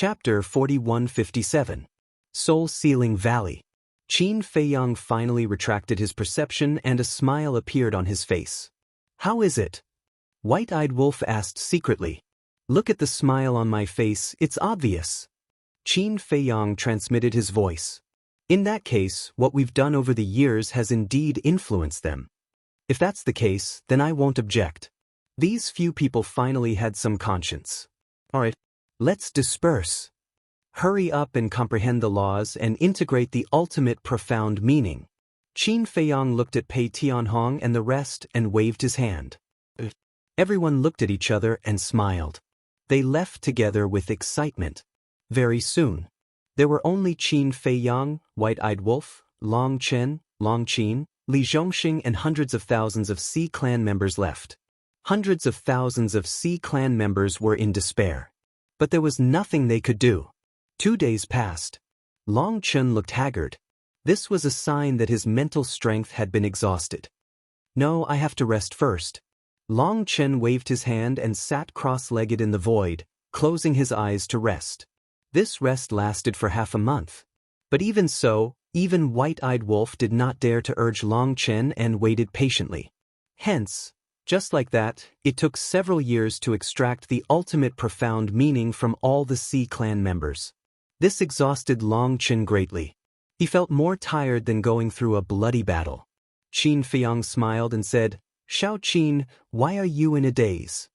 Chapter 4157. Soul-Sealing Valley. Qin Feiyang finally retracted his perception and a smile appeared on his face. "How is it?" White-Eyed Wolf asked secretly. "Look at the smile on my face, it's obvious." Qin Feiyang transmitted his voice. "In that case, what we've done over the years has indeed influenced them. If that's the case, then I won't object." These few people finally had some conscience. "Alright, let's disperse. Hurry up and comprehend the laws and integrate the ultimate profound meaning." Qin Feiyang looked at Pei Tianhong and the rest and waved his hand. Everyone looked at each other and smiled. They left together with excitement. Very soon, there were only Qin Feiyang, White-Eyed Wolf, Long Chen, Long Qin, Li Zhongxing and hundreds of thousands of Sea clan members left. Hundreds of thousands of Sea clan members were in despair. But there was nothing they could do. 2 days passed. Long Chen looked haggard. This was a sign that his mental strength had been exhausted. "No, I have to rest first." Long Chen waved his hand and sat cross-legged in the void, closing his eyes to rest. This rest lasted for half a month. But even so, even White-Eyed Wolf did not dare to urge Long Chen and waited patiently. Hence, just like that, it took several years to extract the ultimate profound meaning from all the Sea clan members. This exhausted Long Chen greatly. He felt more tired than going through a bloody battle. Qin Feiyang smiled and said, "Xiao Qin, why are you in a daze?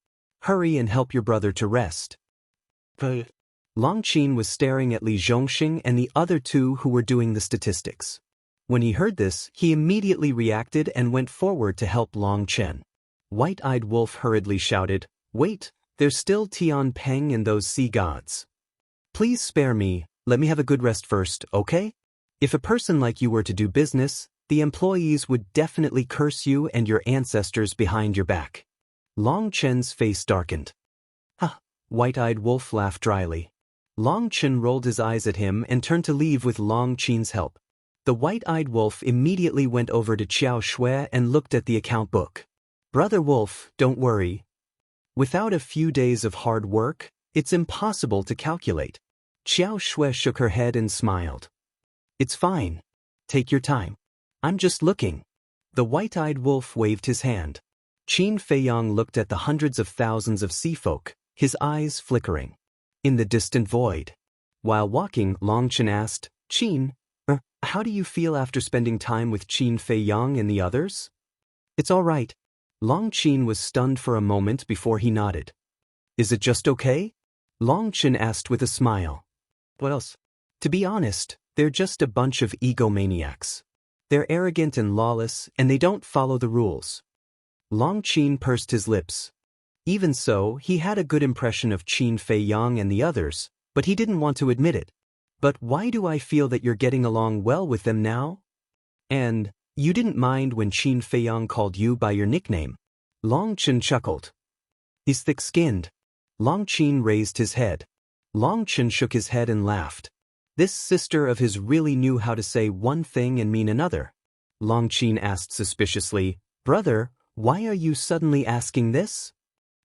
Hurry and help your brother to rest." Long Qin was staring at Li Zhongxing and the other two who were doing the statistics. When he heard this, he immediately reacted and went forward to help Long Chen. White-Eyed Wolf hurriedly shouted, "Wait, there's still Tian Peng and those sea gods. Please spare me, let me have a good rest first, okay? If a person like you were to do business, the employees would definitely curse you and your ancestors behind your back." Long Chen's face darkened. "Huh," White-Eyed Wolf laughed dryly. Long Chen rolled his eyes at him and turned to leave with Long Qin's help. The White-Eyed Wolf immediately went over to Qiao Shui and looked at the account book. "Brother Wolf, don't worry. Without a few days of hard work, it's impossible to calculate." Qiao Shui shook her head and smiled. "It's fine. Take your time. I'm just looking." The White-Eyed Wolf waved his hand. Qin Feiyang looked at the hundreds of thousands of sea folk, his eyes flickering. In the distant void. While walking, Long Chen asked, "Qin, how do you feel after spending time with Qin Feiyang and the others?" "It's all right." Long Qin was stunned for a moment before he nodded. "Is it just okay?" Long Chen asked with a smile. "What else?" "To be honest, they're just a bunch of egomaniacs. They're arrogant and lawless, and they don't follow the rules." Long Qin pursed his lips. Even so, he had a good impression of Qin Feiyang and the others, but he didn't want to admit it. "But why do I feel that you're getting along well with them now? And you didn't mind when Qin Feiyang called you by your nickname?" Long Chen chuckled. "He's thick-skinned." Long Qin raised his head. Long Chen shook his head and laughed. This sister of his really knew how to say one thing and mean another. Long Qin asked suspiciously, "Brother, why are you suddenly asking this?"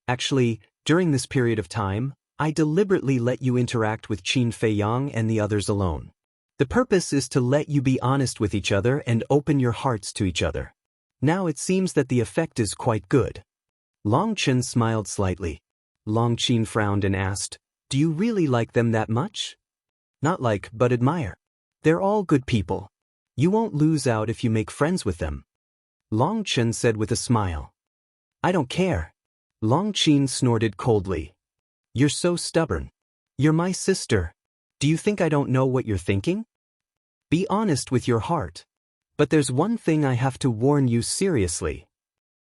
"Actually, during this period of time, I deliberately let you interact with Qin Feiyang and the others alone. The purpose is to let you be honest with each other and open your hearts to each other. Now it seems that the effect is quite good." Long Chen smiled slightly. Long Qin frowned and asked, "Do you really like them that much?" "Not like, but admire. They're all good people. You won't lose out if you make friends with them." Long Chen said with a smile. "I don't care." Long Qin snorted coldly. "You're so stubborn. You're my sister. Do you think I don't know what you're thinking? Be honest with your heart. But there's one thing I have to warn you seriously.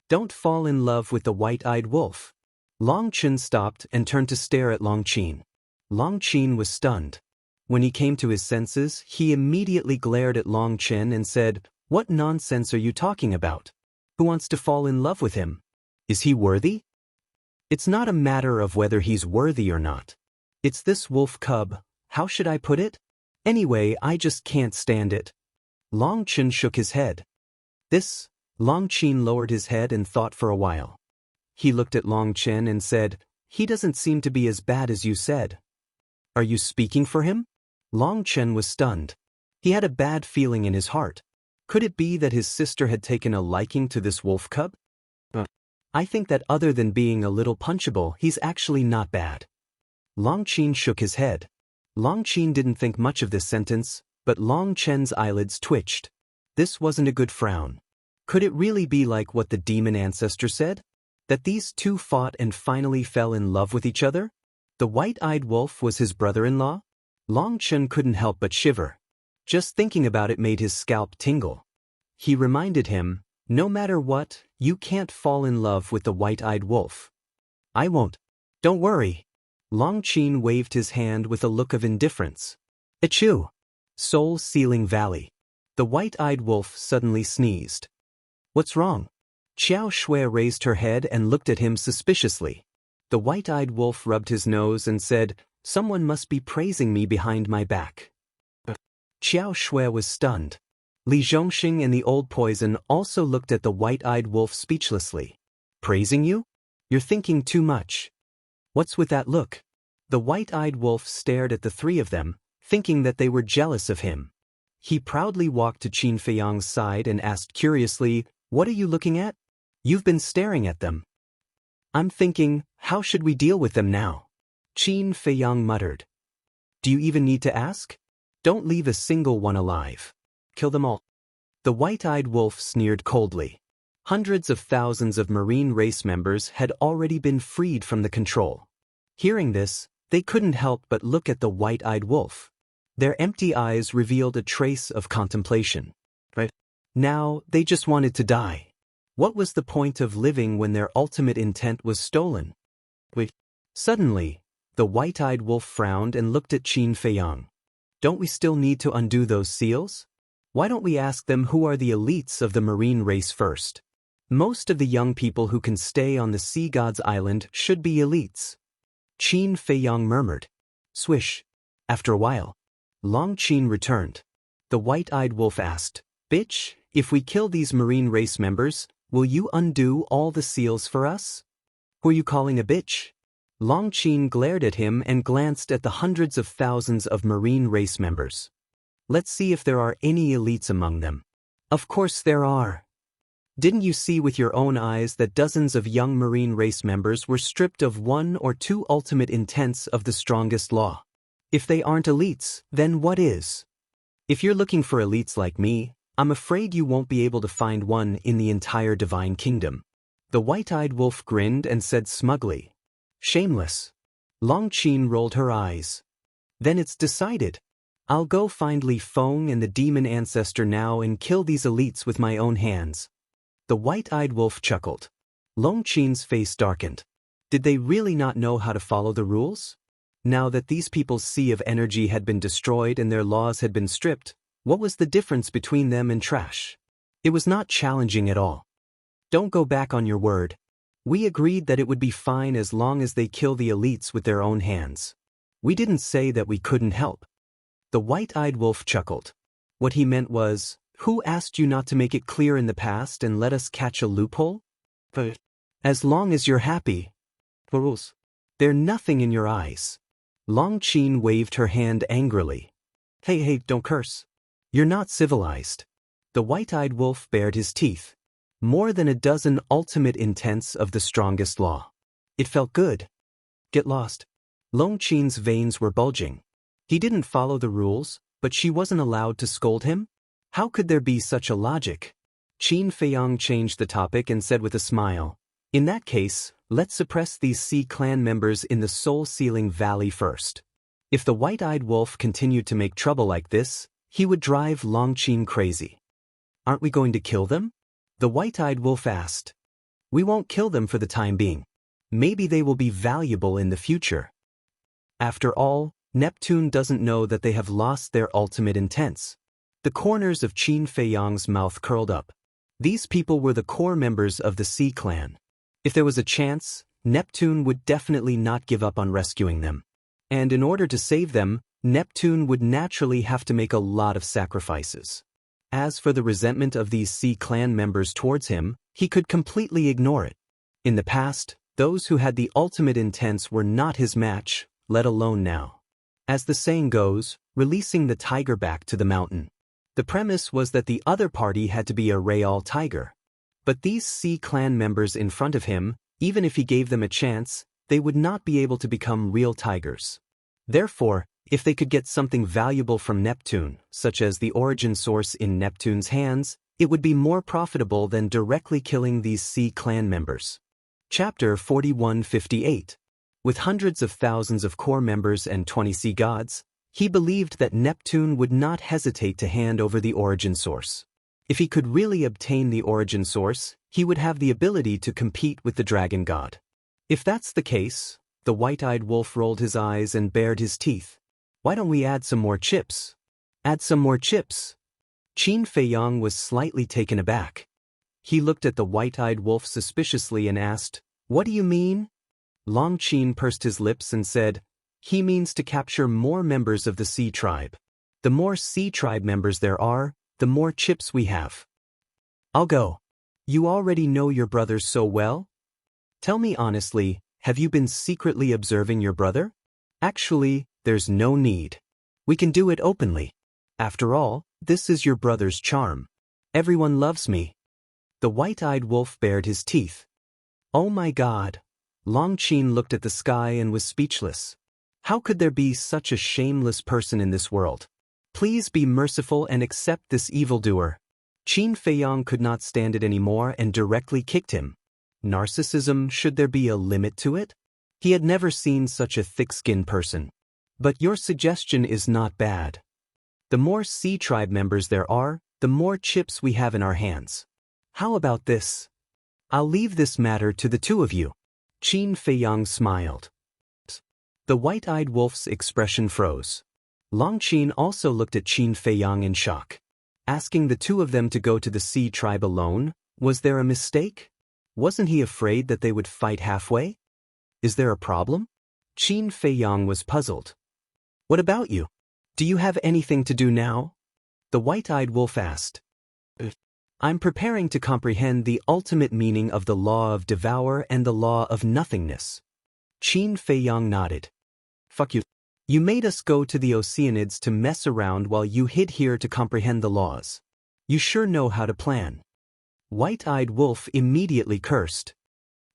Don't fall in love with the White-Eyed Wolf." Long Chen stopped and turned to stare at Long Qin. Long Qin was stunned. When he came to his senses, he immediately glared at Long Chen and said, "What nonsense are you talking about? Who wants to fall in love with him? Is he worthy? It's not a matter of whether he's worthy or not. It's this wolf cub, how should I put it? Anyway, I just can't stand it." Long Chen shook his head. Long Qin lowered his head and thought for a while. He looked at Long Chen and said, "He doesn't seem to be as bad as you said." Are you speaking for him? Long Chen was stunned. He had a bad feeling in his heart. Could it be that his sister had taken a liking to this wolf cub? I think that other than being a little punchable, he's actually not bad. Long Chen shook his head. Long Chen didn't think much of this sentence, but Long Chen's eyelids twitched. This wasn't a good frown. Could it really be like what the demon ancestor said? That these two fought and finally fell in love with each other? The white-eyed wolf was his brother-in-law? Long Chen couldn't help but shiver. Just thinking about it made his scalp tingle. He reminded him, no matter what, you can't fall in love with the white-eyed wolf. I won't. Don't worry. Long Chen waved his hand with a look of indifference. Achoo! Soul-Sealing Valley. The white-eyed wolf suddenly sneezed. What's wrong? Xiao Shui raised her head and looked at him suspiciously. The white-eyed wolf rubbed his nose and said, someone must be praising me behind my back. Xiao Shui was stunned. Li Zhongxing and the old poison also looked at the white-eyed wolf speechlessly. Praising you? You're thinking too much. What's with that look? The white-eyed wolf stared at the three of them, thinking that they were jealous of him. He proudly walked to Qin Feiyang's side and asked curiously, what are you looking at? You've been staring at them. I'm thinking, how should we deal with them now? Qin Feiyang muttered. Do you even need to ask? Don't leave a single one alive. Kill them all. The white-eyed wolf sneered coldly. Hundreds of thousands of marine race members had already been freed from the control. Hearing this, they couldn't help but look at the white-eyed wolf. Their empty eyes revealed a trace of contemplation. Now, they just wanted to die. What was the point of living when their ultimate intent was stolen? Suddenly, the white-eyed wolf frowned and looked at Qin Feiyang. Don't we still need to undo those seals? Why don't we ask them who are the elites of the marine race first? Most of the young people who can stay on the sea god's island should be elites. Qin Feiyang murmured. Swish. After a while, Long Chen returned. The white-eyed wolf asked, Bitch, if we kill these marine race members, will you undo all the seals for us? Who are you calling a bitch? Long Chen glared at him and glanced at the hundreds of thousands of marine race members. Let's see if there are any elites among them. Of course there are. Didn't you see with your own eyes that dozens of young marine race members were stripped of one or two ultimate intents of the strongest law? If they aren't elites, then what is? If you're looking for elites like me, I'm afraid you won't be able to find one in the entire divine kingdom. The white-eyed wolf grinned and said smugly. Shameless. Long Chen rolled her eyes. Then it's decided. I'll go find Li Feng and the demon ancestor now and kill these elites with my own hands. The white-eyed wolf chuckled. Long Chen's face darkened. Did they really not know how to follow the rules? Now that these people's sea of energy had been destroyed and their laws had been stripped, what was the difference between them and trash? It was not challenging at all. Don't go back on your word. We agreed that it would be fine as long as they kill the elites with their own hands. We didn't say that we couldn't help. The white-eyed wolf chuckled. What he meant was, who asked you not to make it clear in the past and let us catch a loophole? As long as you're happy. Rules. They're nothing in your eyes. Long Chen waved her hand angrily. Hey, don't curse. You're not civilized. The white-eyed wolf bared his teeth. More than a dozen ultimate intents of the strongest law. It felt good. Get lost. Long Chen's veins were bulging. He didn't follow the rules, but she wasn't allowed to scold him? How could there be such a logic? Qin Feiyang changed the topic and said with a smile, in that case, let's suppress these Sea clan members in the Soul-Sealing Valley first. If the white-eyed wolf continued to make trouble like this, he would drive Long Chen crazy. Aren't we going to kill them? The white-eyed wolf asked. We won't kill them for the time being. Maybe they will be valuable in the future. After all, Neptune doesn't know that they have lost their ultimate intents. The corners of Qin Feiyang's mouth curled up. These people were the core members of the Sea clan. If there was a chance, Neptune would definitely not give up on rescuing them. And in order to save them, Neptune would naturally have to make a lot of sacrifices. As for the resentment of these Sea clan members towards him, he could completely ignore it. In the past, those who had the ultimate intents were not his match, let alone now. As the saying goes, releasing the tiger back to the mountain. The premise was that the other party had to be a real tiger. But these Sea Clan members in front of him, even if he gave them a chance, they would not be able to become real tigers. Therefore, if they could get something valuable from Neptune, such as the origin source in Neptune's hands, it would be more profitable than directly killing these Sea Clan members. Chapter 4158. With hundreds of thousands of core members and 20 sea gods, he believed that Neptune would not hesitate to hand over the origin source. If he could really obtain the origin source, he would have the ability to compete with the dragon god. If that's the case, the white-eyed wolf rolled his eyes and bared his teeth. Why don't we add some more chips? Add some more chips? Qin Feiyang was slightly taken aback. He looked at the white-eyed wolf suspiciously and asked, "What do you mean?" Long Qin pursed his lips and said, "He means to capture more members of the Sea Tribe. The more Sea Tribe members there are, the more chips we have." "I'll go. You already know your brothers so well? Tell me honestly, have you been secretly observing your brother?" "Actually, there's no need. We can do it openly. After all, this is your brother's charm. Everyone loves me." The white-eyed wolf bared his teeth. "Oh my God." Long Qin looked at the sky and was speechless. How could there be such a shameless person in this world? Please be merciful and accept this evildoer. Qin Feiyang could not stand it anymore and directly kicked him. Narcissism, should there be a limit to it? He had never seen such a thick-skinned person. But your suggestion is not bad. The more Sea Tribe members there are, the more chips we have in our hands. How about this? I'll leave this matter to the two of you. Qin Feiyang smiled. The white-eyed wolf's expression froze. Long Qin also looked at Qin Feiyang in shock. Asking the two of them to go to the Sea Tribe alone, was there a mistake? Wasn't he afraid that they would fight halfway? Is there a problem? Qin Feiyang was puzzled. What about you? Do you have anything to do now? The white-eyed wolf asked. I'm preparing to comprehend the ultimate meaning of the law of devour and the law of nothingness. Qin Feiyang nodded. Fuck you. You made us go to the Oceanids to mess around while you hid here to comprehend the laws. You sure know how to plan. White-eyed wolf immediately cursed.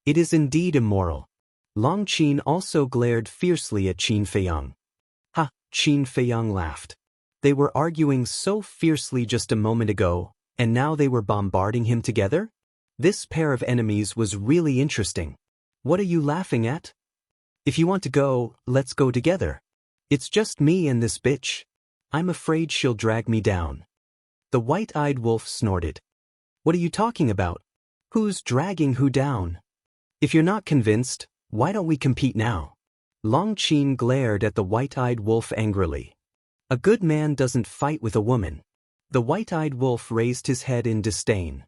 It is indeed immoral. Long Qin also glared fiercely at Qin Feiyang. Ha, Qin Feiyang laughed. They were arguing so fiercely just a moment ago, and now they were bombarding him together? This pair of enemies was really interesting. What are you laughing at? If you want to go, let's go together. It's just me and this bitch. I'm afraid she'll drag me down. The white-eyed wolf snorted. What are you talking about? Who's dragging who down? If you're not convinced, why don't we compete now? Long Qin glared at the white-eyed wolf angrily. A good man doesn't fight with a woman. The white-eyed wolf raised his head in disdain.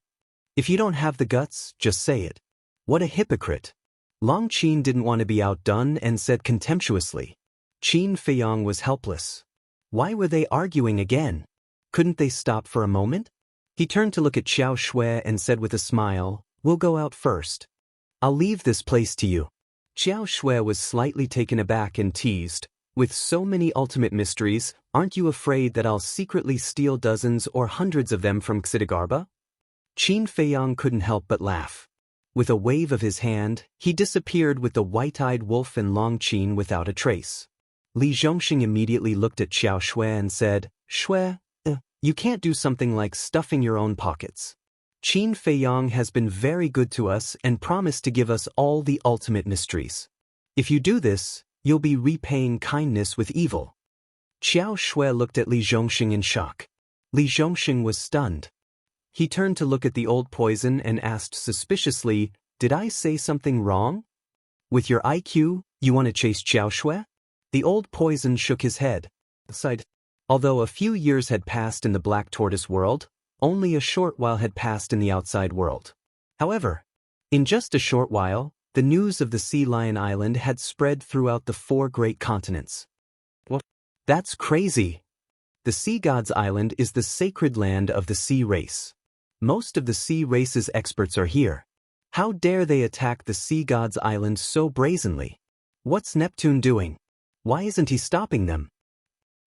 If you don't have the guts, just say it. What a hypocrite. Long Qin didn't want to be outdone and said contemptuously. Qin Feiyang was helpless. Why were they arguing again? Couldn't they stop for a moment? He turned to look at Xiao Shui and said with a smile, "We'll go out first. I'll leave this place to you." Xiao Shui was slightly taken aback and teased. With so many ultimate mysteries, aren't you afraid that I'll secretly steal dozens or hundreds of them from Xidagarba? Qin Feiyang couldn't help but laugh. With a wave of his hand, he disappeared with the white-eyed wolf and Long Qin without a trace. Li Zhongxing immediately looked at Xiao Shui and said, "Shui, you can't do something like stuffing your own pockets. Qin Feiyang has been very good to us and promised to give us all the ultimate mysteries. If you do this, you'll be repaying kindness with evil." Xiao Shui looked at Li Zhongxing in shock. Li Zhongxing was stunned. He turned to look at the old poison and asked suspiciously, "Did I say something wrong? With your IQ, you want to chase Xiao Shui?" The old poison shook his head. Sighed. Although a few years had passed in the Black Tortoise world, only a short while had passed in the outside world. However, in just a short while, the news of the Sea Lion Island had spread throughout the 4 great continents. What? That's crazy. The Sea God's Island is the sacred land of the sea race. Most of the sea race's experts are here. How dare they attack the Sea God's Island so brazenly? What's Neptune doing? Why isn't he stopping them?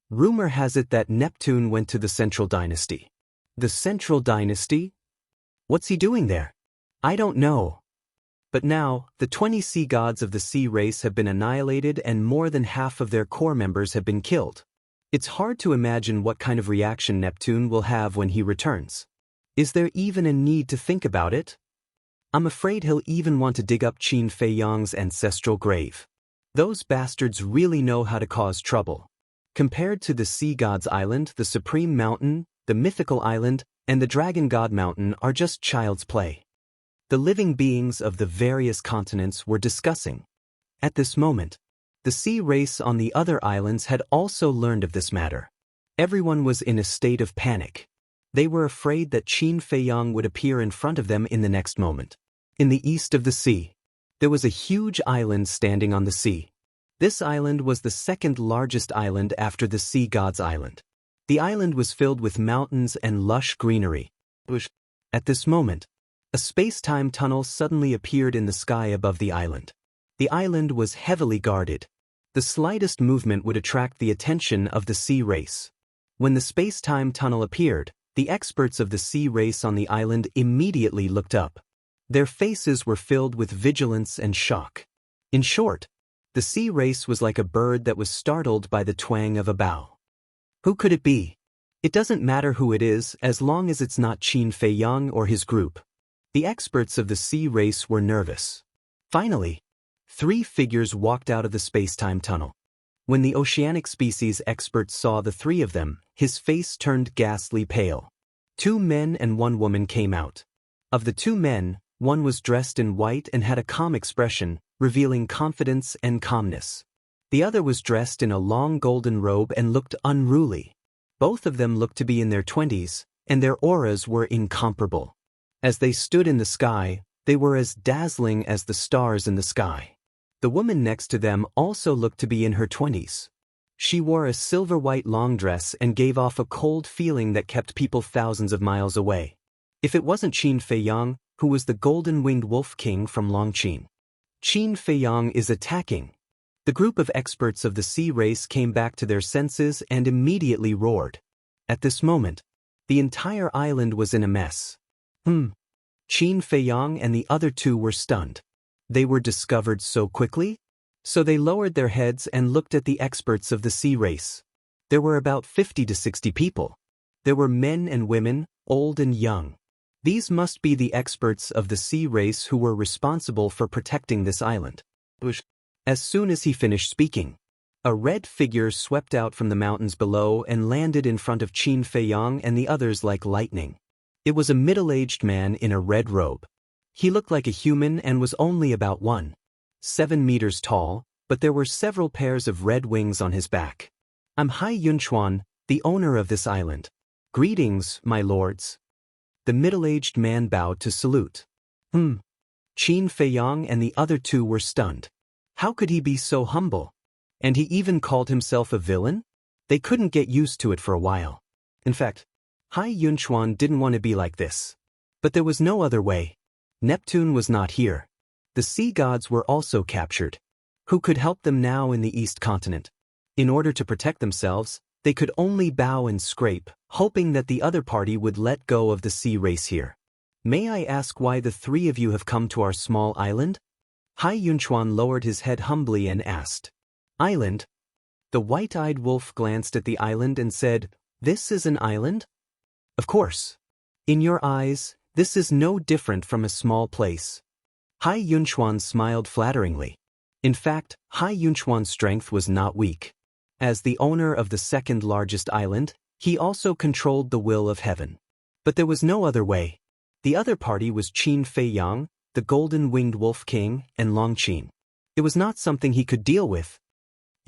Rumor has it that Neptune went to the Central Dynasty. The Central Dynasty? What's he doing there? I don't know. But now, the 20 sea gods of the sea race have been annihilated and more than half of their core members have been killed. It's hard to imagine what kind of reaction Neptune will have when he returns. Is there even a need to think about it? I'm afraid he'll even want to dig up Qin Fei Yang's ancestral grave. Those bastards really know how to cause trouble. Compared to the Sea God's Island, the Supreme Mountain, the Mythical Island, and the Dragon God Mountain are just child's play. The living beings of the various continents were discussing. At this moment, the sea race on the other islands had also learned of this matter. Everyone was in a state of panic. They were afraid that Qin Fei Yang would appear in front of them in the next moment. In the east of the sea, there was a huge island standing on the sea. This island was the second largest island after the Sea God's Island. The island was filled with mountains and lush greenery. At this moment, a space-time tunnel suddenly appeared in the sky above the island. The island was heavily guarded. The slightest movement would attract the attention of the sea race. When the space-time tunnel appeared, the experts of the sea race on the island immediately looked up. Their faces were filled with vigilance and shock. In short, the sea race was like a bird that was startled by the twang of a bow. Who could it be? It doesn't matter who it is as long as it's not Qin Fei Yang or his group. The experts of the sea race were nervous. Finally, 3 figures walked out of the space-time tunnel. When the oceanic species expert saw the 3 of them, his face turned ghastly pale. 2 men and 1 woman came out. Of the 2 men, one was dressed in white and had a calm expression, revealing confidence and calmness. The other was dressed in a long golden robe and looked unruly. Both of them looked to be in their 20s, and their auras were incomparable. As they stood in the sky, they were as dazzling as the stars in the sky. The woman next to them also looked to be in her 20s. She wore a silver-white long dress and gave off a cold feeling that kept people thousands of miles away. If it wasn't Qin Fei Yang, who was the golden-winged wolf king from Longqin. Qin Fei Yang is attacking. The group of experts of the sea race came back to their senses and immediately roared. At this moment, the entire island was in a mess. Qin Fei Yang and the other 2 were stunned. They were discovered so quickly? So they lowered their heads and looked at the experts of the sea race. There were about 50 to 60 people. There were men and women, old and young. These must be the experts of the sea race who were responsible for protecting this island. As soon as he finished speaking, a red figure swept out from the mountains below and landed in front of Qin Fei Yang and the others like lightning. It was a middle-aged man in a red robe. He looked like a human and was only about 1.7 meters tall, but there were several pairs of red wings on his back. I'm Hai Yunchuan, the owner of this island. Greetings, my lords. The middle-aged man bowed to salute. Qin Fei Yang and the other 2 were stunned. How could he be so humble? And he even called himself a villain? They couldn't get used to it for a while. In fact, Hai Yunchuan didn't want to be like this. But there was no other way. Neptune was not here. The sea gods were also captured. Who could help them now in the East continent? In order to protect themselves, they could only bow and scrape, hoping that the other party would let go of the sea race here. May I ask why the 3 of you have come to our small island? Hai Yunchuan lowered his head humbly and asked. Island? The white-eyed wolf glanced at the island and said, This is an island? Of course. In your eyes, this is no different from a small place. Hai Yunchuan smiled flatteringly. In fact, Hai Yunchuan's strength was not weak. As the owner of the second largest island, he also controlled the will of heaven. But there was no other way. The other party was Qin Fei Yang, the golden-winged wolf king, and Longqin. It was not something he could deal with.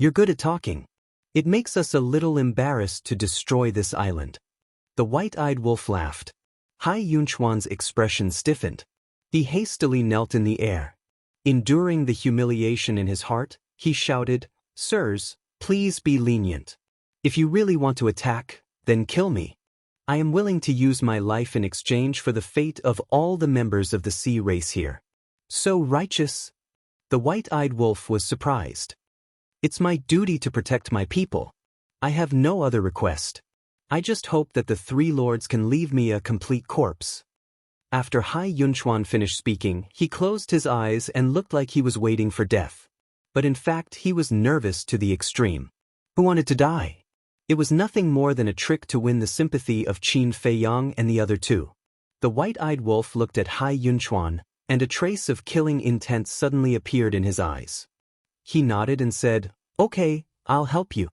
You're good at talking. It makes us a little embarrassed to destroy this island. The white-eyed wolf laughed. Hai Yunchuan's expression stiffened. He hastily knelt in the air. Enduring the humiliation in his heart, he shouted, Sirs, please be lenient. If you really want to attack, then kill me. I am willing to use my life in exchange for the fate of all the members of the sea race here. So righteous? The white-eyed wolf was surprised. It's my duty to protect my people. I have no other request. I just hope that the three lords can leave me a complete corpse. After Hai Yunchuan finished speaking, he closed his eyes and looked like he was waiting for death. But in fact, he was nervous to the extreme. Who wanted to die? It was nothing more than a trick to win the sympathy of Qin Feiyang and the other two. The white-eyed wolf looked at Hai Yunchuan, and a trace of killing intent suddenly appeared in his eyes. He nodded and said, "Okay, I'll help you."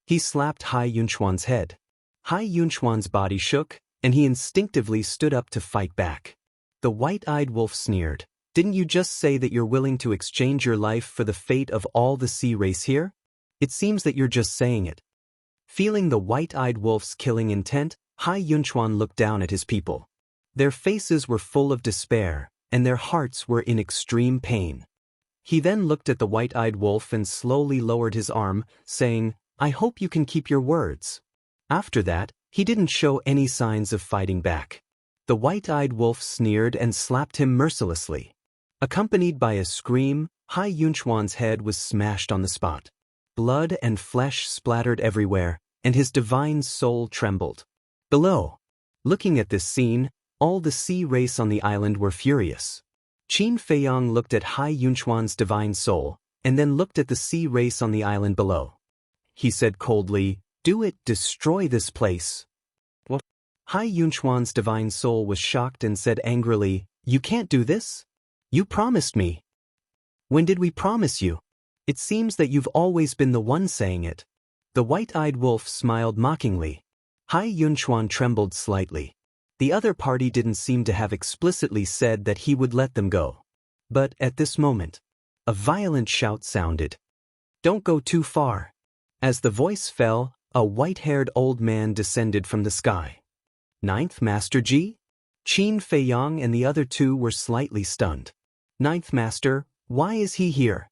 He slapped Hai Yunchuan's head. Hai Yunchuan's body shook, and he instinctively stood up to fight back. The white-eyed wolf sneered, "Didn't you just say that you're willing to exchange your life for the fate of all the sea race here? It seems that you're just saying it." Feeling the white-eyed wolf's killing intent, Hai Yunchuan looked down at his people. Their faces were full of despair, and their hearts were in extreme pain. He then looked at the white-eyed wolf and slowly lowered his arm, saying, "I hope you can keep your words." After that, he didn't show any signs of fighting back. The white-eyed wolf sneered and slapped him mercilessly. Accompanied by a scream, Hai Yunchuan's head was smashed on the spot. Blood and flesh splattered everywhere, and his divine soul trembled. Below, looking at this scene, all the sea race on the island were furious. Qin Feiyang looked at Hai Yunchuan's divine soul, and then looked at the sea race on the island below. He said coldly, "Do it, destroy this place." What? Hai Yunchuan's divine soul was shocked and said angrily, "You can't do this? You promised me." "When did we promise you? It seems that you've always been the one saying it." The white-eyed wolf smiled mockingly. Hai Yunchuan trembled slightly. The other party didn't seem to have explicitly said that he would let them go. But at this moment, a violent shout sounded. "Don't go too far." As the voice fell, a white-haired old man descended from the sky. "Ninth Master Ji?" Qin Feiyang and the other two were slightly stunned. "Ninth Master, why is he here?"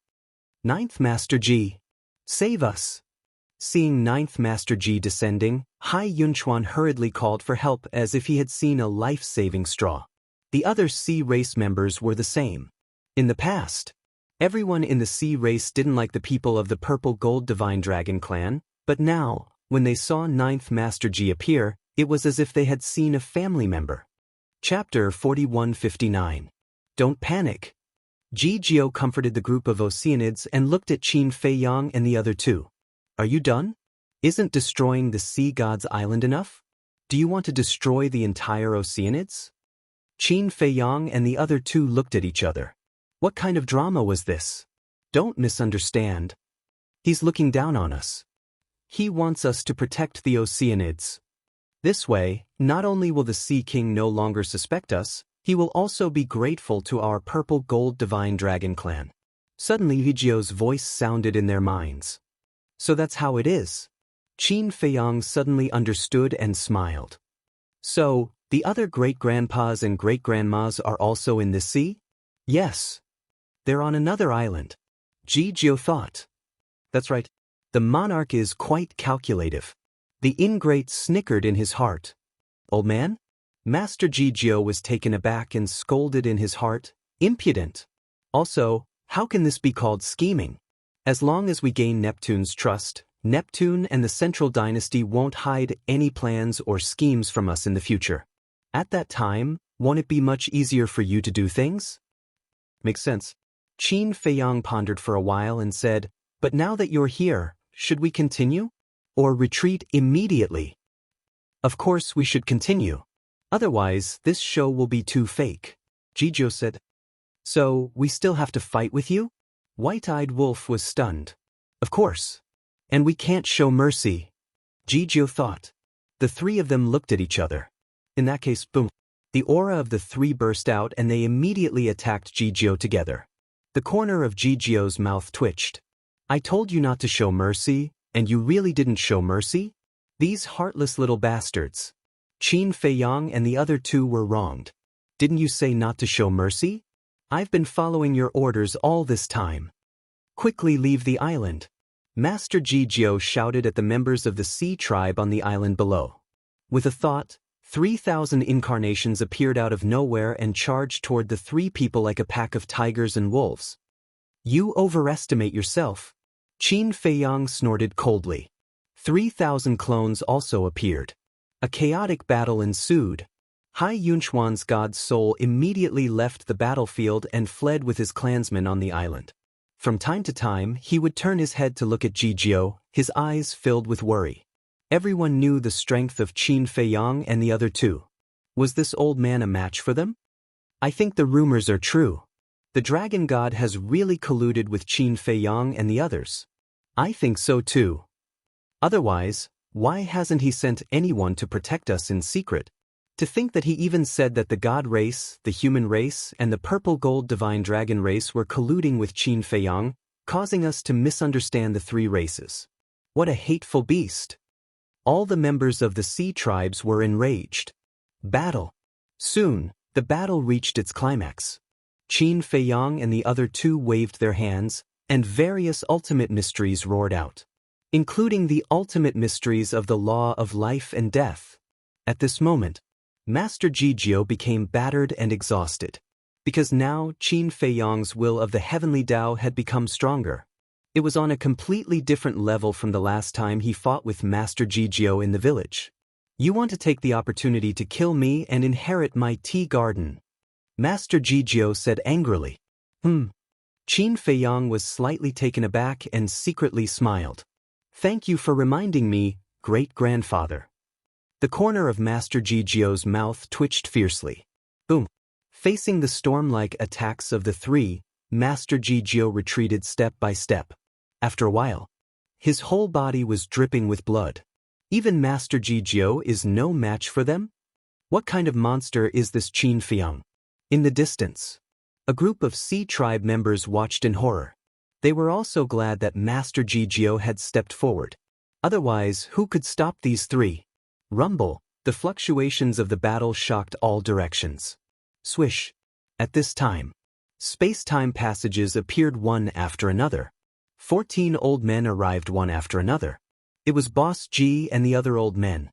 "Ninth Master Ji, save us." Seeing Ninth Master Ji descending, Hai Yunchuan hurriedly called for help as if he had seen a life-saving straw. The other sea race members were the same. In the past, everyone in the sea race didn't like the people of the Purple Gold Divine Dragon clan, but now, when they saw Ninth Master Ji appear, it was as if they had seen a family member. Chapter 4159. Don't panic. Ji Jiao comforted the group of Oceanids and looked at Qin Feiyang and the other two. "Are you done? Isn't destroying the Sea God's Island enough? Do you want to destroy the entire Oceanids?" Qin Feiyang and the other two looked at each other. What kind of drama was this? Don't misunderstand. He's looking down on us. He wants us to protect the Oceanids. This way, not only will the Sea King no longer suspect us, he will also be grateful to our Purple Gold Divine Dragon clan. Suddenly Vigio's voice sounded in their minds. "So that's how it is." Qin Feiyang suddenly understood and smiled. "So, the other great-grandpas and great-grandmas are also in the sea?" "Yes. They're on another island." Ji Jiao thought. "That's right. The monarch is quite calculative." The ingrate snickered in his heart. "Old man?" Master Ji Jiao was taken aback and scolded in his heart, "Impudent. Also, how can this be called scheming? As long as we gain Neptune's trust, Neptune and the Central Dynasty won't hide any plans or schemes from us in the future. At that time, won't it be much easier for you to do things?" "Makes sense." Qin Feiyang pondered for a while and said, "But now that you're here, should we continue? Or retreat immediately?" "Of course we should continue. Otherwise, this show will be too fake," Ji Jiao said. "So, we still have to fight with you?" White-eyed Wolf was stunned. "Of course. And we can't show mercy," Ji Jiao thought. The three of them looked at each other. In that case, boom. The aura of the three burst out and they immediately attacked Ji Jiao together. The corner of Ji Jiao's mouth twitched. "I told you not to show mercy, and you really didn't show mercy? These heartless little bastards." Qin Feiyang and the other two were wronged. "Didn't you say not to show mercy? I've been following your orders all this time. Quickly leave the island." Master Ji Jiao shouted at the members of the Sea Tribe on the island below. With a thought, 3,000 incarnations appeared out of nowhere and charged toward the three people like a pack of tigers and wolves. "You overestimate yourself," Qin Feiyang snorted coldly. 3,000 clones also appeared. A chaotic battle ensued. Hai Yunchuan's god's soul immediately left the battlefield and fled with his clansmen on the island. From time to time, he would turn his head to look at Jijiu, his eyes filled with worry. Everyone knew the strength of Qin Feiyang and the other two. Was this old man a match for them? I think the rumors are true. The dragon god has really colluded with Qin Feiyang and the others. I think so too. Otherwise, why hasn't he sent anyone to protect us in secret? To think that he even said that the god race, the human race, and the purple-gold divine dragon race were colluding with Qin Feiyang, causing us to misunderstand the three races. What a hateful beast! All the members of the sea tribes were enraged. Battle. Soon, the battle reached its climax. Qin Feiyang and the other two waved their hands, and various ultimate mysteries roared out, including the ultimate mysteries of the law of life and death. At this moment, Master Jijiu became battered and exhausted, because now Qin Feiyang's will of the heavenly Tao had become stronger. It was on a completely different level from the last time he fought with Master Jijiu in the village. You want to take the opportunity to kill me and inherit my tea garden? Master Jijiu said angrily. Qin Feiyang was slightly taken aback and secretly smiled. Thank you for reminding me, great-grandfather. The corner of Master Jijiu's mouth twitched fiercely. Boom. Facing the storm-like attacks of the three, Master Jijiu retreated step by step. After a while, his whole body was dripping with blood. Even Master Jijiu is no match for them? What kind of monster is this Qin Feiyang? In the distance, a group of sea tribe members watched in horror. They were also glad that Master Jijiu had stepped forward. Otherwise, who could stop these three? Rumble, the fluctuations of the battle shocked all directions. Swish. At this time, space-time passages appeared one after another. 14 old men arrived one after another. It was Boss G and the other old men.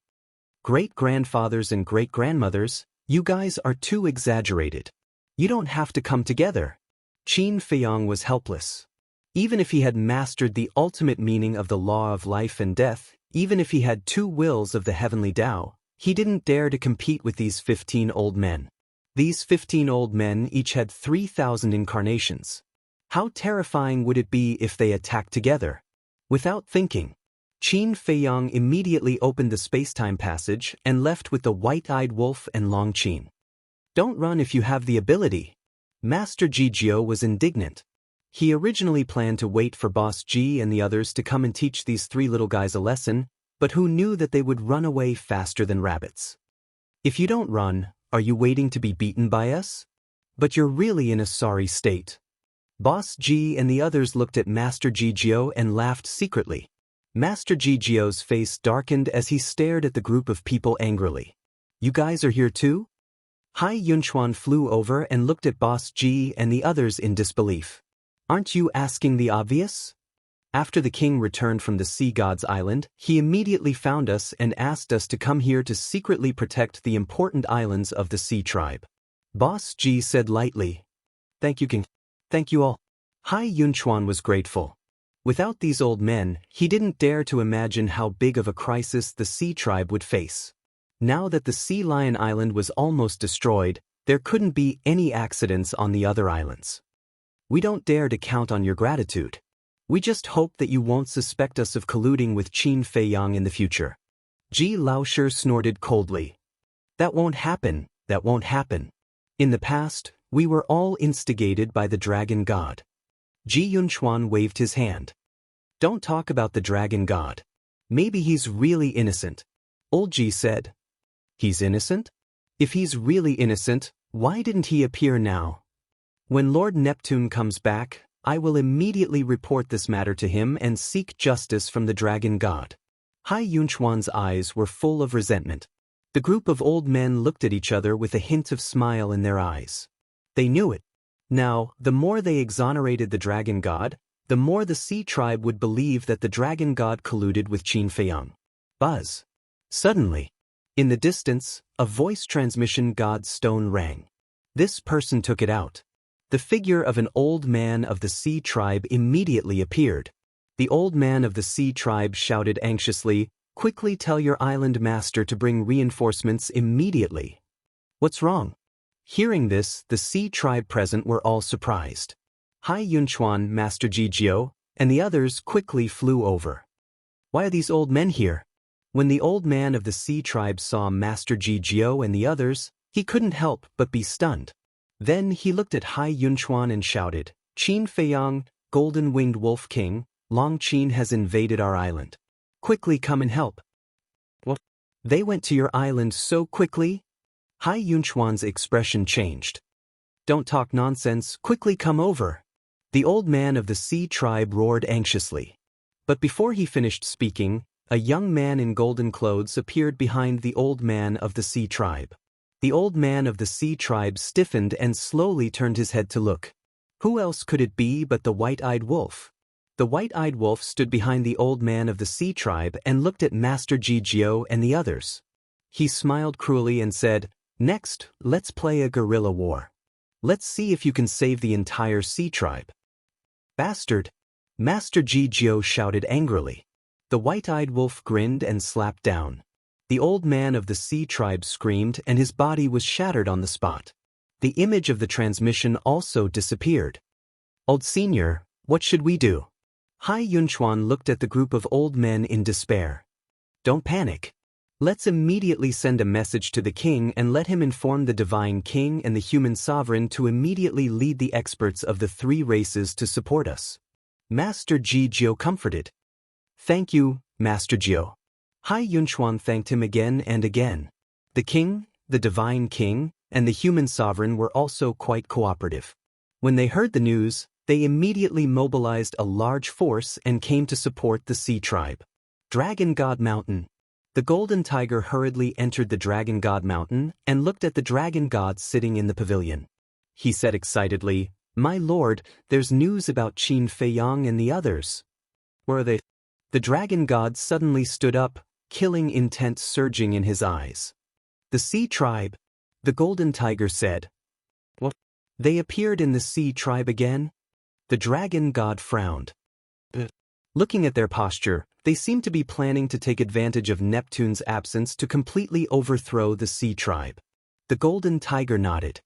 Great-grandfathers and great-grandmothers, you guys are too exaggerated. You don't have to come together. Qin Feiyang was helpless. Even if he had mastered the ultimate meaning of the law of life and death, even if he had two wills of the heavenly Tao, he didn't dare to compete with these 15 old men. These 15 old men each had 3,000 incarnations. How terrifying would it be if they attacked together? Without thinking, Qin Feiyang immediately opened the space-time passage and left with the white-eyed wolf and Long Qin. Don't run if you have the ability. Master Jijiu was indignant. He originally planned to wait for Boss G and the others to come and teach these three little guys a lesson, but who knew that they would run away faster than rabbits? If you don't run, are you waiting to be beaten by us? But you're really in a sorry state. Boss G and the others looked at Master Jijiu and laughed secretly. Master Jijiu's face darkened as he stared at the group of people angrily. You guys are here too? Hai Yunchuan flew over and looked at Boss G and the others in disbelief. Aren't you asking the obvious? After the king returned from the Sea God's Island, he immediately found us and asked us to come here to secretly protect the important islands of the Sea Tribe. Boss G said lightly. Thank you, King. Thank you all. Hai Yunchuan was grateful. Without these old men, he didn't dare to imagine how big of a crisis the Sea Tribe would face. Now that the Sea Lion Island was almost destroyed, there couldn't be any accidents on the other islands. We don't dare to count on your gratitude. We just hope that you won't suspect us of colluding with Qin Feiyang in the future. Ji Laoshi snorted coldly. That won't happen, that won't happen. In the past, we were all instigated by the dragon god. Ji Yunchuan waved his hand. Don't talk about the dragon god. Maybe he's really innocent. Old Ji said. He's innocent? If he's really innocent, why didn't he appear now? When Lord Neptune comes back, I will immediately report this matter to him and seek justice from the dragon god. Hai Yunchuan's eyes were full of resentment. The group of old men looked at each other with a hint of smile in their eyes. They knew it. Now, the more they exonerated the dragon god, the more the Sea Tribe would believe that the dragon god colluded with Qin Feiyang. Buzz. Suddenly, in the distance, a voice transmission god's stone rang. This person took it out. The figure of an old man of the Sea Tribe immediately appeared. The old man of the sea tribe shouted anxiously, "Quickly tell your island master to bring reinforcements immediately." "What's wrong?" Hearing this, the sea tribe present were all surprised. Hai Yunchuan, Master Jijio, and the others quickly flew over. "Why are these old men here?" When the old man of the sea tribe saw Master Jijio and the others, he couldn't help but be stunned. Then he looked at Hai Yunchuan and shouted, "Qin Feiyang, Golden-Winged Wolf King, Long Qin has invaded our island. Quickly come and help." "What? They went to your island so quickly?" Hai Yunchuan's expression changed. "Don't talk nonsense, quickly come over." The old man of the sea tribe roared anxiously. But before he finished speaking, a young man in golden clothes appeared behind the old man of the sea tribe. The old man of the sea tribe stiffened and slowly turned his head to look. Who else could it be but the white-eyed wolf? The white-eyed wolf stood behind the old man of the sea tribe and looked at Master Jijio and the others. He smiled cruelly and said, "Next, let's play a guerrilla war. Let's see if you can save the entire sea tribe." "Bastard!" Master Jijio shouted angrily. The white-eyed wolf grinned and slapped down. The old man of the sea tribe screamed and his body was shattered on the spot. The image of the transmission also disappeared. "Old senior, what should we do?" Hai Yunchuan looked at the group of old men in despair. "Don't panic. Let's immediately send a message to the king and let him inform the divine king and the human sovereign to immediately lead the experts of the three races to support us." Master Jijio comforted. "Thank you, Master Jio." Hai Yunchuan thanked him again and again. The king, the divine king, and the human sovereign were also quite cooperative. When they heard the news, they immediately mobilized a large force and came to support the sea tribe. Dragon God Mountain. The golden tiger hurriedly entered the Dragon God Mountain and looked at the dragon god sitting in the pavilion. He said excitedly, "My lord, there's news about Qin Feiyang and the others." "Where are they?" The dragon god suddenly stood up, killing intent surging in his eyes. "The sea tribe," the golden tiger said. "What? They appeared in the sea tribe again?" The dragon god frowned. Looking at their posture, they seemed to be planning to take advantage of Neptune's absence to completely overthrow the sea tribe. The golden tiger nodded.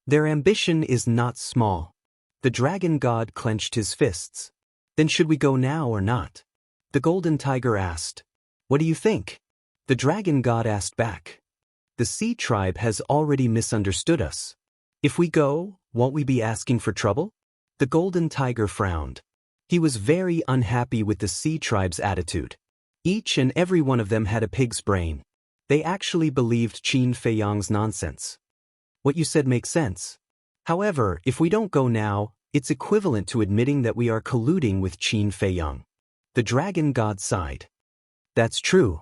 "Their ambition is not small." The dragon god clenched his fists. "Then should we go now or not?" The golden tiger asked. "What do you think?" The dragon god asked back. "The sea tribe has already misunderstood us. If we go, won't we be asking for trouble?" The golden tiger frowned. He was very unhappy with the sea tribe's attitude. Each and every one of them had a pig's brain. They actually believed Qin Feiyang's nonsense. "What you said makes sense. However, if we don't go now, it's equivalent to admitting that we are colluding with Qin Feiyang." The dragon god sighed. "That's true."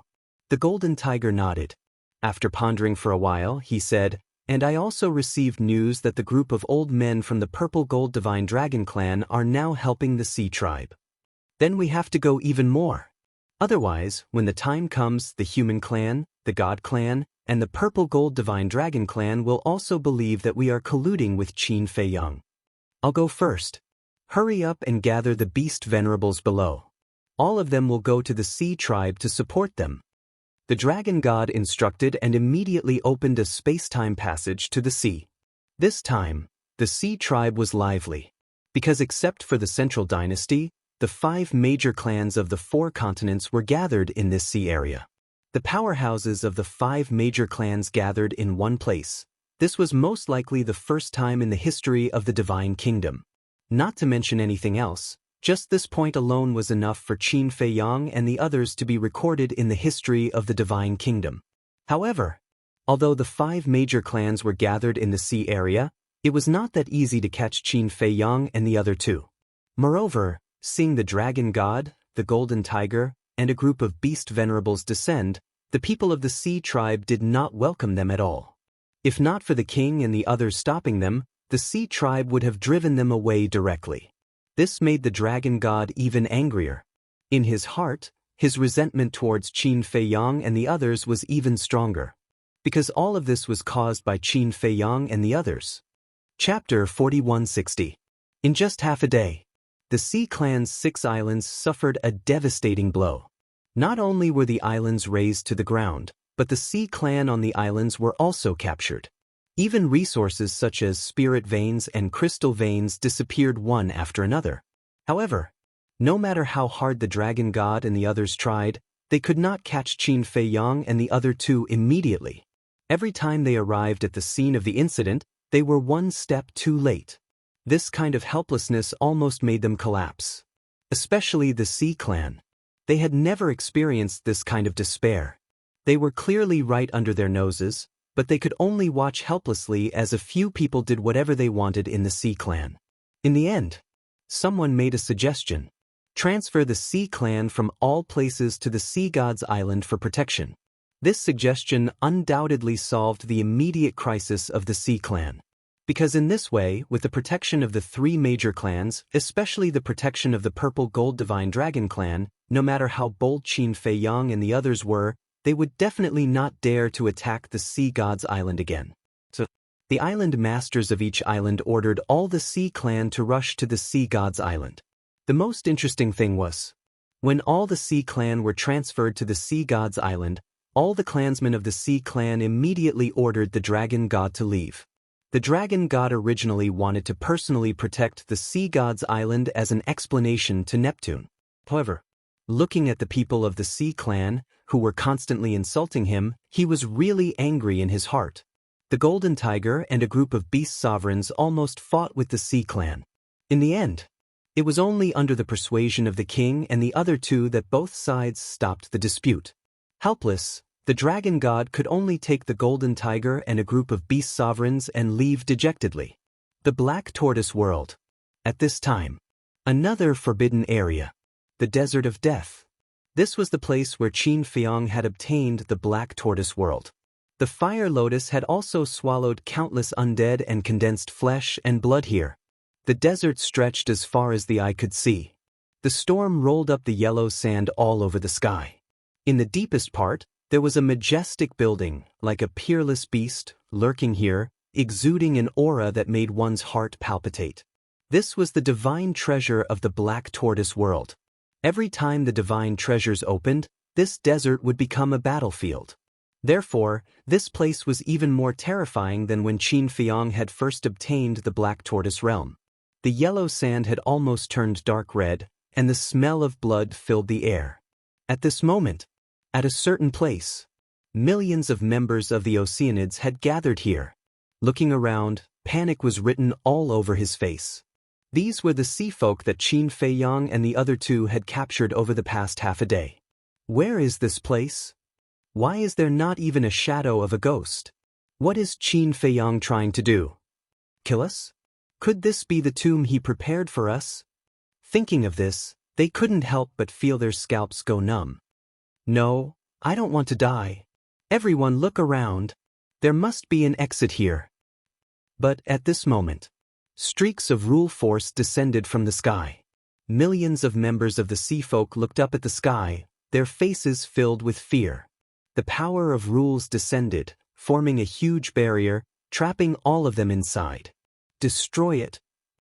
The golden tiger nodded. After pondering for a while, he said, "And I also received news that the group of old men from the Purple Gold Divine Dragon Clan are now helping the sea tribe. Then we have to go even more. Otherwise, when the time comes, the Human Clan, the God Clan, and the Purple Gold Divine Dragon Clan will also believe that we are colluding with Qin Feiyang. I'll go first. Hurry up and gather the beast venerables below. All of them will go to the sea tribe to support them." The dragon god instructed and immediately opened a space-time passage to the sea. This time, the sea tribe was lively. Because except for the Central Dynasty, the 5 major clans of the 4 continents were gathered in this sea area. The powerhouses of the 5 major clans gathered in one place. This was most likely the first time in the history of the Divine Kingdom. Not to mention anything else, just this point alone was enough for Qin Feiyang and the others to be recorded in the history of the Divine Kingdom. However, although the 5 major clans were gathered in the sea area, it was not that easy to catch Qin Feiyang and the other 2. Moreover, seeing the dragon god, the golden tiger, and a group of beast venerables descend, the people of the sea tribe did not welcome them at all. If not for the king and the others stopping them, the sea tribe would have driven them away directly. This made the dragon god even angrier. In his heart, his resentment towards Qin Feiyang and the others was even stronger. Because all of this was caused by Qin Feiyang and the others. Chapter 4160. In just half a day. the Sea Clan's 6 islands suffered a devastating blow. Not only were the islands razed to the ground, but the Sea Clan on the islands were also captured. Even resources such as spirit veins and crystal veins disappeared one after another. However, no matter how hard the dragon god and the others tried, they could not catch Qin Fei Yang and the other 2 immediately. Every time they arrived at the scene of the incident, they were one step too late. This kind of helplessness almost made them collapse. Especially the Sea Clan. They had never experienced this kind of despair. They were clearly right under their noses, but they could only watch helplessly as a few people did whatever they wanted in the Sea Clan. In the end, someone made a suggestion. Transfer the Sea Clan from all places to the Sea God's Island for protection. This suggestion undoubtedly solved the immediate crisis of the Sea Clan. Because in this way, with the protection of the 3 major clans, especially the protection of the Purple Gold Divine Dragon Clan, no matter how bold Qin Fei Yang and the others were, they would definitely not dare to attack the Sea God's Island again. So, the island masters of each island ordered all the Sea Clan to rush to the Sea God's Island. The most interesting thing was, when all the Sea Clan were transferred to the Sea God's Island, all the clansmen of the Sea Clan immediately ordered the Dragon God to leave. The Dragon God originally wanted to personally protect the Sea God's Island as an explanation to Neptune. However, looking at the people of the Sea Clan, who were constantly insulting him, he was really angry in his heart. The Golden Tiger and a group of beast sovereigns almost fought with the Sea Clan. In the end, it was only under the persuasion of the king and the other 2 that both sides stopped the dispute. Helpless, the Dragon God could only take the Golden Tiger and a group of beast sovereigns and leave dejectedly. The Black Tortoise World. At this time, another forbidden area. The Desert of Death. This was the place where Qin Fei Yang had obtained the Black Tortoise World. The Fire Lotus had also swallowed countless undead and condensed flesh and blood here. The desert stretched as far as the eye could see. The storm rolled up the yellow sand all over the sky. In the deepest part, there was a majestic building, like a peerless beast, lurking here, exuding an aura that made one's heart palpitate. This was the divine treasure of the Black Tortoise World. Every time the divine treasures opened, this desert would become a battlefield. Therefore, this place was even more terrifying than when Qin Fei Yang had first obtained the Black Tortoise Realm. The yellow sand had almost turned dark red, and the smell of blood filled the air. At this moment, at a certain place, millions of members of the Oceanids had gathered here. Looking around, panic was written all over his face. These were the sea folk that Qin Fei Yang and the other 2 had captured over the past half a day. Where is this place? Why is there not even a shadow of a ghost? What is Qin Fei Yang trying to do? Kill us? Could this be the tomb he prepared for us? Thinking of this, they couldn't help but feel their scalps go numb. No, I don't want to die. Everyone look around. There must be an exit here. But at this moment, streaks of rule force descended from the sky. Millions of members of the sea folk looked up at the sky, their faces filled with fear. The power of rules descended, forming a huge barrier, trapping all of them inside. Destroy it.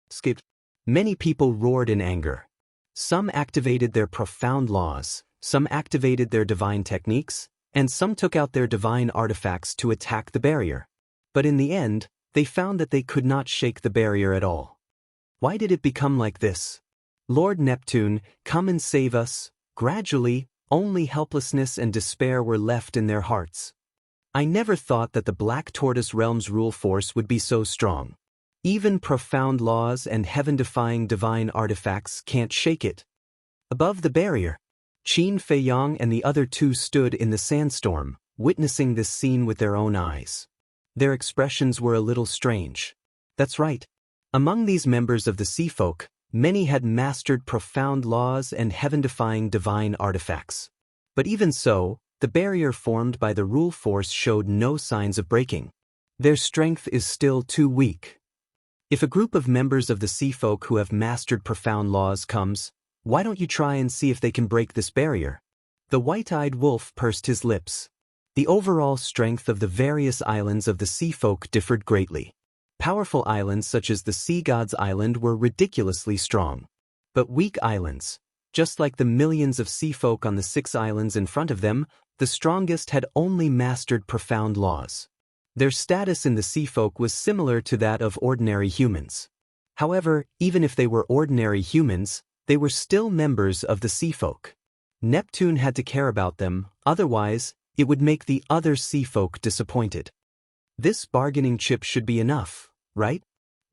Skip. Many people roared in anger. Some activated their profound laws, some activated their divine techniques, and some took out their divine artifacts to attack the barrier. But in the end, they found that they could not shake the barrier at all. Why did it become like this? Lord Neptune, come and save us. Gradually, only helplessness and despair were left in their hearts. I never thought that the Black Tortoise Realm's rule force would be so strong. Even profound laws and heaven-defying divine artifacts can't shake it. Above the barrier, Qin Fei Yang and the other 2 stood in the sandstorm, witnessing this scene with their own eyes. Their expressions were a little strange. That's right. Among these members of the sea folk, many had mastered profound laws and heaven-defying divine artifacts. But even so, the barrier formed by the rule force showed no signs of breaking. Their strength is still too weak. If a group of members of the sea folk who have mastered profound laws comes, why don't you try and see if they can break this barrier? The white-eyed wolf pursed his lips. The overall strength of the various islands of the sea folk differed greatly. Powerful islands such as the Sea God's Island were ridiculously strong. but weak islands. Just like the millions of sea folk on the 6 islands in front of them, the strongest had only mastered profound laws. Their status in the sea folk was similar to that of ordinary humans. However, even if they were ordinary humans, they were still members of the sea folk. Neptune had to care about them, otherwise, it would make the other sea folk disappointed. This bargaining chip should be enough, right?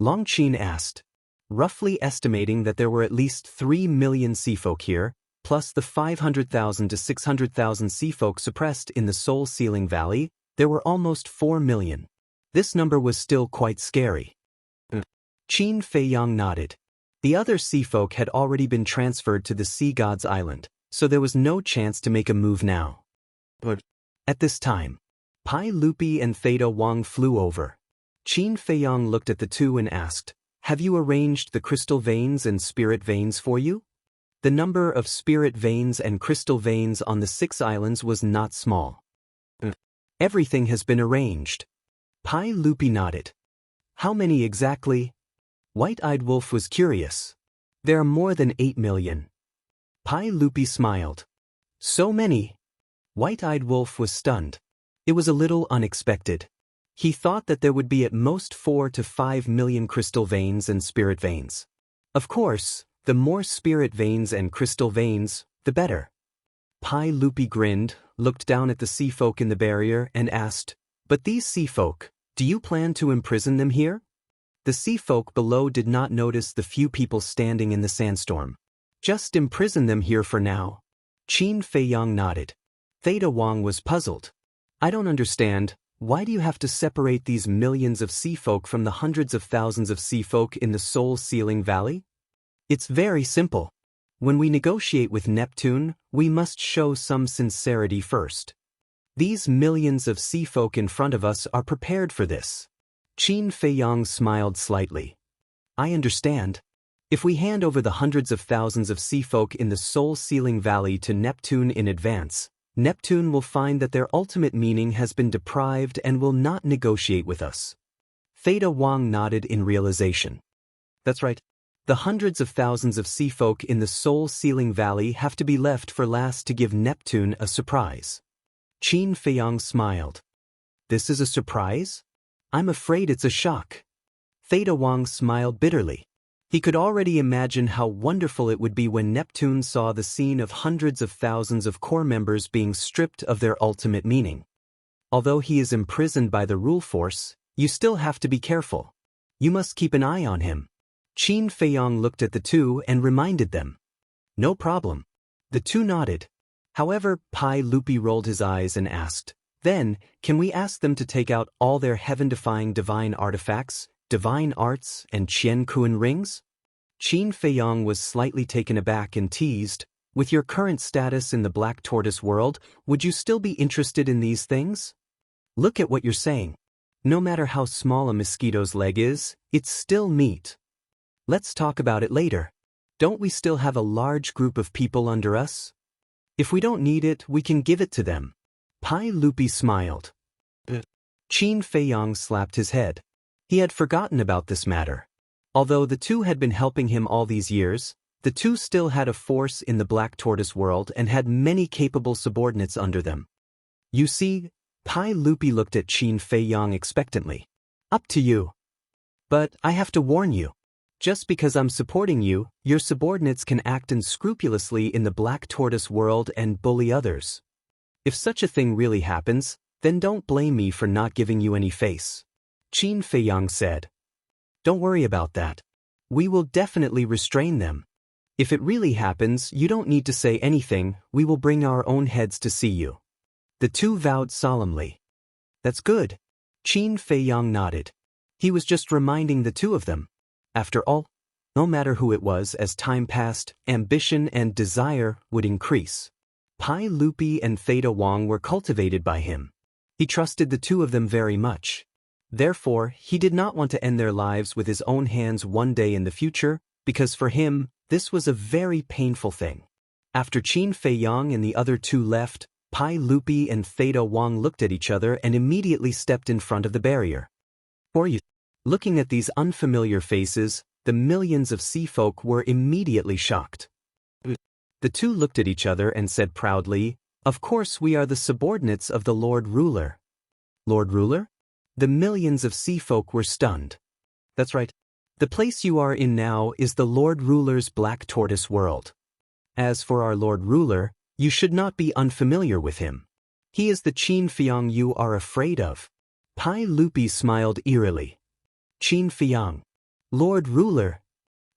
Longqin asked, roughly estimating that there were at least 3 million sea folk here, plus the 500,000 to 600,000 sea folk suppressed in the Soul Sealing Valley. There were almost 4 million. This number was still quite scary. Qin Feiyang nodded. The other sea folk had already been transferred to the Sea God's Island, so there was no chance to make a move now. But at this time, Pai Lupi and Theta Wang flew over. Qin Feiyang looked at the two and asked, "Have you arranged the crystal veins and spirit veins for you?" The number of spirit veins and crystal veins on the 6 islands was not small. Everything has been arranged. Pai Lupi nodded. How many exactly? White-Eyed Wolf was curious. There are more than 8 million. Pai Lupi smiled. So many? White-Eyed Wolf was stunned. It was a little unexpected. He thought that there would be at most 4 to 5 million crystal veins and spirit veins. Of course, the more spirit veins and crystal veins, the better. Pai Lupi grinned, looked down at the sea folk in the barrier and asked, "But these sea folk, do you plan to imprison them here?" The sea folk below did not notice the few people standing in the sandstorm. "Just imprison them here for now." Qin Feiyang nodded. Theta Wang was puzzled. "I don't understand, why do you have to separate these millions of sea folk from the hundreds of thousands of sea folk in the Soul Sealing Valley?" "It's very simple. When we negotiate with Neptune, we must show some sincerity first. These millions of sea folk in front of us are prepared for this." Qin Feiyang smiled slightly. "I understand. If we hand over the hundreds of thousands of sea folk in the Soul Sealing Valley to Neptune in advance, Neptune will find that their ultimate meaning has been deprived and will not negotiate with us." Theta Wang nodded in realization. "That's right. The hundreds of thousands of sea folk in the Soul Sealing Valley have to be left for last to give Neptune a surprise." Qin Feiyang smiled. "This is a surprise? I'm afraid it's a shock." Theta Wang smiled bitterly. He could already imagine how wonderful it would be when Neptune saw the scene of hundreds of thousands of core members being stripped of their ultimate meaning. Although he is imprisoned by the rule force, you still have to be careful. You must keep an eye on him. Qin Feiyang looked at the two and reminded them. "No problem." The two nodded. However, Pai Lupi rolled his eyes and asked, "Then, can we ask them to take out all their heaven-defying divine artifacts, divine arts, and Qian Kuan rings?" Qin Feiyang was slightly taken aback and teased, "With your current status in the Black Tortoise world, would you still be interested in these things? Look at what you're saying. No matter how small a mosquito's leg is, it's still meat. Let's talk about it later. Don't we still have a large group of people under us? If we don't need it, we can give it to them." Pai Lupi smiled. Qin Feiyang slapped his head. He had forgotten about this matter. Although the two had been helping him all these years, the two still had a force in the Black Tortoise world and had many capable subordinates under them. "You see," Pai Lupi looked at Qin Feiyang expectantly. "Up to you. But I have to warn you. Just because I'm supporting you, your subordinates can act unscrupulously in the Black Tortoise world and bully others. If such a thing really happens, then don't blame me for not giving you any face." Qin Feiyang said. "Don't worry about that. We will definitely restrain them. If it really happens, you don't need to say anything, we will bring our own heads to see you." The two vowed solemnly. "That's good." Qin Feiyang nodded. He was just reminding the two of them. After all, no matter who it was, as time passed, ambition and desire would increase. Pai Lupi and Theta Wang were cultivated by him. He trusted the two of them very much. Therefore, he did not want to end their lives with his own hands one day in the future, because for him, this was a very painful thing. After Qin Feiyang and the other two left, Pai Lupi and Theta Wang looked at each other and immediately stepped in front of the barrier. "For you." Looking at these unfamiliar faces, the millions of sea folk were immediately shocked. The two looked at each other and said proudly, "Of course we are the subordinates of the Lord Ruler." Lord Ruler? The millions of sea folk were stunned. That's right. The place you are in now is the Lord Ruler's Black Tortoise world. As for our Lord Ruler, you should not be unfamiliar with him. He is the Qin Feyang you are afraid of. Pai Lupi smiled eerily. Qin Feyang. Lord Ruler.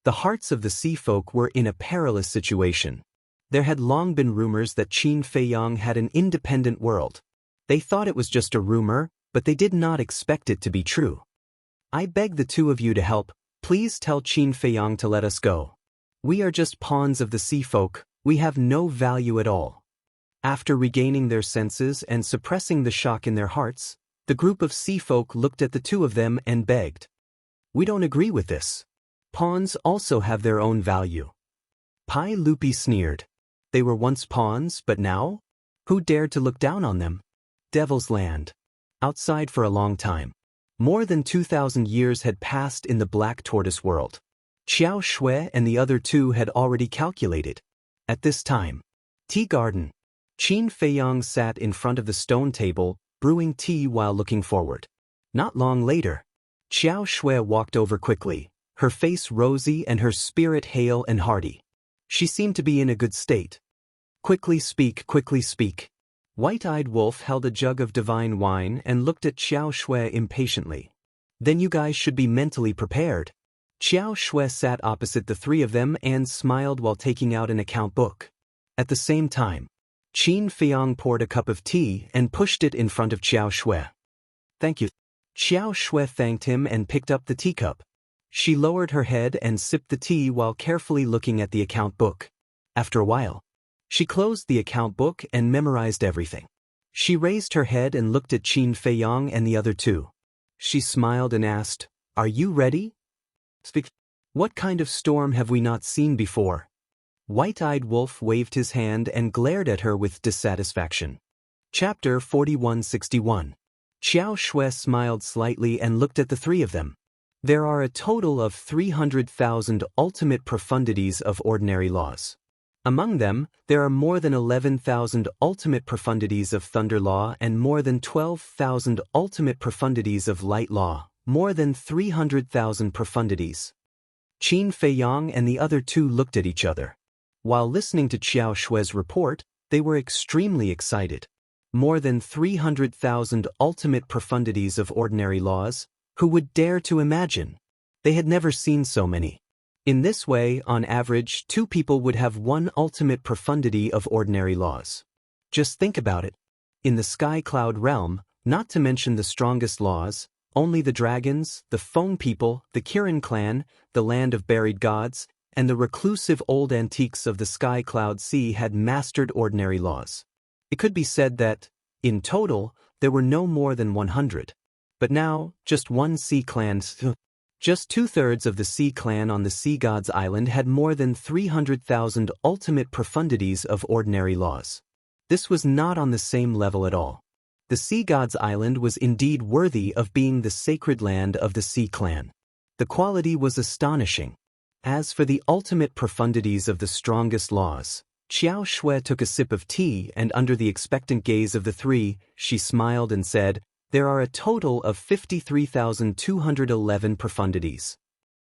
The hearts of the sea folk were in a perilous situation. There had long been rumors that Qin Feyang had an independent world. They thought it was just a rumor, but they did not expect it to be true. I beg the two of you to help. Please tell Qin Feyang to let us go. We are just pawns of the sea folk. We have no value at all. After regaining their senses and suppressing the shock in their hearts, the group of sea folk looked at the two of them and begged. We don't agree with this. Pawns also have their own value. Pai Lupi sneered. They were once pawns, but now? Who dared to look down on them? Devil's Land. Outside for a long time. More than 2,000 years had passed in the Black Tortoise world. Xiao Shui and the other two had already calculated. At this time, tea garden. Qin Feyang sat in front of the stone table, brewing tea while looking forward. Not long later, Xiao Shui walked over quickly, her face rosy and her spirit hale and hearty. She seemed to be in a good state. Quickly speak, quickly speak. White-eyed Wolf held a jug of divine wine and looked at Xiao Shui impatiently. Then you guys should be mentally prepared. Xiao Shui sat opposite the three of them and smiled while taking out an account book. At the same time, Qin Feyang poured a cup of tea and pushed it in front of Xiao Shui. Thank you. Xiao Shui thanked him and picked up the teacup. She lowered her head and sipped the tea while carefully looking at the account book. After a while, she closed the account book and memorized everything. She raised her head and looked at Qin Feyang and the other two. She smiled and asked, "Are you ready?" "Speak. What kind of storm have we not seen before?" White-eyed Wolf waved his hand and glared at her with dissatisfaction. Chapter 4161. Xiao Shui smiled slightly and looked at the three of them. There are a total of 300,000 ultimate profundities of ordinary laws. Among them, there are more than 11,000 ultimate profundities of thunder law and more than 12,000 ultimate profundities of light law, more than 300,000 profundities. Qin Feyang and the other two looked at each other. While listening to Xiao Shui's report, they were extremely excited. More than 300,000 ultimate profundities of ordinary laws. Who would dare to imagine? They had never seen so many. In this way, on average, two people would have one ultimate profundity of ordinary laws. Just think about it. In the Sky Cloud realm, not to mention the strongest laws, only the dragons, the Feng people, the Kirin clan, the land of buried gods, and the reclusive old antiques of the Sky Cloud Sea had mastered ordinary laws. It could be said that, in total, there were no more than 100. But now, just one sea clan, just 2/3 of the sea clan on the Sea Gods Island had more than 300,000 ultimate profundities of ordinary laws. This was not on the same level at all. The Sea Gods Island was indeed worthy of being the sacred land of the Sea Clan. The quality was astonishing. As for the ultimate profundities of the strongest laws, Xiao Shui took a sip of tea and under the expectant gaze of the three, she smiled and said, "There are a total of 53,211 profundities."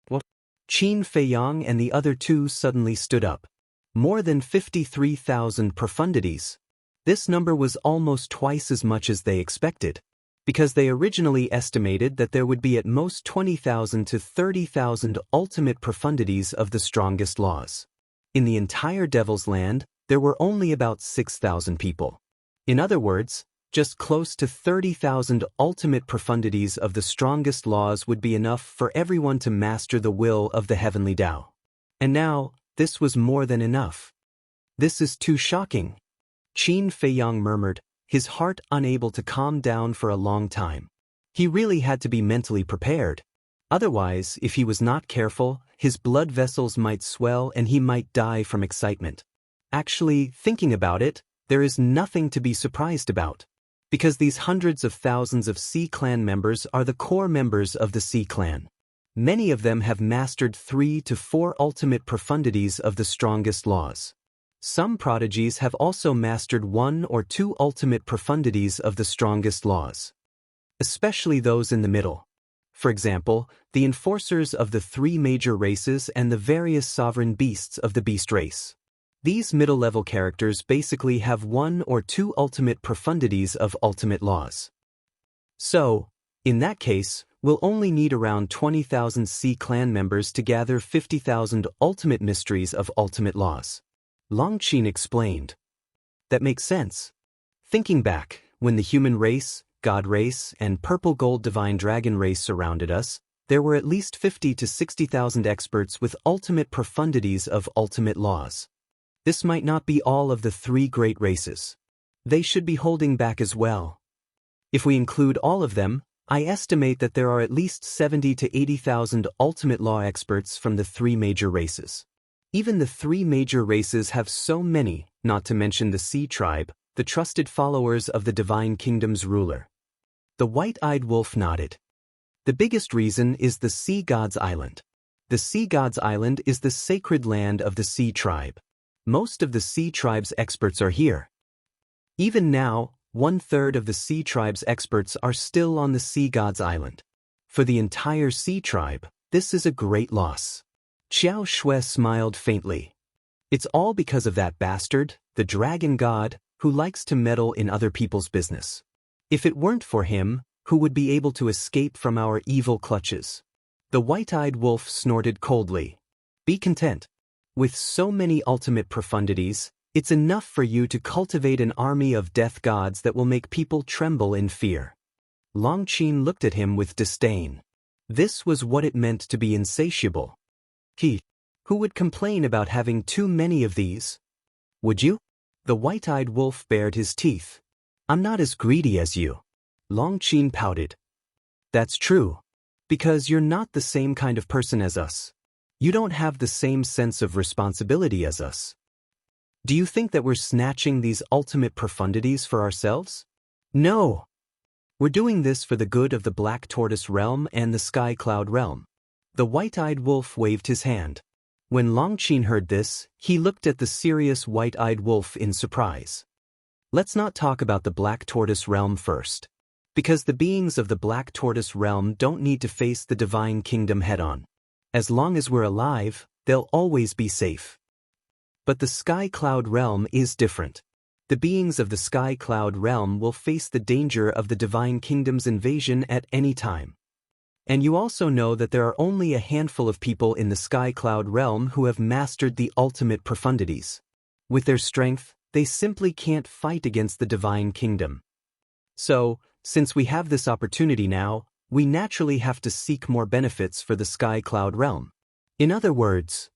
What? Qin Feyang and the other two suddenly stood up. More than 53,000 profundities. This number was almost twice as much as they expected, because they originally estimated that there would be at most 20,000 to 30,000 ultimate profundities of the strongest laws. In the entire Devil's Land, there were only about 6,000 people. In other words, just close to 30,000 ultimate profundities of the strongest laws would be enough for everyone to master the will of the heavenly Tao. And now, this was more than enough. "This is too shocking," Qin Feyang murmured, his heart unable to calm down for a long time. He really had to be mentally prepared. Otherwise, if he was not careful, his blood vessels might swell and he might die from excitement. Actually, thinking about it, there is nothing to be surprised about. Because these hundreds of thousands of Sea Clan members are the core members of the Sea Clan. Many of them have mastered 3 to 4 ultimate profundities of the strongest laws. Some prodigies have also mastered 1 or 2 ultimate profundities of the strongest laws. Especially those in the middle. For example, the enforcers of the 3 major races and the various sovereign beasts of the beast race. These middle-level characters basically have 1 or 2 ultimate profundities of ultimate laws. So, in that case, we'll only need around 20,000 Sea clan members to gather 50,000 ultimate mysteries of ultimate laws. Longqin explained. That makes sense. Thinking back, when the human race, God race, and purple gold divine dragon race surrounded us, there were at least 50 to 60,000 experts with ultimate profundities of ultimate laws. This might not be all of the 3 great races. They should be holding back as well. If we include all of them, I estimate that there are at least 70 to 80,000 ultimate law experts from the 3 major races. Even the 3 major races have so many, not to mention the Sea tribe, the trusted followers of the Divine Kingdom's ruler. The white-eyed wolf nodded. The biggest reason is the Sea God's Island. The Sea God's Island is the sacred land of the Sea tribe. Most of the Sea tribe's experts are here. Even now, 1/3 of the Sea tribe's experts are still on the Sea God's Island. For the entire Sea tribe, this is a great loss. Xiao Shui smiled faintly. It's all because of that bastard, the dragon god, who likes to meddle in other people's business. If it weren't for him, who would be able to escape from our evil clutches? The white-eyed wolf snorted coldly. Be content. With so many ultimate profundities, it's enough for you to cultivate an army of death gods that will make people tremble in fear. Longqin looked at him with disdain. This was what it meant to be insatiable. Who would complain about having too many of these? Would you? The white-eyed wolf bared his teeth. I'm not as greedy as you. Longqin pouted. That's true. Because you're not the same kind of person as us. You don't have the same sense of responsibility as us. Do you think that we're snatching these ultimate profundities for ourselves? No. We're doing this for the good of the Black Tortoise realm and the Sky Cloud realm. The white-eyed wolf waved his hand. When Longqin heard this, he looked at the serious white-eyed wolf in surprise. Let's not talk about the Black Tortoise realm first. Because the beings of the Black Tortoise realm don't need to face the Divine Kingdom head-on. As long as we're alive, they'll always be safe. But the Sky Cloud realm is different. The beings of the Sky Cloud realm will face the danger of the Divine Kingdom's invasion at any time. And you also know that there are only a handful of people in the Sky Cloud realm who have mastered the ultimate profundities. With their strength, they simply can't fight against the Divine Kingdom. So, since we have this opportunity now, we naturally have to seek more benefits for the Sky Cloud realm. In other words,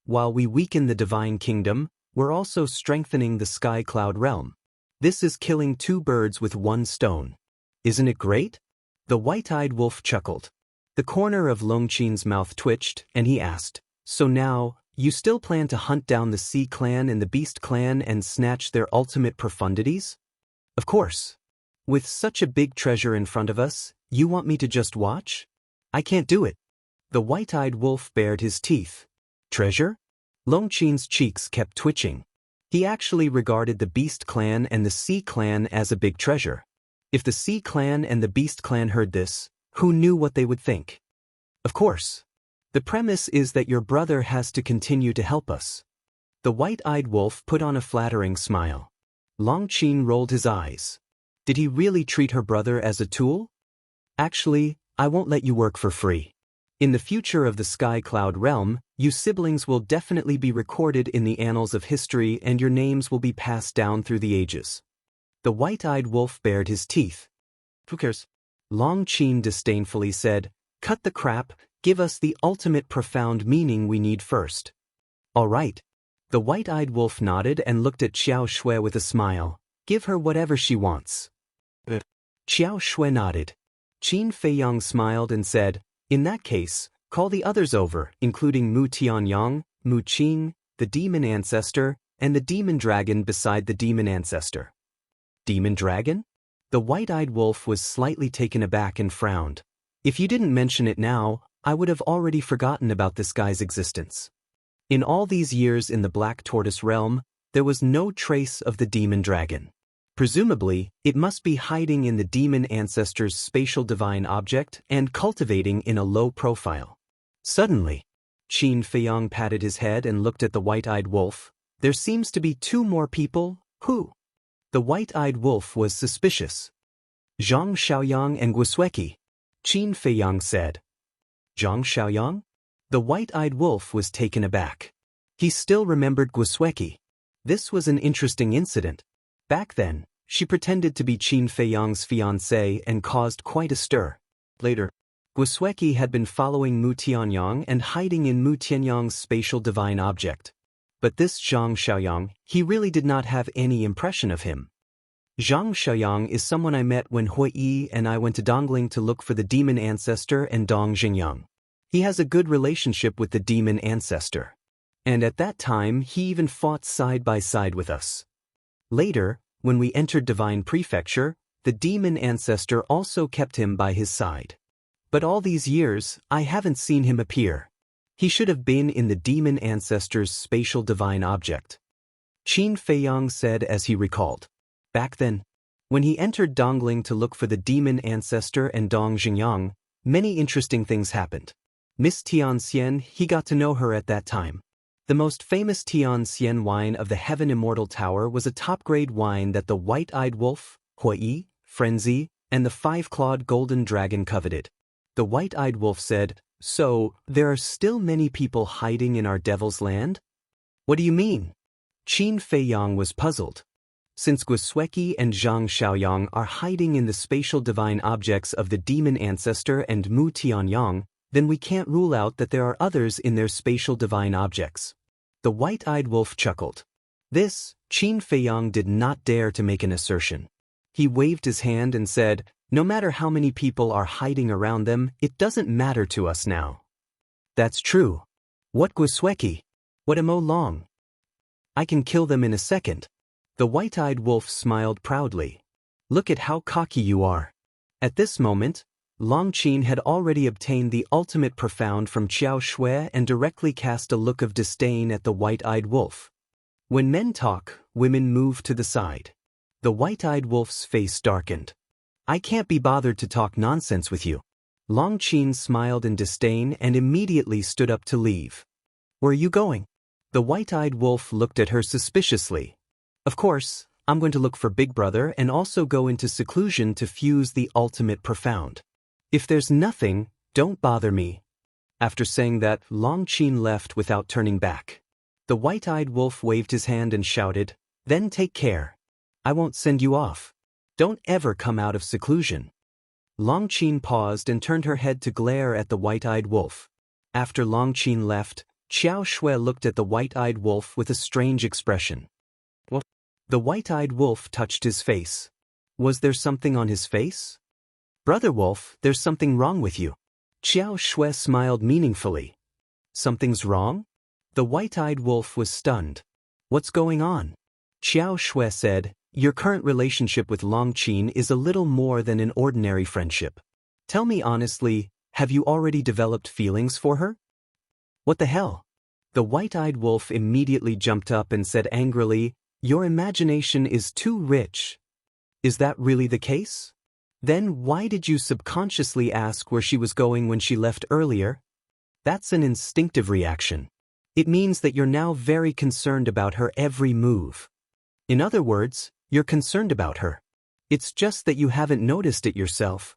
while we weaken the Divine Kingdom, we're also strengthening the Sky Cloud realm. This is killing 2 birds with 1 stone. Isn't it great? The white-eyed wolf chuckled. The corner of Longqin's mouth twitched, and he asked, So now, you still plan to hunt down the Sea clan and the Beast clan and snatch their ultimate profundities? Of course. With such a big treasure in front of us, you want me to just watch? I can't do it. The white-eyed wolf bared his teeth. Treasure? Longqin's cheeks kept twitching. He actually regarded the Beast clan and the Sea clan as a big treasure. If the Sea clan and the Beast clan heard this, who knew what they would think? Of course. The premise is that your brother has to continue to help us. The white-eyed wolf put on a flattering smile. Longqin rolled his eyes. Did he really treat her brother as a tool? Actually, I won't let you work for free. In the future of the Sky Cloud realm, you siblings will definitely be recorded in the annals of history and your names will be passed down through the ages. The white-eyed wolf bared his teeth. Who cares? Longqin disdainfully said, Cut the crap, give us the ultimate profound meaning we need first. All right. The white-eyed wolf nodded and looked at Xiao Shui with a smile. Give her whatever she wants. Xiao Shui nodded. Qin Feiyang smiled and said, In that case, call the others over, including Mu Tianyang, Mu Qing, the demon ancestor, and the demon dragon beside the demon ancestor. Demon dragon? The white-eyed wolf was slightly taken aback and frowned. If you didn't mention it now, I would have already forgotten about this guy's existence. In all these years in the Black Tortoise realm, there was no trace of the demon dragon. Presumably, it must be hiding in the demon ancestor's spatial divine object and cultivating in a low profile. Suddenly, Qin Feiyang patted his head and looked at the white-eyed wolf. There seems to be two more people. Who? The white-eyed wolf was suspicious. Zhang Xiaoyang and Guoshueki, Qin Feiyang said. Zhang Xiaoyang? The white-eyed wolf was taken aback. He still remembered Guoshueki. This was an interesting incident. Back then, she pretended to be Qin Feiyang's fiancée and caused quite a stir. Later, Guoshueki had been following Mu Tianyang and hiding in Mu Tianyang's spatial divine object. But this Zhang Xiaoyang, he really did not have any impression of him. Zhang Xiaoyang is someone I met when Hui Yi and I went to Dongling to look for the demon ancestor and Dong Xingyang. He has a good relationship with the demon ancestor. And at that time he even fought side by side with us. Later, when we entered Divine Prefecture, the demon ancestor also kept him by his side. But all these years, I haven't seen him appear. He should have been in the demon ancestor's spatial divine object. Qin Feiyang said as he recalled. Back then, when he entered Dongling to look for the demon ancestor and Dong Xingyang, many interesting things happened. Miss Tianxian, he got to know her at that time. The most famous Tianxian wine of the Heaven Immortal Tower was a top-grade wine that the White-Eyed Wolf, Hui Yi, Frenzy, and the Five-Clawed Golden Dragon coveted. The White-Eyed Wolf said, "So, there are still many people hiding in our Devil's Land?" "What do you mean?" Qin Feiyang was puzzled. Since Guoshueki and Zhang Xiaoyang are hiding in the spatial divine objects of the demon ancestor and Mu Tianyang, then we can't rule out that there are others in their spatial divine objects. The white-eyed wolf chuckled. This, Qin Feiyang did not dare to make an assertion. He waved his hand and said, "No matter how many people are hiding around them, it doesn't matter to us now." "That's true. What Guoshueki? What Mo Long? I can kill them in a second." The white-eyed wolf smiled proudly. "Look at how cocky you are." At this moment, Long Qin had already obtained the ultimate profound from Qiao Shui and directly cast a look of disdain at the white-eyed wolf. When men talk, women move to the side. The white-eyed wolf's face darkened. "I can't be bothered to talk nonsense with you." Long Qin smiled in disdain and immediately stood up to leave. "Where are you going?" The white-eyed wolf looked at her suspiciously. "Of course, I'm going to look for Big Brother and also go into seclusion to fuse the ultimate profound. If there's nothing, don't bother me." After saying that, Long Qin left without turning back. The white-eyed wolf waved his hand and shouted, "Then take care. I won't send you off. Don't ever come out of seclusion." Long Qin paused and turned her head to glare at the white-eyed wolf. After Long Qin left, Qiao Shui looked at the white-eyed wolf with a strange expression. "What?" The white-eyed wolf touched his face. Was there something on his face? "Brother Wolf, there's something wrong with you." Qiao Shui smiled meaningfully. "Something's wrong?" The white-eyed wolf was stunned. "What's going on?" Qiao Shui said, "Your current relationship with Long Qin is a little more than an ordinary friendship. Tell me honestly, have you already developed feelings for her?" "What the hell?" The white-eyed wolf immediately jumped up and said angrily, "Your imagination is too rich." "Is that really the case? Then why did you subconsciously ask where she was going when she left earlier?" "That's an instinctive reaction. It means that you're now very concerned about her every move. In other words, you're concerned about her. It's just that you haven't noticed it yourself."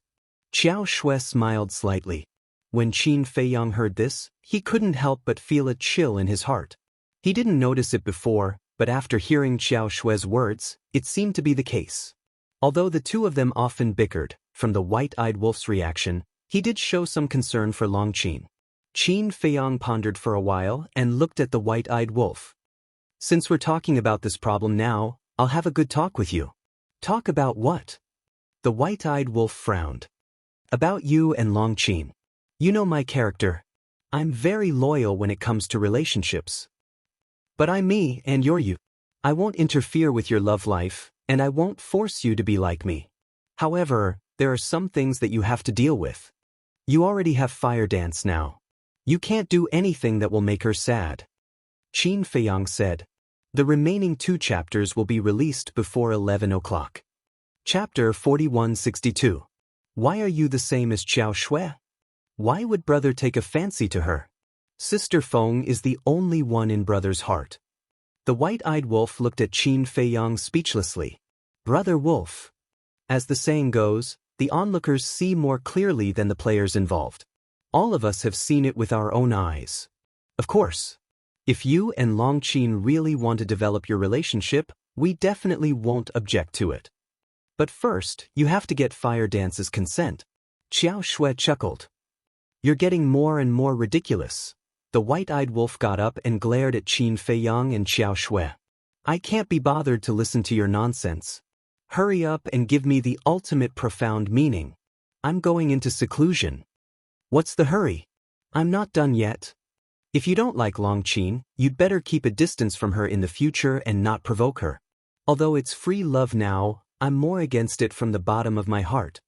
Qiao Shui smiled slightly. When Qin Feiyang heard this, he couldn't help but feel a chill in his heart. He didn't notice it before, but after hearing Qiao Shui's words, it seemed to be the case. Although the two of them often bickered, from the white-eyed wolf's reaction, he did show some concern for Long Qin. Qin Feiyang pondered for a while and looked at the white-eyed wolf. "Since we're talking about this problem now, I'll have a good talk with you." "Talk about what?" The white-eyed wolf frowned. "About you and Long Qin. You know my character. I'm very loyal when it comes to relationships. But I'm me and you're you. I won't interfere with your love life, and I won't force you to be like me. However, there are some things that you have to deal with." You already have fire dance now. You can't do anything that will make her sad. Qin Feiyang said. The remaining 2 chapters will be released before 11 o'clock. Chapter 4162. Why are you the same as Xiao Shui? Why would brother take a fancy to her? Sister Feng is the only one in brother's heart. The white-eyed wolf looked at Qin Feiyang speechlessly. Brother wolf. As the saying goes, the onlookers see more clearly than the players involved. All of us have seen it with our own eyes. Of course. If you and Long Qin really want to develop your relationship, we definitely won't object to it. But first, you have to get Fire Dance's consent. Xiao Shui chuckled. You're getting more and more ridiculous. The white-eyed wolf got up and glared at Qin Feiyang and Xiao Shui. I can't be bothered to listen to your nonsense. Hurry up and give me the ultimate profound meaning. I'm going into seclusion. What's the hurry? I'm not done yet. If you don't like Long Qin, you'd better keep a distance from her in the future and not provoke her. Although it's free love now, I'm more against it from the bottom of my heart.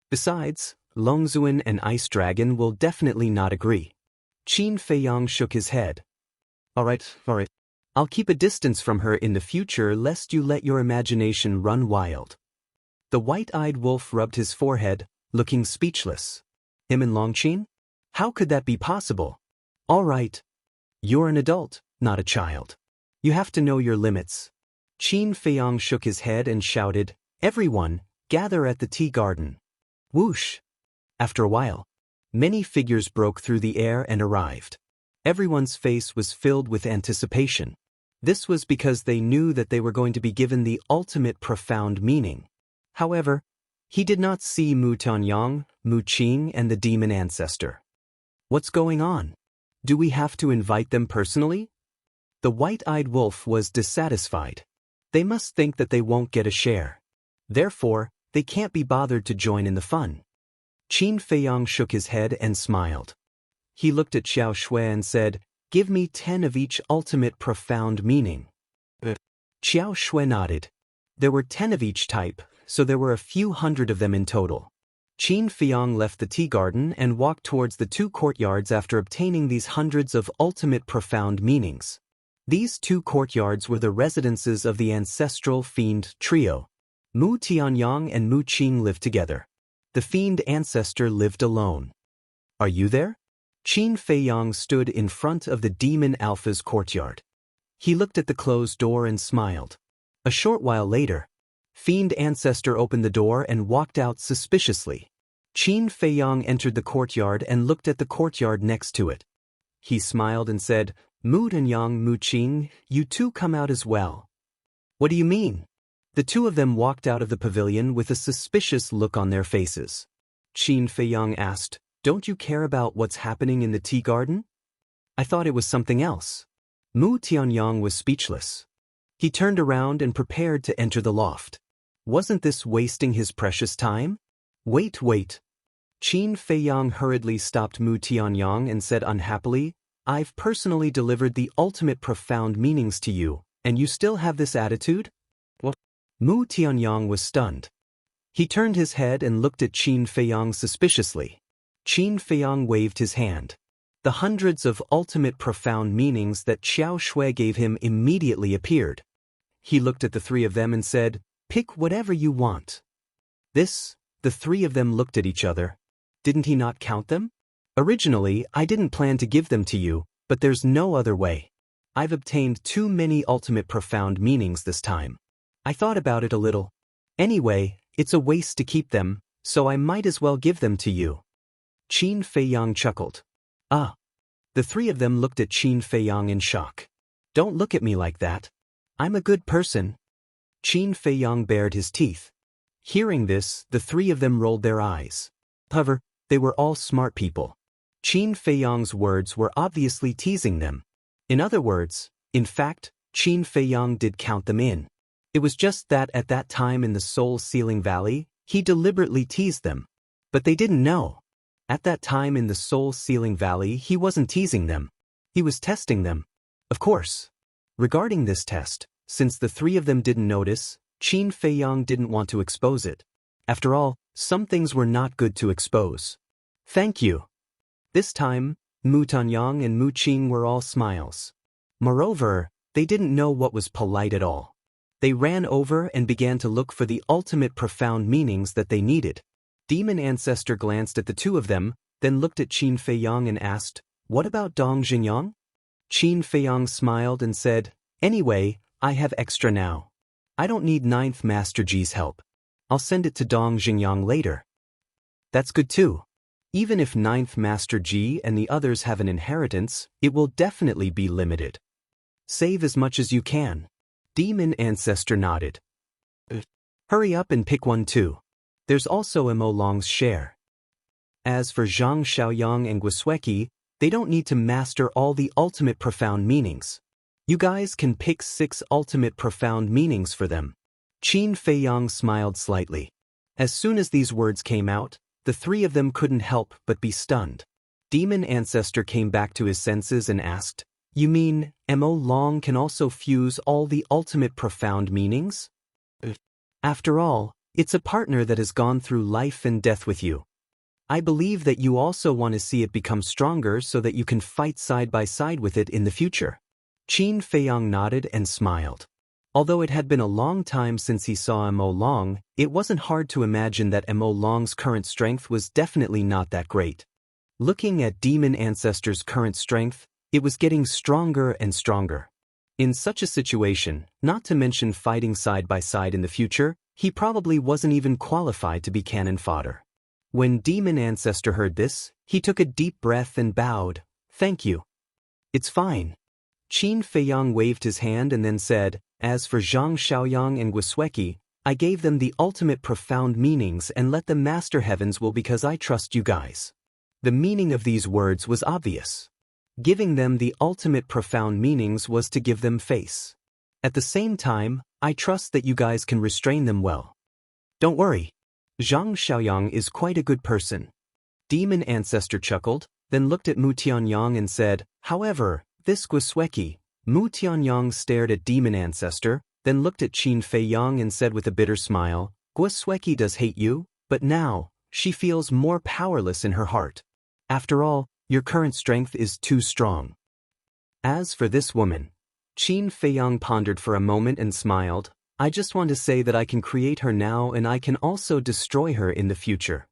Besides, Longzuan and Ice Dragon will definitely not agree. Qin Feiyang shook his head. All right. I'll keep a distance from her in the future lest you let your imagination run wild. The white-eyed wolf rubbed his forehead, looking speechless. Him and Long Qin? How could that be possible? All right. You're an adult, not a child. You have to know your limits. Qin Feiyang shook his head and shouted, Everyone, gather at the tea garden. Whoosh! After a while, many figures broke through the air and arrived. Everyone's face was filled with anticipation. This was because they knew that they were going to be given the ultimate profound meaning. However, he did not see Mu Tianyang, Mu Qing, and the demon ancestor. What's going on? Do we have to invite them personally? The white-eyed wolf was dissatisfied. They must think that they won't get a share. Therefore, they can't be bothered to join in the fun. Qin Feiyang shook his head and smiled. He looked at Xiao Shui and said, Give me 10 of each ultimate profound meaning. Xiao Shui nodded. There were 10 of each type, so there were a few hundred of them in total. Qin Feiyang left the tea garden and walked towards the 2 courtyards after obtaining these hundreds of ultimate profound meanings. These 2 courtyards were the residences of the ancestral fiend trio. Mu Tianyang and Mu Qing lived together. The fiend ancestor lived alone. Are you there? Qin Feiyang stood in front of the demon alpha's courtyard. He looked at the closed door and smiled. A short while later, fiend ancestor opened the door and walked out suspiciously. Qin Feiyang entered the courtyard and looked at the courtyard next to it. He smiled and said, Mu Tianyang, Mu Qing, you 2 come out as well. What do you mean? The 2 of them walked out of the pavilion with a suspicious look on their faces. Qin Feiyang asked, Don't you care about what's happening in the tea garden? I thought it was something else. Mu Tianyang was speechless. He turned around and prepared to enter the loft. Wasn't this wasting his precious time? Wait. Qin Feiyang hurriedly stopped Mu Tianyang and said unhappily, I've personally delivered the ultimate profound meanings to you, and you still have this attitude? What? Mu Tianyang was stunned. He turned his head and looked at Qin Feiyang suspiciously. Qin Feiyang waved his hand. The hundreds of ultimate profound meanings that Xiao Shui gave him immediately appeared. He looked at the 3 of them and said, Pick whatever you want. The 3 of them looked at each other. Didn't he not count them? Originally, I didn't plan to give them to you, but there's no other way. I've obtained too many ultimate profound meanings this time. I thought about it a little. Anyway, it's a waste to keep them, so I might as well give them to you. Qin Feiyang chuckled. Ah. The 3 of them looked at Qin Feiyang in shock. Don't look at me like that. I'm a good person. Qin Feiyang bared his teeth. Hearing this, the 3 of them rolled their eyes. However, they were all smart people. Qin Feiyang's words were obviously teasing them. In other words, in fact, Qin Feiyang did count them in. It was just that at that time in the Soul Sealing Valley, he deliberately teased them. But they didn't know. At that time in the Soul Sealing Valley, he wasn't teasing them. He was testing them. Of course. Regarding this test, since the 3 of them didn't notice, Qin Feiyang didn't want to expose it. After all, some things were not good to expose. Thank you. This time, Mu Tanyang and Mu Qing were all smiles. Moreover, they didn't know what was polite at all. They ran over and began to look for the ultimate profound meanings that they needed. Demon Ancestor glanced at the two of them, then looked at Qin Feiyang and asked, "What about Dong Xingyang?" Qin Feiyang smiled and said, "Anyway, I have extra now. I don't need Ninth Master Ji's help. I'll send it to Dong Xingyang later." That's good too. Even if Ninth Master Ji and the others have an inheritance, it will definitely be limited. Save as much as you can. Demon Ancestor nodded. Hurry up and pick one too. There's also Mo Long's share. As for Zhang Xiaoyang and Guosweki, they don't need to master all the ultimate profound meanings. You guys can pick 6 ultimate profound meanings for them. Qin Feiyang smiled slightly. As soon as these words came out, the 3 of them couldn't help but be stunned. Demon Ancestor came back to his senses and asked, "You mean, Mo Long can also fuse all the ultimate profound meanings?" After all, it's a partner that has gone through life and death with you. I believe that you also want to see it become stronger so that you can fight side by side with it in the future. Qin Feiyang nodded and smiled. Although it had been a long time since he saw Mo Long, it wasn't hard to imagine that Mo Long's current strength was definitely not that great. Looking at Demon Ancestor's current strength, it was getting stronger and stronger. In such a situation, not to mention fighting side by side in the future, he probably wasn't even qualified to be cannon fodder. When Demon Ancestor heard this, he took a deep breath and bowed. "Thank you. It's fine." Qin Feiyang waved his hand and then said, "As for Zhang Xiaoyang and Guosweki, I gave them the ultimate profound meanings and let them master heavens will because I trust you guys." The meaning of these words was obvious. Giving them the ultimate profound meanings was to give them face. At the same time, I trust that you guys can restrain them well. Don't worry. Zhang Xiaoyang is quite a good person. Demon Ancestor chuckled, then looked at Mu Tianyang and said, "However, this Guosweki." Mu Tianyang stared at Demon Ancestor, then looked at Qin Feiyang and said with a bitter smile, "Guosweki does hate you, but now, she feels more powerless in her heart. After all, your current strength is too strong." As for this woman, Qin Feiyang pondered for a moment and smiled, "I just want to say that I can create her now and I can also destroy her in the future."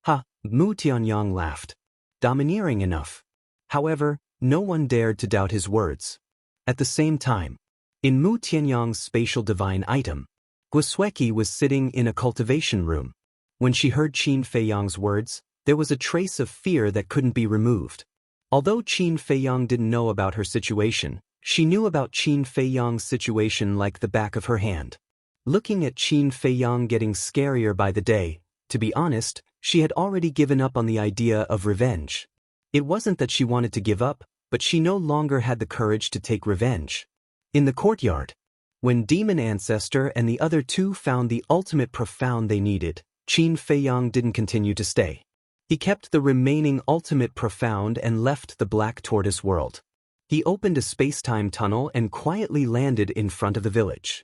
Ha, Mu Tianyang laughed. Domineering enough. However, no one dared to doubt his words. At the same time, in Mu Tianyang's spatial divine item, Guosweki was sitting in a cultivation room. When she heard Qin Feiyang's words, there was a trace of fear that couldn't be removed. Although Qin Feiyang didn't know about her situation, she knew about Qin Feiyang's situation like the back of her hand. Looking at Qin Feiyang getting scarier by the day, to be honest, she had already given up on the idea of revenge. It wasn't that she wanted to give up, but she no longer had the courage to take revenge. In the courtyard, when Demon Ancestor and the other 2 found the ultimate profound they needed, Qin Feiyang didn't continue to stay. He kept the remaining ultimate profound and left the Black Tortoise world. He opened a space-time tunnel and quietly landed in front of the village.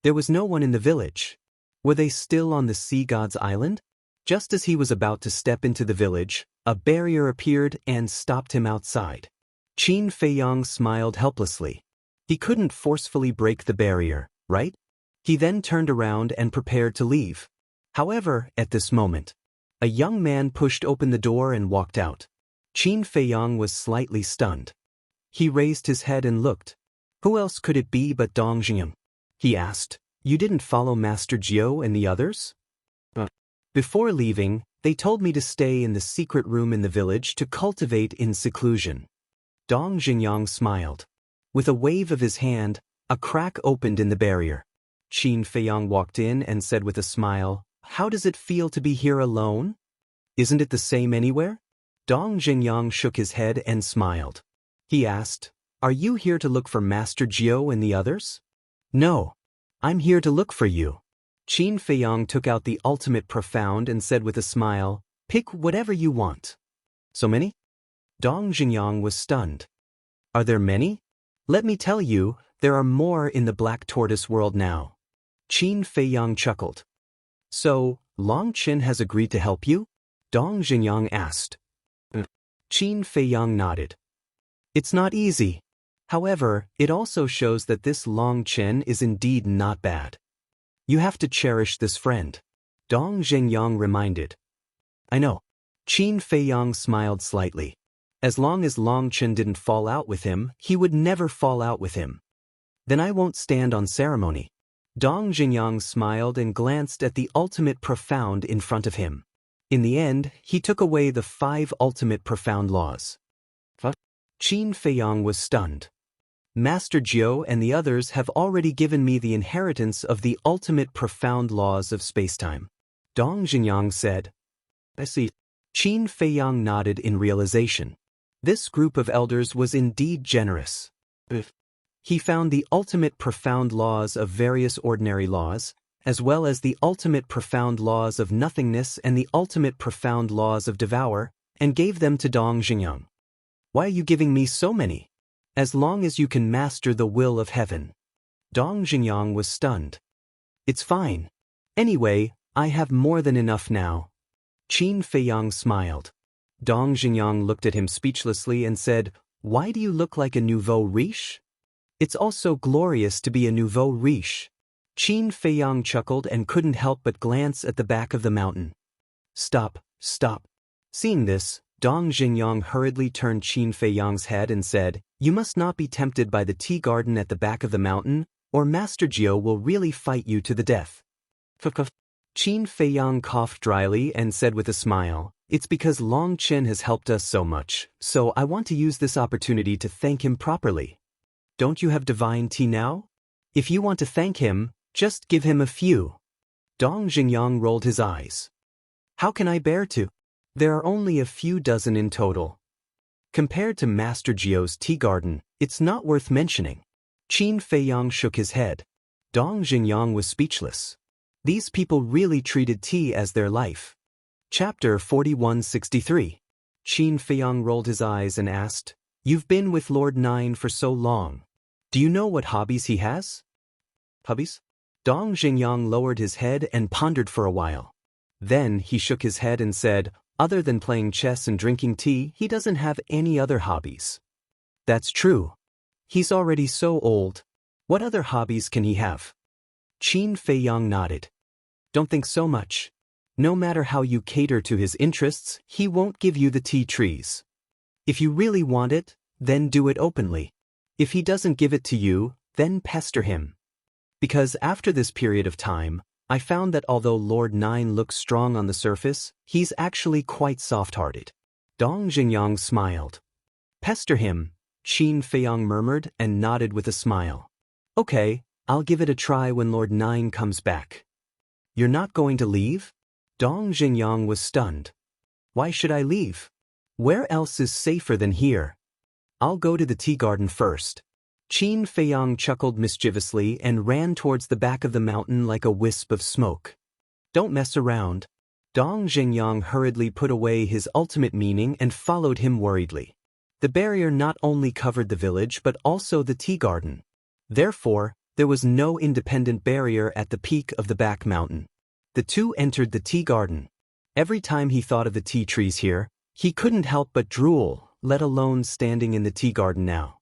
There was no one in the village. Were they still on the Sea God's Island? Just as he was about to step into the village, a barrier appeared and stopped him outside. Qin Feiyang smiled helplessly. He couldn't forcefully break the barrier, right? He then turned around and prepared to leave. However, at this moment, a young man pushed open the door and walked out. Qin Feiyang was slightly stunned. He raised his head and looked. Who else could it be but Dong Xingyang? He asked, "You didn't follow Master Jiu and the others?" Before leaving, they told me to stay in the secret room in the village to cultivate in seclusion. Dong Xingyang smiled. With a wave of his hand, a crack opened in the barrier. Qin Feiyang walked in and said with a smile, "How does it feel to be here alone? Isn't it the same anywhere?" Dong Xingyang shook his head and smiled. He asked, "Are you here to look for Master Jiu and the others?" "No. I'm here to look for you." Qin Feiyang took out the ultimate profound and said with a smile, "Pick whatever you want." "So many?" Dong Xingyang was stunned. "Are there many?" "Let me tell you, there are more in the Black Tortoise world now." Qin Feiyang chuckled. "So, Long Qin has agreed to help you?" Dong Xingyang asked. Qin Feiyang nodded. It's not easy. However, it also shows that this Long Chen is indeed not bad. You have to cherish this friend. Dong Xingyang reminded. I know. Qin Feiyang smiled slightly. As long as Long Chen didn't fall out with him, he would never fall out with him. Then I won't stand on ceremony. Dong Xingyang smiled and glanced at the ultimate profound in front of him. In the end, he took away the 5 ultimate profound laws. Qin Feiyang was stunned. Master Jiu and the others have already given me the inheritance of the ultimate profound laws of spacetime. Dong Xingyang said. I see. Qin Feiyang nodded in realization. This group of elders was indeed generous. He found the ultimate profound laws of various ordinary laws, as well as the ultimate profound laws of nothingness and the ultimate profound laws of devour, and gave them to Dong Xingyang. Why are you giving me so many? As long as you can master the will of heaven. Dong Xingyang was stunned. It's fine. Anyway, I have more than enough now. Qin Feiyang smiled. Dong Xingyang looked at him speechlessly and said, Why do you look like a nouveau riche? It's also glorious to be a nouveau riche. Qin Feiyang chuckled and couldn't help but glance at the back of the mountain. Stop, stop. Seeing this, Dong Xingyang hurriedly turned Qin Feiyang's head and said, You must not be tempted by the tea garden at the back of the mountain, or Master Jiu will really fight you to the death. Qin Feiyang coughed dryly and said with a smile, It's because Long Chen has helped us so much, so I want to use this opportunity to thank him properly. Don't you have divine tea now? If you want to thank him, just give him a few. Dong Xingyang rolled his eyes. How can I bear to? There are only a few dozen in total. Compared to Master Jiu's tea garden, it's not worth mentioning. Qin Feiyang shook his head. Dong Xingyang was speechless. These people really treated tea as their life. Chapter 4163. Qin Feiyang rolled his eyes and asked, You've been with Lord Nine for so long. Do you know what hobbies he has? Hobbies? Dong Xingyang lowered his head and pondered for a while. Then he shook his head and said, Other than playing chess and drinking tea, he doesn't have any other hobbies. That's true. He's already so old. What other hobbies can he have? Qin Feiyang nodded. Don't think so much. No matter how you cater to his interests, he won't give you the tea trees. If you really want it, then do it openly. If he doesn't give it to you, then pester him. Because after this period of time, I found that although Lord Nine looks strong on the surface, he's actually quite soft-hearted. Dong Xingyang smiled. Pester him, Qin Feiyang murmured and nodded with a smile. Okay, I'll give it a try when Lord Nine comes back. You're not going to leave? Dong Xingyang was stunned. Why should I leave? Where else is safer than here? I'll go to the tea garden first. Qin Feiyang chuckled mischievously and ran towards the back of the mountain like a wisp of smoke. Don't mess around. Dong Xingyang hurriedly put away his ultimate meaning and followed him worriedly. The barrier not only covered the village but also the tea garden. Therefore, there was no independent barrier at the peak of the back mountain. The two entered the tea garden. Every time he thought of the tea trees here, he couldn't help but drool, let alone standing in the tea garden now.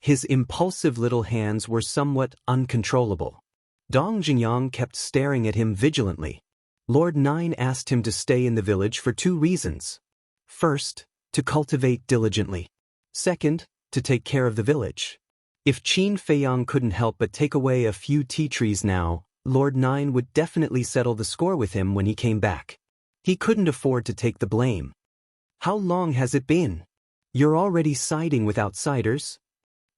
His impulsive little hands were somewhat uncontrollable. Dong Xingyang kept staring at him vigilantly. Lord Nine asked him to stay in the village for 2 reasons. First, to cultivate diligently. Second, to take care of the village. If Qin Feiyang couldn't help but take away a few tea trees now, Lord Nine would definitely settle the score with him when he came back. He couldn't afford to take the blame. How long has it been? You're already siding with outsiders?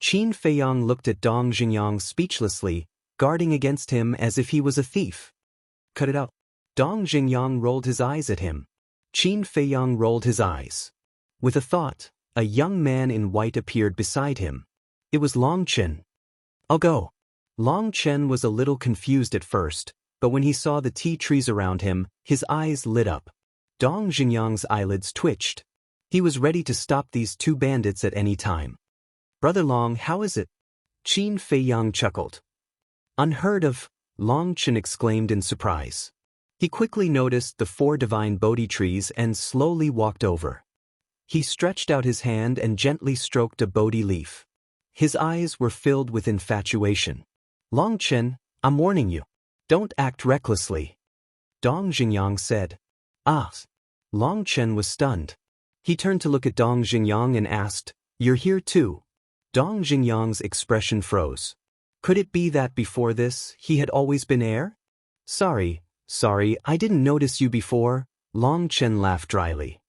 Qin Feiyang looked at Dong Xingyang speechlessly, guarding against him as if he was a thief. Cut it out. Dong Xingyang rolled his eyes at him. Qin Feiyang rolled his eyes. With a thought, a young man in white appeared beside him. It was Long Chen. I'll go. Long Chen was a little confused at first, but when he saw the tea trees around him, his eyes lit up. Dong Xingyang's eyelids twitched. He was ready to stop these 2 bandits at any time. Brother Long, how is it? Qin Feiyang chuckled. Unheard of, Long Chen exclaimed in surprise. He quickly noticed the 4 divine Bodhi trees and slowly walked over. He stretched out his hand and gently stroked a Bodhi leaf. His eyes were filled with infatuation. Long Chen, I'm warning you. Don't act recklessly. Dong Xingyang said. Ah. Long Chen was stunned. He turned to look at Dong Xingyang and asked, You're here too? Dong Xingyang's expression froze. Could it be that before this, he had always been heir? Sorry, I didn't notice you before, Long Chen laughed dryly.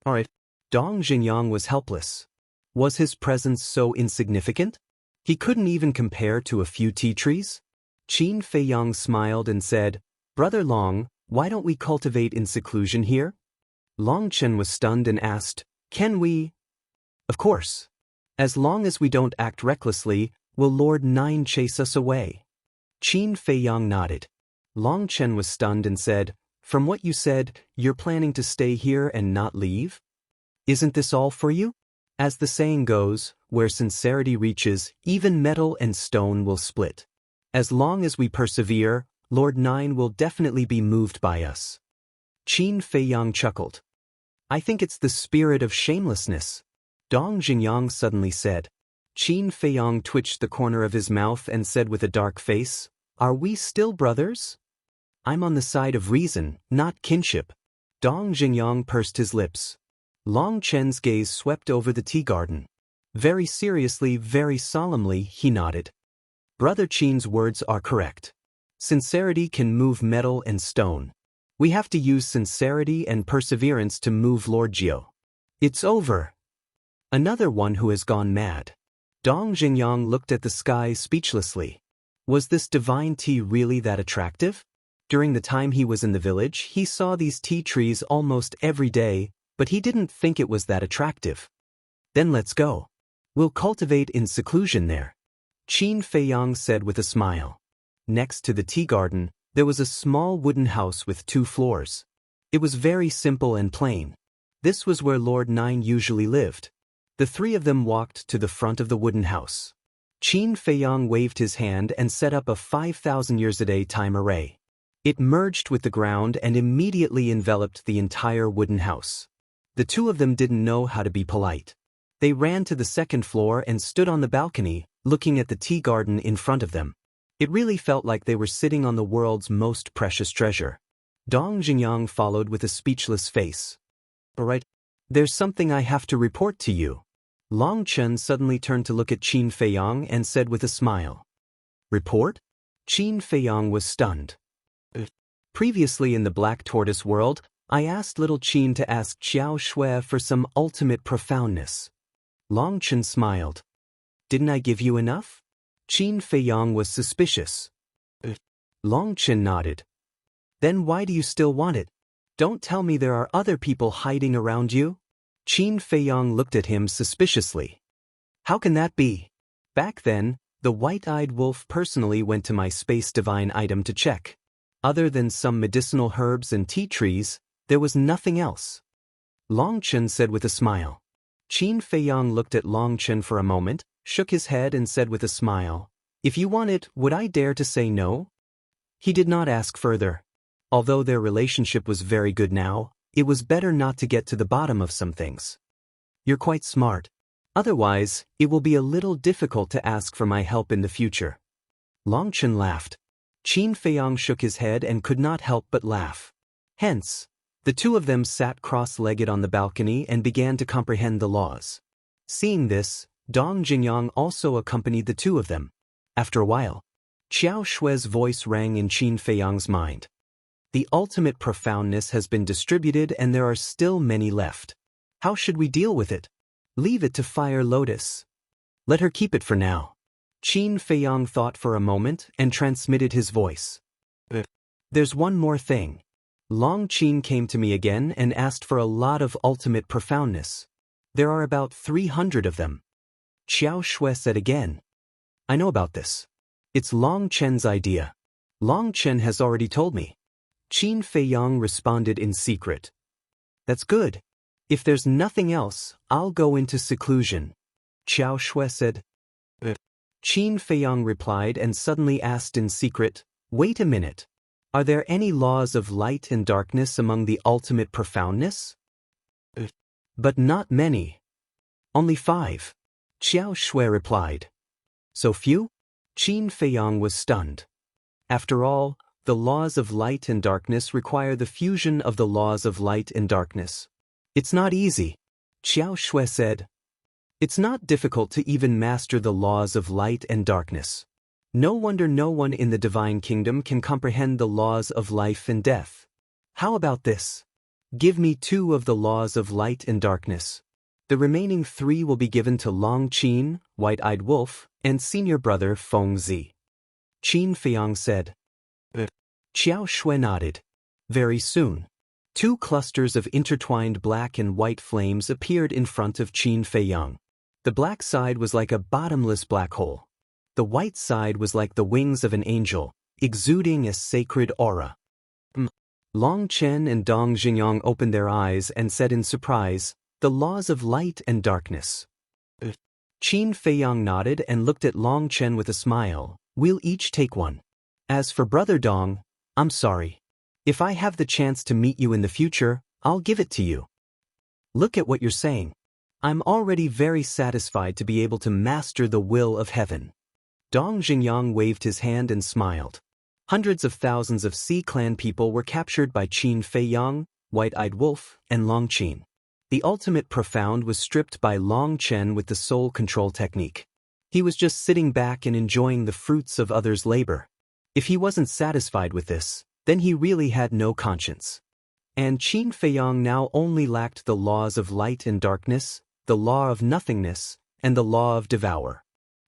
Alright. Dong Xingyang was helpless. Was his presence so insignificant? He couldn't even compare to a few tea trees? Qin Feiyang smiled and said, Brother Long, why don't we cultivate in seclusion here? Long Chen was stunned and asked, Can we? Of course. As long as we don't act recklessly, will Lord Nine chase us away? Qin Feiyang nodded. Long Chen was stunned and said, From what you said, you're planning to stay here and not leave? Isn't this all for you? As the saying goes, where sincerity reaches, even metal and stone will split. As long as we persevere, Lord Nine will definitely be moved by us. Qin Feiyang chuckled. I think it's the spirit of shamelessness. Dong Xingyang suddenly said. Qin Feiyang twitched the corner of his mouth and said with a dark face, Are we still brothers? I'm on the side of reason, not kinship. Dong Xingyang pursed his lips. Long Chen's gaze swept over the tea garden. Very seriously, very solemnly, he nodded. Brother Qin's words are correct. Sincerity can move metal and stone. We have to use sincerity and perseverance to move Lord Jiao. It's over. Another one who has gone mad. Dong Xingyang looked at the sky speechlessly. Was this divine tea really that attractive? During the time he was in the village, he saw these tea trees almost every day, but he didn't think it was that attractive. Then let's go. We'll cultivate in seclusion there. Qin Feiyang said with a smile. Next to the tea garden, there was a small wooden house with 2 floors. It was very simple and plain. This was where Lord Nine usually lived. The 3 of them walked to the front of the wooden house. Qin Feiyang waved his hand and set up a 5,000 years a day time array. It merged with the ground and immediately enveloped the entire wooden house. The 2 of them didn't know how to be polite. They ran to the 2nd floor and stood on the balcony, looking at the tea garden in front of them. It really felt like they were sitting on the world's most precious treasure. Dong Xingyang followed with a speechless face. Alright, there's something I have to report to you. Long Chen suddenly turned to look at Qin Feiyang and said with a smile. Report? Qin Feiyang was stunned. Previously in the Black Tortoise world, I asked little Qin to ask Xiao Shui for some ultimate profoundness. Long Chen smiled. Didn't I give you enough? Qin Feiyang was suspicious. Long Chen nodded. Then why do you still want it? Don't tell me there are other people hiding around you? Qin Feiyang looked at him suspiciously. How can that be? Back then, the white-eyed wolf personally went to my space divine item to check. Other than some medicinal herbs and tea trees, there was nothing else. Long Chen said with a smile. Qin Feiyang looked at Long Chen for a moment, shook his head and said with a smile, If you want it, would I dare to say no? He did not ask further. Although their relationship was very good now, it was better not to get to the bottom of some things. You're quite smart. Otherwise, it will be a little difficult to ask for my help in the future. Long Chen laughed. Qin Feiyang shook his head and could not help but laugh. Hence, the 2 of them sat cross-legged on the balcony and began to comprehend the laws. Seeing this, Dong Xingyang also accompanied the 2 of them. After a while, Xiao Shui's voice rang in Qin Feiyang's mind. The ultimate profoundness has been distributed and there are still many left. How should we deal with it? Leave it to Fire Lotus. Let her keep it for now. Qin Feiyang thought for a moment and transmitted his voice. There's one more thing. Long Qin came to me again and asked for a lot of ultimate profoundness. There are about 300 of them. Xiao Shui said again. I know about this. It's Long Chen's idea. Long Chen has already told me. Qin Feiyang responded in secret. That's good. If there's nothing else, I'll go into seclusion. Xiao Shui said. Qin Feiyang replied and suddenly asked in secret, Wait a minute. Are there any laws of light and darkness among the ultimate profoundness? But not many. Only 5. Xiao Shui replied. So few? Qin Feiyang was stunned. After all, the laws of light and darkness require the fusion of the laws of light and darkness. It's not easy, Xiao Shui said. It's not difficult to even master the laws of light and darkness. No wonder no one in the divine kingdom can comprehend the laws of life and death. How about this? Give me 2 of the laws of light and darkness. The remaining 3 will be given to Long Qin, White-Eyed Wolf, and senior brother Feng Zi. Qin Feiyang said. Xiao Shui nodded. Very soon, 2 clusters of intertwined black and white flames appeared in front of Qin Feiyang. The black side was like a bottomless black hole. The white side was like the wings of an angel, exuding a sacred aura. Long Chen and Dong Xingyang opened their eyes and said in surprise, the laws of light and darkness. Qin Feiyang nodded and looked at Long Chen with a smile. We'll each take one. As for Brother Dong, I'm sorry. If I have the chance to meet you in the future, I'll give it to you. Look at what you're saying. I'm already very satisfied to be able to master the will of heaven. Dong Xingyang waved his hand and smiled. Hundreds of thousands of Sea Clan people were captured by Qin Feiyang, White-Eyed Wolf, and Long Qin. The ultimate profound was stripped by Long Chen with the soul control technique. He was just sitting back and enjoying the fruits of others' labor. If he wasn't satisfied with this, then he really had no conscience. And Qin Feiyang now only lacked the laws of light and darkness, the law of nothingness, and the law of devour.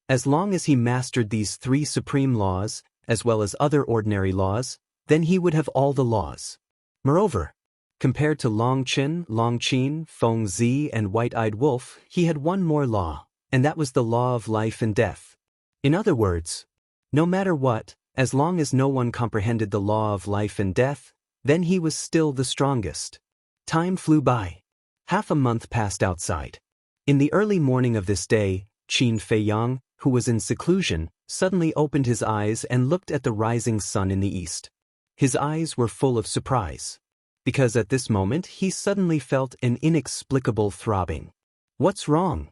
As long as he mastered these 3 supreme laws, as well as other ordinary laws, then he would have all the laws. Moreover, compared to Long Qin, Feng Zi, and White-Eyed Wolf, he had one more law, and that was the law of life and death. In other words, no matter what, as long as no one comprehended the law of life and death, then he was still the strongest. Time flew by. Half a month passed outside. In the early morning of this day, Qin Feiyang, who was in seclusion, suddenly opened his eyes and looked at the rising sun in the east. His eyes were full of surprise. Because at this moment he suddenly felt an inexplicable throbbing. What's wrong?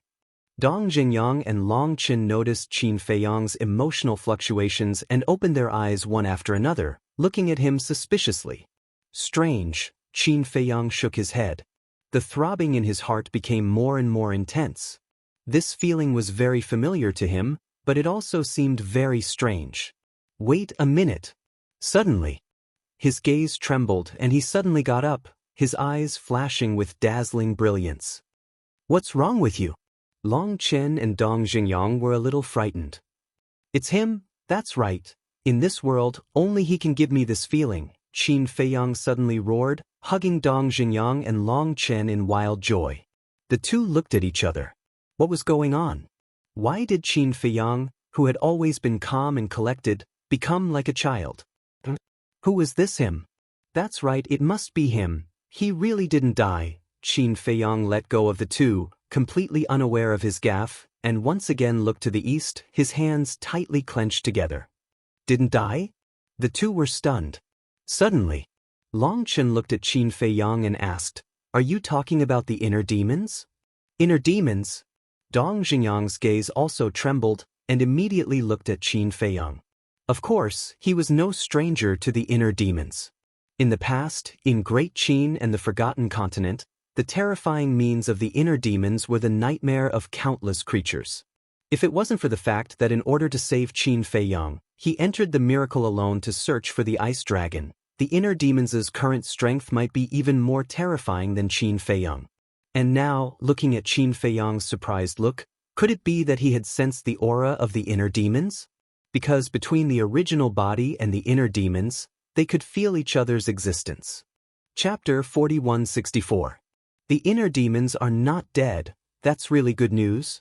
Dong Xingyang and Long Qin noticed Qin Feiyang's emotional fluctuations and opened their eyes one after another, looking at him suspiciously. Strange, Qin Feiyang shook his head. The throbbing in his heart became more and more intense. This feeling was very familiar to him, but it also seemed very strange. Wait a minute. Suddenly, his gaze trembled and he suddenly got up, his eyes flashing with dazzling brilliance. What's wrong with you? Long Chen and Dong Xingyang were a little frightened. It's him, that's right. In this world, only he can give me this feeling, Qin Feiyang suddenly roared, hugging Dong Xingyang and Long Chen in wild joy. The 2 looked at each other. What was going on? Why did Qin Feiyang, who had always been calm and collected, become like a child? Who was this him? That's right, it must be him. He really didn't die. Qin Feiyang let go of the 2, completely unaware of his gaffe, and once again looked to the east, his hands tightly clenched together. Didn't die? The 2 were stunned. Suddenly, Long Chen looked at Qin Feiyang and asked, Are you talking about the inner demons? Inner demons? Dong Xingyang's gaze also trembled and immediately looked at Qin Feiyang. Of course, he was no stranger to the inner demons. In the past, in Great Qin and the Forgotten Continent, the terrifying means of the inner demons were the nightmare of countless creatures. If it wasn't for the fact that in order to save Qin Feiyang, he entered the miracle alone to search for the ice dragon, the inner demons' current strength might be even more terrifying than Qin Feiyang. And now, looking at Qin Feiyang's surprised look, could it be that he had sensed the aura of the inner demons? Because between the original body and the inner demons, they could feel each other's existence. Chapter 4164. The inner demons are not dead. That's really good news.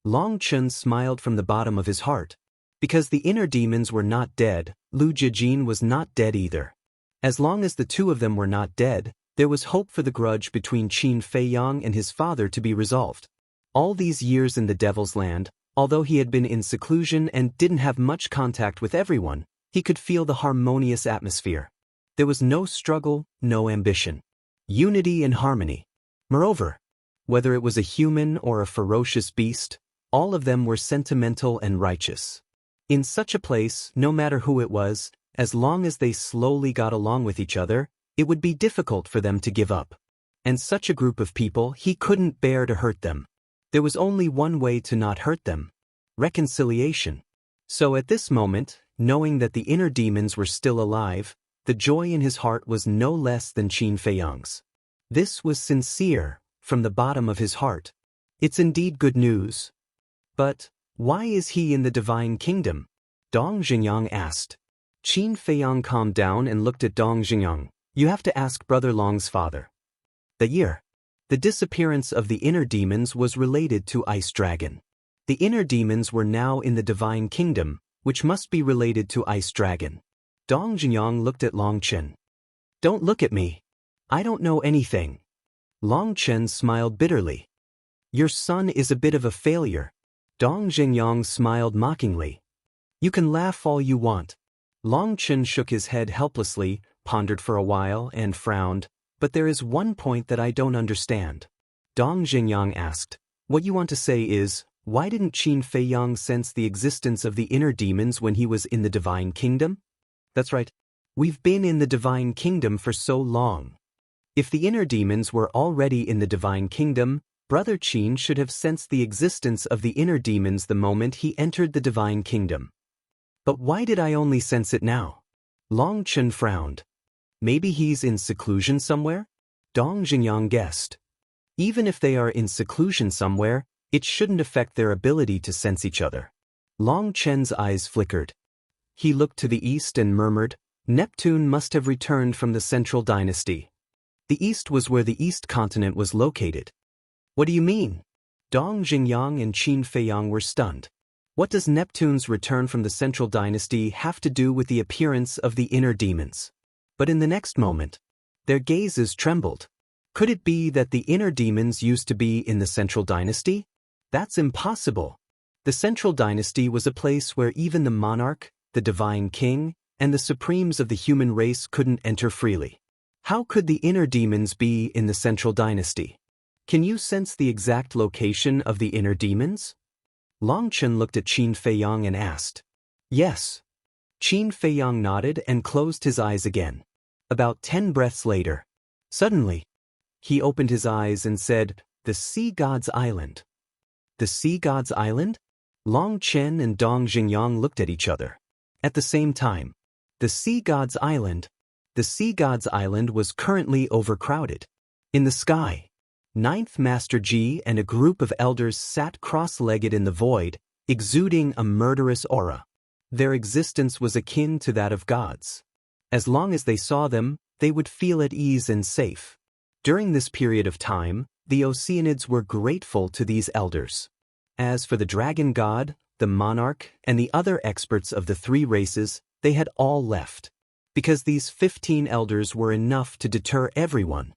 Long Chen smiled from the bottom of his heart. Because the inner demons were not dead, Lu Jijin was not dead either. As long as the 2 of them were not dead, there was hope for the grudge between Qin Feiyang and his father to be resolved. All these years in the Devil's Land, although he had been in seclusion and didn't have much contact with everyone, He could feel the harmonious atmosphere. There was no struggle, no ambition. Unity and harmony. Moreover, whether it was a human or a ferocious beast, all of them were sentimental and righteous. In such a place, no matter who it was, as long as they slowly got along with each other, it would be difficult for them to give up. And such a group of people, he couldn't bear to hurt them. There was only one way to not hurt them: reconciliation. So at this moment, knowing that the inner demons were still alive, the joy in his heart was no less than Qin Feiyang's. This was sincere, from the bottom of his heart. It's indeed good news. But why is he in the divine kingdom? Dong Xingyang asked. Qin Feiyang calmed down and looked at Dong Xingyang. You have to ask Brother Long's father. The disappearance of the inner demons was related to Ice Dragon. The inner demons were now in the divine kingdom, which must be related to Ice Dragon. Dong Xingyang looked at Long Chen. Don't look at me. I don't know anything. Long Chen smiled bitterly. Your son is a bit of a failure. Dong Xingyang smiled mockingly. You can laugh all you want. Long Chen shook his head helplessly, pondered for a while, and frowned. But there is one point that I don't understand. Dong Xingyang asked. What you want to say is, why didn't Qin Feiyang sense the existence of the inner demons when he was in the divine kingdom? That's right. We've been in the divine kingdom for so long. If the inner demons were already in the divine kingdom, Brother Qin should have sensed the existence of the inner demons the moment he entered the divine kingdom. But why did I only sense it now? Long Chen frowned. Maybe he's in seclusion somewhere? Dong Xingyang guessed. Even if they are in seclusion somewhere, it shouldn't affect their ability to sense each other. Long Chen's eyes flickered. He looked to the east and murmured, Neptune must have returned from the Central Dynasty. The east was where the East continent was located. What do you mean? Dong Xingyang and Qin Feiyang were stunned. What does Neptune's return from the Central Dynasty have to do with the appearance of the inner demons? But in the next moment, their gazes trembled. Could it be that the inner demons used to be in the Central Dynasty? That's impossible. The Central Dynasty was a place where even the monarch, the divine king, and the supremes of the human race couldn't enter freely. How could the inner demons be in the Central Dynasty? Can you sense the exact location of the inner demons? Long Chen looked at Qin Feiyang and asked. Yes. Qin Feiyang nodded and closed his eyes again. About 10 breaths later, suddenly, he opened his eyes and said, The Sea God's Island. The Sea God's Island? Long Chen and Dong Xingyang looked at each other. At the same time, the Sea God's Island. The Sea God's Island was currently overcrowded. In the sky, Ninth Master Ji and a group of elders sat cross-legged in the void, exuding a murderous aura. Their existence was akin to that of gods. As long as they saw them, they would feel at ease and safe. During this period of time, the Oceanids were grateful to these elders. As for the dragon god, the monarch, and the other experts of the three races, they had all left. Because these 15 elders were enough to deter everyone.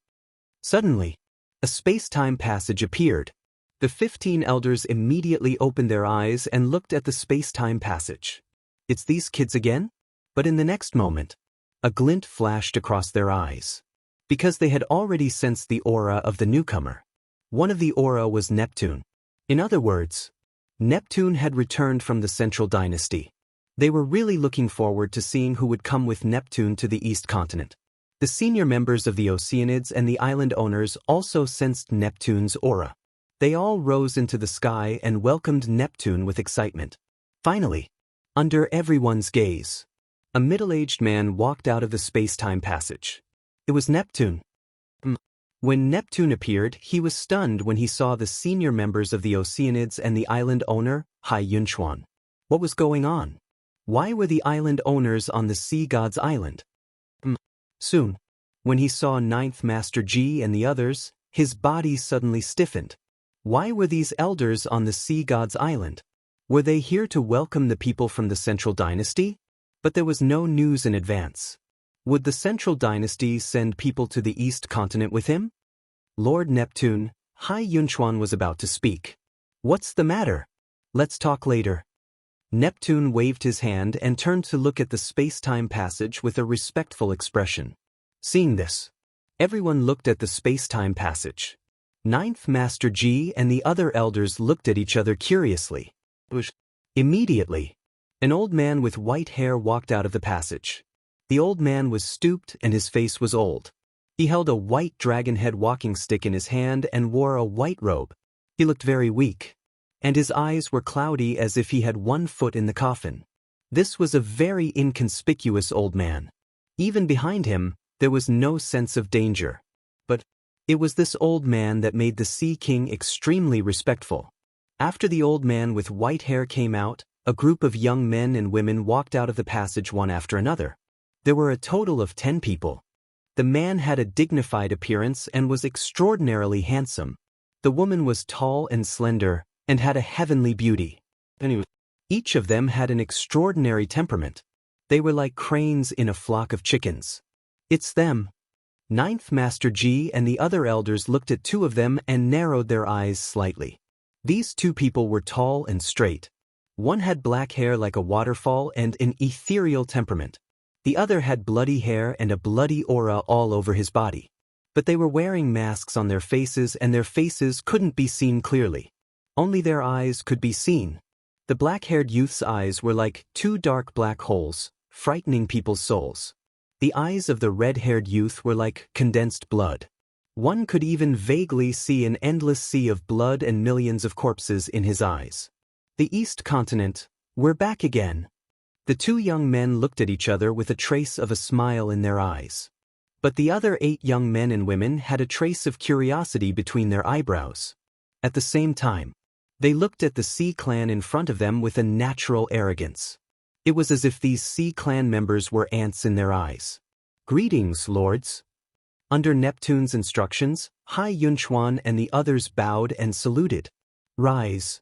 Suddenly, a space-time passage appeared. The 15 elders immediately opened their eyes and looked at the space-time passage. It's these kids again? But in the next moment, a glint flashed across their eyes. Because they had already sensed the aura of the newcomer. One of the aura was Neptune. In other words, Neptune had returned from the Central Dynasty. They were really looking forward to seeing who would come with Neptune to the East continent. The senior members of the Oceanids and the island owners also sensed Neptune's aura. They all rose into the sky and welcomed Neptune with excitement. Finally, under everyone's gaze, a middle-aged man walked out of the space-time passage. It was Neptune. When Neptune appeared, he was stunned when he saw the senior members of the Oceanids and the island owner, Hai Yunchuan. What was going on? Why were the island owners on the Sea God's Island? Soon, when he saw Ninth Master Ji and the others, his body suddenly stiffened. Why were these elders on the Sea God's Island? Were they here to welcome the people from the Central Dynasty? But there was no news in advance. Would the Central Dynasty send people to the East continent with him? Lord Neptune, Hai Yunchuan was about to speak. What's the matter? Let's talk later. Neptune waved his hand and turned to look at the space-time passage with a respectful expression. Seeing this, everyone looked at the space-time passage. Ninth Master G and the other elders looked at each other curiously. Immediately, an old man with white hair walked out of the passage. The old man was stooped and his face was old. He held a white dragon head walking stick in his hand and wore a white robe. He looked very weak, and his eyes were cloudy as if he had one foot in the coffin. This was a very inconspicuous old man. Even behind him, there was no sense of danger. But it was this old man that made the Sea King extremely respectful. After the old man with white hair came out, a group of young men and women walked out of the passage one after another. There were a total of 10 people. The man had a dignified appearance and was extraordinarily handsome. The woman was tall and slender, and had a heavenly beauty. Each of them had an extraordinary temperament. They were like cranes in a flock of chickens. It's them. Ninth Master G and the other elders looked at 2 of them and narrowed their eyes slightly. These 2 people were tall and straight. One had black hair like a waterfall and an ethereal temperament. The other had bloody hair and a bloody aura all over his body. But they were wearing masks on their faces and their faces couldn't be seen clearly. Only their eyes could be seen. The black-haired youth's eyes were like 2 dark black holes, frightening people's souls. The eyes of the red-haired youth were like condensed blood. One could even vaguely see an endless sea of blood and millions of corpses in his eyes. The East Continent, we're back again. The 2 young men looked at each other with a trace of a smile in their eyes. But the other 8 young men and women had a trace of curiosity between their eyebrows. At the same time, they looked at the Sea Clan in front of them with a natural arrogance. It was as if these Sea Clan members were ants in their eyes. Greetings, lords. Under Neptune's instructions, Hai Yunchuan and the others bowed and saluted. Rise.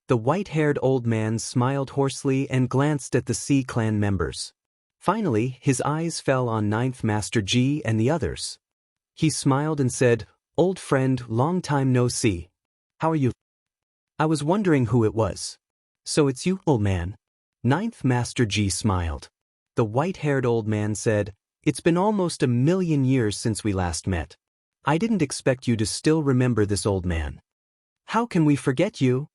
The white-haired old man smiled hoarsely and glanced at the Sea Clan members. Finally, his eyes fell on Ninth Master G and the others. He smiled and said, "Old friend, long time no see. How are you?" "I was wondering who it was." "So it's you, old man." Ninth Master G smiled. The white-haired old man said, "It's been almost 1,000,000 years since we last met. I didn't expect you to still remember this old man." "How can we forget you?"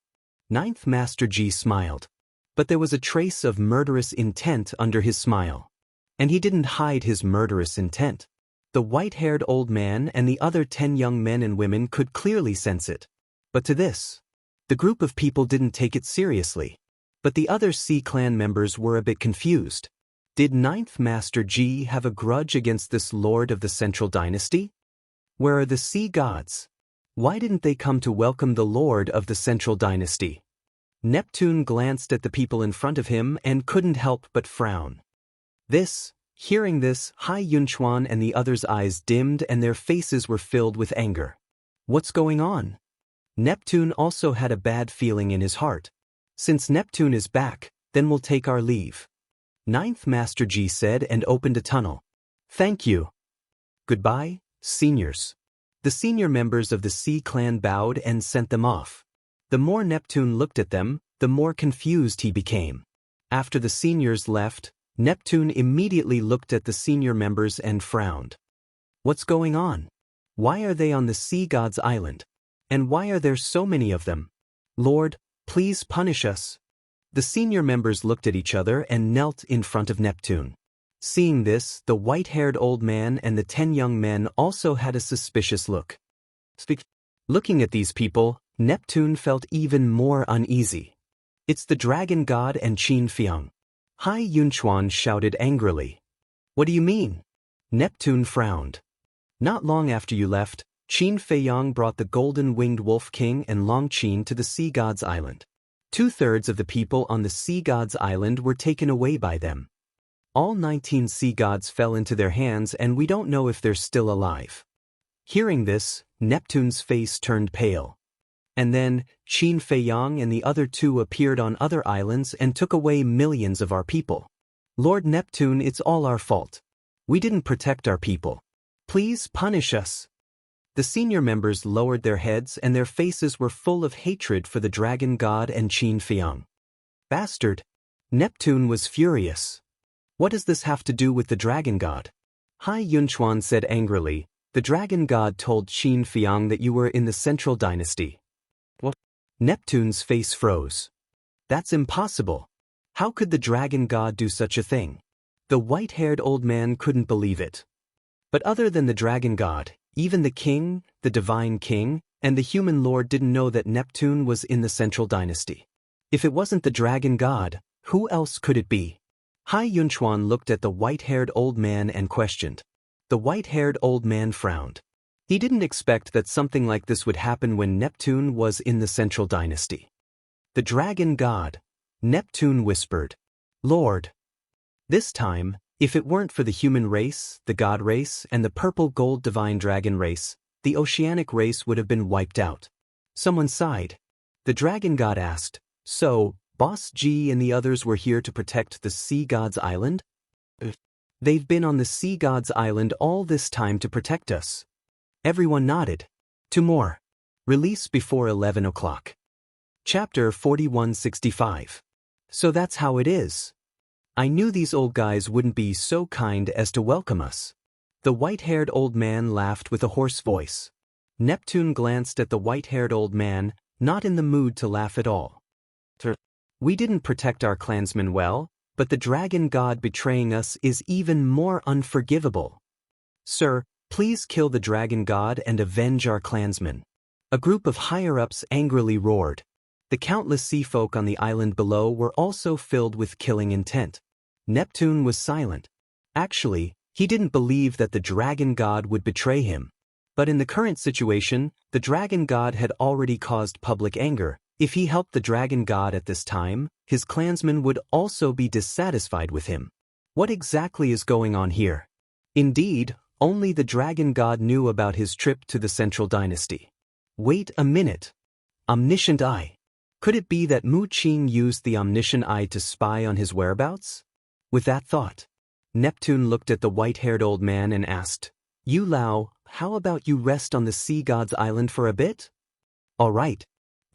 Ninth Master G smiled. But there was a trace of murderous intent under his smile. And he didn't hide his murderous intent. The white-haired old man and the other 10 young men and women could clearly sense it. But to this, the group of people didn't take it seriously. But the other Sea Clan members were a bit confused. Did Ninth Master G have a grudge against this lord of the Central Dynasty? Where are the sea gods? Why didn't they come to welcome the lord of the Central Dynasty? Neptune glanced at the people in front of him and couldn't help but frown. Hearing this, Hai Yunchuan and the others' eyes dimmed and their faces were filled with anger. What's going on? Neptune also had a bad feeling in his heart. Since Neptune is back, then we'll take our leave. Ninth Master G said and opened a tunnel. Thank you. Goodbye, seniors. The senior members of the Sea Clan bowed and sent them off. The more Neptune looked at them, the more confused he became. After the seniors left, Neptune immediately looked at the senior members and frowned. What's going on? Why are they on the Sea God's Island? And why are there so many of them? Lord, please punish us. The senior members looked at each other and knelt in front of Neptune. Seeing this, the white-haired old man and the 10 young men also had a suspicious look. Looking at these people, Neptune felt even more uneasy. It's the dragon god and Qin Fiang. Hai Yunchuan shouted angrily. What do you mean? Neptune frowned. Not long after you left, Qin Feiyang brought the golden-winged wolf king and Long Qin to the Sea God's Island. 2/3 of the people on the Sea God's Island were taken away by them. All 19 sea gods fell into their hands and we don't know if they're still alive. Hearing this, Neptune's face turned pale. And then, Qin Feiyang and the other 2 appeared on other islands and took away millions of our people. Lord Neptune, it's all our fault. We didn't protect our people. Please punish us. The senior members lowered their heads and their faces were full of hatred for the dragon god and Qin Fiang. Bastard, Neptune was furious. What does this have to do with the dragon god? Hai Yunchuan said angrily, the dragon god told Qin Feiyang that you were in the Central Dynasty. What? Neptune's face froze. That's impossible. How could the dragon god do such a thing? The white-haired old man couldn't believe it. But other than the dragon god, even the king, the divine king, and the human lord didn't know that Neptune was in the Central Dynasty. If it wasn't the dragon god, who else could it be? Hai Yunchuan looked at the white-haired old man and questioned. The white-haired old man frowned. He didn't expect that something like this would happen when Neptune was in the Central Dynasty. The dragon god, Neptune whispered. Lord. This time, if it weren't for the human race, the god race, and the purple-gold divine dragon race, the oceanic race would have been wiped out. Someone sighed. The dragon god asked, so, Boss G and the others were here to protect the Sea God's Island? They've been on the Sea God's Island all this time to protect us. Everyone nodded. 2 more. Release before 11 o'clock. Chapter 4165. So that's how it is. I knew these old guys wouldn't be so kind as to welcome us. The white-haired old man laughed with a hoarse voice. Neptune glanced at the white-haired old man, not in the mood to laugh at all. We didn't protect our clansmen well, but the dragon god betraying us is even more unforgivable. Sir, please kill the dragon god and avenge our clansmen. A group of higher-ups angrily roared. The countless sea folk on the island below were also filled with killing intent. Neptune was silent. Actually, he didn't believe that the dragon god would betray him. But in the current situation, the dragon god had already caused public anger. If he helped the dragon god at this time, his clansmen would also be dissatisfied with him. What exactly is going on here? Indeed, only the dragon god knew about his trip to the Central Dynasty. Wait a minute. Omniscient Eye. Could it be that Mu Qing used the Omniscient Eye to spy on his whereabouts? With that thought, Neptune looked at the white-haired old man and asked, You Lao, how about you rest on the Sea God's Island for a bit? All right.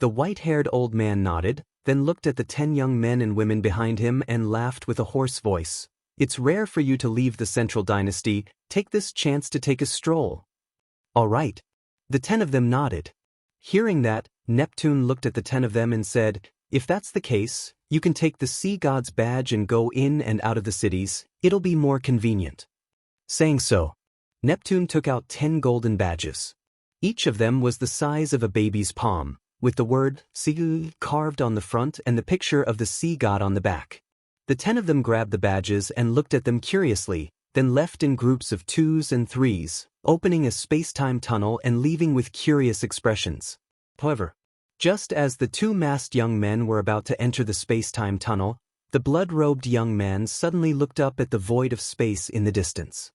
The white-haired old man nodded, then looked at the 10 young men and women behind him and laughed with a hoarse voice. It's rare for you to leave the Central Dynasty. Take this chance to take a stroll. All right. The 10 of them nodded. Hearing that, Neptune looked at the 10 of them and said, If that's the case, you can take the Sea God's badge and go in and out of the cities. It'll be more convenient. Saying so, Neptune took out 10 golden badges. Each of them was the size of a baby's palm, with the word Sea carved on the front and the picture of the sea god on the back. The 10 of them grabbed the badges and looked at them curiously, then left in groups of 2s and 3s, opening a space-time tunnel and leaving with curious expressions. However, just as the 2 masked young men were about to enter the space-time tunnel, the blood-robed young man suddenly looked up at the void of space in the distance.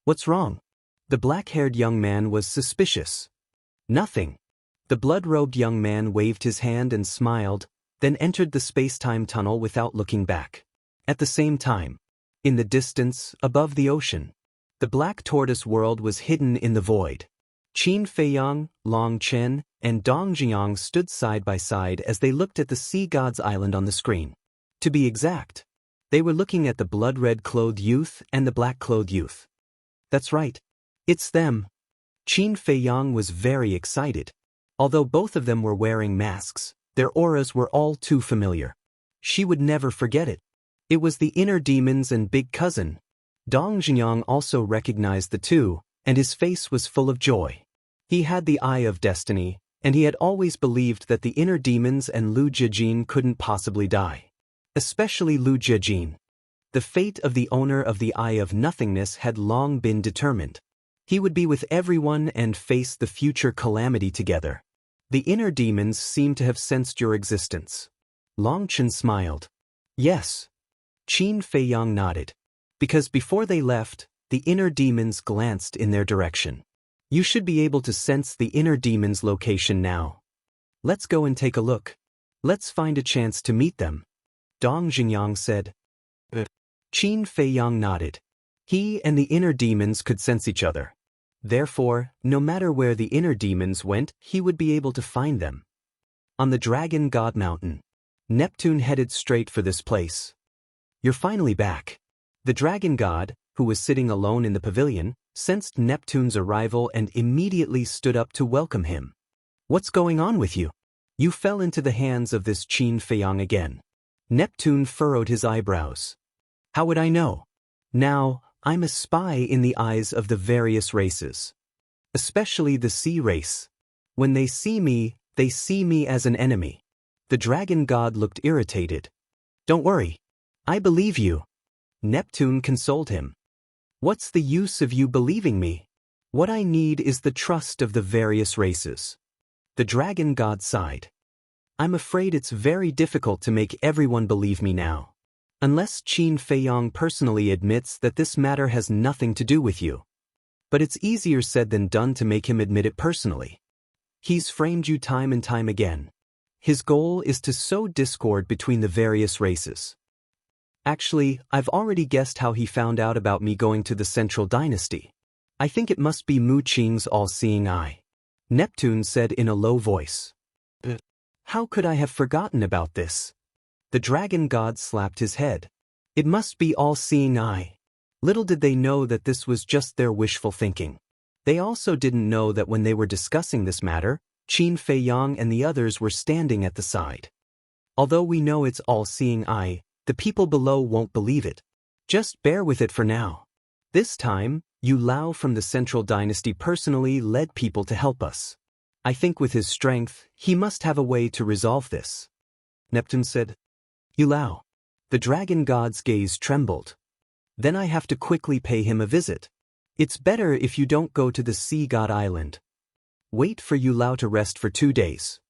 What's wrong? The black-haired young man was suspicious. Nothing. The blood-robed young man waved his hand and smiled, then entered the space-time tunnel without looking back. At the same time, in the distance, above the ocean, the black tortoise world was hidden in the void. Qin Feiyang, Long Chen, and Dong Jiang stood side by side as they looked at the Sea God's Island on the screen. To be exact, they were looking at the blood-red-clothed youth and the black-clothed youth. That's right. It's them. Qin Feiyang was very excited. Although both of them were wearing masks, their auras were all too familiar. She would never forget it. It was the inner demons and big cousin. Dong Jiang also recognized the two, and his face was full of joy. He had the Eye of Destiny, and he had always believed that the inner demons and Lu Jiajin couldn't possibly die. Especially Lu Jiajin. The fate of the owner of the Eye of Nothingness had long been determined. He would be with everyone and face the future calamity together. The inner demons seemed to have sensed your existence. Long Chen smiled. Yes. Qin Feiyang nodded. Because before they left, the inner demons glanced in their direction. You should be able to sense the inner demon's location now. Let's go and take a look. Let's find a chance to meet them. Dong Jiang said. Qin Feiyang nodded. He and the inner demons could sense each other. Therefore, no matter where the inner demons went, he would be able to find them. On the Dragon God Mountain, Neptune headed straight for this place. You're finally back. The dragon god, who was sitting alone in the pavilion, sensed Neptune's arrival and immediately stood up to welcome him. What's going on with you? You fell into the hands of this Qin Feiyang again. Neptune furrowed his eyebrows. How would I know? Now, I'm a spy in the eyes of the various races. Especially the sea race. When they see me as an enemy. The dragon god looked irritated. Don't worry. I believe you. Neptune consoled him. What's the use of you believing me? What I need is the trust of the various races. The dragon god sighed. I'm afraid it's very difficult to make everyone believe me now. Unless Qin Feiyang personally admits that this matter has nothing to do with you. But it's easier said than done to make him admit it personally. He's framed you time and time again. His goal is to sow discord between the various races. Actually, I've already guessed how he found out about me going to the Central Dynasty. I think it must be Mu Qing's all-seeing eye. Neptune said in a low voice. How could I have forgotten about this? The dragon god slapped his head. It must be all-seeing eye. Little did they know that this was just their wishful thinking. They also didn't know that when they were discussing this matter, Qin Feiyang and the others were standing at the side. Although we know it's all-seeing eye, the people below won't believe it. Just bear with it for now. This time, Yu Lao from the Central Dynasty personally led people to help us. I think with his strength, he must have a way to resolve this. Neptune said. Yu Lao. The dragon god's gaze trembled. Then I have to quickly pay him a visit. It's better if you don't go to the Sea God Island. Wait for Yu Lao to rest for 2 days.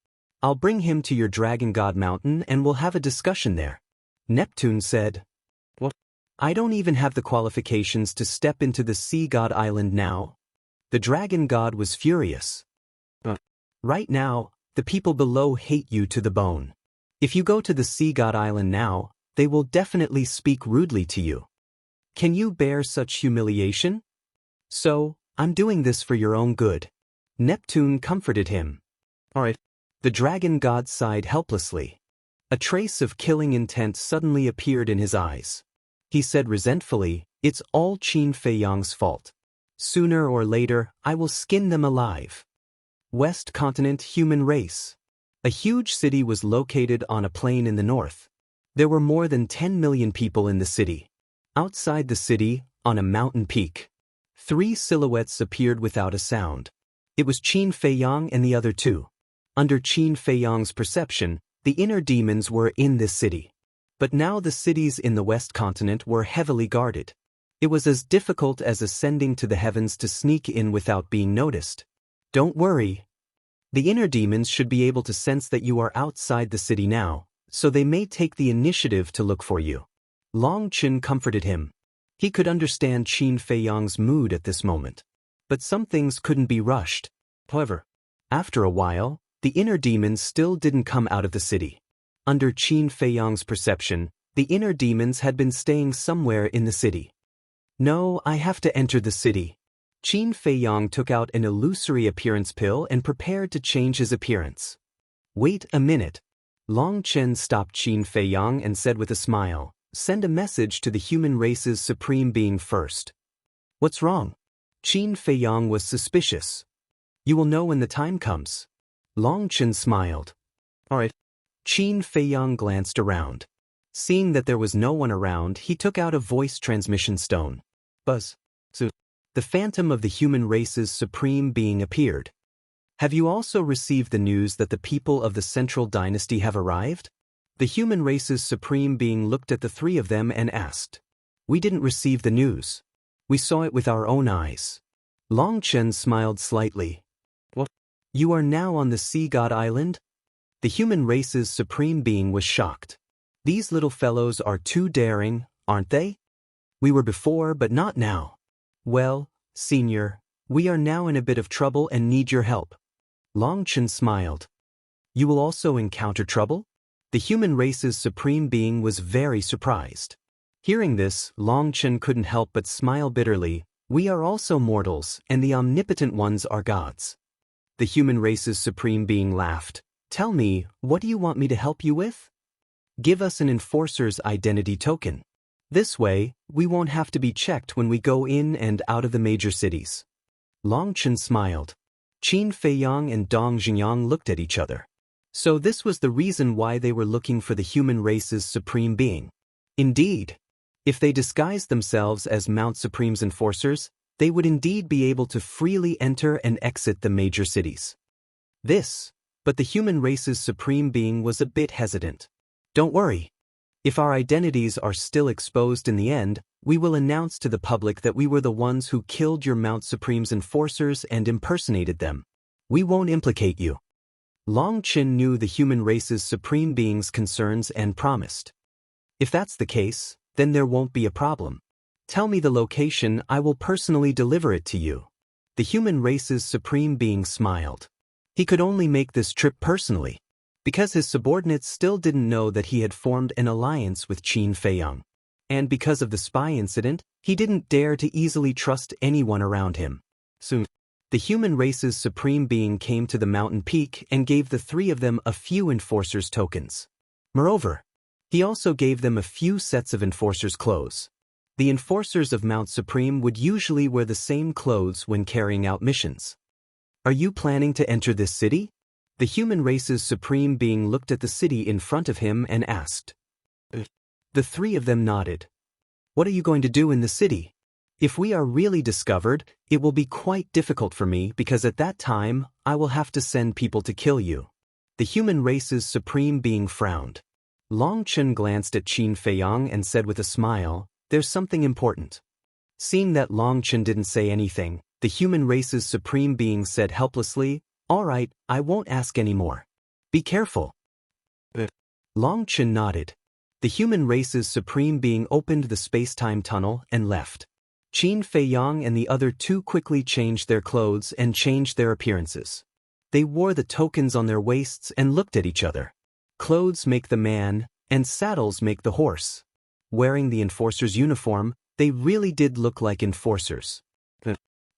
I'll bring him to your dragon god mountain and we'll have a discussion there. Neptune said. What? I don't even have the qualifications to step into the Sea God Island now. The dragon god was furious. Right now, the people below hate you to the bone. If you go to the Sea God Island now, they will definitely speak rudely to you. Can you bear such humiliation? So, I'm doing this for your own good. Neptune comforted him. Alright. The dragon god sighed helplessly. A trace of killing intent suddenly appeared in his eyes. He said resentfully, it's all Qin Feiyang's fault. Sooner or later, I will skin them alive. West Continent Human Race. A huge city was located on a plain in the north. There were more than 10 million people in the city. Outside the city, on a mountain peak, 3 silhouettes appeared without a sound. It was Qin Feiyang and the other 2. Under Qin Feiyang's perception, the inner demons were in this city. But now the cities in the West Continent were heavily guarded. It was as difficult as ascending to the heavens to sneak in without being noticed. Don't worry. The inner demons should be able to sense that you are outside the city now, so they may take the initiative to look for you. Long Chen comforted him. He could understand Qin Feiyang's mood at this moment. But some things couldn't be rushed. However, after a while, the inner demons still didn't come out of the city. Under Qin Feiyang's perception, the inner demons had been staying somewhere in the city. No, I have to enter the city. Qin Feiyang took out an illusory appearance pill and prepared to change his appearance. Wait a minute. Long Chen stopped Qin Feiyang and said with a smile, send a message to the human race's supreme being first. What's wrong? Qin Feiyang was suspicious. You will know when the time comes. Long Chen smiled. Alright. Qin Feiyang glanced around. Seeing that there was no one around, he took out a voice transmission stone. Buzz. So, the phantom of the human race's supreme being appeared. Have you also received the news that the people of the Central Dynasty have arrived? The human race's supreme being looked at the 3 of them and asked. We didn't receive the news. We saw it with our own eyes. Long Chen smiled slightly. What? You are now on the Sea God Island? The human race's supreme being was shocked. These little fellows are too daring, aren't they? We were before, but not now. Well, Senior, we are now in a bit of trouble and need your help. Long Chen smiled. You will also encounter trouble? The human race's supreme being was very surprised. Hearing this, Long Chen couldn't help but smile bitterly. We are also mortals, and the omnipotent ones are gods. The human race's supreme being laughed. Tell me, what do you want me to help you with? Give us an enforcer's identity token. This way, we won't have to be checked when we go in and out of the major cities. Long Chen smiled. Qin Feiyang and Dong Xingyang looked at each other. So this was the reason why they were looking for the human race's supreme being. Indeed, if they disguised themselves as Mount Supreme's enforcers, they would indeed be able to freely enter and exit the major cities. But the human race's supreme being was a bit hesitant. Don't worry. If our identities are still exposed in the end, we will announce to the public that we were the ones who killed your Mount Supreme's enforcers and impersonated them. We won't implicate you. Long Chen knew the human race's supreme being's concerns and promised. If that's the case, then there won't be a problem. Tell me the location, I will personally deliver it to you. The human race's supreme being smiled. He could only make this trip personally, because his subordinates still didn't know that he had formed an alliance with Qin Feiyang. And because of the spy incident, he didn't dare to easily trust anyone around him. Soon, the human race's supreme being came to the mountain peak and gave the three of them a few enforcers' tokens. Moreover, he also gave them a few sets of enforcers' clothes. The enforcers of Mount Supreme would usually wear the same clothes when carrying out missions. Are you planning to enter this city? The human race's supreme being looked at the city in front of him and asked. The three of them nodded. What are you going to do in the city? If we are really discovered, it will be quite difficult for me because at that time, I will have to send people to kill you. The human race's supreme being frowned. Long Chen glanced at Qin Feiyang and said with a smile, there's something important. Seeing that Long Chen didn't say anything, the human race's supreme being said helplessly, all right, I won't ask any more. Be careful. Long Chen nodded. The human race's supreme being opened the space-time tunnel and left. Qin Feiyang and the other two quickly changed their clothes and changed their appearances. They wore the tokens on their waists and looked at each other. Clothes make the man, and saddles make the horse. Wearing the enforcer's uniform, they really did look like enforcers.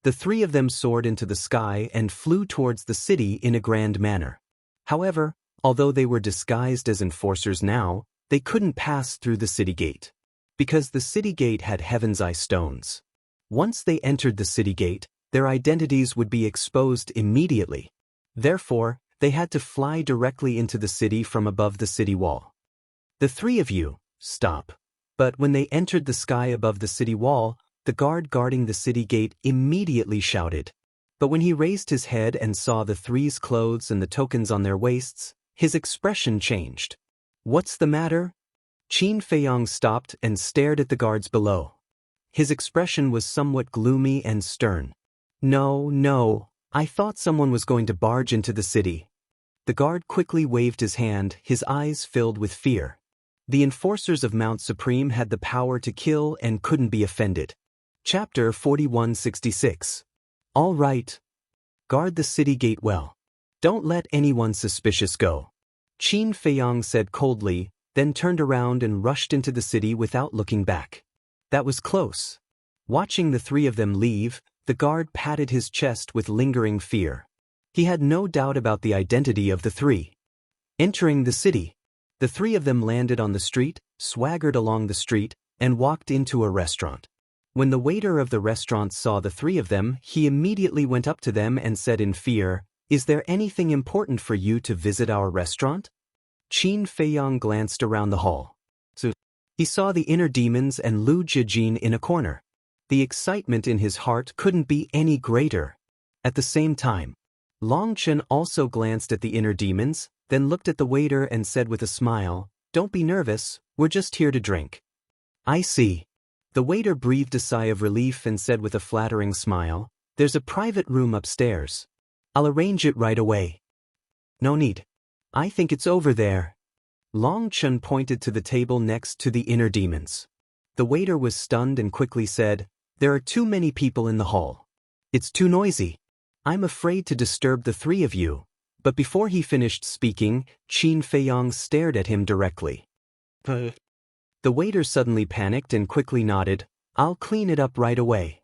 The three of them soared into the sky and flew towards the city in a grand manner. However, although they were disguised as enforcers now, they couldn't pass through the city gate. Because the city gate had heaven's eye stones. Once they entered the city gate, their identities would be exposed immediately. Therefore, they had to fly directly into the city from above the city wall. The three of you, stop. But when they entered the sky above the city wall, the guard guarding the city gate immediately shouted. But when he raised his head and saw the three's clothes and the tokens on their waists, his expression changed. What's the matter? Qin Feiyang stopped and stared at the guards below. His expression was somewhat gloomy and stern. No, I thought someone was going to barge into the city. The guard quickly waved his hand, his eyes filled with fear. The enforcers of Mount Supreme had the power to kill and couldn't be offended. Chapter 4166. All right. Guard the city gate well. Don't let anyone suspicious go. Qin Feiyang said coldly, then turned around and rushed into the city without looking back. That was close. Watching the three of them leave, the guard patted his chest with lingering fear. He had no doubt about the identity of the three. Entering the city, the three of them landed on the street, swaggered along the street, and walked into a restaurant. When the waiter of the restaurant saw the three of them, he immediately went up to them and said in fear, "Is there anything important for you to visit our restaurant?" Qin Feiyang glanced around the hall. He saw the inner demons and Lu Jijin in a corner. The excitement in his heart couldn't be any greater. At the same time, Long Chen also glanced at the inner demons, then looked at the waiter and said with a smile, "Don't be nervous, we're just here to drink." I see. The waiter breathed a sigh of relief and said with a flattering smile, "There's a private room upstairs. I'll arrange it right away." "No need. I think it's over there." Long Chen pointed to the table next to the inner demons. The waiter was stunned and quickly said, "There are too many people in the hall. It's too noisy. I'm afraid to disturb the three of you." But before he finished speaking, Qin Feiyang stared at him directly. The waiter suddenly panicked and quickly nodded, "I'll clean it up right away."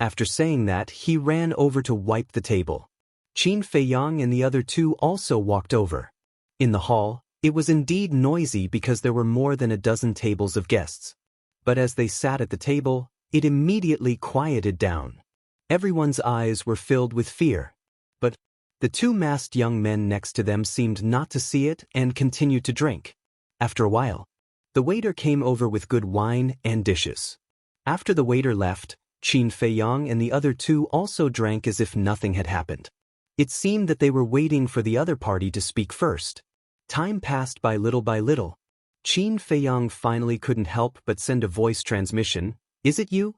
After saying that, he ran over to wipe the table. Qin Feiyang and the other two also walked over. In the hall, it was indeed noisy because there were more than a dozen tables of guests. But as they sat at the table, it immediately quieted down. Everyone's eyes were filled with fear. But the two masked young men next to them seemed not to see it and continued to drink. After a while, the waiter came over with good wine and dishes. After the waiter left, Qin Feiyang and the other two also drank as if nothing had happened. It seemed that they were waiting for the other party to speak first. Time passed by little by little. Qin Feiyang finally couldn't help but send a voice transmission. "Is it you?"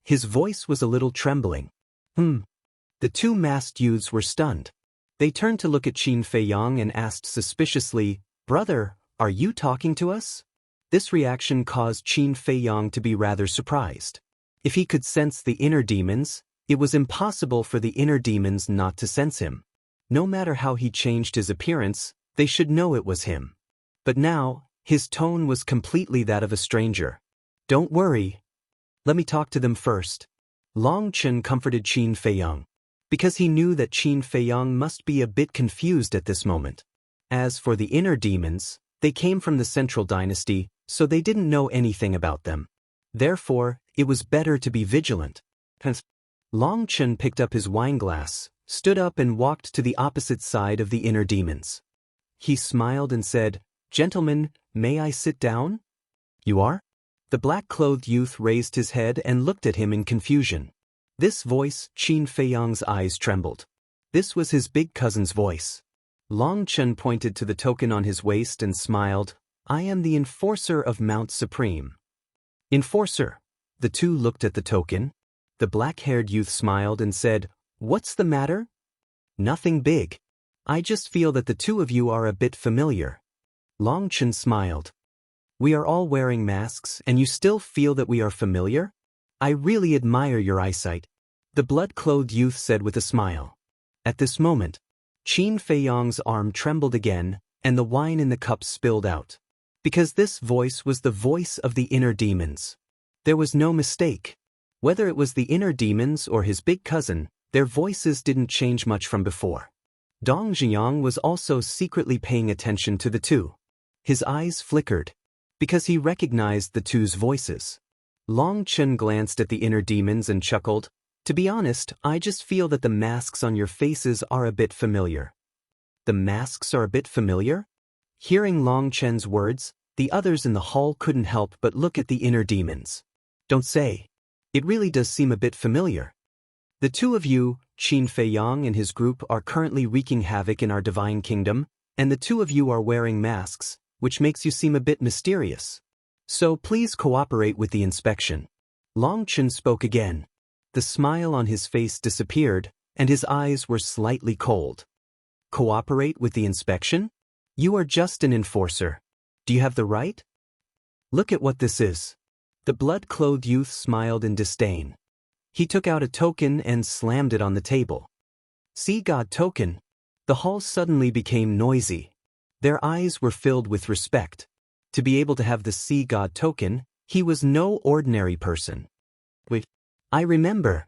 His voice was a little trembling. The two masked youths were stunned. They turned to look at Qin Feiyang and asked suspiciously, "Brother, are you talking to us?" This reaction caused Qin Feiyang to be rather surprised. If he could sense the inner demons, it was impossible for the inner demons not to sense him. No matter how he changed his appearance, they should know it was him. But now, his tone was completely that of a stranger. "Don't worry. Let me talk to them first." Long Chen comforted Qin Feiyang, because he knew that Qin Feiyang must be a bit confused at this moment. As for the inner demons, they came from the Central Dynasty, so they didn't know anything about them. Therefore, it was better to be vigilant. Hence, Long Chen picked up his wineglass, stood up and walked to the opposite side of the inner demons. He smiled and said, "Gentlemen, may I sit down?" "You are?" The black-clothed youth raised his head and looked at him in confusion. This voice, Qin Feiyang's eyes trembled. This was his big cousin's voice. Long Chen pointed to the token on his waist and smiled. "I am the enforcer of Mount Supreme." "Enforcer?" The two looked at the token. The black-haired youth smiled and said, "What's the matter?" "Nothing big. I just feel that the two of you are a bit familiar." Long Chen smiled. "We are all wearing masks and you still feel that we are familiar? I really admire your eyesight," the blood-clothed youth said with a smile. At this moment, Qin Feiyang's arm trembled again, and the wine in the cup spilled out. Because this voice was the voice of the inner demons. There was no mistake. Whether it was the inner demons or his big cousin, their voices didn't change much from before. Dong Zhiyang was also secretly paying attention to the two. His eyes flickered, because he recognized the two's voices. Long Chen glanced at the inner demons and chuckled. "To be honest, I just feel that the masks on your faces are a bit familiar." "The masks are a bit familiar?" Hearing Long Chen's words, the others in the hall couldn't help but look at the inner demons. "Don't say. It really does seem a bit familiar. The two of you, Qin Feiyang and his group, are currently wreaking havoc in our divine kingdom, and the two of you are wearing masks, which makes you seem a bit mysterious. So please cooperate with the inspection." Long Chen spoke again. The smile on his face disappeared, and his eyes were slightly cold. "Cooperate with the inspection? You are just an enforcer. Do you have the right? Look at what this is." The blood-clothed youth smiled in disdain. He took out a token and slammed it on the table. "See God token." The hall suddenly became noisy. Their eyes were filled with respect. To be able to have the See God token, he was no ordinary person. "Wait, I remember.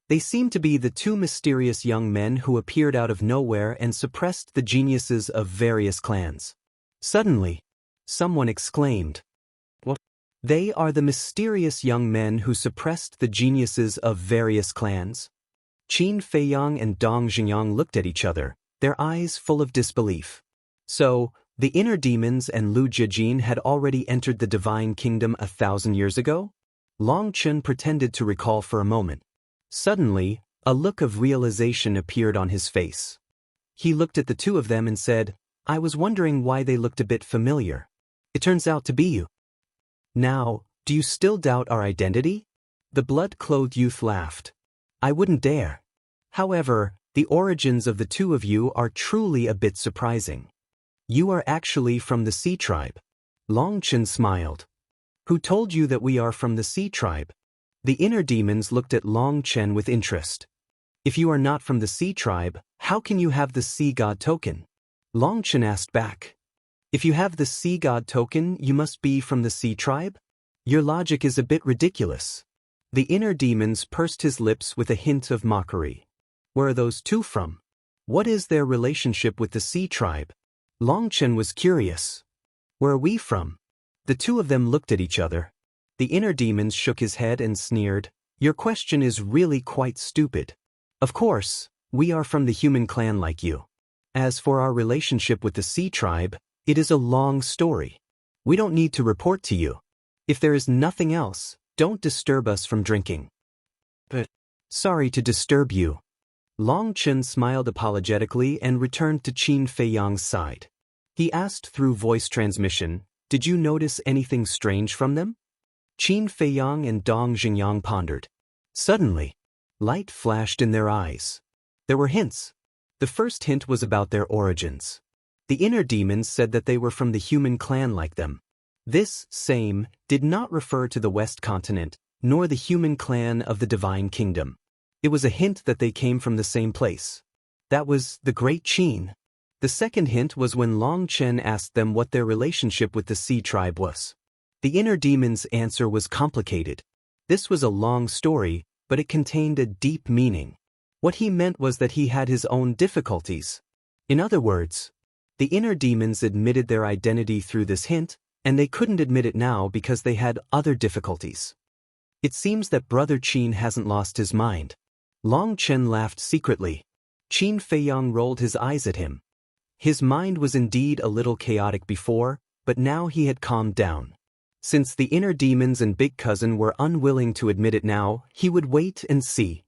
They seem to be the two mysterious young men who appeared out of nowhere and suppressed the geniuses of various clans." Suddenly, someone exclaimed, "What? They are the mysterious young men who suppressed the geniuses of various clans?" Qin Feiyang and Dong Zhiyang looked at each other, their eyes full of disbelief. So, the inner demons and Lu Jiajin had already entered the divine kingdom 1,000 years ago? Long Chen pretended to recall for a moment. Suddenly, a look of realization appeared on his face. He looked at the two of them and said, "I was wondering why they looked a bit familiar. It turns out to be you. Now, do you still doubt our identity?" The blood-clothed youth laughed. "I wouldn't dare. However, the origins of the two of you are truly a bit surprising. You are actually from the Sea tribe." Long Chen smiled. "Who told you that we are from the Sea tribe?" The inner demons looked at Long Chen with interest. "If you are not from the Sea tribe, how can you have the Sea God token?" Long Chen asked back. "If you have the Sea God token, you must be from the Sea tribe? Your logic is a bit ridiculous." The inner demons pursed his lips with a hint of mockery. "Where are those two from? What is their relationship with the Sea tribe?" Long Chen was curious. "Where are we from?" The two of them looked at each other. The inner demons shook his head and sneered, "Your question is really quite stupid. Of course, we are from the human clan like you. As for our relationship with the sea tribe, it is a long story. We don't need to report to you. If there is nothing else, don't disturb us from drinking." "But, sorry to disturb you." Long Chen smiled apologetically and returned to Qin Feiyang's side. He asked through voice transmission, "Did you notice anything strange from them?" Qin Feiyang and Dong Xingyang pondered. Suddenly, light flashed in their eyes. There were hints. The first hint was about their origins. The inner demons said that they were from the human clan like them. This same did not refer to the West Continent, nor the human clan of the Divine Kingdom. It was a hint that they came from the same place. That was the Great Qin. The second hint was when Long Chen asked them what their relationship with the sea tribe was. The inner demon's answer was complicated. This was a long story, but it contained a deep meaning. What he meant was that he had his own difficulties. In other words, the inner demons admitted their identity through this hint, and they couldn't admit it now because they had other difficulties. It seems that Brother Qin hasn't lost his mind. Long Chen laughed secretly. Qin Feiyang rolled his eyes at him. His mind was indeed a little chaotic before, but now he had calmed down. Since the inner demons and Big Cousin were unwilling to admit it now, he would wait and see.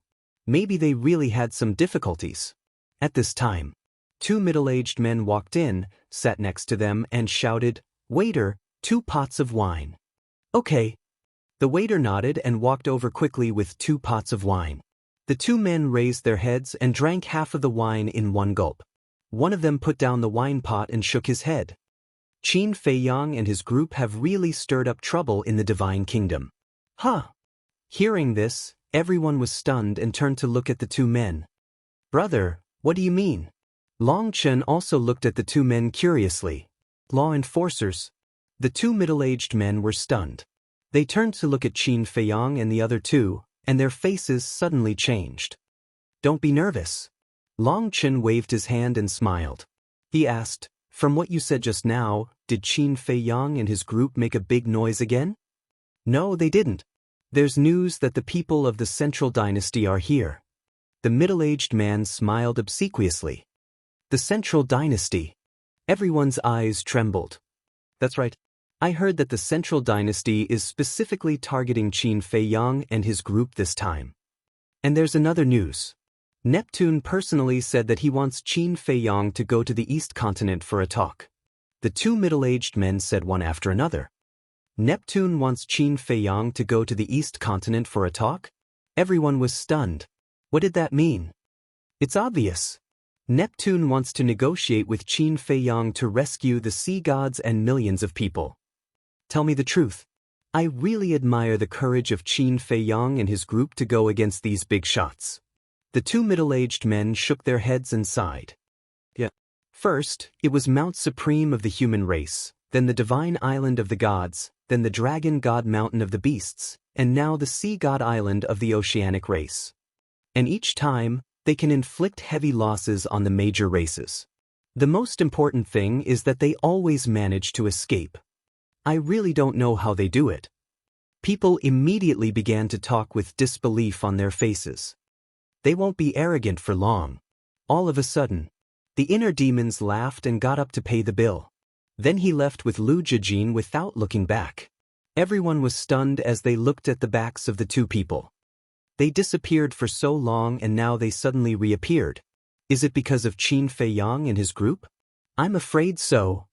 Maybe they really had some difficulties. At this time, two middle-aged men walked in, sat next to them, and shouted, "Waiter, 2 pots of wine." "Okay." The waiter nodded and walked over quickly with 2 pots of wine. The two men raised their heads and drank half of the wine in one gulp. One of them put down the wine pot and shook his head. Qin Feiyang and his group have really stirred up trouble in the Divine Kingdom. Huh. Hearing this, everyone was stunned and turned to look at the two men. "Brother, what do you mean?" Long Chen also looked at the two men curiously. "Law enforcers." The two middle-aged men were stunned. They turned to look at Qin Feiyang and the other two, and their faces suddenly changed. "Don't be nervous." Long Chen waved his hand and smiled. He asked, "From what you said just now, did Qin Feiyang and his group make a big noise again?" "No, they didn't. There's news that the people of the Central Dynasty are here." The middle-aged man smiled obsequiously. "The Central Dynasty." Everyone's eyes trembled. "That's right. I heard that the Central Dynasty is specifically targeting Qin Feiyang and his group this time. And there's another news. Neptune personally said that he wants Qin Feiyang to go to the East Continent for a talk." The two middle-aged men said one after another. "Neptune wants Qin Feiyang to go to the East Continent for a talk?" Everyone was stunned. What did that mean? It's obvious. Neptune wants to negotiate with Qin Feiyang to rescue the sea gods and millions of people. Tell me the truth. I really admire the courage of Qin Feiyang and his group to go against these big shots. The two middle-aged men shook their heads and sighed. Yeah. First, it was Mount Supreme of the human race, then the divine island of the gods, then the dragon god mountain of the beasts, and now the sea god island of the oceanic race. And each time, they can inflict heavy losses on the major races. The most important thing is that they always manage to escape. I really don't know how they do it. People immediately began to talk with disbelief on their faces. They won't be arrogant for long. All of a sudden, the inner demons laughed and got up to pay the bill. Then he left with Lu Jijin without looking back. Everyone was stunned as they looked at the backs of the two people. They disappeared for so long and now they suddenly reappeared. Is it because of Qin Feiyang and his group? I'm afraid so.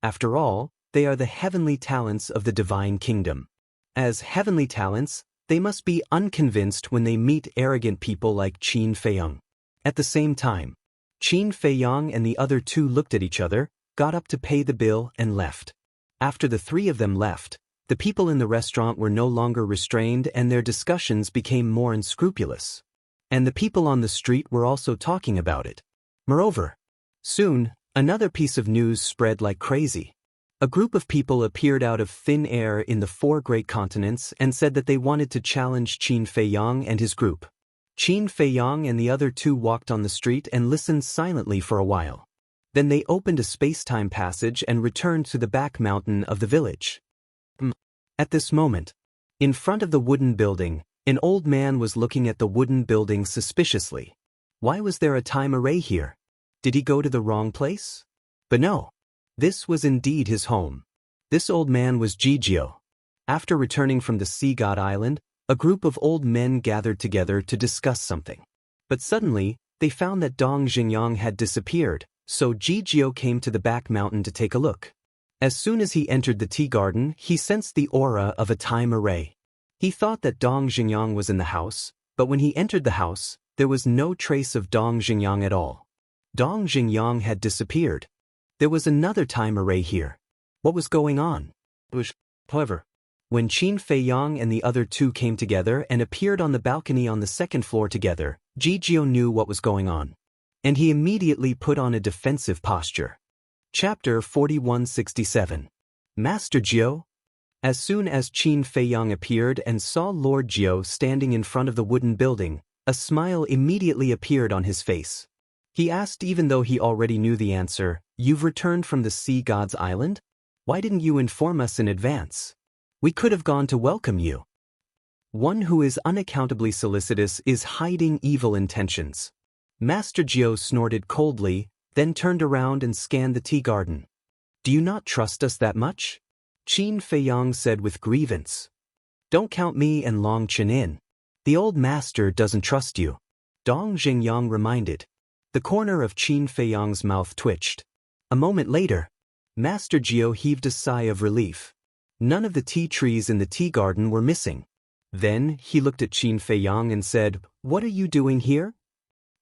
After all, they are the heavenly talents of the Divine Kingdom. As heavenly talents, they must be unconvinced when they meet arrogant people like Qin Feiyang. At the same time, Qin Feiyang and the other two looked at each other, got up to pay the bill, and left. After the three of them left, the people in the restaurant were no longer restrained and their discussions became more unscrupulous. And the people on the street were also talking about it. Moreover, soon, another piece of news spread like crazy. A group of people appeared out of thin air in the 4 great continents and said that they wanted to challenge Qin Feiyang and his group. Qin Feiyang and the other two walked on the street and listened silently for a while. Then they opened a space-time passage and returned to the back mountain of the village. At this moment, In front of the wooden building, an old man was looking at the wooden building suspiciously. Why was there a time array here? Did he go to the wrong place? But no. This was indeed his home. This old man was Jijio. After returning from the sea god island, a group of old men gathered together to discuss something. But suddenly, they found that Dong Xingyang had disappeared, so Jijio came to the back mountain to take a look. As soon as he entered the tea garden, he sensed the aura of a time array. He thought that Dong Xingyang was in the house, but when he entered the house, there was no trace of Dong Xingyang at all. Dong Xingyang had disappeared. There was another time array here. What was going on? However, when Qin Feiyang and the other two came together and appeared on the balcony on the second floor together, Jijio knew what was going on. And he immediately put on a defensive posture. Chapter 4167. Master Jio? As soon as Qin Feiyang appeared and saw Lord Jio standing in front of the wooden building, a smile immediately appeared on his face. He asked, even though he already knew the answer, "You've returned from the sea god's island? Why didn't you inform us in advance? We could have gone to welcome you." One who is unaccountably solicitous is hiding evil intentions. Master Jio snorted coldly, then turned around and scanned the tea garden. "Do you not trust us that much?" Qin Feiyang said with grievance. "Don't count me and Long Chen in. The old master doesn't trust you," Dong Xingyang reminded. The corner of Qin Feiyang's mouth twitched. A moment later, Master Jio heaved a sigh of relief. None of the tea trees in the tea garden were missing. Then he looked at Qin Feiyang and said, "What are you doing here?"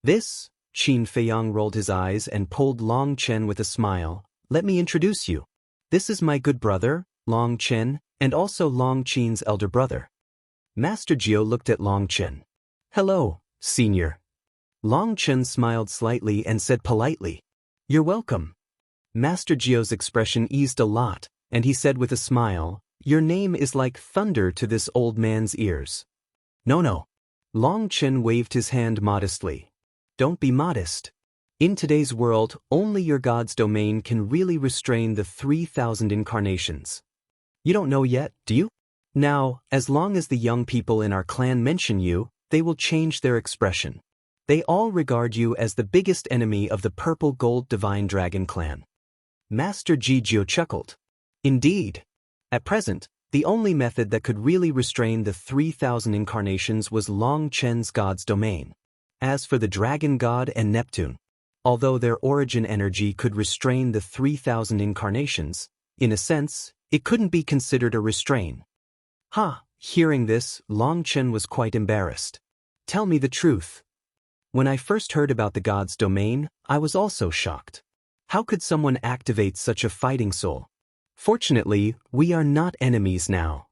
"This," Qin Feiyang rolled his eyes and pulled Long Chen with a smile. "Let me introduce you. This is my good brother, Long Chen, and also Long Qin's elder brother." Master Jio looked at Long Chen. "Hello, senior." Long Chen smiled slightly and said politely, "You're welcome." Master Jio's expression eased a lot, and he said with a smile, "Your name is like thunder to this old man's ears." No. Long Chen waved his hand modestly. "Don't be modest. In today's world, only your god's domain can really restrain the 3,000 incarnations. You don't know yet, do you? Now, as long as the young people in our clan mention you, they will change their expression. They all regard you as the biggest enemy of the Purple Gold Divine Dragon clan." Master Jijio chuckled. Indeed. At present, the only method that could really restrain the 3,000 incarnations was Long Chen's god's domain. As for the dragon god and Neptune, although their origin energy could restrain the 3,000 incarnations, in a sense, it couldn't be considered a restraint. Hearing this, Long Chen was quite embarrassed. "Tell me the truth. When I first heard about the god's domain, I was also shocked. How could someone activate such a fighting soul? Fortunately, we are not enemies now,"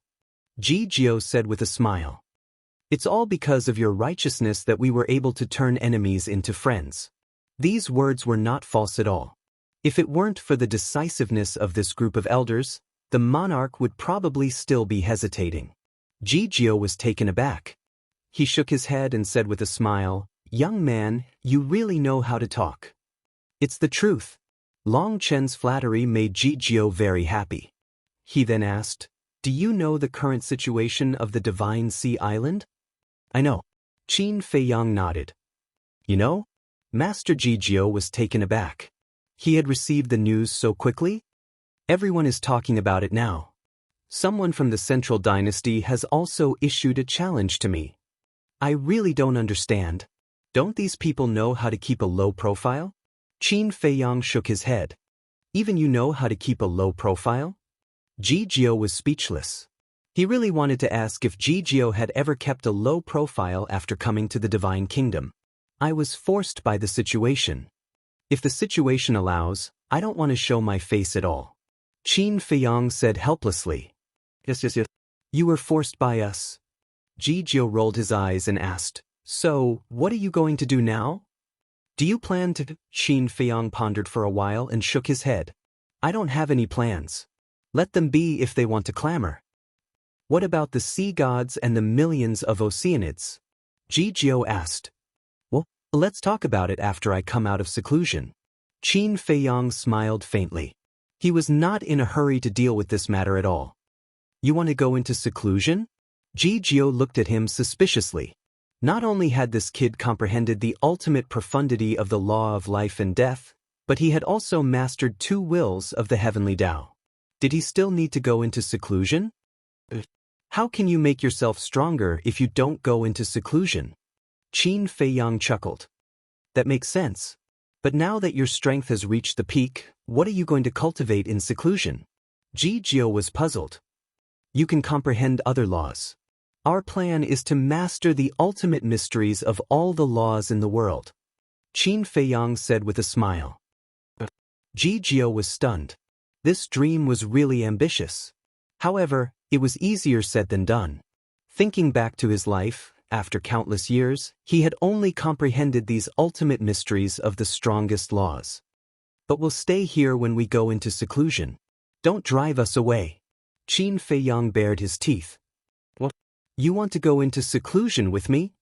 Jijio said with a smile. "It's all because of your righteousness that we were able to turn enemies into friends." These words were not false at all. If it weren't for the decisiveness of this group of elders, the monarch would probably still be hesitating. Jijio was taken aback. He shook his head and said with a smile, "Young man, you really know how to talk." "It's the truth." Long Chen's flattery made Jijio very happy. He then asked, "Do you know the current situation of the Divine Sea Island?" "I know." Qin Feiyang nodded. "You know?" Master Jijio was taken aback. He had received the news so quickly? "Everyone is talking about it now. Someone from the Central Dynasty has also issued a challenge to me. I really don't understand. Don't these people know how to keep a low profile?" Qin Feiyang shook his head. "Even you know how to keep a low profile?" Jijio was speechless. He really wanted to ask if Jijio had ever kept a low profile after coming to the Divine Kingdom. "I was forced by the situation. If the situation allows, I don't want to show my face at all," Qin Feiyang said helplessly. Yes. "You were forced by us." Jijio rolled his eyes and asked, "So, what are you going to do now?" "Do you plan to?" Qin Feiyang pondered for a while and shook his head. "I don't have any plans. Let them be if they want to clamor." "What about the sea gods and the millions of Oceanids?" Jijio asked. "Well, let's talk about it after I come out of seclusion." Qin Feiyang smiled faintly. He was not in a hurry to deal with this matter at all. "You want to go into seclusion?" Ji Jiao looked at him suspiciously. Not only had this kid comprehended the ultimate profundity of the law of life and death, but he had also mastered 2 wills of the heavenly Tao. Did he still need to go into seclusion? How can you make yourself stronger if you don't go into seclusion? Qin Feiyang chuckled. That makes sense. But now that your strength has reached the peak, what are you going to cultivate in seclusion? Ji Jiao was puzzled. You can comprehend other laws. Our plan is to master the ultimate mysteries of all the laws in the world. Qin Feiyang said with a smile. Ji Jiao was stunned. This dream was really ambitious. However, it was easier said than done. Thinking back to his life, after countless years, he had only comprehended these ultimate mysteries of the strongest laws. But we'll stay here when we go into seclusion. Don't drive us away. Qin Feiyang bared his teeth. What? You want to go into seclusion with me?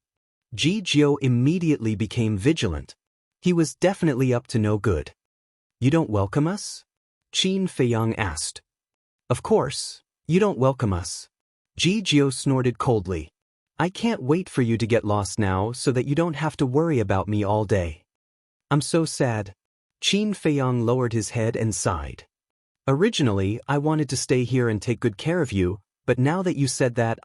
Ji Jiao immediately became vigilant. He was definitely up to no good. You don't welcome us? Qin Feiyang asked. Of course, you don't welcome us. Ji Jiao snorted coldly. I can't wait for you to get lost now so that you don't have to worry about me all day. I'm so sad. Qin Feiyang lowered his head and sighed. Originally, I wanted to stay here and take good care of you, but now that you said that,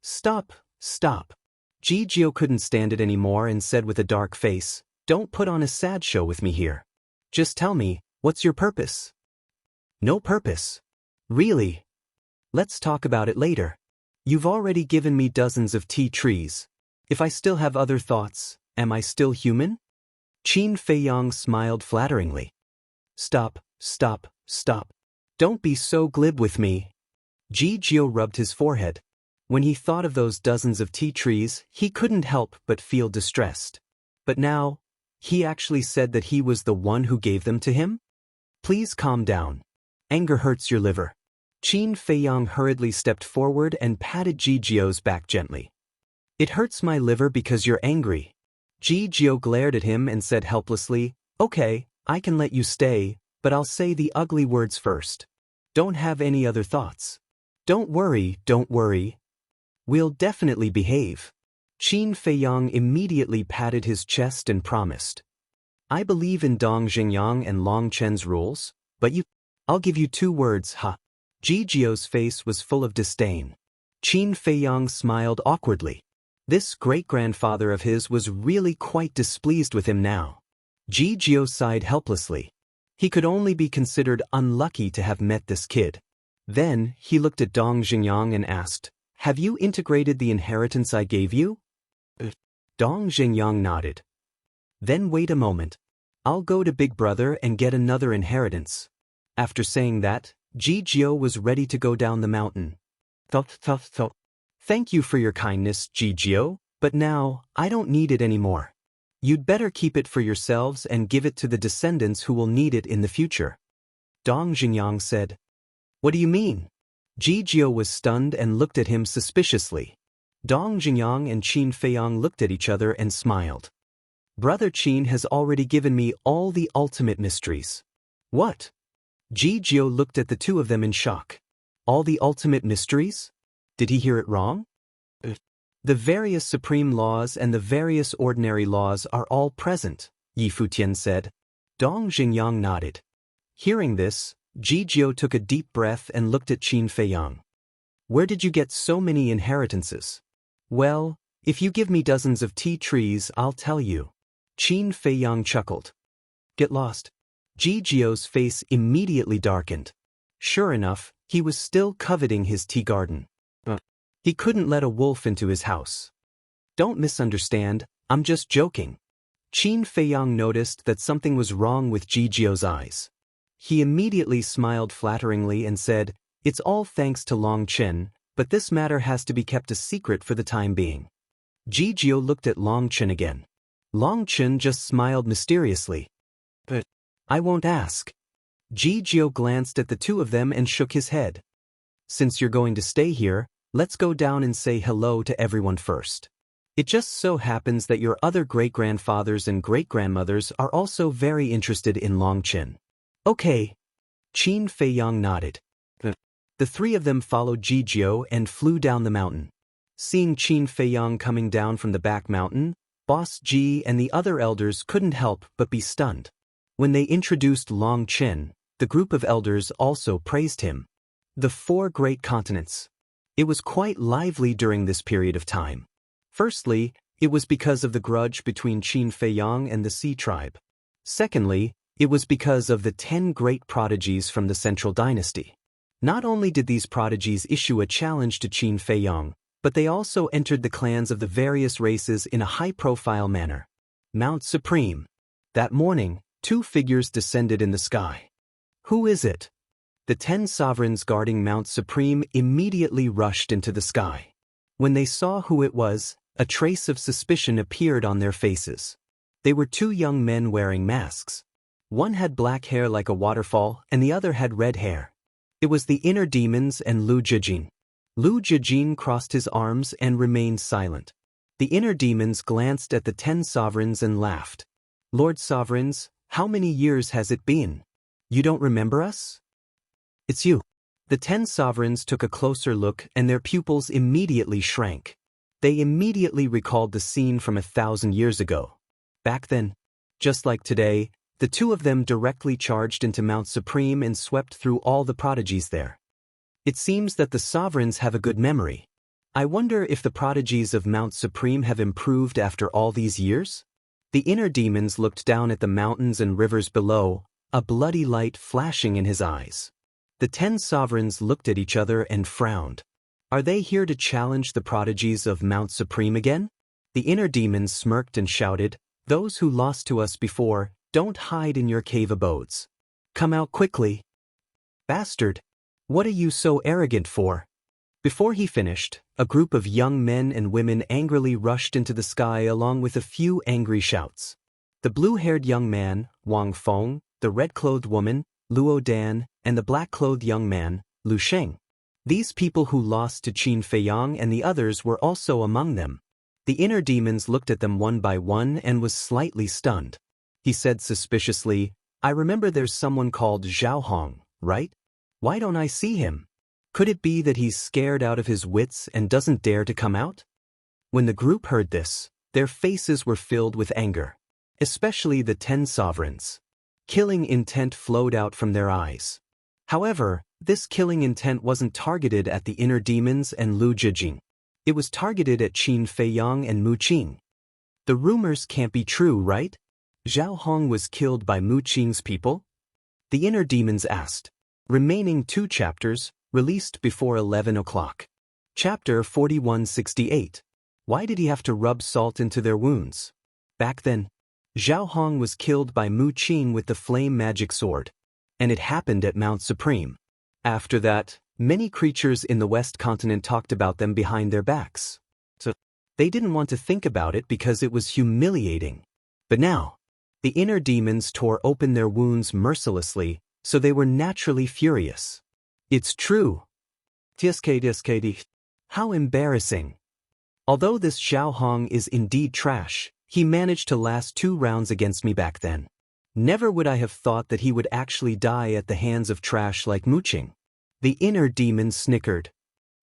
Stop. Ji Jiao couldn't stand it anymore and said with a dark face, Don't put on a sad show with me here. Just tell me, what's your purpose? No purpose. Really? Let's talk about it later. You've already given me dozens of tea trees. If I still have other thoughts, am I still human? Qin Feiyang smiled flatteringly. Stop. Don't be so glib with me. Ji Jiao rubbed his forehead. When he thought of those dozens of tea trees, he couldn't help but feel distressed. But now, he actually said that he was the one who gave them to him? Please calm down. Anger hurts your liver. Qin Feiyang hurriedly stepped forward and patted Ji Jiao's back gently. It hurts my liver because you're angry. Ji Jiao glared at him and said helplessly, Okay, I can let you stay, but I'll say the ugly words first. Don't have any other thoughts. Don't worry. We'll definitely behave. Qin Feiyang immediately patted his chest and promised. I believe in Dong Xingyang and Long Chen's rules, but I'll give you 2 words, ha. Ji Jiao's face was full of disdain. Qin Feiyang smiled awkwardly. This great-grandfather of his was really quite displeased with him now. Ji Jiao sighed helplessly. He could only be considered unlucky to have met this kid. Then, he looked at Dong Xingyang and asked, Have you integrated the inheritance I gave you? Dong Xingyang nodded. Then wait a moment. I'll go to Big Brother and get another inheritance. After saying that, Ji Jiao was ready to go down the mountain. Thank you for your kindness, Ji Jiao, but now, I don't need it anymore. You'd better keep it for yourselves and give it to the descendants who will need it in the future. Dong Xingyang said. What do you mean? Ji Jiao was stunned and looked at him suspiciously. Dong Xingyang and Qin Feiyang looked at each other and smiled. Brother Qin has already given me all the ultimate mysteries. What? Ji Jiao looked at the 2 of them in shock. All the ultimate mysteries? Did he hear it wrong? The various supreme laws and the various ordinary laws are all present, Yi Futian said. Dong Xingyang nodded. Hearing this, Ji Jiao took a deep breath and looked at Qin Feiyang. Where did you get so many inheritances? Well, if you give me dozens of tea trees, I'll tell you. Qin Feiyang chuckled. Get lost. Ji Jiao's face immediately darkened. Sure enough, he was still coveting his tea garden. He couldn't let a wolf into his house. Don't misunderstand, I'm just joking. Qin Feiyang noticed that something was wrong with Ji Jiao's eyes. He immediately smiled flatteringly and said, It's all thanks to Long Chen, but this matter has to be kept a secret for the time being. Ji Jiao looked at Long Chen again. Long Chen just smiled mysteriously. But I won't ask. Ji Jiao glanced at the 2 of them and shook his head. Since you're going to stay here, let's go down and say hello to everyone first. It just so happens that your other great-grandfathers and great-grandmothers are also very interested in Long Chen. Okay. Qin Feiyang nodded. The 3 of them followed Ji Jiao and flew down the mountain. Seeing Qin Feiyang coming down from the back mountain, Boss Ji and the other elders couldn't help but be stunned. When they introduced Long Chen, the group of elders also praised him. The 4 great continents. It was quite lively during this period of time. Firstly, it was because of the grudge between Qin Feiyang and the Sea tribe. Secondly, it was because of the 10 great prodigies from the Central Dynasty. Not only did these prodigies issue a challenge to Qin Feiyang, but they also entered the clans of the various races in a high-profile manner. Mount Supreme. That morning, 2 figures descended in the sky. Who is it? The 10 sovereigns guarding Mount Supreme immediately rushed into the sky. When they saw who it was, a trace of suspicion appeared on their faces. They were 2 young men wearing masks. One had black hair like a waterfall, and the other had red hair. It was the inner demons and Lu Jijin. Lu Jijin crossed his arms and remained silent. The inner demons glanced at the 10 sovereigns and laughed. Lord Sovereigns, how many years has it been? You don't remember us? It's you. The 10 sovereigns took a closer look and their pupils immediately shrank. They immediately recalled the scene from 1,000 years ago. Back then, just like today, the 2 of them directly charged into Mount Supreme and swept through all the prodigies there. It seems that the sovereigns have a good memory. I wonder if the prodigies of Mount Supreme have improved after all these years? The inner demons looked down at the mountains and rivers below, a bloody light flashing in his eyes. The 10 sovereigns looked at each other and frowned. Are they here to challenge the prodigies of Mount Supreme again? The inner demons smirked and shouted, "Those who lost to us before, don't hide in your cave abodes. Come out quickly." Bastard! What are you so arrogant for? Before he finished, a group of young men and women angrily rushed into the sky along with a few angry shouts. The blue-haired young man, Wang Feng, the red-clothed woman, Luo Dan, and the black-clothed young man, Lu Sheng. These people who lost to Qin Feiyang and the others were also among them. The inner demons looked at them one by one and was slightly stunned. He said suspiciously, "I remember there's someone called Zhao Hong, right? Why don't I see him? Could it be that he's scared out of his wits and doesn't dare to come out?" When the group heard this, their faces were filled with anger. Especially the 10 sovereigns. Killing intent flowed out from their eyes. However, this killing intent wasn't targeted at the inner demons and Lu Jijing. It was targeted at Qin Feiyang and Mu Qing. The rumors can't be true, right? Zhao Hong was killed by Mu Qing's people? The inner demons asked. Remaining 2 chapters, released before 11 o'clock. Chapter 4168. Why did he have to rub salt into their wounds? Back then, Zhao Hong was killed by Mu Qing with the flame magic sword. And it happened at Mount Supreme. After that, many creatures in the West Continent talked about them behind their backs. So, they didn't want to think about it because it was humiliating. But now, the inner demons tore open their wounds mercilessly, so they were naturally furious. It's true. TSKD. How embarrassing. Although this Zhao Hong is indeed trash, he managed to last 2 rounds against me back then. Never would I have thought that he would actually die at the hands of trash like Mu Qing. The inner demon snickered.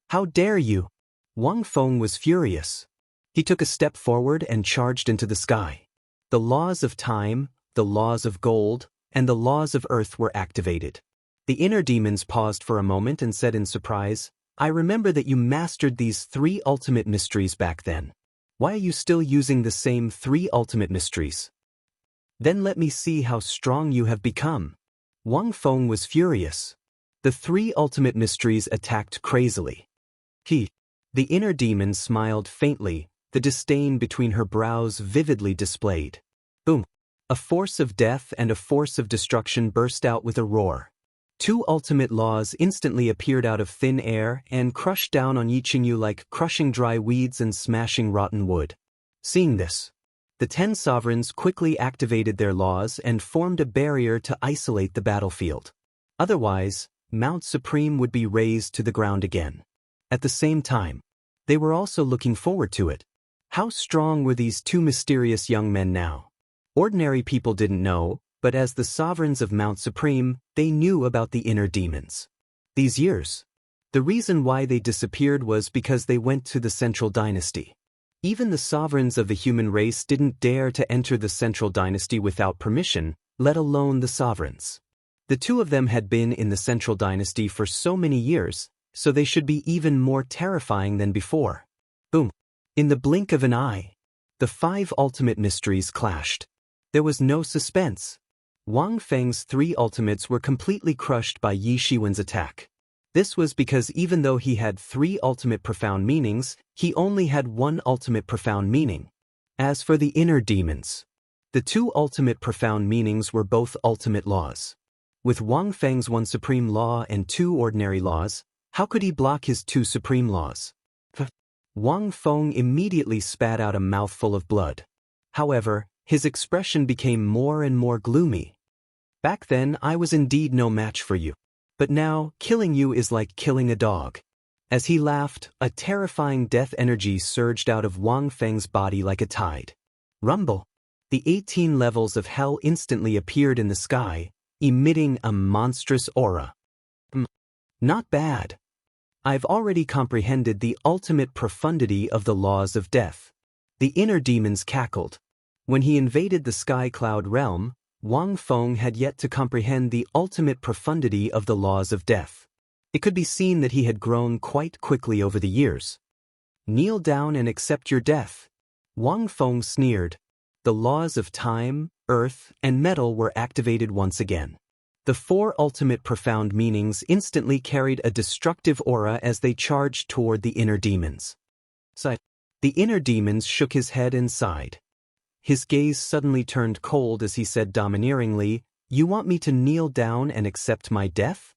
How dare you? Wang Feng was furious. He took a step forward and charged into the sky. The laws of time, the laws of gold, and the laws of earth were activated. The inner demons paused for a moment and said in surprise, "I remember that you mastered these 3 ultimate mysteries back then. Why are you still using the same 3 ultimate mysteries? Then let me see how strong you have become." Wang Feng was furious. The 3 ultimate mysteries attacked crazily. The inner demon smiled faintly, the disdain between her brows vividly displayed. Boom! A force of death and a force of destruction burst out with a roar. 2 ultimate laws instantly appeared out of thin air and crushed down on Yiqingyu like crushing dry weeds and smashing rotten wood. Seeing this, the 10 sovereigns quickly activated their laws and formed a barrier to isolate the battlefield. Otherwise, Mount Supreme would be razed to the ground again. At the same time, they were also looking forward to it. How strong were these 2 mysterious young men now? Ordinary people didn't know, but as the sovereigns of Mount Supreme, they knew about the inner demons. These years, The reason why they disappeared was because they went to the Central Dynasty. Even the sovereigns of the human race didn't dare to enter the Central Dynasty without permission, let alone the sovereigns. The two of them had been in the Central Dynasty for so many years, so they should be even more terrifying than before. Boom. In the blink of an eye, the 5 ultimate mysteries clashed. There was no suspense. Wang Feng's 3 ultimates were completely crushed by Yi Shiwen's attack. This was because even though he had 3 ultimate profound meanings, he only had 1 ultimate profound meaning. As for the inner demons, the 2 ultimate profound meanings were both ultimate laws. With Wang Feng's 1 supreme law and 2 ordinary laws, how could he block his 2 supreme laws? Wang Feng immediately spat out a mouthful of blood. However, his expression became more and more gloomy. Back then, I was indeed no match for you. But now, killing you is like killing a dog. As he laughed, a terrifying death energy surged out of Wang Feng's body like a tide. Rumble! The 18 levels of hell instantly appeared in the sky, emitting a monstrous aura. Not bad. I've already comprehended the ultimate profundity of the laws of death. The inner demons cackled. When he invaded the sky cloud realm, Wang Feng had yet to comprehend the ultimate profundity of the laws of death. It could be seen that he had grown quite quickly over the years. Kneel down and accept your death. Wang Feng sneered. The laws of time, earth, and metal were activated once again. The 4 ultimate profound meanings instantly carried a destructive aura as they charged toward the inner demons. The inner demons shook his head and sighed. His gaze suddenly turned cold as he said domineeringly, "You want me to kneel down and accept my death?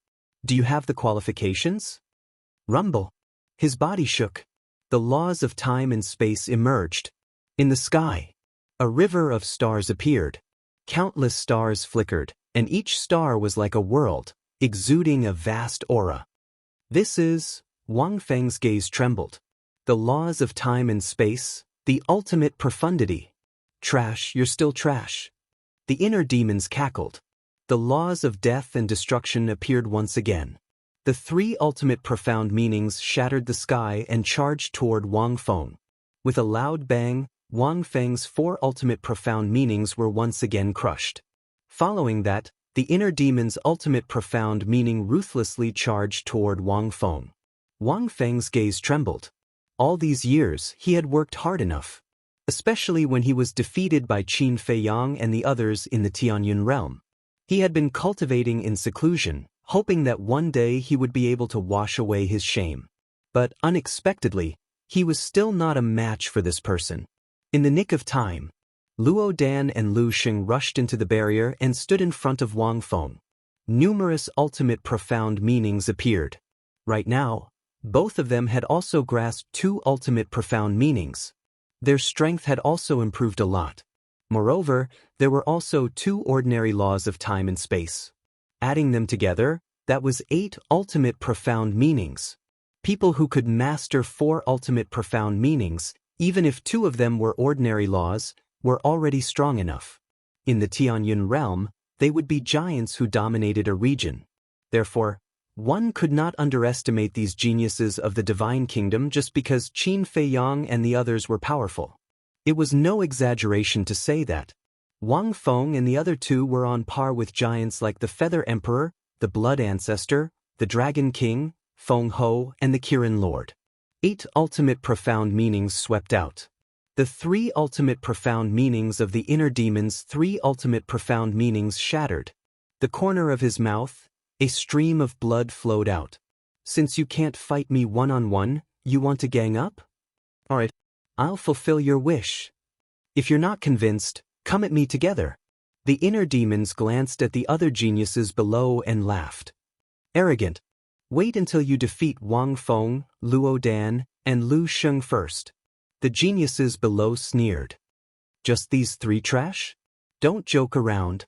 Do you have the qualifications?" Rumble. His body shook. The laws of time and space emerged. In the sky, a river of stars appeared. Countless stars flickered, and each star was like a world, exuding a vast aura. This is... Wang Feng's gaze trembled. The laws of time and space, the ultimate profundity. Trash, you're still trash. The inner demons cackled. The laws of death and destruction appeared once again. The 3 ultimate profound meanings shattered the sky and charged toward Wang Feng. With a loud bang, Wang Feng's 4 ultimate profound meanings were once again crushed. Following that, the inner demon's ultimate profound meaning ruthlessly charged toward Wang Feng. Wang Feng's gaze trembled. All these years, he had worked hard enough. Especially when he was defeated by Qin Feiyang and the others in the Tianyun realm. He had been cultivating in seclusion, hoping that one day he would be able to wash away his shame. But unexpectedly, he was still not a match for this person. In the nick of time, Luo Dan and Lu Xing rushed into the barrier and stood in front of Wang Feng. Numerous ultimate profound meanings appeared. Right now, both of them had also grasped 2 ultimate profound meanings. Their strength had also improved a lot. Moreover, there were also 2 ordinary laws of time and space. Adding them together, that was 8 ultimate profound meanings. People who could master 4 ultimate profound meanings, even if 2 of them were ordinary laws, were already strong enough. In the Tianyun realm, they would be giants who dominated a region. Therefore, one could not underestimate these geniuses of the Divine Kingdom just because Qin Feiyang and the others were powerful. It was no exaggeration to say that Wang Feng and the other 2 were on par with giants like the Feather Emperor, the Blood Ancestor, the Dragon King, Feng Ho, and the Kirin Lord. 8 ultimate profound meanings swept out. The 3 ultimate profound meanings of the inner demon's 3 ultimate profound meanings shattered. The corner of his mouth, a stream of blood flowed out. Since you can't fight me one-on-one, you want to gang up? Alright, I'll fulfill your wish. If you're not convinced, come at me together. The inner demons glanced at the other geniuses below and laughed. Arrogant. Wait until you defeat Wang Feng, Luo Dan, and Lu Xing first. The geniuses below sneered. Just these 3 trash? Don't joke around.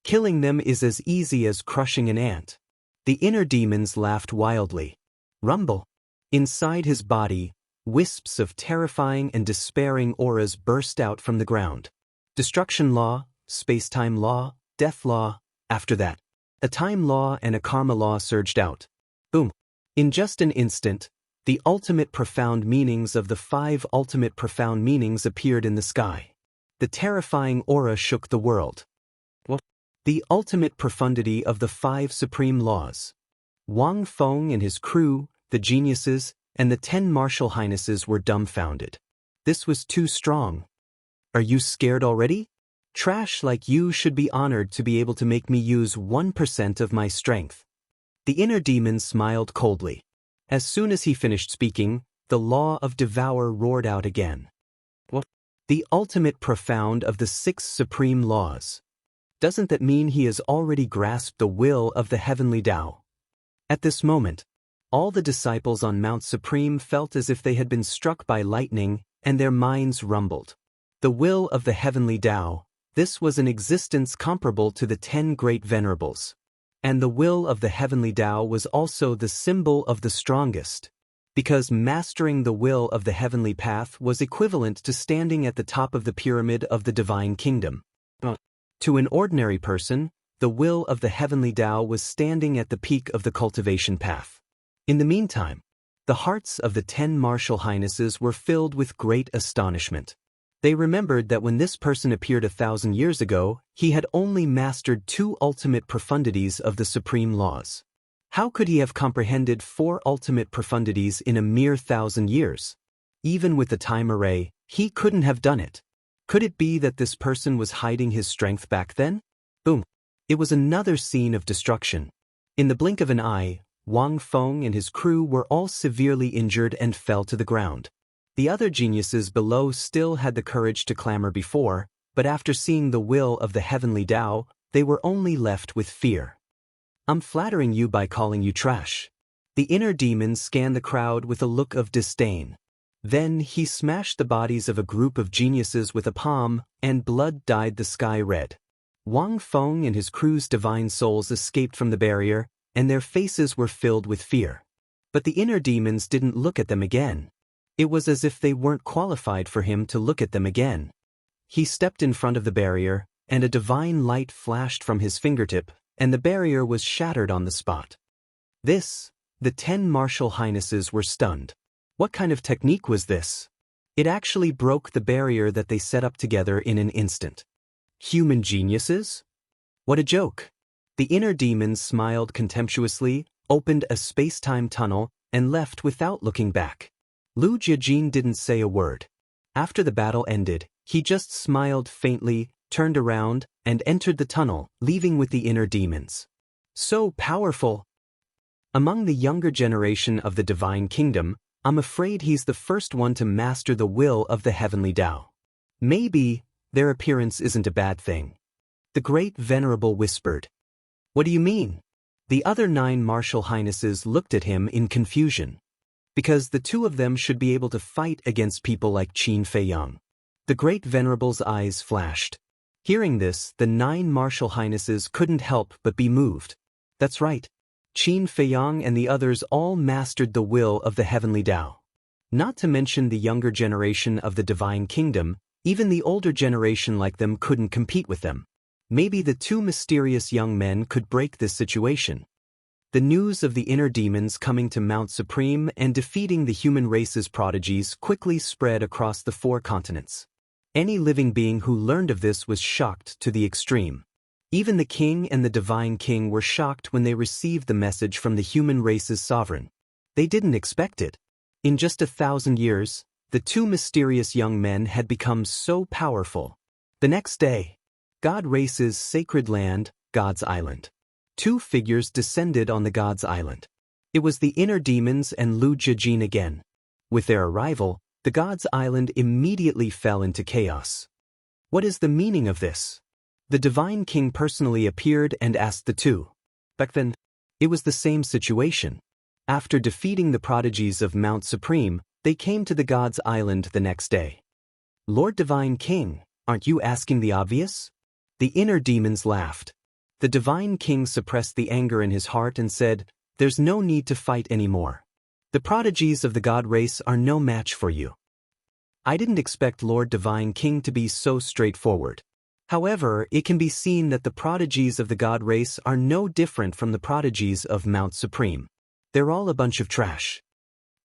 Killing them is as easy as crushing an ant. The inner demons laughed wildly. Rumble. Inside his body, wisps of terrifying and despairing auras burst out from the ground. Destruction law, space-time law, death law. After that, a time law and a karma law surged out. Boom. In just an instant, the ultimate profound meanings of the 5 ultimate profound meanings appeared in the sky. The terrifying aura shook the world. What? The ultimate profundity of the 5 supreme laws. Wang Feng and his crew, the geniuses, and the 10 martial highnesses were dumbfounded. This was too strong. Are you scared already? Trash like you should be honored to be able to make me use 1% of my strength. The inner demon smiled coldly. As soon as he finished speaking, the law of devour roared out again. What? The ultimate profound of the 6 supreme laws. Doesn't that mean he has already grasped the will of the heavenly Tao? At this moment, all the disciples on Mount Supreme felt as if they had been struck by lightning, and their minds rumbled. The will of the heavenly Tao, this was an existence comparable to the 10 great venerables. And the will of the heavenly Tao was also the symbol of the strongest, because mastering the will of the heavenly path was equivalent to standing at the top of the pyramid of the divine kingdom. To an ordinary person, the will of the heavenly Tao was standing at the peak of the cultivation path. In the meantime, the hearts of the 10 martial highnesses were filled with great astonishment. They remembered that when this person appeared 1,000 years ago, he had only mastered 2 ultimate profundities of the supreme laws. How could he have comprehended 4 ultimate profundities in a mere 1,000 years? Even with the time array, he couldn't have done it. Could it be that this person was hiding his strength back then? Boom! It was another scene of destruction. In the blink of an eye, Wang Feng and his crew were all severely injured and fell to the ground. The other geniuses below still had the courage to clamor before, but after seeing the will of the heavenly Tao, they were only left with fear. I'm flattering you by calling you trash. The inner demon scanned the crowd with a look of disdain. Then he smashed the bodies of a group of geniuses with a palm, and blood dyed the sky red. Wang Feng and his crew's divine souls escaped from the barrier, and their faces were filled with fear. But the inner demons didn't look at them again. It was as if they weren't qualified for him to look at them again. He stepped in front of the barrier, and a divine light flashed from his fingertip, and the barrier was shattered on the spot. The 10 martial highnesses were stunned. What kind of technique was this? It actually broke the barrier that they set up together in an instant. Human geniuses? What a joke! The inner demons smiled contemptuously, opened a space-time tunnel, and left without looking back. Lu Jiajin didn't say a word. After the battle ended, he just smiled faintly, turned around, and entered the tunnel, leaving with the inner demons. So powerful! Among the younger generation of the divine kingdom, I'm afraid he's the first one to master the will of the heavenly Tao. Maybe their appearance isn't a bad thing. The great venerable whispered. What do you mean? The other 9 martial highnesses looked at him in confusion. Because the 2 of them should be able to fight against people like Qin Feiyang. The great venerable's eyes flashed. Hearing this, the 9 martial highnesses couldn't help but be moved. That's right. Qin Feiyang and the others all mastered the will of the heavenly Tao. Not to mention the younger generation of the divine kingdom, even the older generation like them couldn't compete with them. Maybe the 2 mysterious young men could break this situation. The news of the inner demons coming to Mount Supreme and defeating the human race's prodigies quickly spread across the 4 continents. Any living being who learned of this was shocked to the extreme. Even the king and the divine king were shocked when they received the message from the human race's sovereign. They didn't expect it. In just 1,000 years, the 2 mysterious young men had become so powerful. The next day, God Race's sacred land, God's Island. 2 figures descended on the God's Island. It was the inner demons and Lu Jiajin again. With their arrival, the God's Island immediately fell into chaos. What is the meaning of this? The divine king personally appeared and asked the 2. Back then, it was the same situation. After defeating the prodigies of Mount Supreme, they came to the God's Island the next day. Lord Divine King, aren't you asking the obvious? The inner demons laughed. The divine king suppressed the anger in his heart and said, There's no need to fight anymore. The prodigies of the God race are no match for you. I didn't expect Lord Divine King to be so straightforward. However, it can be seen that the prodigies of the God race are no different from the prodigies of Mount Supreme. They're all a bunch of trash.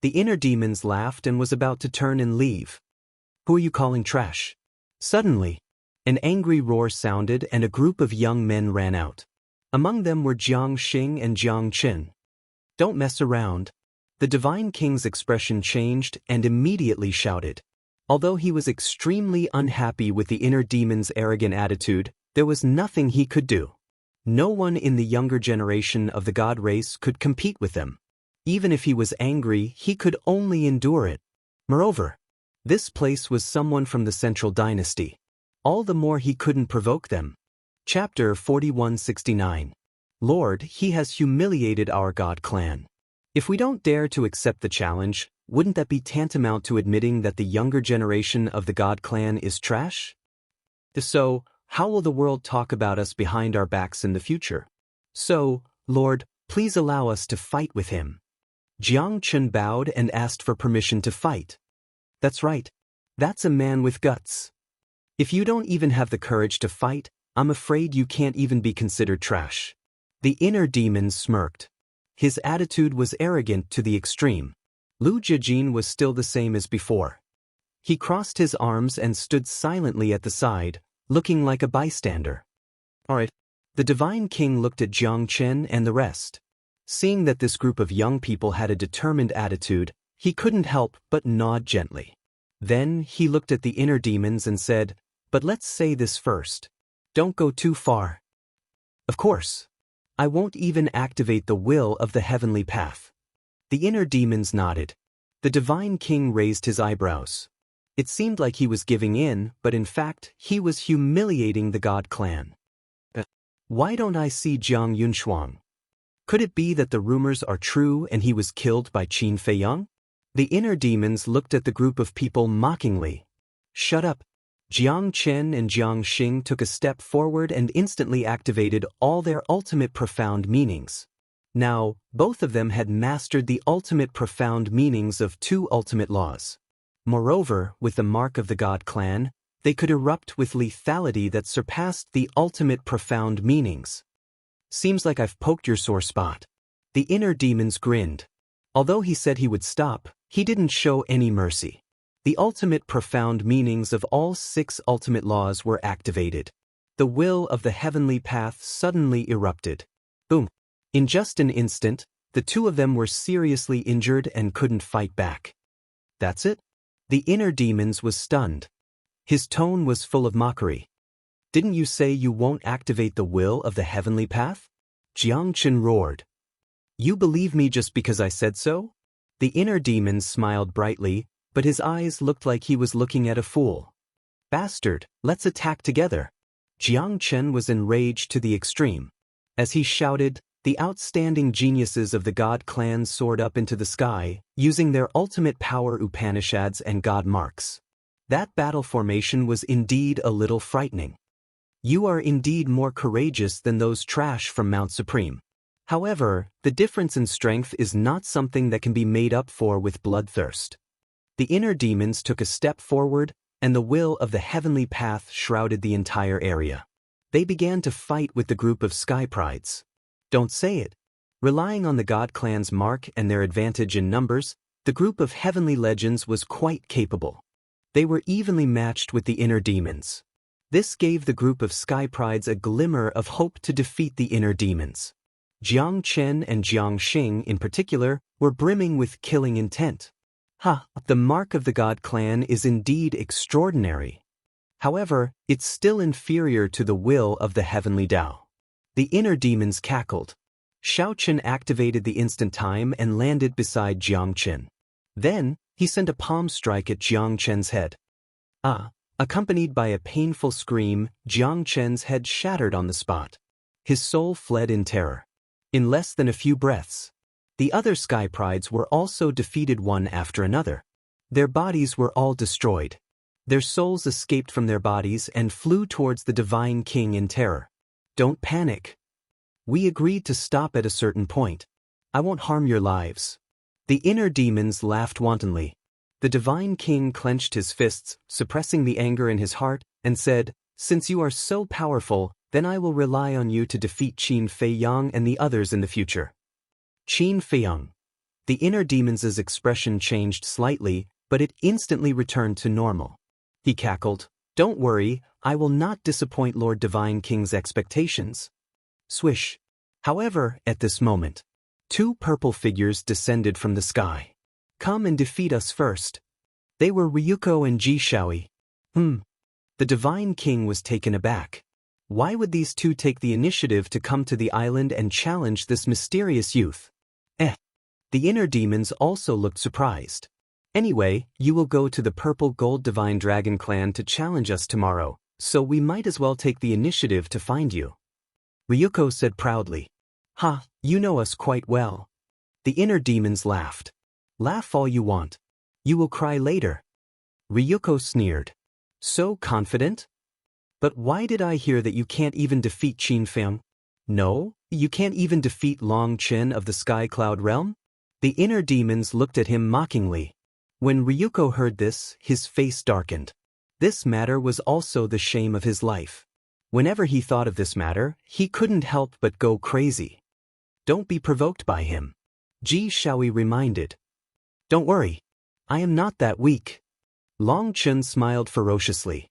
The inner demons laughed and was about to turn and leave. Who are you calling trash? Suddenly, an angry roar sounded and a group of young men ran out. Among them were Jiang Xing and Jiang Qin. Don't mess around. The Divine King's expression changed and immediately shouted. Although he was extremely unhappy with the inner demon's arrogant attitude, there was nothing he could do. No one in the younger generation of the god race could compete with them. Even if he was angry, he could only endure it. Moreover, this place was someone from the Central Dynasty. All the more he couldn't provoke them. Chapter 4169. Lord, he has humiliated our god clan. If we don't dare to accept the challenge, wouldn't that be tantamount to admitting that the younger generation of the god clan is trash? If so, how will the world talk about us behind our backs in the future? So, Lord, please allow us to fight with him. Jiang Chun bowed and asked for permission to fight. That's right. That's a man with guts. If you don't even have the courage to fight, I'm afraid you can't even be considered trash. The inner demon smirked. His attitude was arrogant to the extreme. Lu Jijin was still the same as before. He crossed his arms and stood silently at the side, looking like a bystander. All right. The Divine King looked at Jiang Chen and the rest. Seeing that this group of young people had a determined attitude, he couldn't help but nod gently. Then he looked at the inner demons and said, "But let's say this first. Don't go too far." Of course. I won't even activate the will of the heavenly path. The inner demons nodded. The Divine King raised his eyebrows. It seemed like he was giving in, but in fact, he was humiliating the god clan. Why don't I see Jiang Yunshuang? Could it be that the rumors are true and he was killed by Qin Feiyang? The inner demons looked at the group of people mockingly. Shut up. Jiang Chen and Jiang Xing took a step forward and instantly activated all their ultimate profound meanings. Now, both of them had mastered the ultimate profound meanings of two ultimate laws. Moreover, with the mark of the god clan, they could erupt with lethality that surpassed the ultimate profound meanings. Seems like I've poked your sore spot. The inner demons grinned. Although he said he would stop, he didn't show any mercy. The ultimate profound meanings of all 6 ultimate laws were activated. The will of the heavenly path suddenly erupted. Boom. In just an instant, the two of them were seriously injured and couldn't fight back. That's it? The inner demons was stunned. His tone was full of mockery. Didn't you say you won't activate the will of the heavenly path? Jiang Chen roared. You believe me just because I said so? The inner demon smiled brightly, but his eyes looked like he was looking at a fool. Bastard, let's attack together. Jiang Chen was enraged to the extreme. As he shouted, the outstanding geniuses of the god clan soared up into the sky, using their ultimate power Upanishads and god marks. That battle formation was indeed a little frightening. You are indeed more courageous than those trash from Mount Supreme. However, the difference in strength is not something that can be made up for with bloodthirst. The inner demons took a step forward, and the will of the heavenly path shrouded the entire area. They began to fight with the group of sky prides. Don't say it. Relying on the god clan's mark and their advantage in numbers, the group of heavenly legends was quite capable. They were evenly matched with the inner demons. This gave the group of sky prides a glimmer of hope to defeat the inner demons. Jiang Chen and Jiang Xing in particular were brimming with killing intent. The mark of the god clan is indeed extraordinary. However, it's still inferior to the will of the heavenly Tao. The inner demons cackled. Shao Chen activated the instant time and landed beside Jiang Chen. Then, he sent a palm strike at Jiang Chen's head. Accompanied by a painful scream, Jiang Chen's head shattered on the spot. His soul fled in terror. In less than a few breaths, the other sky prides were also defeated one after another. Their bodies were all destroyed. Their souls escaped from their bodies and flew towards the Divine King in terror. Don't panic. We agreed to stop at a certain point. I won't harm your lives. The inner demons laughed wantonly. The Divine King clenched his fists, suppressing the anger in his heart, and said, Since you are so powerful, then I will rely on you to defeat Qin Feiyang and the others in the future. Qin Feiyang. The inner demon's expression changed slightly, but it instantly returned to normal. He cackled, "Don't worry, I will not disappoint Lord Divine King's expectations." Swish. However, at this moment, two purple figures descended from the sky. "Come and defeat us first." They were Ryuko and Jishaoi. The Divine King was taken aback. Why would these two take the initiative to come to the island and challenge this mysterious youth? The inner demons also looked surprised. "Anyway, you will go to the Purple Gold Divine Dragon Clan to challenge us tomorrow, so we might as well take the initiative to find you," Ryuko said proudly. "Ha, you know us quite well." The inner demons laughed. "Laugh all you want. You will cry later." Ryuko sneered. "So confident? But why did I hear that you can't even defeat Qin Feng? No, you can't even defeat Long Chen of the Sky Cloud Realm?" The inner demons looked at him mockingly. When Ryuko heard this, his face darkened. This matter was also the shame of his life. Whenever he thought of this matter, he couldn't help but go crazy. "Don't be provoked by him," Jishaoi reminded. "Don't worry. I am not that weak." Long Chen smiled ferociously.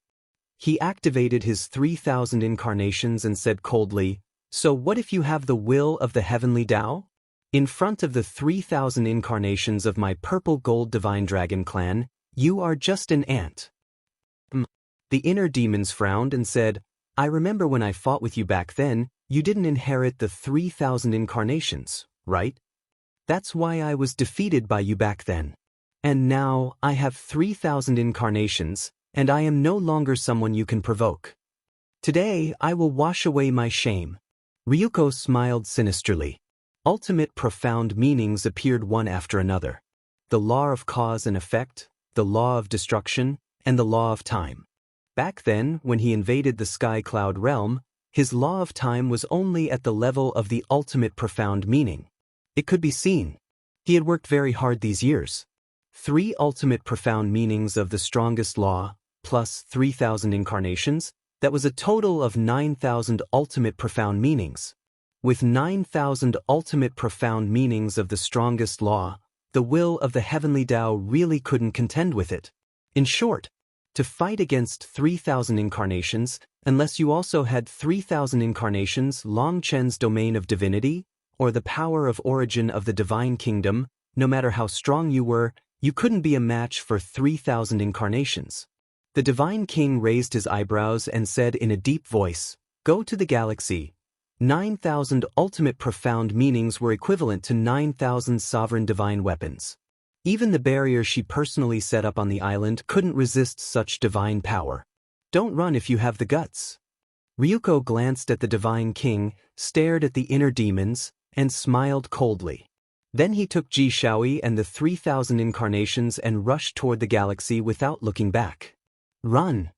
He activated his 3,000 incarnations and said coldly, "So what if you have the will of the heavenly Tao? In front of the 3,000 incarnations of my Purple Gold Divine Dragon Clan, you are just an ant." The inner demons frowned and said, "I remember when I fought with you back then, you didn't inherit the 3,000 incarnations, right? That's why I was defeated by you back then. And now, I have 3,000 incarnations, and I am no longer someone you can provoke. Today, I will wash away my shame." Ryuko smiled sinisterly. Ultimate profound meanings appeared one after another. The law of cause and effect, the law of destruction, and the law of time. Back then, when he invaded the Sky Cloud Realm, his law of time was only at the level of the ultimate profound meaning. It could be seen. He had worked very hard these years. 3 ultimate profound meanings of the strongest law, plus 3,000 incarnations, that was a total of 9,000 ultimate profound meanings. With 9,000 ultimate profound meanings of the strongest law, the will of the heavenly Tao really couldn't contend with it. In short, to fight against 3,000 incarnations, unless you also had 3,000 incarnations Long Chen's domain of divinity, or the power of origin of the divine kingdom, no matter how strong you were, you couldn't be a match for 3,000 incarnations. The Divine King raised his eyebrows and said in a deep voice, "Go to the galaxy." 9,000 ultimate profound meanings were equivalent to 9,000 sovereign divine weapons. Even the barrier she personally set up on the island couldn't resist such divine power. "Don't run if you have the guts." Ryuko glanced at the Divine King, stared at the inner demons, and smiled coldly. Then he took Jishaoi and the 3,000 incarnations and rushed toward the galaxy without looking back. Run.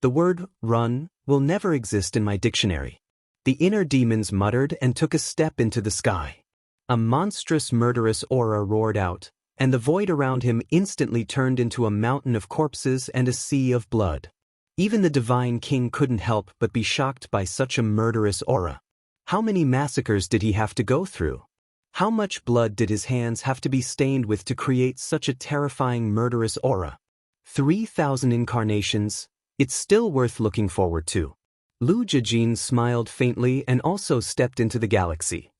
The word run will never exist in my dictionary. The inner demons muttered and took a step into the sky. A monstrous murderous aura roared out, and the void around him instantly turned into a mountain of corpses and a sea of blood. Even the Divine King couldn't help but be shocked by such a murderous aura. How many massacres did he have to go through? How much blood did his hands have to be stained with to create such a terrifying murderous aura? 3,000 incarnations, it's still worth looking forward to. Lu Jijin smiled faintly and also stepped into the galaxy.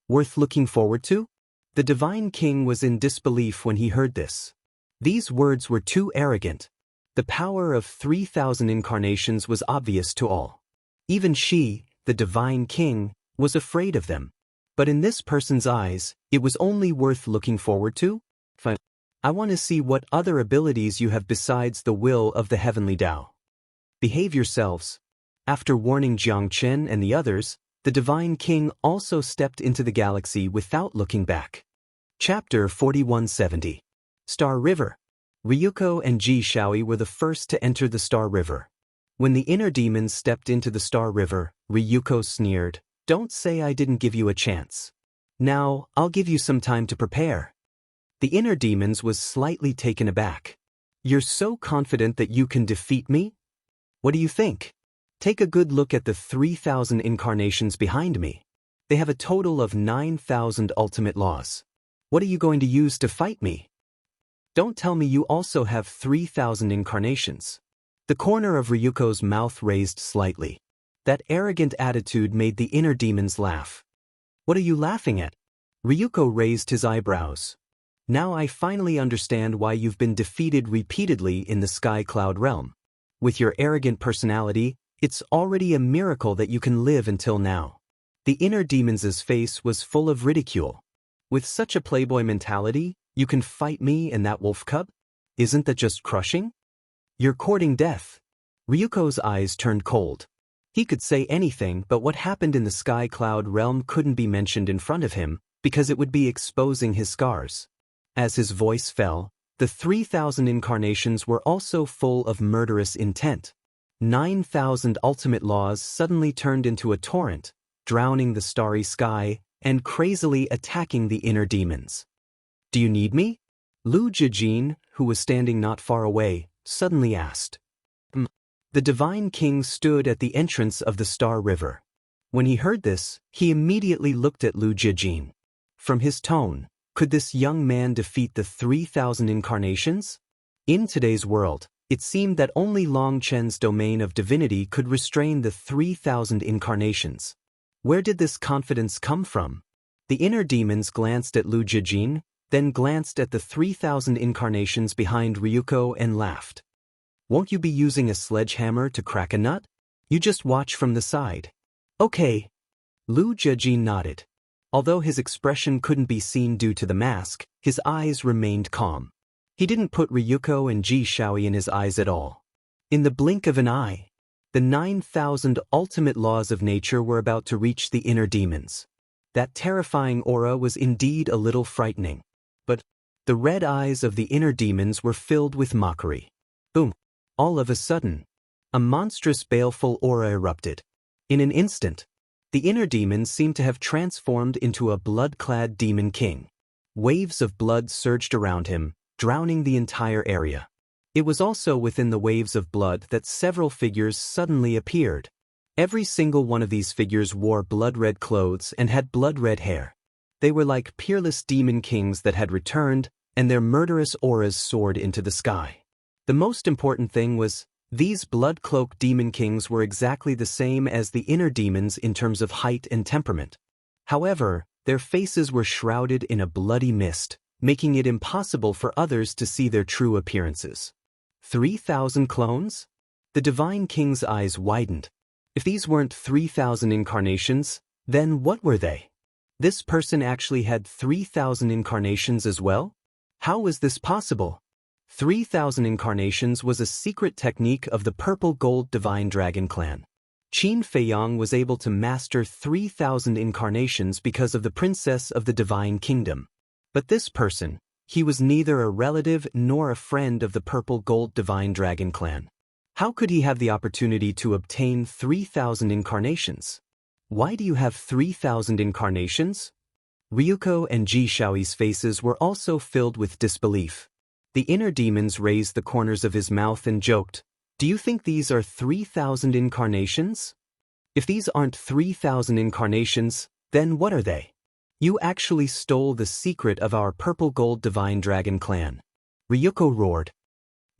Worth looking forward to? The Divine King was in disbelief when he heard this. These words were too arrogant. The power of 3,000 incarnations was obvious to all. Even she, the Divine King, was afraid of them. But in this person's eyes, it was only worth looking forward to? Fine. I want to see what other abilities you have besides the will of the heavenly Tao. Behave yourselves. After warning Jiang Chen and the others, the Divine King also stepped into the galaxy without looking back. Chapter 4170. Star River. Ryuko and Jishaoi were the first to enter the Star River. When the inner demons stepped into the Star River, Ryuko sneered, "Don't say I didn't give you a chance. Now, I'll give you some time to prepare." The inner demons was slightly taken aback. "You're so confident that you can defeat me? What do you think? Take a good look at the 3,000 incarnations behind me. They have a total of 9,000 ultimate laws. What are you going to use to fight me? Don't tell me you also have 3,000 incarnations. The corner of Ryuko's mouth raised slightly. That arrogant attitude made the inner demons laugh. What are you laughing at? Ryuko raised his eyebrows. Now I finally understand why you've been defeated repeatedly in the Sky Cloud realm. With your arrogant personality, it's already a miracle that you can live until now. The inner demon's face was full of ridicule. With such a playboy mentality, you can fight me and that wolf cub? Isn't that just crushing? You're courting death. Ryuko's eyes turned cold. He could say anything, but what happened in the Sky Cloud realm couldn't be mentioned in front of him, because it would be exposing his scars. As his voice fell, the 3,000 incarnations were also full of murderous intent. 9,000 ultimate laws suddenly turned into a torrent, drowning the starry sky and crazily attacking the inner demons. Do you need me? Lu Jijin, who was standing not far away, suddenly asked. The Divine King stood at the entrance of the Star River. When he heard this, he immediately looked at Lu Jijin. From his tone, could this young man defeat the 3,000 incarnations? In today's world, it seemed that only Long Chen's domain of divinity could restrain the 3,000 incarnations. Where did this confidence come from? The inner demons glanced at Lu Jijin, then glanced at the 3,000 incarnations behind Ryuko and laughed. Won't you be using a sledgehammer to crack a nut? You just watch from the side. Okay. Lu Jijin nodded. Although his expression couldn't be seen due to the mask, his eyes remained calm. He didn't put Ryuko and Ji Shaoi in his eyes at all. In the blink of an eye, the 9,000 ultimate laws of nature were about to reach the inner demons. That terrifying aura was indeed a little frightening. But the red eyes of the inner demons were filled with mockery. Boom! All of a sudden, a monstrous baleful aura erupted. In an instant, the inner demons seemed to have transformed into a blood-clad demon king. Waves of blood surged around him, drowning the entire area. It was also within the waves of blood that several figures suddenly appeared. Every single one of these figures wore blood-red clothes and had blood-red hair. They were like peerless demon kings that had returned, and their murderous auras soared into the sky. The most important thing was, these blood-cloaked demon kings were exactly the same as the inner demons in terms of height and temperament. However, their faces were shrouded in a bloody mist, making it impossible for others to see their true appearances. 3,000 clones? The Divine King's eyes widened. If these weren't 3,000 incarnations, then what were they? This person actually had 3,000 incarnations as well? How was this possible? 3,000 incarnations was a secret technique of the Purple Gold Divine Dragon clan. Qin Feiyang was able to master 3,000 incarnations because of the Princess of the Divine Kingdom. But this person, he was neither a relative nor a friend of the Purple Gold Divine Dragon clan. How could he have the opportunity to obtain 3,000 incarnations? Why do you have 3,000 incarnations? Ryuko and Ji Shaoi's faces were also filled with disbelief. The inner demons raised the corners of his mouth and joked, "Do you think these are 3,000 incarnations? If these aren't 3,000 incarnations, then what are they? You actually stole the secret of our Purple Gold Divine Dragon clan." Ryuko roared.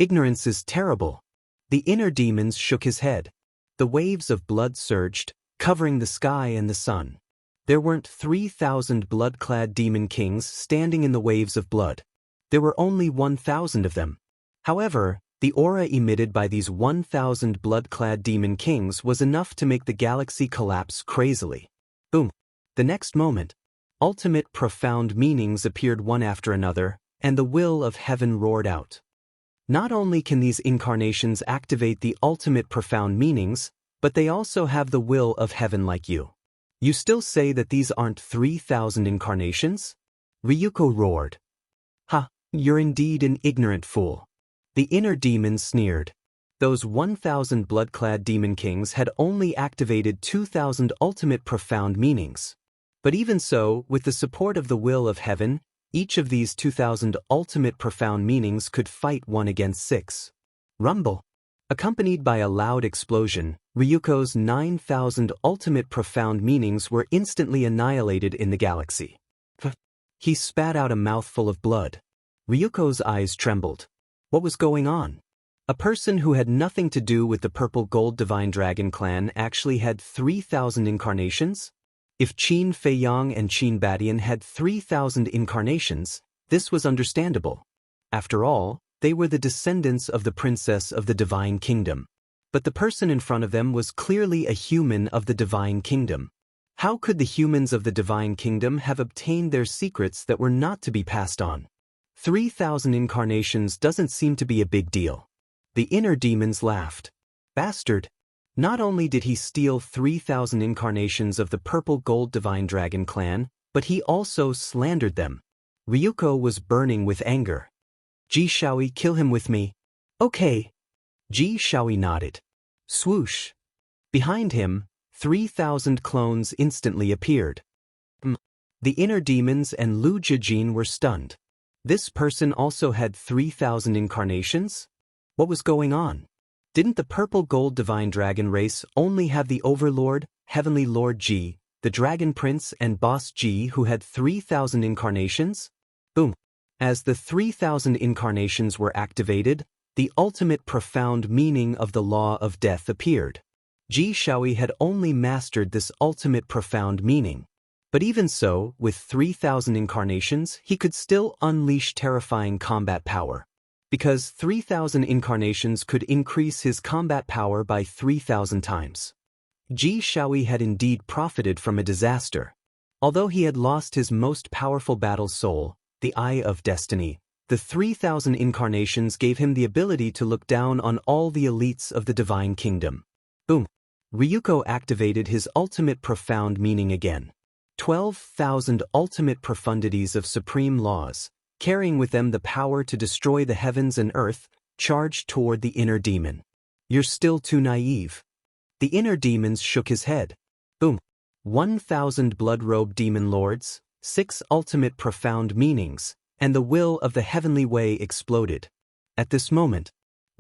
"Ignorance is terrible." The inner demons shook his head. The waves of blood surged, covering the sky and the sun. There weren't 3,000 blood-clad demon kings standing in the waves of blood. There were only 1,000 of them. However, the aura emitted by these 1,000 blood-clad demon kings was enough to make the galaxy collapse crazily. Boom! The next moment, ultimate profound meanings appeared one after another, and the will of heaven roared out. Not only can these incarnations activate the ultimate profound meanings, but they also have the will of heaven like you. You still say that these aren't 3,000 incarnations? Ryuko roared. Ha! You're indeed an ignorant fool. The inner demons sneered. Those 1,000 blood-clad demon kings had only activated 2,000 ultimate profound meanings. But even so, with the support of the will of heaven, each of these 2,000 ultimate profound meanings could fight one against 6. Rumble. Accompanied by a loud explosion, Ryuko's 9,000 ultimate profound meanings were instantly annihilated in the galaxy. He spat out a mouthful of blood. Ryuko's eyes trembled. What was going on? A person who had nothing to do with the purple gold divine dragon clan actually had 3,000 incarnations? If Qin Feiyang and Qin Badian had 3,000 incarnations, this was understandable. After all, they were the descendants of the princess of the divine kingdom. But the person in front of them was clearly a human of the divine kingdom. How could the humans of the divine kingdom have obtained their secrets that were not to be passed on? 3,000 incarnations doesn't seem to be a big deal. The inner demons laughed. Bastard! Not only did he steal 3,000 incarnations of the purple gold divine dragon clan, but he also slandered them. Ryuko was burning with anger. Ji Shaoi, kill him with me. Okay. Ji Shaoi nodded. Swoosh. Behind him, 3,000 clones instantly appeared. The inner demons and Lu Jijin were stunned. This person also had 3,000 incarnations? What was going on? Didn't the purple gold divine dragon race only have the Overlord, Heavenly Lord Ji, the Dragon Prince and Boss Ji who had 3,000 incarnations? Boom. As the 3,000 incarnations were activated, the ultimate profound meaning of the law of death appeared. Ji Shaoi had only mastered this ultimate profound meaning. But even so, with 3,000 incarnations, he could still unleash terrifying combat power. Because 3,000 incarnations could increase his combat power by 3,000 times. Ji Shaoi had indeed profited from a disaster. Although he had lost his most powerful battle soul, the Eye of Destiny, the 3,000 incarnations gave him the ability to look down on all the elites of the divine kingdom. Boom. Ryuko activated his ultimate profound meaning again. 12,000 ultimate profundities of supreme laws, carrying with them the power to destroy the heavens and earth, charged toward the inner demon. You're still too naive. The inner demons shook his head. Boom. 1,000 blood-robed demon lords, 6 ultimate profound meanings, and the will of the heavenly way exploded. At this moment,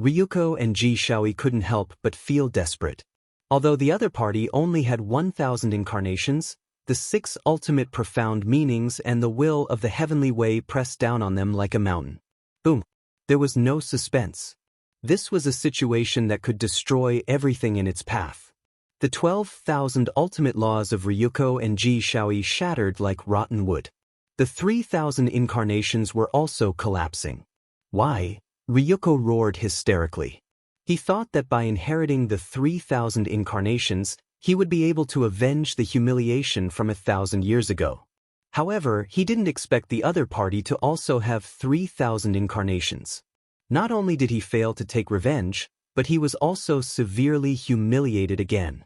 Ryuko and Ji Shaoi couldn't help but feel desperate. Although the other party only had 1,000 incarnations, the 6 ultimate profound meanings and the will of the heavenly way pressed down on them like a mountain. Boom. There was no suspense. This was a situation that could destroy everything in its path. The 12,000 ultimate laws of Ryuko and Ji Shaoi shattered like rotten wood. The 3,000 incarnations were also collapsing. Why? Ryuko roared hysterically. He thought that by inheriting the 3,000 incarnations, he would be able to avenge the humiliation from 1,000 years ago. However, he didn't expect the other party to also have 3,000 incarnations. Not only did he fail to take revenge, but he was also severely humiliated again.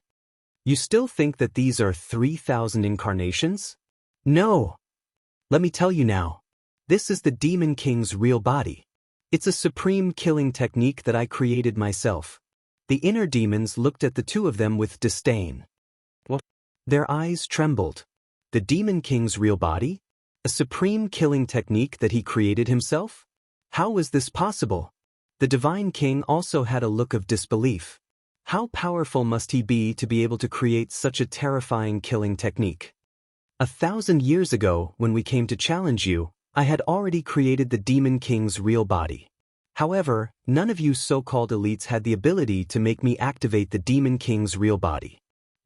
You still think that these are 3,000 incarnations? No! Let me tell you now. This is the Demon King's real body. It's a supreme killing technique that I created myself. The inner demons looked at the two of them with disdain. What? Their eyes trembled. The Demon King's real body? A supreme killing technique that he created himself? How was this possible? The Divine King also had a look of disbelief. How powerful must he be to be able to create such a terrifying killing technique? 1,000 years ago, when we came to challenge you, I had already created the Demon King's real body. However, none of you so-called elites had the ability to make me activate the Demon King's real body.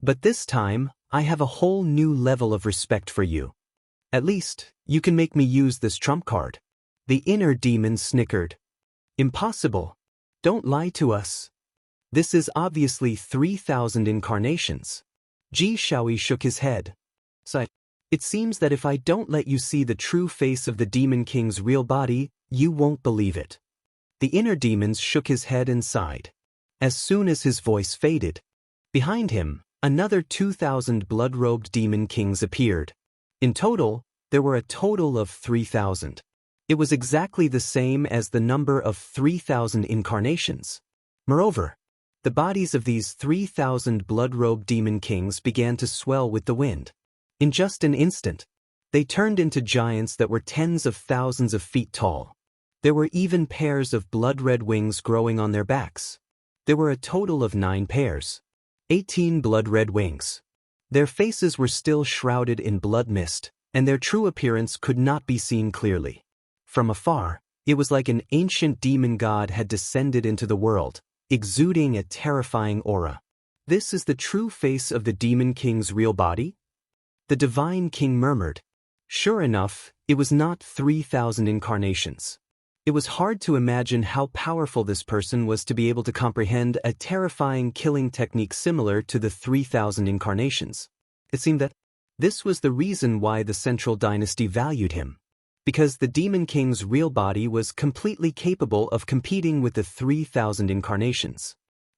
But this time, I have a whole new level of respect for you. At least, you can make me use this trump card. The inner demon snickered. Impossible. Don't lie to us. This is obviously 3,000 incarnations. Ji Shaoi shook his head. Sighed. It seems that if I don't let you see the true face of the Demon King's real body, you won't believe it. The inner demons shook his head and sighed. As soon as his voice faded, behind him, another 2,000 blood-robed demon kings appeared. In total, there were a total of 3,000. It was exactly the same as the number of 3,000 incarnations. Moreover, the bodies of these 3,000 blood-robed demon kings began to swell with the wind. In just an instant, they turned into giants that were tens of thousands of feet tall. There were even pairs of blood-red wings growing on their backs. There were a total of 9 pairs. 18 blood-red wings. Their faces were still shrouded in blood mist, and their true appearance could not be seen clearly. From afar, it was like an ancient demon god had descended into the world, exuding a terrifying aura. This is the true face of the demon king's real body? The divine king murmured. Sure enough, it was not 3,000 incarnations. It was hard to imagine how powerful this person was to be able to comprehend a terrifying killing technique similar to the 3,000 incarnations. It seemed that this was the reason why the Central Dynasty valued him. Because the Demon King's real body was completely capable of competing with the 3,000 incarnations.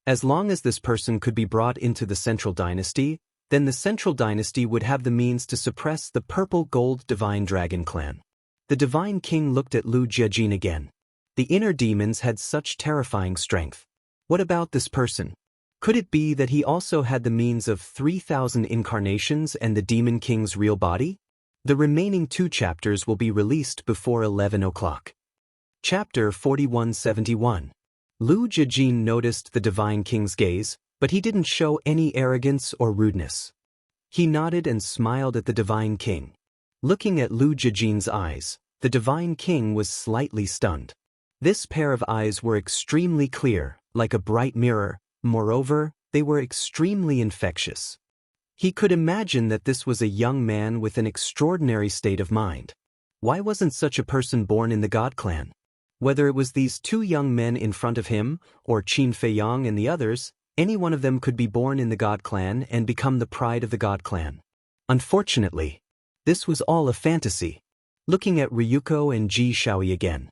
As long as this person could be brought into the Central Dynasty, then the Central Dynasty would have the means to suppress the Purple Gold Divine Dragon clan. The Divine King looked at Lu Jiajin again. The inner demons had such terrifying strength. What about this person? Could it be that he also had the means of 3,000 incarnations and the Demon King's real body? The remaining 2 chapters will be released before 11 o'clock. Chapter 4171. Lu Jiajin noticed the Divine King's gaze, but he didn't show any arrogance or rudeness. He nodded and smiled at the Divine King. Looking at Lu Jiajin's eyes, the Divine King was slightly stunned. This pair of eyes were extremely clear, like a bright mirror. Moreover, they were extremely infectious. He could imagine that this was a young man with an extraordinary state of mind. Why wasn't such a person born in the God clan? Whether it was these 2 young men in front of him, or Qin Feiyang and the others, any one of them could be born in the God clan and become the pride of the God clan. Unfortunately, this was all a fantasy. Looking at Ryuko and Ji Shaoi again.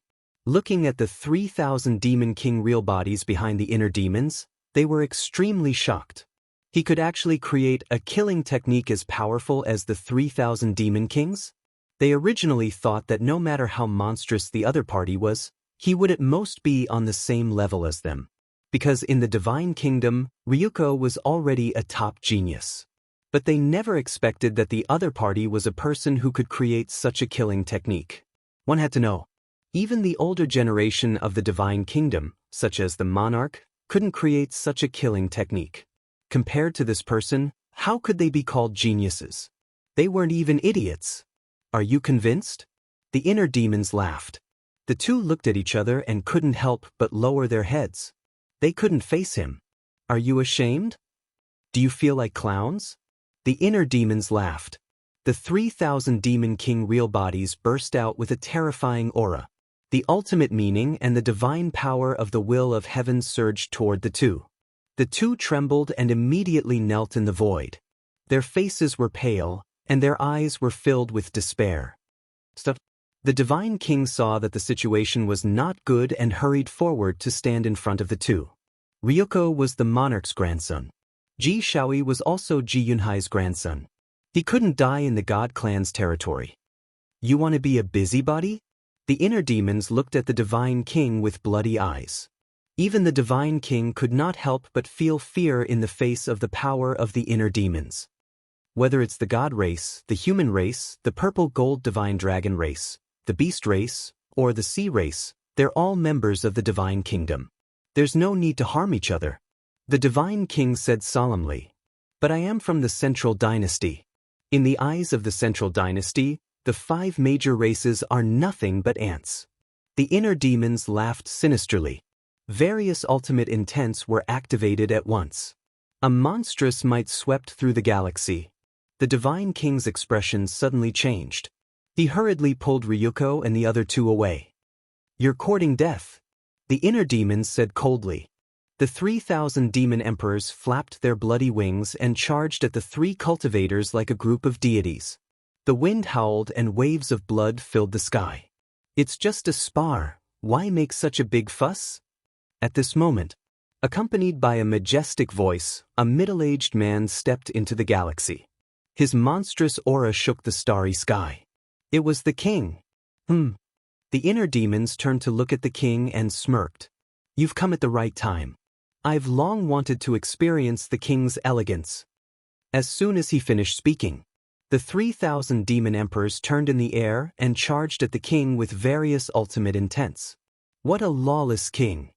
Looking at the 3,000 Demon King real bodies behind the inner demons, they were extremely shocked. He could actually create a killing technique as powerful as the 3,000 Demon Kings? They originally thought that no matter how monstrous the other party was, he would at most be on the same level as them. Because in the Divine Kingdom, Ryuko was already a top genius. But they never expected that the other party was a person who could create such a killing technique. One had to know. Even the older generation of the Divine Kingdom, such as the monarch, couldn't create such a killing technique. Compared to this person, how could they be called geniuses? They weren't even idiots. Are you convinced? The inner demons laughed. The 2 looked at each other and couldn't help but lower their heads. They couldn't face him. Are you ashamed? Do you feel like clowns? The inner demons laughed. The 3,000 Demon King real bodies burst out with a terrifying aura. The ultimate meaning and the divine power of the will of heaven surged toward the 2. The 2 trembled and immediately knelt in the void. Their faces were pale, and their eyes were filled with despair. The Divine King saw that the situation was not good and hurried forward to stand in front of the 2. Ryuko was the monarch's grandson. Ji Shaoi was also Ji Yunhai's grandson. He couldn't die in the God clan's territory. You want to be a busybody? The inner demons looked at the Divine King with bloody eyes. Even the Divine King could not help but feel fear in the face of the power of the inner demons. Whether it's the God race, the human race, the Purple Gold Divine Dragon race, the Beast race, or the Sea race, they're all members of the Divine Kingdom. There's no need to harm each other. The Divine King said solemnly, "But I am from the Central Dynasty." In the eyes of the Central Dynasty, the 5 major races are nothing but ants. The inner demons laughed sinisterly. Various ultimate intents were activated at once. A monstrous might swept through the galaxy. The Divine King's expression suddenly changed. He hurriedly pulled Ryuko and the other 2 away. "You're courting death," the inner demons said coldly. The 3,000 demon emperors flapped their bloody wings and charged at the 3 cultivators like a group of deities. The wind howled and waves of blood filled the sky. "It's just a spar, why make such a big fuss?" At this moment, accompanied by a majestic voice, a middle-aged man stepped into the galaxy. His monstrous aura shook the starry sky. It was the king. The inner demons turned to look at the king and smirked. "You've come at the right time. I've long wanted to experience the king's elegance." As soon as he finished speaking, the 3,000 demon emperors turned in the air and charged at the king with various ultimate intents. What a lawless king!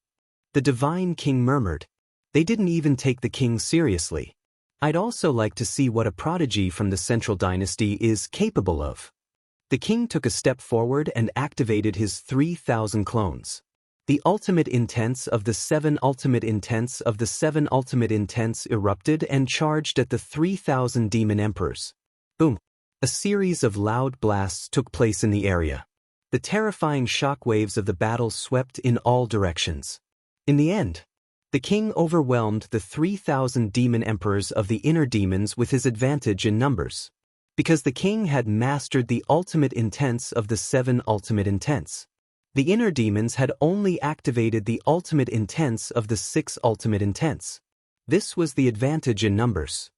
The Divine King murmured. They didn't even take the king seriously. I'd also like to see what a prodigy from the Central Dynasty is capable of. The king took a step forward and activated his 3,000 clones. The ultimate intents of the 7 ultimate intents of the 7 ultimate intents erupted and charged at the 3,000 demon emperors. Boom! A series of loud blasts took place in the area. The terrifying shockwaves of the battle swept in all directions. In the end, the king overwhelmed the 3,000 demon emperors of the inner demons with his advantage in numbers. Because the king had mastered the ultimate intents of the 7 ultimate intents. The inner demons had only activated the ultimate intents of the 6 ultimate intents. This was the advantage in numbers.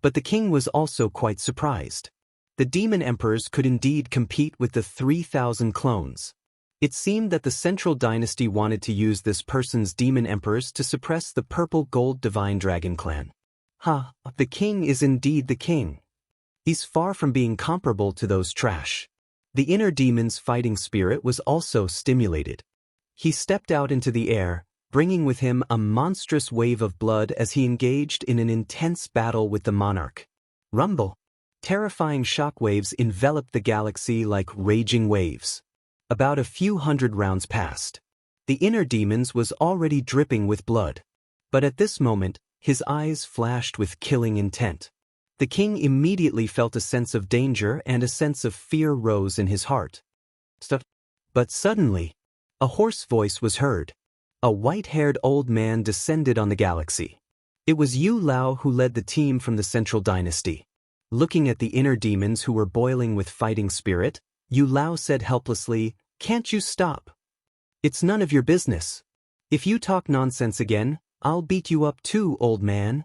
But the king was also quite surprised. The demon emperors could indeed compete with the 3,000 clones. It seemed that the central dynasty wanted to use this person's demon emperors to suppress the purple gold divine dragon clan. The king is indeed the king. He's far from being comparable to those trash. The inner demon's fighting spirit was also stimulated. He stepped out into the air, bringing with him a monstrous wave of blood as he engaged in an intense battle with the monarch. Rumble! Terrifying shockwaves enveloped the galaxy like raging waves. About a few hundred rounds passed. The inner demons was already dripping with blood. But at this moment, his eyes flashed with killing intent. The king immediately felt a sense of danger and a sense of fear rose in his heart. But suddenly, a hoarse voice was heard. A white-haired old man descended on the galaxy. It was Yu Lao who led the team from the central dynasty. Looking at the inner demons who were boiling with fighting spirit, Yu Lao said helplessly, "Can't you stop? It's none of your business. If you talk nonsense again, I'll beat you up too, old man."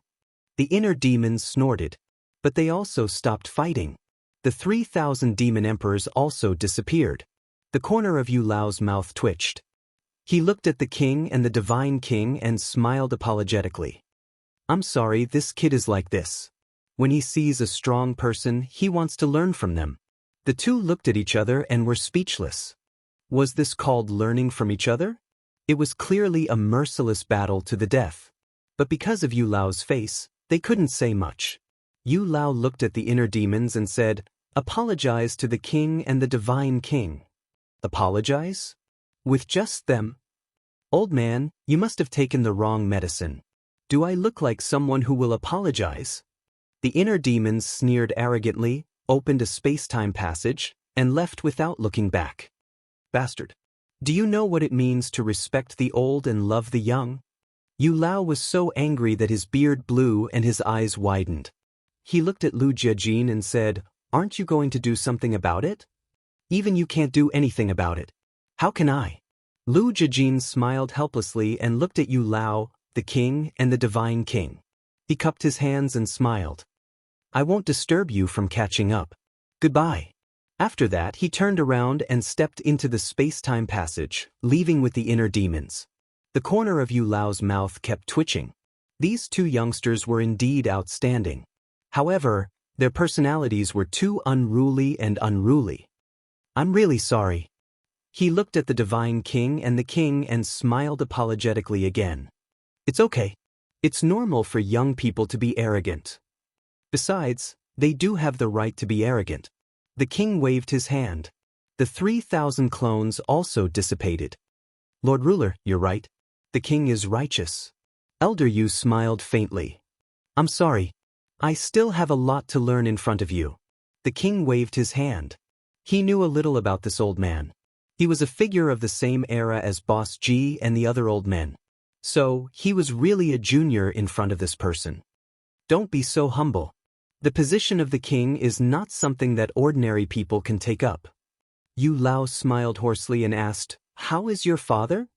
The inner demons snorted. But they also stopped fighting. The 3,000 demon emperors also disappeared. The corner of Yu Lao's mouth twitched. He looked at the king and the divine king and smiled apologetically. "I'm sorry, this kid is like this. When he sees a strong person, he wants to learn from them." The two looked at each other and were speechless. Was this called learning from each other? It was clearly a merciless battle to the death. But because of Yu Lao's face, they couldn't say much. Yu Lao looked at the inner demons and said, "Apologize to the king and the divine king." Apologize? With just them? "Old man, you must have taken the wrong medicine. Do I look like someone who will apologize?" The inner demons sneered arrogantly, opened a space-time passage, and left without looking back. "Bastard. Do you know what it means to respect the old and love the young?" Yu Lao was so angry that his beard blew and his eyes widened. He looked at Lu Jiajin and said, "Aren't you going to do something about it? Even you can't do anything about it. How can I?" Lu Jiajin smiled helplessly and looked at Yu Lao, the king, and the divine king. He cupped his hands and smiled. "I won't disturb you from catching up. Goodbye." After that, he turned around and stepped into the space-time passage, leaving with the inner demons. The corner of Yu Lao's mouth kept twitching. These two youngsters were indeed outstanding. However, their personalities were too unruly and unruly. "I'm really sorry." He looked at the divine king and smiled apologetically again. "It's okay. It's normal for young people to be arrogant. Besides, they do have the right to be arrogant." The king waved his hand. The 3,000 clones also dissipated. "Lord Ruler, you're right. The king is righteous." Elder Yu smiled faintly. "I'm sorry. I still have a lot to learn in front of you." The king waved his hand. He knew a little about this old man. He was a figure of the same era as Boss G and the other old men. So, he was really a junior in front of this person. Don't be so humble. The position of the king is not something that ordinary people can take up. Yu Lao smiled hoarsely and asked, "How is your father?"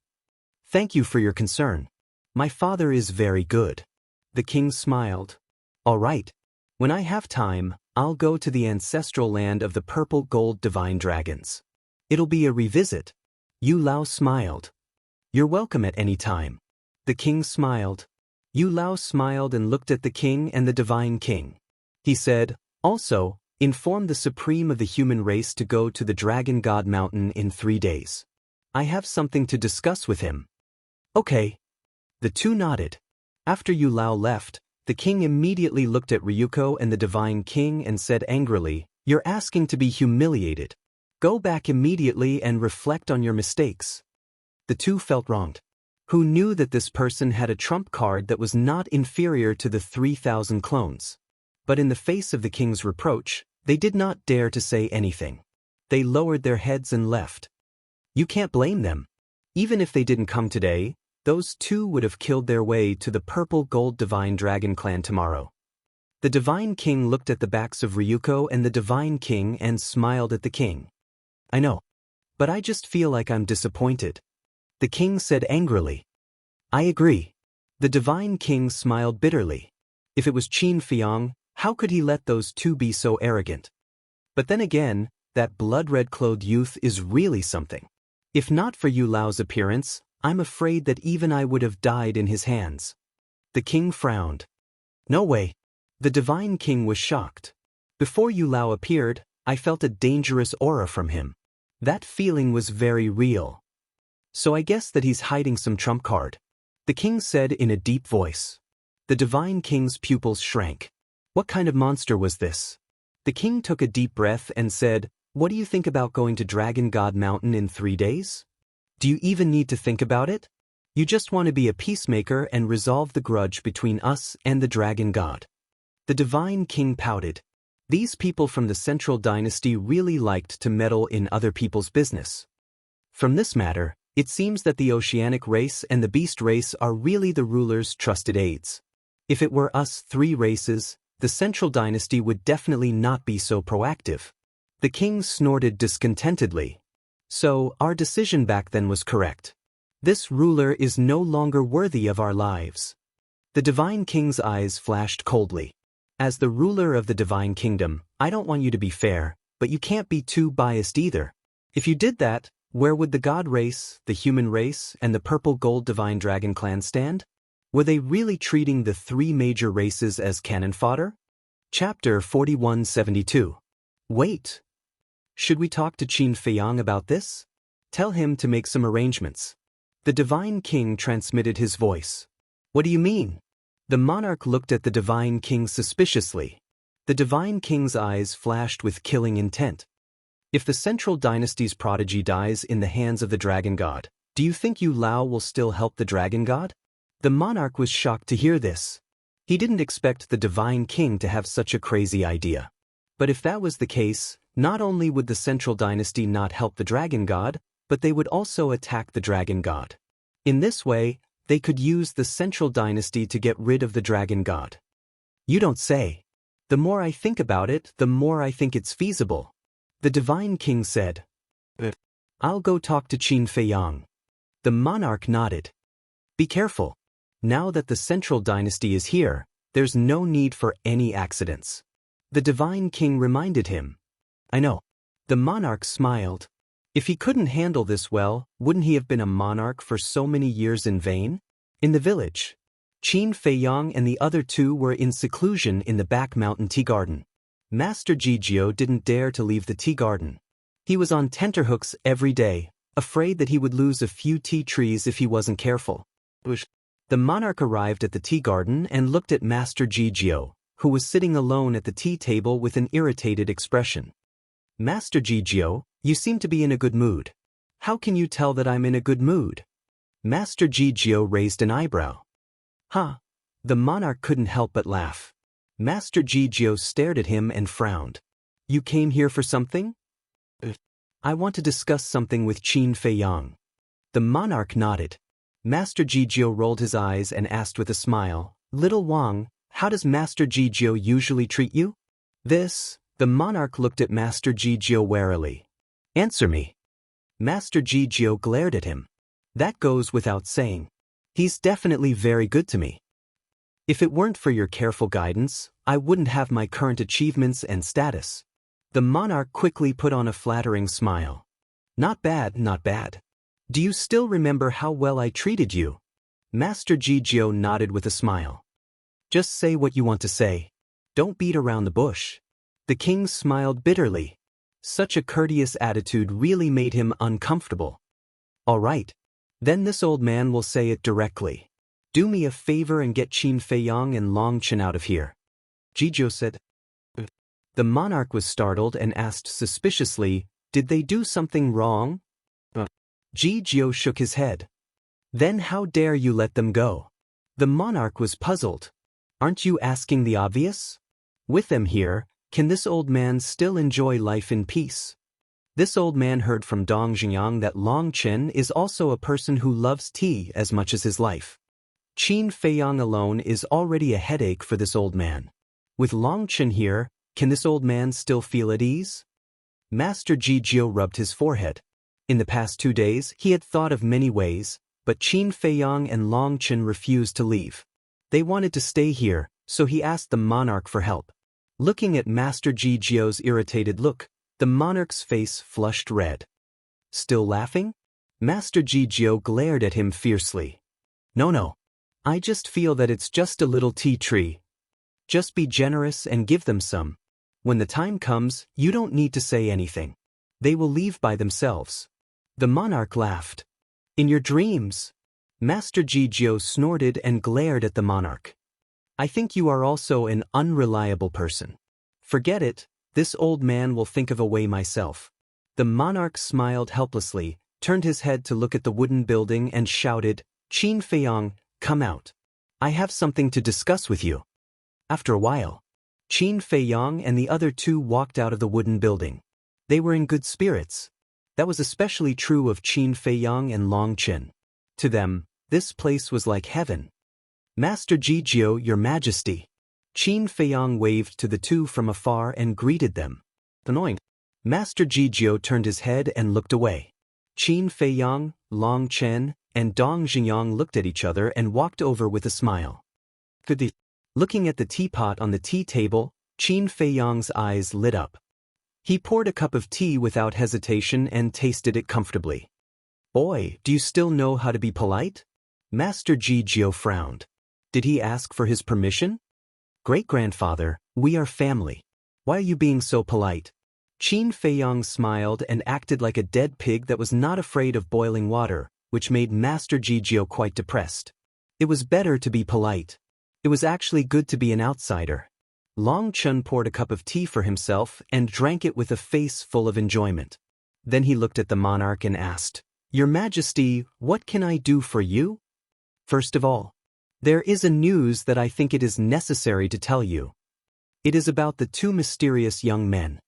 "Thank you for your concern. My father is very good." The king smiled. "All right. When I have time, I'll go to the ancestral land of the purple gold divine dragons. It'll be a revisit." Yu Lao smiled. "You're welcome at any time." The king smiled. Yu Lao smiled and looked at the king and the divine king. He said, "Also, inform the supreme of the human race to go to the Dragon God Mountain in 3 days. I have something to discuss with him." "Okay." The two nodded. After Yu Lao left, the king immediately looked at Ryuko and the divine king and said angrily, "You're asking to be humiliated. Go back immediately and reflect on your mistakes. The two felt wronged. Who knew that this person had a trump card that was not inferior to the 3,000 clones? But in the face of the king's reproach, they did not dare to say anything. They lowered their heads and left. You can't blame them. Even if they didn't come today, those two would have killed their way to the purple gold divine dragon clan tomorrow. The divine king looked at the backs of Ryuko and the divine king and smiled at the king. I know. But I just feel like I'm disappointed. The king said angrily. I agree. The divine king smiled bitterly. If it was Qin Feyang, how could he let those two be so arrogant? But then again, that blood-red-clothed youth is really something. If not for Yu Lao's appearance, I'm afraid that even I would have died in his hands. The king frowned. No way. The divine king was shocked. Before Yu Lao appeared, I felt a dangerous aura from him. That feeling was very real. So I guess that he's hiding some trump card. The king said in a deep voice. The divine king's pupils shrank. What kind of monster was this? The king took a deep breath and said, what do you think about going to Dragon God Mountain in 3 days? Do you even need to think about it? You just want to be a peacemaker and resolve the grudge between us and the Dragon God. The divine king pouted. These people from the Central Dynasty really liked to meddle in other people's business. From this matter, it seems that the Oceanic race and the Beast race are really the ruler's trusted aides. If it were us 3 races, the Central Dynasty would definitely not be so proactive. The king snorted discontentedly. So, our decision back then was correct. This ruler is no longer worthy of our lives. The divine king's eyes flashed coldly. As the ruler of the divine kingdom, I don't want you to be fair, but you can't be too biased either. If you did that, where would the god race, the human race, and the purple gold divine dragon clan stand? Were they really treating the 3 major races as cannon fodder? Chapter 4172. Wait. Should we talk to Qin Feyang about this? Tell him to make some arrangements. The divine king transmitted his voice. What do you mean? The monarch looked at the divine king suspiciously. The divine king's eyes flashed with killing intent. If the Central Dynasty's prodigy dies in the hands of the dragon god, do you think Yu Lao will still help the dragon god? The monarch was shocked to hear this. He didn't expect the divine king to have such a crazy idea. But if that was the case, not only would the Central Dynasty not help the dragon god, but they would also attack the dragon god. In this way, they could use the Central Dynasty to get rid of the dragon god. You don't say. The more I think about it, the more I think it's feasible. The divine king said. I'll go talk to Qin Feyang. The monarch nodded. Be careful. Now that the Central Dynasty is here, there's no need for any accidents. The divine king reminded him. I know. The monarch smiled. If he couldn't handle this well, wouldn't he have been a monarch for so many years in vain? In the village, Qin Feyang and the other 2 were in seclusion in the back mountain tea garden. Master Jijio didn't dare to leave the tea garden. He was on tenterhooks every day, afraid that he would lose a few tea trees if he wasn't careful. The monarch arrived at the tea garden and looked at Master Jijio, who was sitting alone at the tea table with an irritated expression. Master Jijio, you seem to be in a good mood. How can you tell that I'm in a good mood? Master Jijio raised an eyebrow. Huh? The monarch couldn't help but laugh. Master Jijio stared at him and frowned. You came here for something? I want to discuss something with Qin Feyang. The monarch nodded. Master Jijio rolled his eyes and asked with a smile, Little Wang, how does Master Jijio usually treat you? The monarch looked at Master Jijio warily. Answer me. Master Jijio glared at him. That goes without saying. He's definitely very good to me. If it weren't for your careful guidance, I wouldn't have my current achievements and status. The monarch quickly put on a flattering smile. Not bad, not bad. Do you still remember how well I treated you? Master Jijio nodded with a smile. Just say what you want to say. Don't beat around the bush. The king smiled bitterly. Such a courteous attitude really made him uncomfortable. All right. Then this old man will say it directly. Do me a favor and get Qin Feyang and Long Chen out of here. Jijio said. The monarch was startled and asked suspiciously, Did they do something wrong? Ji Jiao shook his head. Then how dare you let them go? The monarch was puzzled. Aren't you asking the obvious? With them here, can this old man still enjoy life in peace? This old man heard from Dong Jingyang that Long Chen is also a person who loves tea as much as his life. Qin Feiyang alone is already a headache for this old man. With Long Chen here, can this old man still feel at ease? Master Ji Jiao rubbed his forehead. In the past 2 days, he had thought of many ways, but Qin Feiyang and Long Chen refused to leave. They wanted to stay here, so he asked the monarch for help. Looking at Master Ji Jiao's irritated look, the monarch's face flushed red. Still laughing? Master Ji Jiao glared at him fiercely. No. I just feel that it's just a little tea tree. Just be generous and give them some. When the time comes, you don't need to say anything. They will leave by themselves. The monarch laughed. In your dreams? Master Ji Jiao snorted and glared at the monarch. I think you are also an unreliable person. Forget it, this old man will think of a way myself. The monarch smiled helplessly, turned his head to look at the wooden building and shouted, Qin Feiyang, come out. I have something to discuss with you. After a while, Qin Feiyang and the other 2 walked out of the wooden building. They were in good spirits. That was especially true of Qin Feiyang and Long Chen. To them, this place was like heaven. Master Ji Jiao, Your Majesty. Qin Feiyang waved to the 2 from afar and greeted them. Annoying. Master Ji Jiao turned his head and looked away. Qin Feiyang, Long Chen, and Dong Jingyang looked at each other and walked over with a smile. Looking at the teapot on the tea table, Qin Feiyang's eyes lit up. He poured a cup of tea without hesitation and tasted it comfortably. Boy, do you still know how to be polite? Master Ji Jiao frowned. Did he ask for his permission? Great-grandfather, we are family. Why are you being so polite? Qin Feiyang smiled and acted like a dead pig that was not afraid of boiling water, which made Master Ji Jiao quite depressed. It was better to be polite. It was actually good to be an outsider. Long Chen poured a cup of tea for himself and drank it with a face full of enjoyment. Then he looked at the monarch and asked, Your Majesty, what can I do for you? First of all, there is a news that I think it is necessary to tell you. It is about the 2 mysterious young men.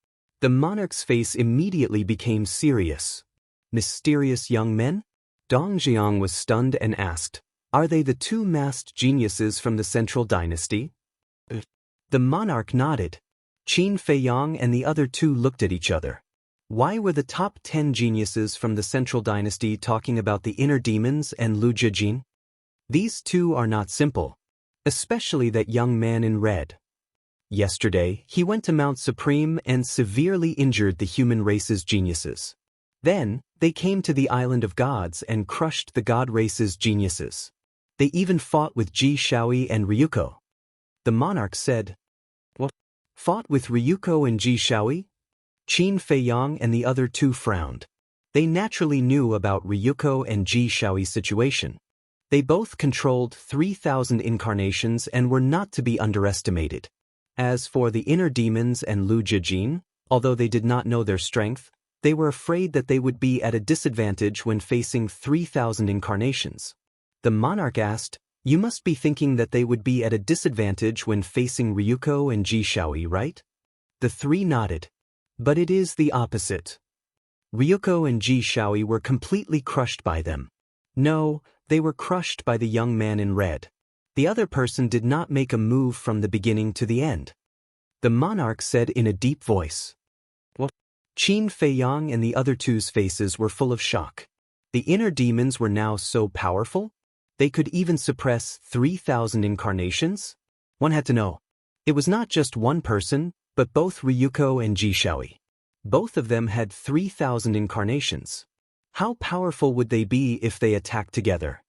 The monarch's face immediately became serious. Mysterious young men? Dong Jiang was stunned and asked, Are they the 2 masked geniuses from the Central Dynasty? The monarch nodded. Qin Feiyang and the other 2 looked at each other. Why were the top 10 geniuses from the Central Dynasty talking about the inner demons and Lu Jijin? These 2 are not simple. Especially that young man in red. Yesterday, he went to Mount Supreme and severely injured the human race's geniuses. Then, they came to the Island of Gods and crushed the God race's geniuses. They even fought with Ji Shaoi and Ryuko. The monarch said, What? Fought with Ryuko and Ji Shaoi? Qin Feiyang and the other 2 frowned. They naturally knew about Ryuko and Ji Shaoi's situation. They both controlled 3,000 incarnations and were not to be underestimated. As for the inner demons and Lu Jijin, although they did not know their strength, they were afraid that they would be at a disadvantage when facing 3,000 incarnations. The monarch asked, You must be thinking that they would be at a disadvantage when facing Ryuko and Ji Shaoi, right? The 3 nodded. But it is the opposite. Ryuko and Ji Shaoi were completely crushed by them. No, they were crushed by the young man in red. The other person did not make a move from the beginning to the end. The monarch said in a deep voice. What? Qin Feiyang and the other 2's faces were full of shock. The inner demons were now so powerful? They could even suppress 3,000 incarnations? One had to know. It was not just one person, but both Ryuko and Ji Shaoi. Both of them had 3,000 incarnations. How powerful would they be if they attacked together?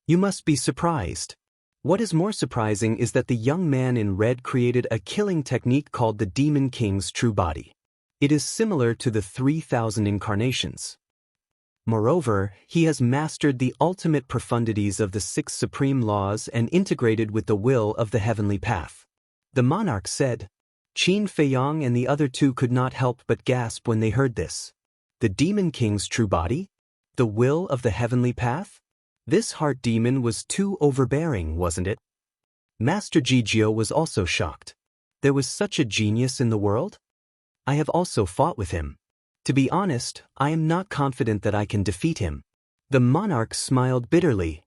You must be surprised. What is more surprising is that the young man in red created a killing technique called the Demon King's True Body. It is similar to the 3,000 incarnations. Moreover, he has mastered the ultimate profundities of the 6 supreme laws and integrated with the will of the heavenly path. The monarch said. Qin Feiyang and the other 2 could not help but gasp when they heard this. The demon king's true body? The will of the heavenly path? This heart demon was too overbearing, wasn't it? Master Jijio was also shocked. There was such a genius in the world? I have also fought with him. To be honest, I am not confident that I can defeat him. The monarch smiled bitterly.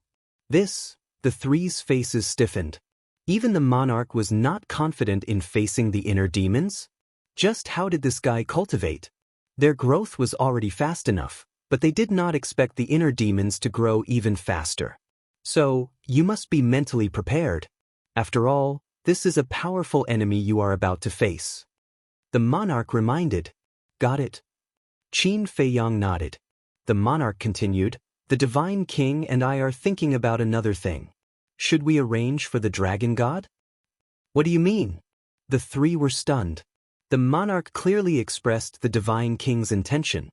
The three's faces stiffened. Even the monarch was not confident in facing the inner demons? Just how did this guy cultivate? Their growth was already fast enough, but they did not expect the inner demons to grow even faster. So, you must be mentally prepared. After all, this is a powerful enemy you are about to face. The monarch reminded. Got it. Qin Feiyang nodded. The monarch continued, the divine king and I are thinking about another thing. Should we arrange for the dragon god? What do you mean? The three were stunned. The monarch clearly expressed the divine king's intention.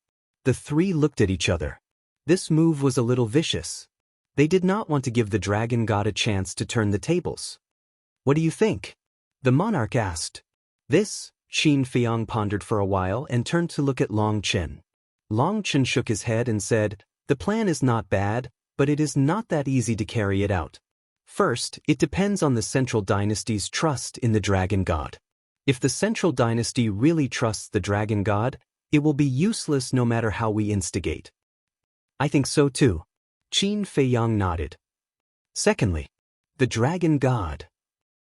The three looked at each other. This move was a little vicious. They did not want to give the dragon god a chance to turn the tables. What do you think? The monarch asked. Qin Feiyang pondered for a while and turned to look at Long Chen. Long Chen shook his head and said, the plan is not bad, but it is not that easy to carry it out. First, it depends on the central dynasty's trust in the dragon god. If the central dynasty really trusts the dragon god, it will be useless no matter how we instigate. I think so too. Qin Feiyang nodded. Secondly, the dragon god.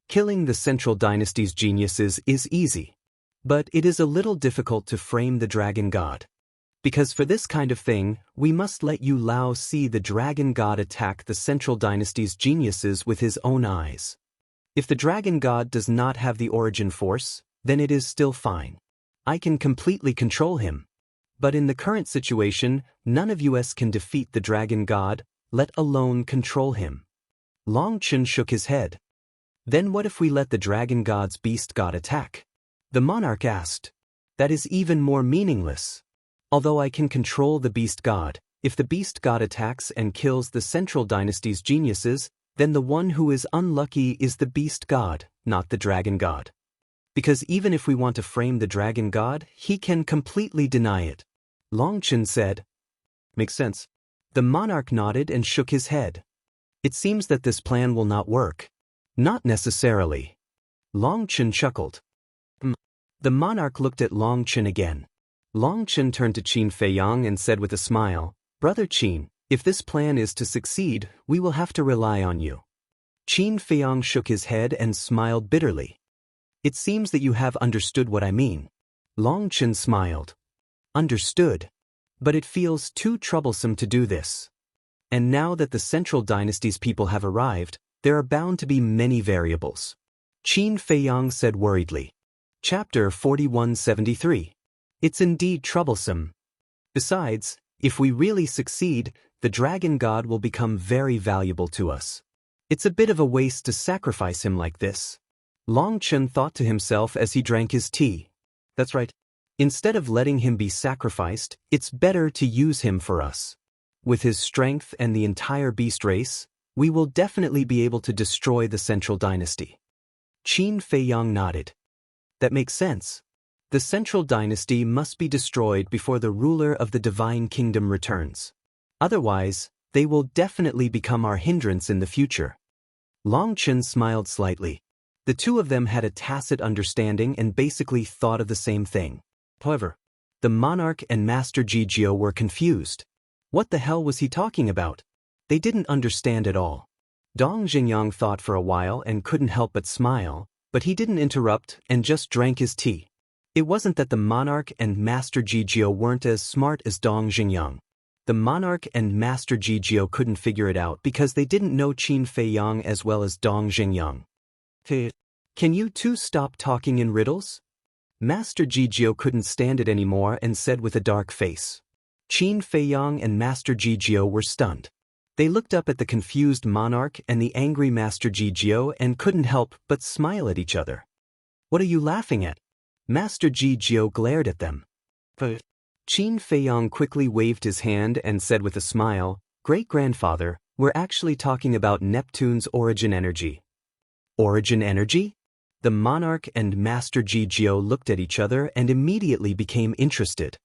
Killing the central dynasty's geniuses is easy. But it is a little difficult to frame the dragon god. Because for this kind of thing, we must let Yu Lao see the dragon god attack the central dynasty's geniuses with his own eyes. If the dragon god does not have the origin force, then it is still fine. I can completely control him. But in the current situation, none of us can defeat the dragon god, let alone control him. Long Chen shook his head. Then what if we let the dragon god's beast god attack? The monarch asked. That is even more meaningless. Although I can control the beast god, if the beast god attacks and kills the central dynasty's geniuses, then the one who is unlucky is the beast god, not the dragon god. Because even if we want to frame the dragon god, he can completely deny it. Long Chen said. Makes sense. The monarch nodded and shook his head. It seems that this plan will not work. Not necessarily. Long Chen chuckled. The monarch looked at Long Chen again. Long Chen turned to Qin Feiyang and said with a smile, Brother Qin, if this plan is to succeed, we will have to rely on you. Qin Feiyang shook his head and smiled bitterly. It seems that you have understood what I mean. Long Chen smiled. Understood. But it feels too troublesome to do this. And now that the central dynasty's people have arrived, there are bound to be many variables. Qin Feiyang said worriedly. Chapter 4173. It's indeed troublesome. Besides, if we really succeed, the dragon god will become very valuable to us. It's a bit of a waste to sacrifice him like this. Long Chen thought to himself as he drank his tea. That's right. Instead of letting him be sacrificed, it's better to use him for us. With his strength and the entire beast race, we will definitely be able to destroy the central dynasty. Qin Feiyang nodded. That makes sense. The central dynasty must be destroyed before the ruler of the divine kingdom returns. Otherwise, they will definitely become our hindrance in the future. Long Chen smiled slightly. The two of them had a tacit understanding and basically thought of the same thing. However, the monarch and Master Jijio were confused. What the hell was he talking about? They didn't understand at all. Dong Xingyang thought for a while and couldn't help but smile, but he didn't interrupt and just drank his tea. It wasn't that the monarch and Master Jijio weren't as smart as Dong Xingyang. The monarch and Master Jijio couldn't figure it out because they didn't know Qin Feiyang as well as Dong Xingyang. Can you two stop talking in riddles? Master Jijio couldn't stand it anymore and said with a dark face. Qin Feiyang and Master Jijio were stunned. They looked up at the confused monarch and the angry Master Jijio and couldn't help but smile at each other. What are you laughing at? Master Jijio glared at them. Qin Feiyang quickly waved his hand and said with a smile, Great-grandfather, we're actually talking about Neptune's origin energy. Origin energy? The monarch and Master Jijio looked at each other and immediately became interested.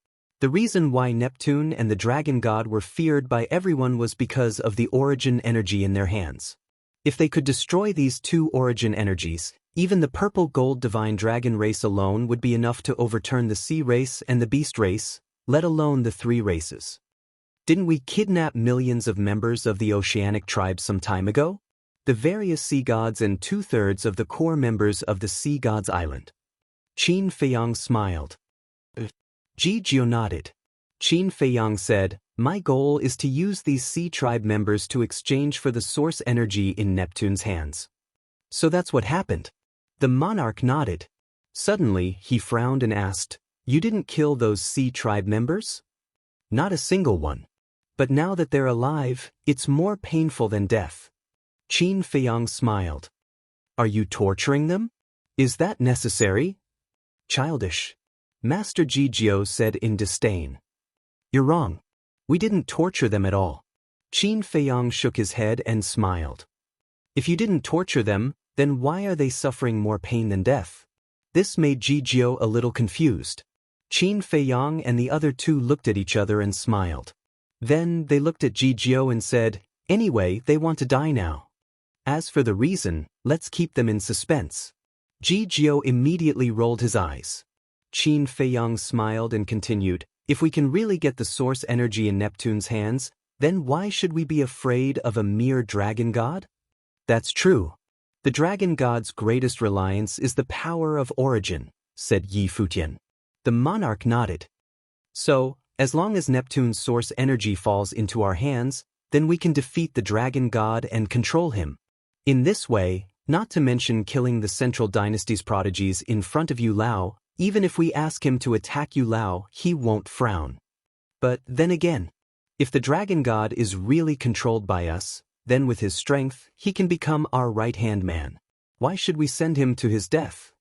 The reason why Neptune and the dragon god were feared by everyone was because of the origin energy in their hands. If they could destroy these two origin energies, even the purple gold divine dragon race alone would be enough to overturn the sea race and the beast race, let alone the three races. Didn't we kidnap millions of members of the oceanic tribes some time ago? The various sea gods and 2/3 of the core members of the sea gods island. Qin Feiyang smiled. Ji Jiao nodded. Qin Feiyang said, "My goal is to use these sea tribe members to exchange for the source energy in Neptune's hands." So that's what happened. The monarch nodded. Suddenly, he frowned and asked, "You didn't kill those sea tribe members?" "Not a single one. But now that they're alive, it's more painful than death." Qin Feiyang smiled. "Are you torturing them? Is that necessary?" "Childish," Master Ji Jiao said in disdain. "You're wrong. We didn't torture them at all." Qin Feiyang shook his head and smiled. "If you didn't torture them, then why are they suffering more pain than death?" This made Ji Jiao a little confused. Qin Feiyang and the other two looked at each other and smiled. Then they looked at Ji Jiao and said, "Anyway, they want to die now. As for the reason, let's keep them in suspense." Ji Jiao immediately rolled his eyes. Qin Feiyang smiled and continued, "If we can really get the source energy in Neptune's hands, then why should we be afraid of a mere dragon god?" "That's true. The dragon god's greatest reliance is the power of origin," said Yi Futian. The monarch nodded. "So, as long as Neptune's source energy falls into our hands, then we can defeat the dragon god and control him. In this way, not to mention killing the Central Dynasty's prodigies in front of Yu Lao, even if we ask him to attack Yu Lao, he won't frown. But then again, if the dragon god is really controlled by us, then with his strength, he can become our right-hand man. Why should we send him to his death?"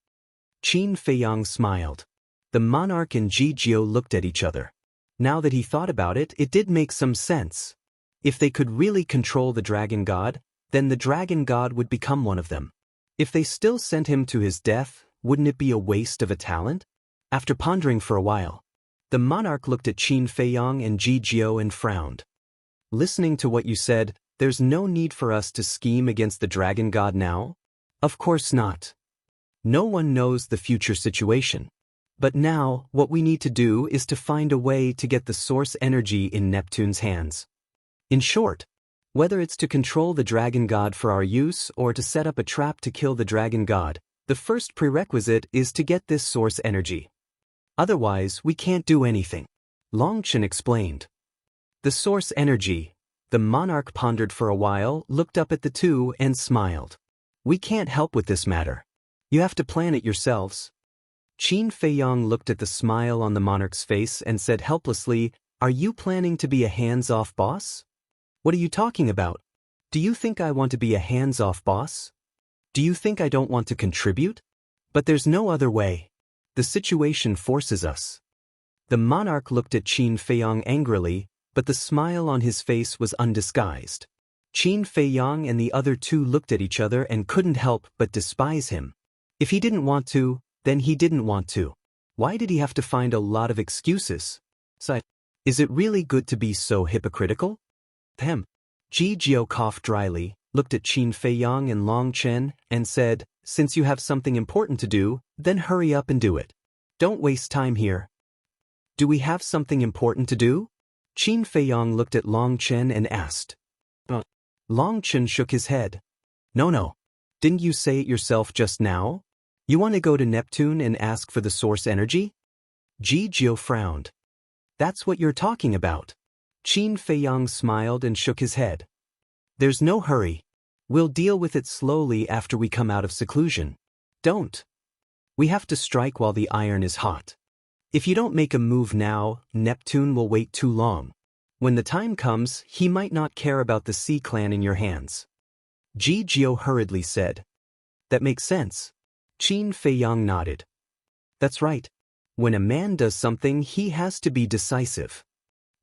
Qin Feiyang smiled. The monarch and Ji Jiao looked at each other. Now that he thought about it, it did make some sense. If they could really control the dragon god, then the dragon god would become one of them. If they still sent him to his death, wouldn't it be a waste of a talent? After pondering for a while, the monarch looked at Qin Feiyang and Ji Jiao and frowned. "Listening to what you said, there's no need for us to scheme against the dragon god now?" "Of course not. No one knows the future situation. But now, what we need to do is to find a way to get the source energy in Neptune's hands. In short, whether it's to control the dragon god for our use or to set up a trap to kill the dragon god, the first prerequisite is to get this source energy. Otherwise, we can't do anything," Longchen explained. "The source energy," the monarch pondered for a while, looked up at the two and smiled. "We can't help with this matter. You have to plan it yourselves." Qin Feiyang looked at the smile on the monarch's face and said helplessly, "Are you planning to be a hands-off boss?" "What are you talking about? Do you think I want to be a hands-off boss? Do you think I don't want to contribute? But there's no other way. The situation forces us." The monarch looked at Qin Feiyang angrily, but the smile on his face was undisguised. Qin Feiyang and the other two looked at each other and couldn't help but despise him. If he didn't want to, then he didn't want to. Why did he have to find a lot of excuses? So, is it really good to be so hypocritical? Ji Jiao coughed dryly, looked at Qin Feiyang and Long Chen, and said, "Since you have something important to do, then hurry up and do it. Don't waste time here." "Do we have something important to do?" Qin Feiyang looked at Long Chen and asked. Long Chen shook his head. No. Didn't you say it yourself just now? You want to go to Neptune and ask for the source energy? Ji Jiao frowned. "That's what you're talking about." Qin Feiyang smiled and shook his head. "There's no hurry. We'll deal with it slowly after we come out of seclusion. Don't. We have to strike while the iron is hot. If you don't make a move now, Neptune will wait too long. When the time comes, he might not care about the Sea Clan in your hands." Ji Jiao hurriedly said. "That makes sense." Qin Feiyang nodded. "That's right. When a man does something, he has to be decisive."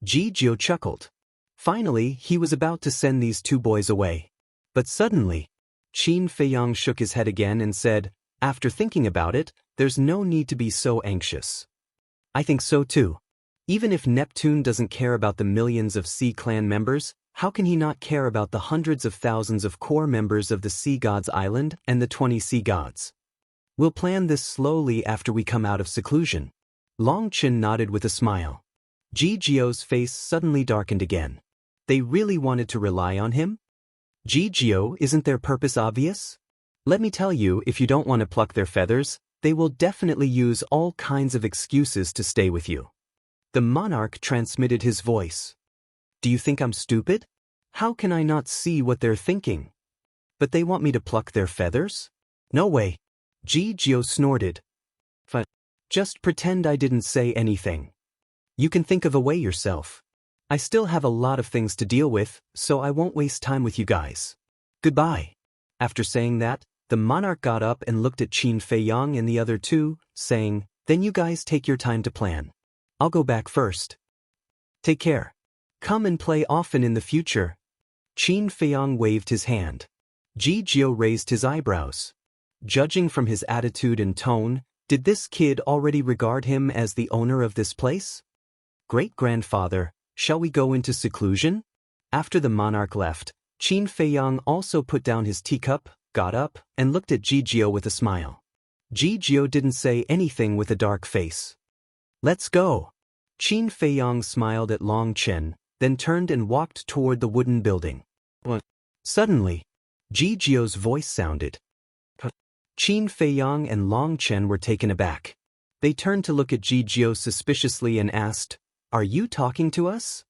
Ji Jiao chuckled. Finally, he was about to send these two boys away. But suddenly, Qin Feiyang shook his head again and said, "After thinking about it, there's no need to be so anxious." "I think so too. Even if Neptune doesn't care about the millions of Sea Clan members, how can he not care about the hundreds of thousands of core members of the Sea Gods Island and the 20 Sea Gods? We'll plan this slowly after we come out of seclusion. Long Chen nodded with a smile. Ji-Gio's face suddenly darkened again. They really wanted to rely on him? Ji-Gio, isn't their purpose obvious? Let me tell you, if you don't want to pluck their feathers, they will definitely use all kinds of excuses to stay with you. The monarch transmitted his voice. Do you think I'm stupid? How can I not see what they're thinking? But they want me to pluck their feathers? No way. Ji-Gio snorted. Just pretend I didn't say anything. You can think of a way yourself. I still have a lot of things to deal with, so I won't waste time with you guys. Goodbye. After saying that, the monarch got up and looked at Qin Feiyang and the other two, saying, Then you guys take your time to plan. I'll go back first. Take care. Come and play often in the future. Qin Feiyang waved his hand. Ji-Gio raised his eyebrows. Judging from his attitude and tone, did this kid already regard him as the owner of this place? Great-grandfather, shall we go into seclusion? After the monarch left, Qin Feiyang also put down his teacup, got up, and looked at Ji-Gio with a smile. Ji-Gio didn't say anything with a dark face. Let's go. Qin Feiyang smiled at Long Chen, then turned and walked toward the wooden building. Suddenly, Ji-Gio's voice sounded. Qin Feiyang and Long Chen were taken aback. They turned to look at Ji-Gio suspiciously and asked, Are you talking to us?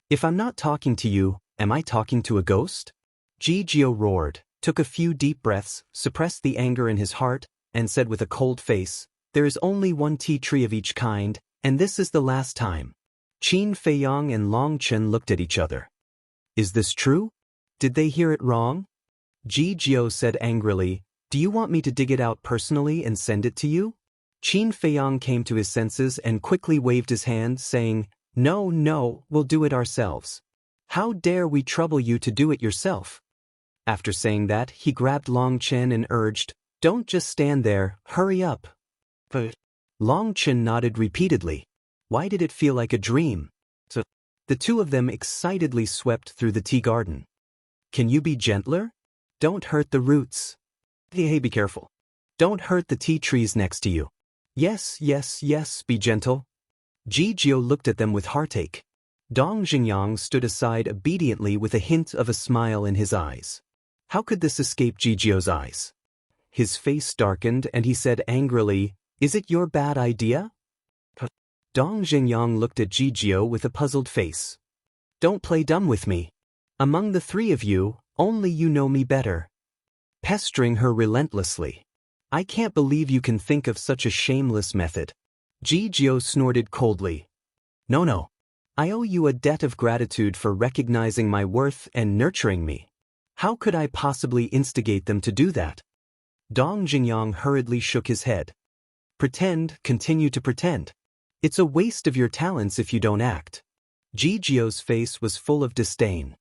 If I'm not talking to you, am I talking to a ghost? Ji-Gio roared, took a few deep breaths, suppressed the anger in his heart, and said with a cold face, There is only one tea tree of each kind, and this is the last time. Qin Feiyang and Long Chen looked at each other. Is this true? Did they hear it wrong? Ji-Gio said angrily, Do you want me to dig it out personally and send it to you? Qin Feiyang came to his senses and quickly waved his hand, saying, No, we'll do it ourselves. How dare we trouble you to do it yourself? After saying that, he grabbed Long Chen and urged, Don't just stand there, hurry up. But Long Chen nodded repeatedly. Why did it feel like a dream? So, the two of them excitedly swept through the tea garden. Can you be gentler? Don't hurt the roots. Hey, be careful. Don't hurt the tea trees next to you. Yes, be gentle. Ji-Gio looked at them with heartache. Dong Xingyang stood aside obediently with a hint of a smile in his eyes. How could this escape Ji-Gio's eyes? His face darkened and he said angrily, Is it your bad idea? Dong Xingyang looked at Ji-Gio with a puzzled face. Don't play dumb with me. Among the three of you, only you know me better. Pestering her relentlessly. I can't believe you can think of such a shameless method. Ji-Gio snorted coldly. No. I owe you a debt of gratitude for recognizing my worth and nurturing me. How could I possibly instigate them to do that? Dong Xingyang hurriedly shook his head. Continue to pretend. It's a waste of your talents if you don't act. Ji-Gio's face was full of disdain.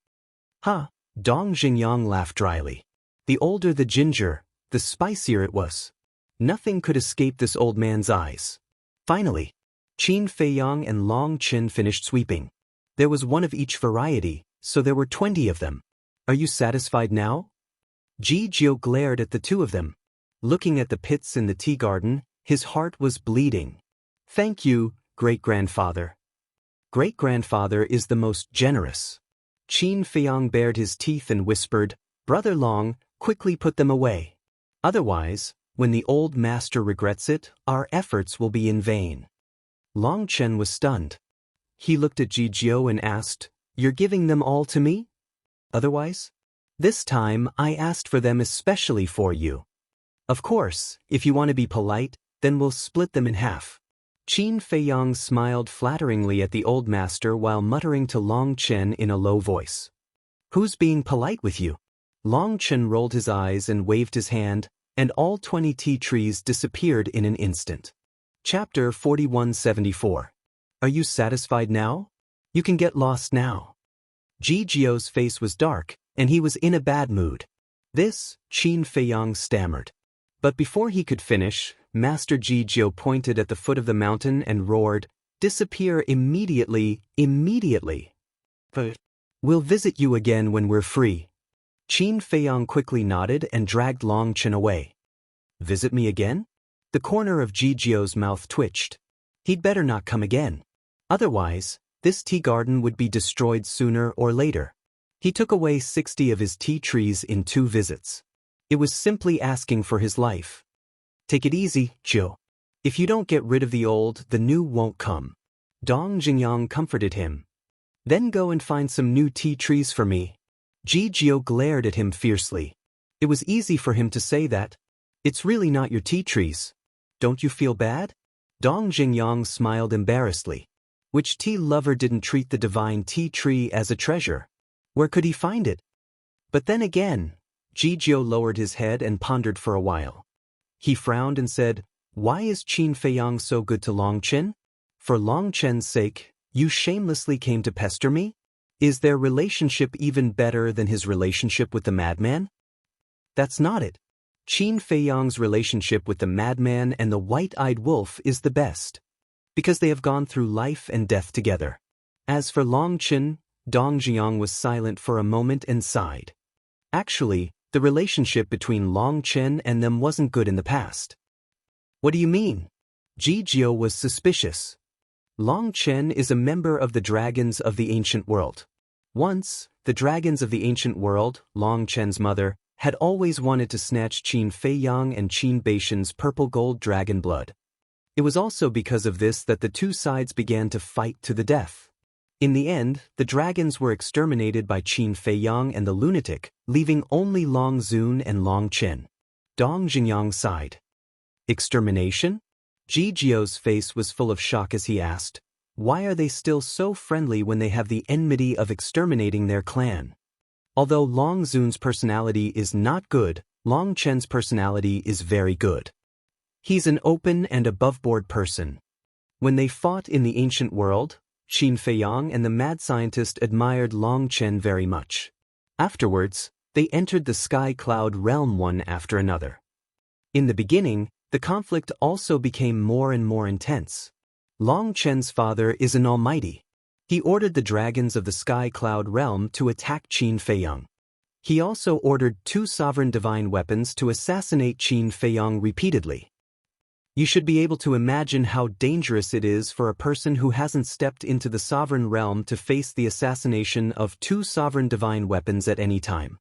Dong Xingyang laughed dryly. The older the ginger, the spicier it was. Nothing could escape this old man's eyes. Finally, Qin Feiyang and Long Chen finished sweeping. There was one of each variety, so there were 20 of them. Are you satisfied now? Ji-Gio glared at the two of them. Looking at the pits in the tea garden, his heart was bleeding. Thank you, great-grandfather. Great-grandfather is the most generous. Qin Feiyang bared his teeth and whispered, Brother Long, quickly put them away. Otherwise, when the old master regrets it, our efforts will be in vain. Long Chen was stunned. He looked at Ji-Gio and asked, You're giving them all to me? Otherwise? This time, I asked for them especially for you. Of course, if you want to be polite, then we'll split them in half. Qin Feiyang smiled flatteringly at the old master while muttering to Long Chen in a low voice. Who's being polite with you? Long Chen rolled his eyes and waved his hand, and all 20 tea trees disappeared in an instant. Chapter 4174. Are you satisfied now? You can get lost now. Ji-Gio's face was dark, and he was in a bad mood. This, Qin Feiyang stammered. But before he could finish, Master Ji-Gio pointed at the foot of the mountain and roared, Disappear immediately, immediately. We'll visit you again when we're free. Qin Feiyang quickly nodded and dragged Long Chen away. Visit me again? The corner of Ji Jiao's mouth twitched. He'd better not come again. Otherwise, this tea garden would be destroyed sooner or later. He took away 60 of his tea trees in 2 visits. It was simply asking for his life. Take it easy, Jiao. If you don't get rid of the old, the new won't come. Dong Jingyang comforted him. Then go and find some new tea trees for me. Ji Jiao glared at him fiercely. It was easy for him to say that. It's really not your tea trees. Don't you feel bad? Dong Jingyang smiled embarrassedly. Which tea lover didn't treat the divine tea tree as a treasure? Where could he find it? But then again, Ji Jiao lowered his head and pondered for a while. He frowned and said, Why is Qin Feiyang so good to Long Chen? For Long Chen's sake, you shamelessly came to pester me? Is their relationship even better than his relationship with the madman? That's not it. Qin Feiyang's relationship with the madman and the white-eyed wolf is the best, because they have gone through life and death together. As for Long Chen, Dong Jiang was silent for a moment and sighed. Actually, the relationship between Long Chen and them wasn't good in the past. What do you mean? Ji Jiao was suspicious. Long Chen is a member of the Dragons of the Ancient World. Once, the Dragons of the Ancient World, Long Chen's mother, had always wanted to snatch Qin Feiyang and Qin Beishan's purple-gold dragon blood. It was also because of this that the two sides began to fight to the death. In the end, the dragons were exterminated by Qin Feiyang and the lunatic, leaving only Long Zun and Long Chen. Dong Jingyang sighed. Extermination? Ji Jiao's face was full of shock as he asked, Why are they still so friendly when they have the enmity of exterminating their clan? Although Long Zun's personality is not good, Long Chen's personality is very good. He's an open and above-board person. When they fought in the ancient world, Qin Feiyang and the mad scientist admired Long Chen very much. Afterwards, they entered the sky cloud realm one after another. In the beginning, the conflict also became more and more intense. Long Chen's father is an almighty. He ordered the dragons of the sky cloud realm to attack Qin Feiyang. He also ordered 2 sovereign divine weapons to assassinate Qin Feiyang repeatedly. You should be able to imagine how dangerous it is for a person who hasn't stepped into the sovereign realm to face the assassination of 2 sovereign divine weapons at any time.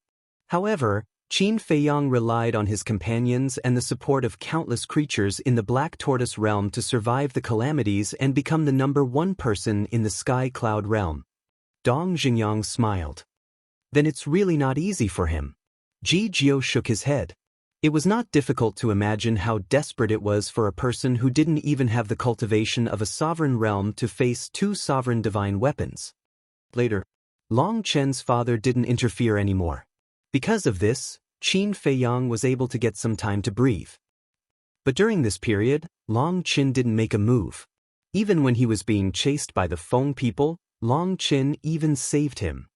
However, Qin Feiyang relied on his companions and the support of countless creatures in the Black Tortoise realm to survive the calamities and become the #1 person in the Sky Cloud realm. Dong Jingyang smiled. Then it's really not easy for him. Ji Jiao shook his head. It was not difficult to imagine how desperate it was for a person who didn't even have the cultivation of a sovereign realm to face 2 sovereign divine weapons. Later, Long Chen's father didn't interfere anymore. Because of this, Qin Feiyang was able to get some time to breathe. But during this period, Long Chen didn't make a move. Even when he was being chased by the Feng people, Long Chen even saved him.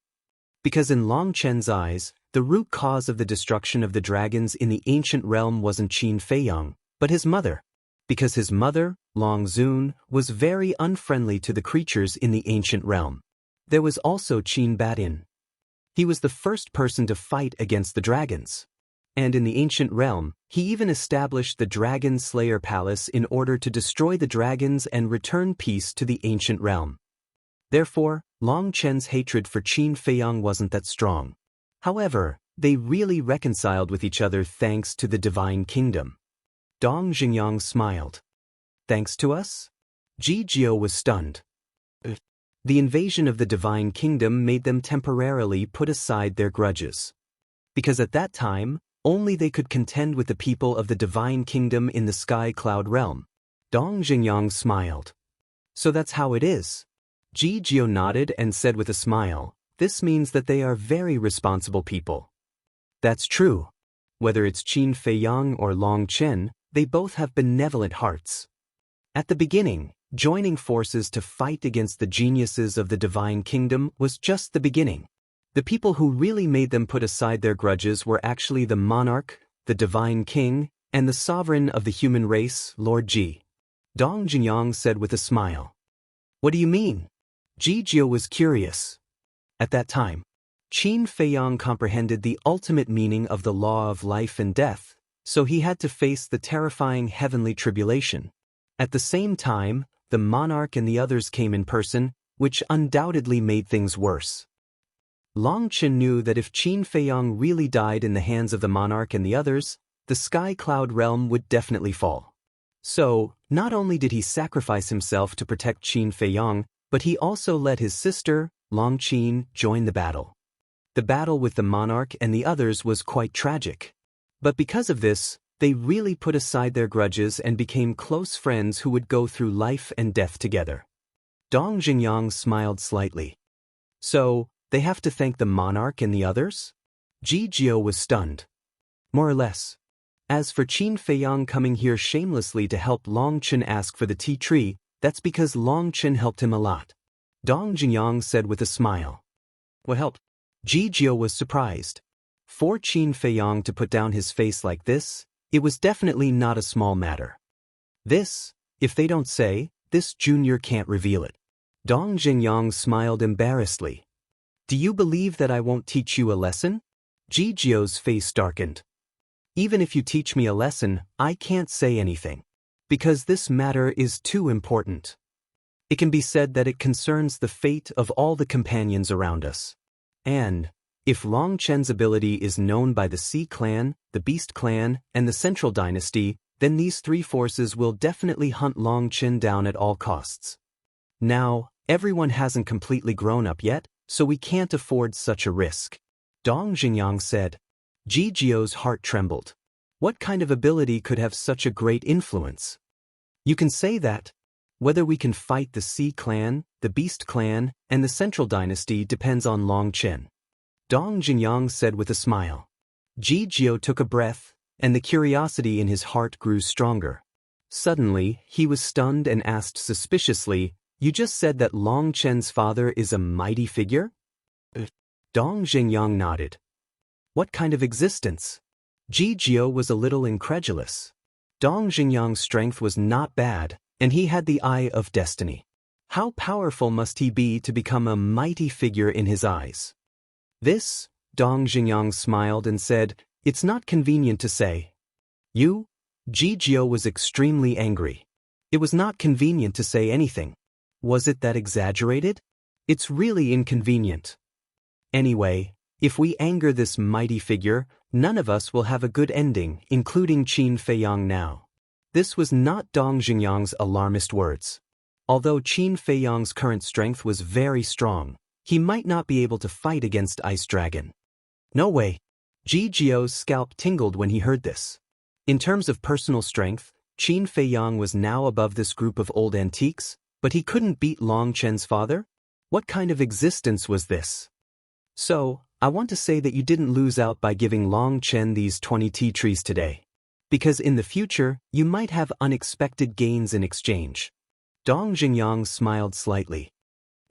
Because in Long Chen's eyes, the root cause of the destruction of the dragons in the ancient realm wasn't Qin Feiyang, but his mother. Because his mother, Long Zun, was very unfriendly to the creatures in the ancient realm. There was also Qin Batin. He was the first person to fight against the dragons. And in the ancient realm, he even established the Dragon Slayer Palace in order to destroy the dragons and return peace to the ancient realm. Therefore, Long Chen's hatred for Qin Feiyang wasn't that strong. However, they really reconciled with each other thanks to the Divine Kingdom. Dong Jingyang smiled. Thanks to us? Ji Jiao was stunned. The invasion of the Divine Kingdom made them temporarily put aside their grudges. Because at that time, only they could contend with the people of the Divine Kingdom in the Sky Cloud realm. Dong Jingyang smiled. So that's how it is. Ji Jiao nodded and said with a smile, This means that they are very responsible people. That's true. Whether it's Qin Feiyang or Long Chen, they both have benevolent hearts. At the beginning, joining forces to fight against the geniuses of the Divine Kingdom was just the beginning. The people who really made them put aside their grudges were actually the monarch, the Divine King, and the sovereign of the human race, Lord Ji. Dong Jingyang said with a smile. What do you mean? Jijio was curious. At that time, Qin Feiyang comprehended the ultimate meaning of the law of life and death, so he had to face the terrifying heavenly tribulation. At the same time, the monarch and the others came in person, which undoubtedly made things worse. Long Qin knew that if Qin Feiyang really died in the hands of the monarch and the others, the sky cloud realm would definitely fall. So, not only did he sacrifice himself to protect Qin Feiyang, but he also let his sister, Long Qin, join the battle. The battle with the monarch and the others was quite tragic. But because of this, they really put aside their grudges and became close friends who would go through life and death together. Dong Jingyang smiled slightly. So, they have to thank the monarch and the others? Jijio was stunned. More or less. As for Qin Feiyang coming here shamelessly to help Long Qin ask for the tea tree, that's because Long Qin helped him a lot. Dong Jingyang said with a smile. What helped? Jijio was surprised. For Qin Feiyang to put down his face like this, it was definitely not a small matter. This, if they don't say, this junior can't reveal it. Dong Jingyang smiled embarrassedly. Do you believe that I won't teach you a lesson? Jijio's face darkened. Even if you teach me a lesson, I can't say anything. Because this matter is too important. It can be said that it concerns the fate of all the companions around us. And, if Long Chen's ability is known by the Sea Clan, the Beast Clan, and the Central Dynasty, then these three forces will definitely hunt Long Chen down at all costs. Now, everyone hasn't completely grown up yet, so we can't afford such a risk. Dong Jingyang said. Jijio's heart trembled. What kind of ability could have such a great influence? You can say that. Whether we can fight the Sea Clan, the Beast Clan, and the Central Dynasty depends on Long Chen. Dong Jingyang said with a smile. Jijio took a breath, and the curiosity in his heart grew stronger. Suddenly, he was stunned and asked suspiciously, You just said that Long Chen's father is a mighty figure? Dong Jingyang nodded. What kind of existence? Jijio was a little incredulous. Dong Jingyang's strength was not bad, and he had the eye of destiny. How powerful must he be to become a mighty figure in his eyes? This, Dong Jingyang smiled and said, It's not convenient to say. You? Jijio was extremely angry. It was not convenient to say anything. Was it that exaggerated? It's really inconvenient. Anyway, if we anger this mighty figure, none of us will have a good ending, including Qin Feiyang now. This was not Dong Jingyang's alarmist words. Although Qin Feiyang's current strength was very strong, he might not be able to fight against Ice Dragon. No way. Jijio's scalp tingled when he heard this. In terms of personal strength, Qin Feiyang was now above this group of old antiques, but he couldn't beat Long Chen's father? What kind of existence was this? So, I want to say that you didn't lose out by giving Long Chen these 20 tea trees today. Because in the future, you might have unexpected gains in exchange. Dong Jingyang smiled slightly.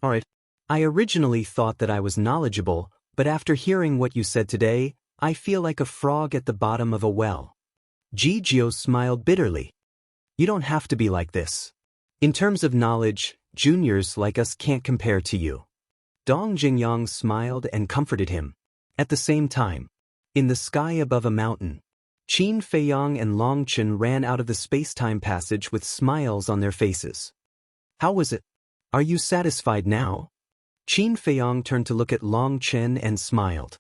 Alright. I originally thought that I was knowledgeable, but after hearing what you said today, I feel like a frog at the bottom of a well. Jijio smiled bitterly. You don't have to be like this. In terms of knowledge, juniors like us can't compare to you. Dong Jingyang smiled and comforted him. At the same time, in the sky above a mountain, Qin Feiyang and Long Chen ran out of the space-time passage with smiles on their faces. How was it? Are you satisfied now? Qin Feiyang turned to look at Long Chen and smiled.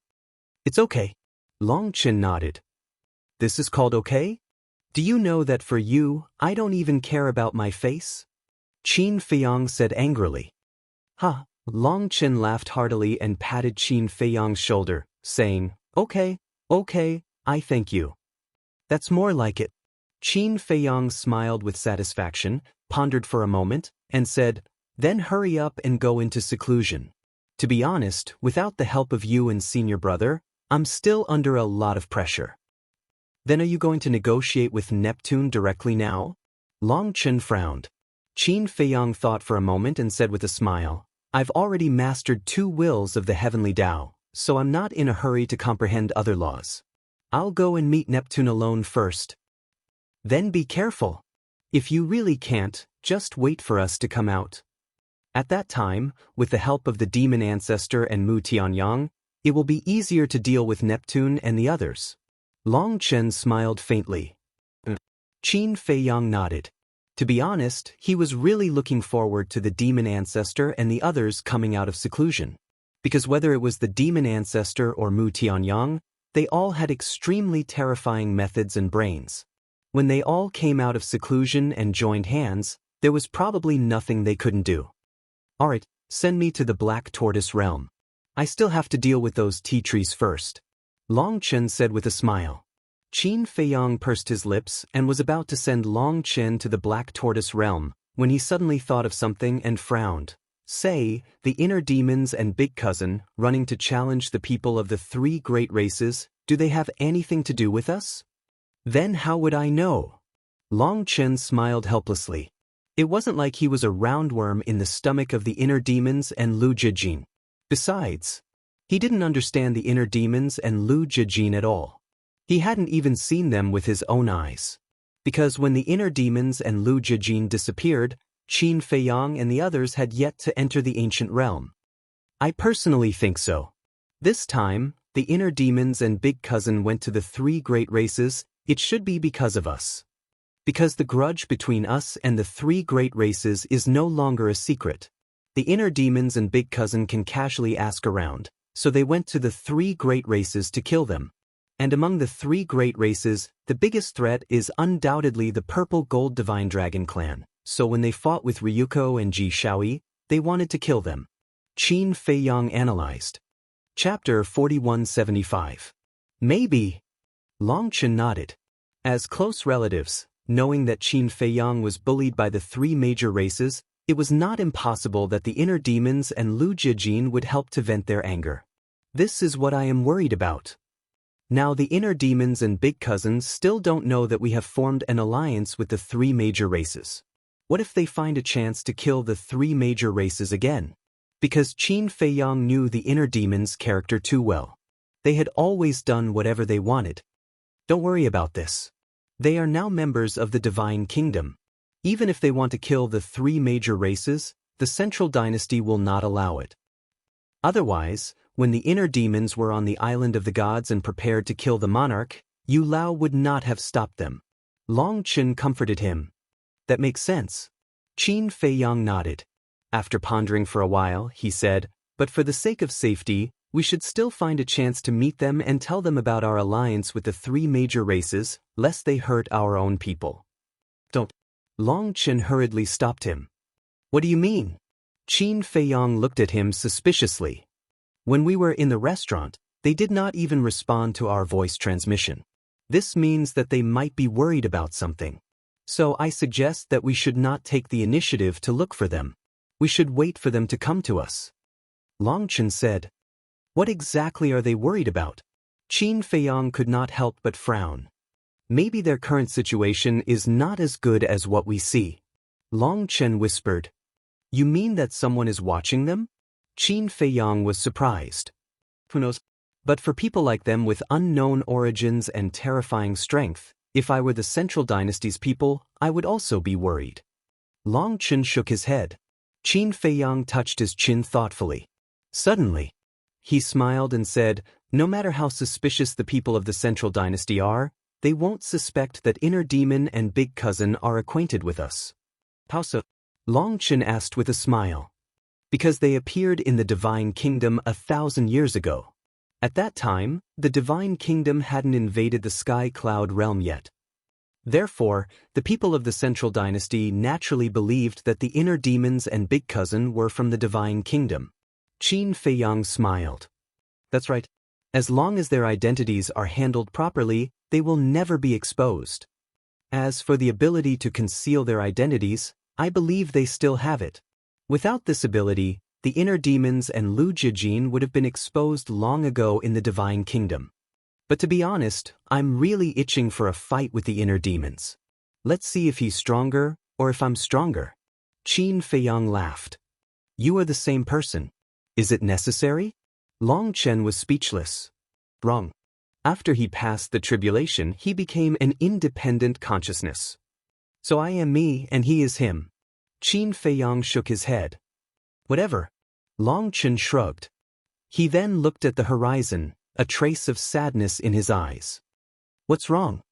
It's okay. Long Chen nodded. This is called okay? Do you know that for you, I don't even care about my face? Qin Feiyang said angrily. Huh. Long Chen laughed heartily and patted Qin Feiyang's shoulder, saying, Okay, I thank you. That's more like it. Qin Feiyang smiled with satisfaction, pondered for a moment, and said, Then hurry up and go into seclusion. To be honest, without the help of you and senior brother, I'm still under a lot of pressure. Then are you going to negotiate with Neptune directly now? Long Chen frowned. Qin Feiyang thought for a moment and said with a smile, I've already mastered 2 wills of the heavenly Tao, so I'm not in a hurry to comprehend other laws. I'll go and meet Neptune alone first. Then be careful. If you really can't, just wait for us to come out. At that time, with the help of the demon ancestor and Mu Tianyang, it will be easier to deal with Neptune and the others. Long Chen smiled faintly. Qin Feiyang nodded. To be honest, he was really looking forward to the demon ancestor and the others coming out of seclusion. Because whether it was the demon ancestor or Mu Tianyang, they all had extremely terrifying methods and brains. When they all came out of seclusion and joined hands, there was probably nothing they couldn't do. Alright, send me to the Black Tortoise realm. I still have to deal with those tea trees first. Long Chen said with a smile. Qin Feiyang pursed his lips and was about to send Long Chen to the Black Tortoise realm, when he suddenly thought of something and frowned. Say, the inner demons and Big Cousin, running to challenge the people of the three great races, do they have anything to do with us? Then how would I know? Long Chen smiled helplessly. It wasn't like he was a roundworm in the stomach of the inner demons and Lu Jijin. Besides, he didn't understand the inner demons and Lu Jijin at all. He hadn't even seen them with his own eyes. Because when the inner demons and Lu Jijin disappeared, Qin Feiyang and the others had yet to enter the ancient realm. I personally think so. This time, the inner demons and Big Cousin went to the three great races. It should be because of us. Because the grudge between us and the three great races is no longer a secret. The inner demons and Big Cousin can casually ask around, so they went to the three great races to kill them. And among the three great races, the biggest threat is undoubtedly the Purple Gold Divine Dragon clan, so when they fought with Ryuko and Ji Shaoi, they wanted to kill them. Qin Feiyang analyzed. Chapter 4175. Maybe. Long Chen nodded. As close relatives, knowing that Qin Feiyang was bullied by the three major races, it was not impossible that the inner demons and Lu Jijin would help to vent their anger. This is what I am worried about. Now the inner demons and Big Cousins still don't know that we have formed an alliance with the three major races. What if they find a chance to kill the three major races again? Because Qin Feiyang knew the inner demons' character too well. They had always done whatever they wanted. Don't worry about this. They are now members of the Divine Kingdom. Even if they want to kill the three major races, the Central Dynasty will not allow it. Otherwise, when the inner demons were on the Island of the Gods and prepared to kill the monarch, Yu Lao would not have stopped them. Long Chen comforted him. That makes sense. Qin Feiyang nodded. After pondering for a while, he said, but for the sake of safety, we should still find a chance to meet them and tell them about our alliance with the three major races, lest they hurt our own people. Don't. Long Chen hurriedly stopped him. What do you mean? Qin Feiyang looked at him suspiciously. When we were in the restaurant, they did not even respond to our voice transmission. This means that they might be worried about something. So I suggest that we should not take the initiative to look for them. We should wait for them to come to us. Long Chen said. What exactly are they worried about? Qin Feiyang could not help but frown. Maybe their current situation is not as good as what we see. Long Chen whispered. You mean that someone is watching them? Qin Feiyang was surprised. Who knows? But for people like them with unknown origins and terrifying strength, if I were the Central Dynasty's people, I would also be worried. Long Chen shook his head. Qin Feiyang touched his chin thoughtfully. Suddenly, he smiled and said, no matter how suspicious the people of the Central Dynasty are, they won't suspect that Inner Demon and Big Cousin are acquainted with us. How so? Long Chen asked with a smile. Because they appeared in the Divine Kingdom 1,000 years ago. At that time, the Divine Kingdom hadn't invaded the Sky Cloud realm yet. Therefore, the people of the Central Dynasty naturally believed that the Inner Demons and Big Cousin were from the Divine Kingdom. Qin Feiyang smiled. That's right. As long as their identities are handled properly, they will never be exposed. As for the ability to conceal their identities, I believe they still have it. Without this ability, the Inner Demons and Lu Jijin would have been exposed long ago in the Divine Kingdom. But to be honest, I'm really itching for a fight with the Inner Demons. Let's see if he's stronger, or if I'm stronger. Qin Feiyang laughed. You are the same person. Is it necessary? Long Chen was speechless. Wrong. After he passed the tribulation, he became an independent consciousness. So I am me and he is him. Qin Feiyang shook his head. Whatever. Long Chen shrugged. He then looked at the horizon, a trace of sadness in his eyes. What's wrong?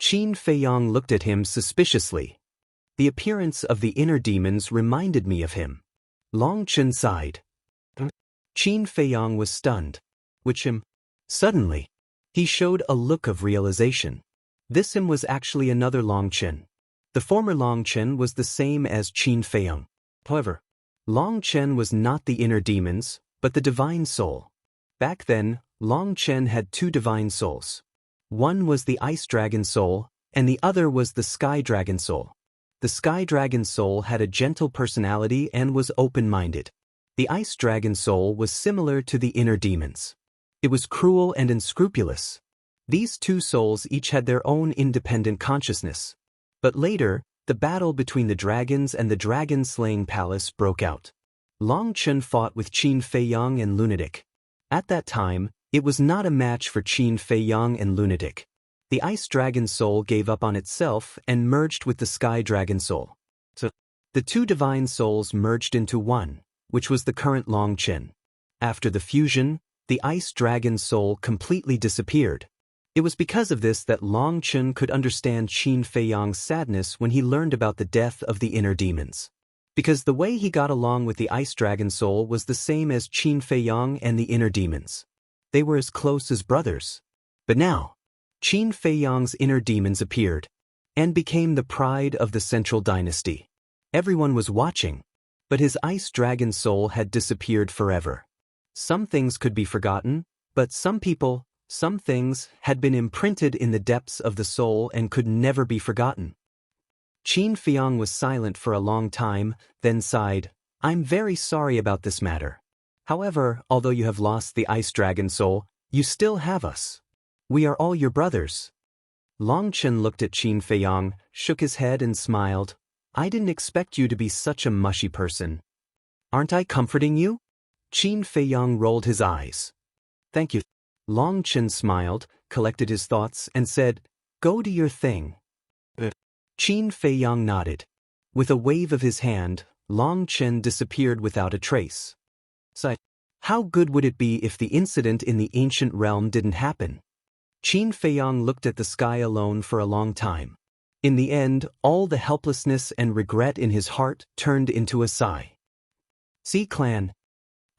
Qin Feiyang looked at him suspiciously. The appearance of the inner demons reminded me of him. Long Chen sighed. Qin Feiyang was stunned. Which him? Suddenly, he showed a look of realization. This him was actually another Long Chen. The former Long Chen was the same as Qin Feiyang. However, Long Chen was not the inner demons, but the divine soul. Back then, Long Chen had two divine souls. One was the Ice Dragon soul, and the other was the Sky Dragon soul. The Sky Dragon soul had a gentle personality and was open-minded. The Ice Dragon soul was similar to the inner demons. It was cruel and unscrupulous. These two souls each had their own independent consciousness. But later, the battle between the dragons and the dragon-slaying palace broke out. Long Chen fought with Qin Feiyang and Lunatic. At that time, it was not a match for Qin Feiyang and Lunatic. The Ice Dragon soul gave up on itself and merged with the Sky Dragon soul. So, the two divine souls merged into one, which was the current Long Chen. After the fusion, the Ice Dragon soul completely disappeared. It was because of this that Long Chen could understand Qin Feiyang's sadness when he learned about the death of the inner demons. Because the way he got along with the Ice Dragon soul was the same as Qin Feiyang and the inner demons. They were as close as brothers. But now, Qin Feiyang's inner demons appeared and became the pride of the Central Dynasty. Everyone was watching, but his Ice Dragon soul had disappeared forever. Some things could be forgotten, but some things had been imprinted in the depths of the soul and could never be forgotten. Qin Feiyang was silent for a long time, then sighed, "I'm very sorry about this matter. However, although you have lost the Ice Dragon soul, you still have us. We are all your brothers." Long Chen looked at Qin Feiyang, shook his head and smiled. "I didn't expect you to be such a mushy person. Aren't I comforting you?" Qin Feiyang rolled his eyes. "Thank you." Long Chen smiled, collected his thoughts, and said, "Go do your thing." Qin Feiyang nodded. With a wave of his hand, Long Chen disappeared without a trace. Sighed. How good would it be if the incident in the ancient realm didn't happen? Qin Feiyang looked at the sky alone for a long time. In the end, all the helplessness and regret in his heart turned into a sigh. "See, clan.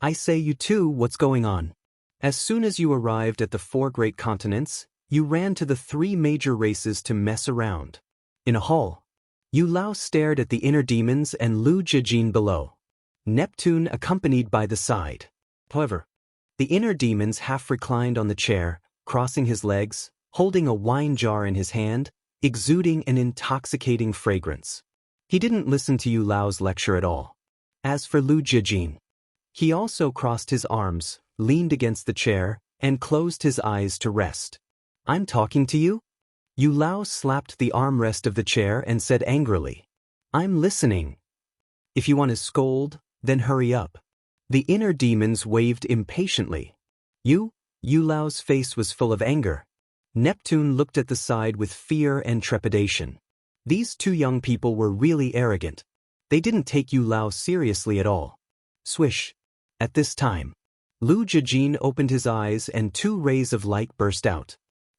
I say, you too, what's going on?" As soon as you arrived at the 4 great continents, you ran to the 3 major races to mess around. In a hall, Yu Lao stared at the inner demons and Lu Jijin below. Neptune accompanied by the side. However, the inner demons half reclined on the chair, crossing his legs, holding a wine jar in his hand, exuding an intoxicating fragrance. He didn't listen to Yu Lao's lecture at all. As for Lu Jijin, he also crossed his arms, leaned against the chair, and closed his eyes to rest. "I'm talking to you?" Yu Lao slapped the armrest of the chair and said angrily, "I'm listening. If you want to scold, then hurry up." The inner demons waved impatiently. Yu Lao's face was full of anger. Neptune looked at the side with fear and trepidation. These 2 young people were really arrogant. They didn't take Yu Lao seriously at all. Swish. At this time, Lu Jijin opened his eyes and 2 rays of light burst out.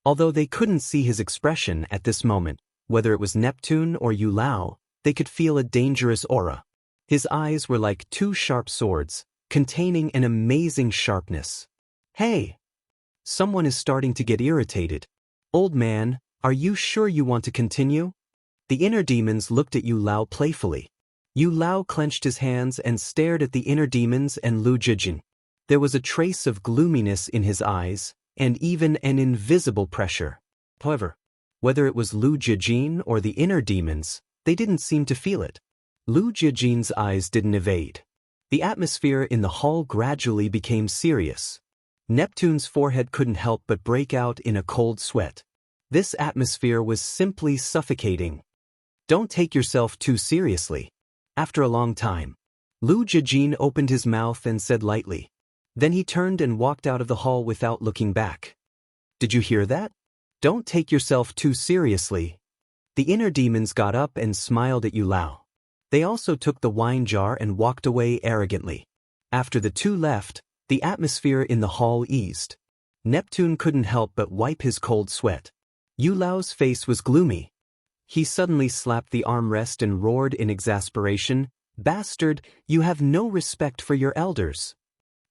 Although they couldn't see his expression at this moment, whether it was Neptune or Yu Lao, they could feel a dangerous aura. His eyes were like 2 sharp swords, containing an amazing sharpness. "Hey! Someone is starting to get irritated. Old man, are you sure you want to continue?" The inner demons looked at Yu Lao playfully. Yu Lao clenched his hands and stared at the inner demons and Lu Jijin. There was a trace of gloominess in his eyes, and even an invisible pressure. However, whether it was Lu Jijin or the inner demons, they didn't seem to feel it. Lu Jijin's eyes didn't evade. The atmosphere in the hall gradually became serious. Neptune's forehead couldn't help but break out in a cold sweat. This atmosphere was simply suffocating. "Don't take yourself too seriously." After a long time, Lu Jijin opened his mouth and said lightly. Then he turned and walked out of the hall without looking back. "Did you hear that? Don't take yourself too seriously." The inner demons got up and smiled at Yu Lao. They also took the wine jar and walked away arrogantly. After the two left, the atmosphere in the hall eased. Neptune couldn't help but wipe his cold sweat. Yu Lao's face was gloomy. He suddenly slapped the armrest and roared in exasperation, "Bastard, you have no respect for your elders."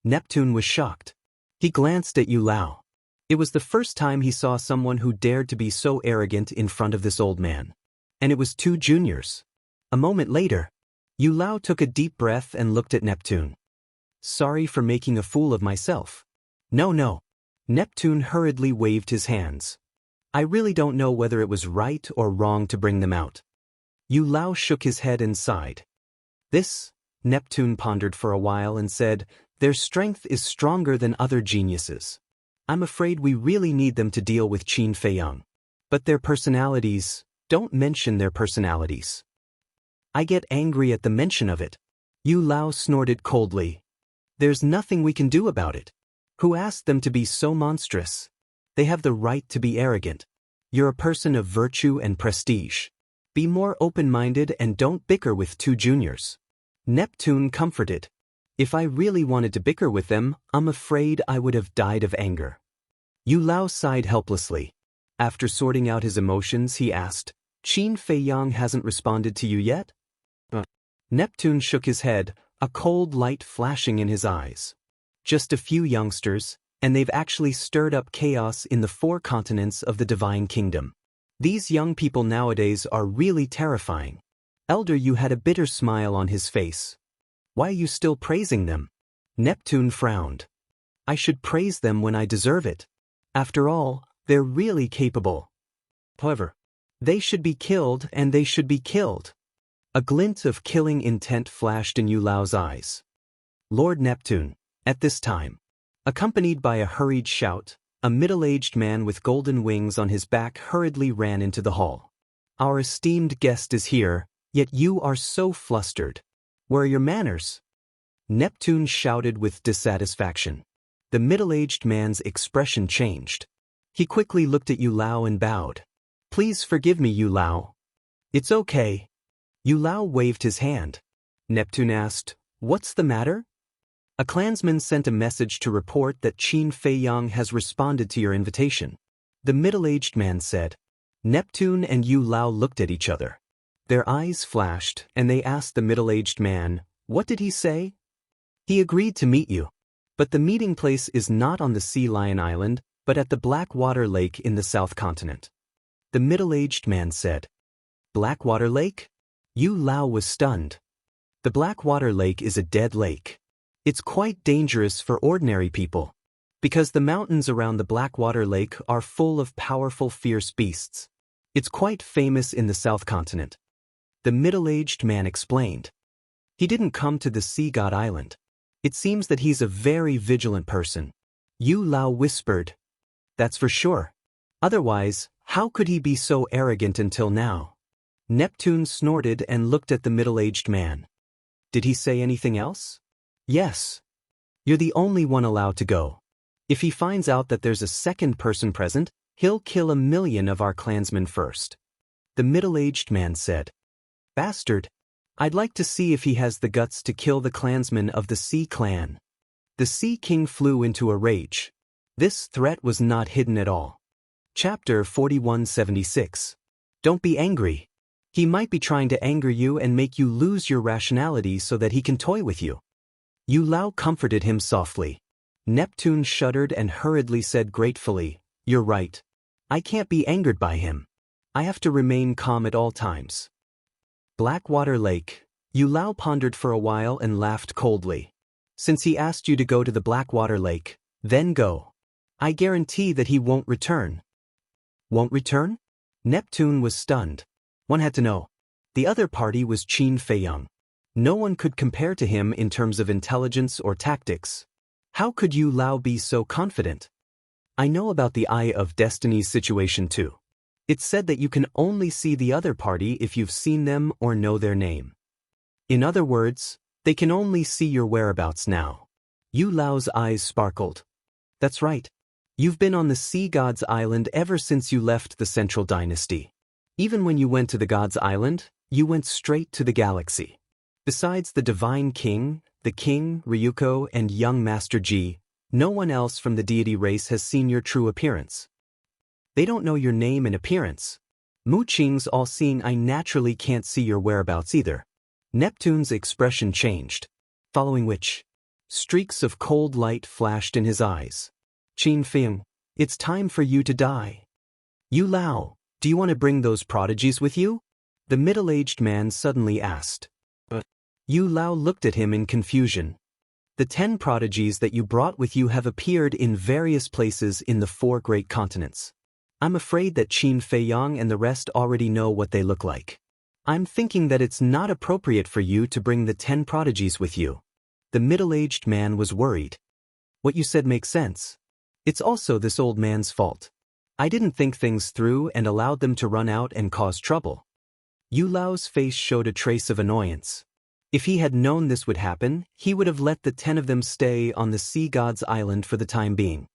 Neptune was shocked. He glanced at Yu Lao. It was the first time he saw someone who dared to be so arrogant in front of this old man. And it was two juniors. A moment later, Yu Lao took a deep breath and looked at Neptune. "Sorry for making a fool of myself." No. Neptune hurriedly waved his hands. "I really don't know whether it was right or wrong to bring them out." Yu Lao shook his head and sighed. Neptune pondered for a while and said, "Their strength is stronger than other geniuses. I'm afraid we really need them to deal with Qin Feiyang. But their personalities, don't mention their personalities." "I get angry at the mention of it." Yu Lao snorted coldly. "There's nothing we can do about it. Who asked them to be so monstrous? They have the right to be arrogant. You're a person of virtue and prestige. Be more open-minded and don't bicker with two juniors." Neptune comforted. "If I really wanted to bicker with them, I'm afraid I would have died of anger." Yu Lao sighed helplessly. After sorting out his emotions, he asked, "Qin Feiyang hasn't responded to you yet?" Neptune shook his head, a cold light flashing in his eyes. "Just a few youngsters, and they've actually stirred up chaos in the 4 continents of the Divine Kingdom. These young people nowadays are really terrifying." Elder Yu had a bitter smile on his face. "Why are you still praising them?" Neptune frowned. "I should praise them when I deserve it. After all, they're really capable. However, they should be killed and they should be killed." A glint of killing intent flashed in Yu Lao's eyes. Lord Neptune, at this time, accompanied by a hurried shout, a middle-aged man with golden wings on his back hurriedly ran into the hall. "Our esteemed guest is here, yet you are so flustered. Where are your manners?" Neptune shouted with dissatisfaction. The middle-aged man's expression changed. He quickly looked at Yu Lao and bowed. "Please forgive me, Yu Lao." "It's okay." Yu Lao waved his hand. Neptune asked, "What's the matter?" "A clansman sent a message to report that Qin Feiyang has responded to your invitation," the middle-aged man said. Neptune and Yu Lao looked at each other. Their eyes flashed, and they asked the middle-aged man, "What did he say?" "He agreed to meet you. But the meeting place is not on the Sea Lion Island, but at the Blackwater Lake in the South Continent," the middle-aged man said. "Blackwater Lake?" Yu Lao was stunned. The Blackwater Lake is a dead lake. It's quite dangerous for ordinary people, because the mountains around the Blackwater Lake are full of powerful, fierce beasts. It's quite famous in the South Continent. The middle-aged man explained. "He didn't come to the Sea God Island. It seems that he's a very vigilant person." Yu Lao whispered, "That's for sure. Otherwise, how could he be so arrogant until now?" Neptune snorted and looked at the middle-aged man. "Did he say anything else?" "Yes. You're the only one allowed to go. If he finds out that there's a second person present, he'll kill 1,000,000 of our clansmen first," the middle-aged man said. "Bastard. I'd like to see if he has the guts to kill the clansmen of the Sea Clan." The Sea King flew into a rage. This threat was not hidden at all. Chapter 4176. Don't be angry. He might be trying to anger you and make you lose your rationality so that he can toy with you. Yu Lao comforted him softly. Neptune shuddered and hurriedly said gratefully, "You're right. I can't be angered by him. I have to remain calm at all times." Blackwater Lake. Yu Lao pondered for a while and laughed coldly. "Since he asked you to go to the Blackwater Lake, then go. I guarantee that he won't return." "Won't return?" Neptune was stunned. One had to know. The other party was Qin Feiyang. No one could compare to him in terms of intelligence or tactics. How could Yu Lao be so confident? "I know about the Eye of Destiny's situation too. It's said that you can only see the other party if you've seen them or know their name. In other words, they can only see your whereabouts now." Yu Lao's eyes sparkled. "That's right. You've been on the Sea God's Island ever since you left the Central Dynasty. Even when you went to the God's Island, You went straight to the galaxy. Besides the Divine King, the King, Ryuko, and young Master Ji, no one else from the deity race has seen your true appearance. They don't know your name and appearance. Mu Qing's all-seeing eye naturally can't see your whereabouts either. Neptune's expression changed, following which, streaks of cold light flashed in his eyes. Qin Feng, it's time for you to die. Yu Lao, do you want to bring those prodigies with you? The middle-aged man suddenly asked. Yu Lao looked at him in confusion. The 10 prodigies that you brought with you have appeared in various places in the 4 great continents. I'm afraid that Qin Feiyang and the rest already know what they look like. I'm thinking that it's not appropriate for you to bring the 10 prodigies with you. The middle-aged man was worried. What you said makes sense. It's also this old man's fault. I didn't think things through and allowed them to run out and cause trouble. Yu Lao's face showed a trace of annoyance. If he had known this would happen, he would have let the 10 of them stay on the Sea God's Island for the time being.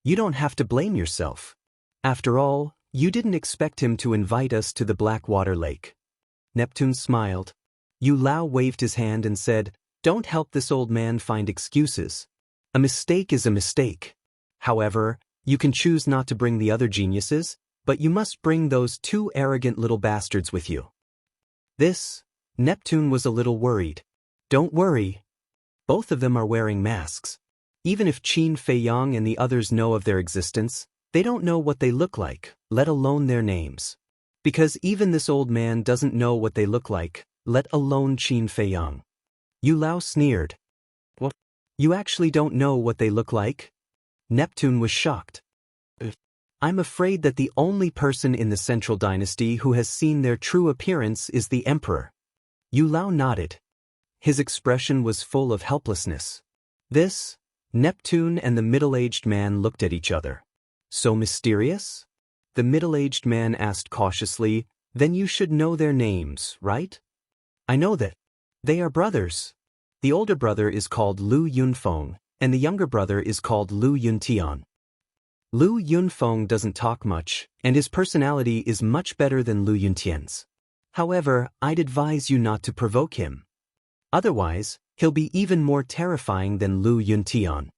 You don't have to blame yourself. After all, you didn't expect him to invite us to the Blackwater Lake. Neptune smiled. Yu Lao waved his hand and said, "Don't help this old man find excuses. A mistake is a mistake. However, you can choose not to bring the other geniuses, but you must bring those 2 arrogant little bastards with you." Neptune was a little worried. Don't worry. Both of them are wearing masks. Even if Qin Feiyang and the others know of their existence, they don't know what they look like, let alone their names. Because even this old man doesn't know what they look like, let alone Qin Feiyang. Yu Lao sneered. What? You actually don't know what they look like? Neptune was shocked. I'm afraid that the only person in the Central Dynasty who has seen their true appearance is the Emperor. Yu Lao nodded. His expression was full of helplessness. Neptune and the middle-aged man looked at each other. So mysterious? The middle-aged man asked cautiously, Then you should know their names, right? I know that. They are brothers. The older brother is called Lu Yunfeng, and the younger brother is called Lu Yuntian. Lu Yunfeng doesn't talk much, and his personality is much better than Lu Yuntian's. However, I'd advise you not to provoke him. Otherwise, he'll be even more terrifying than Lu Yuntian.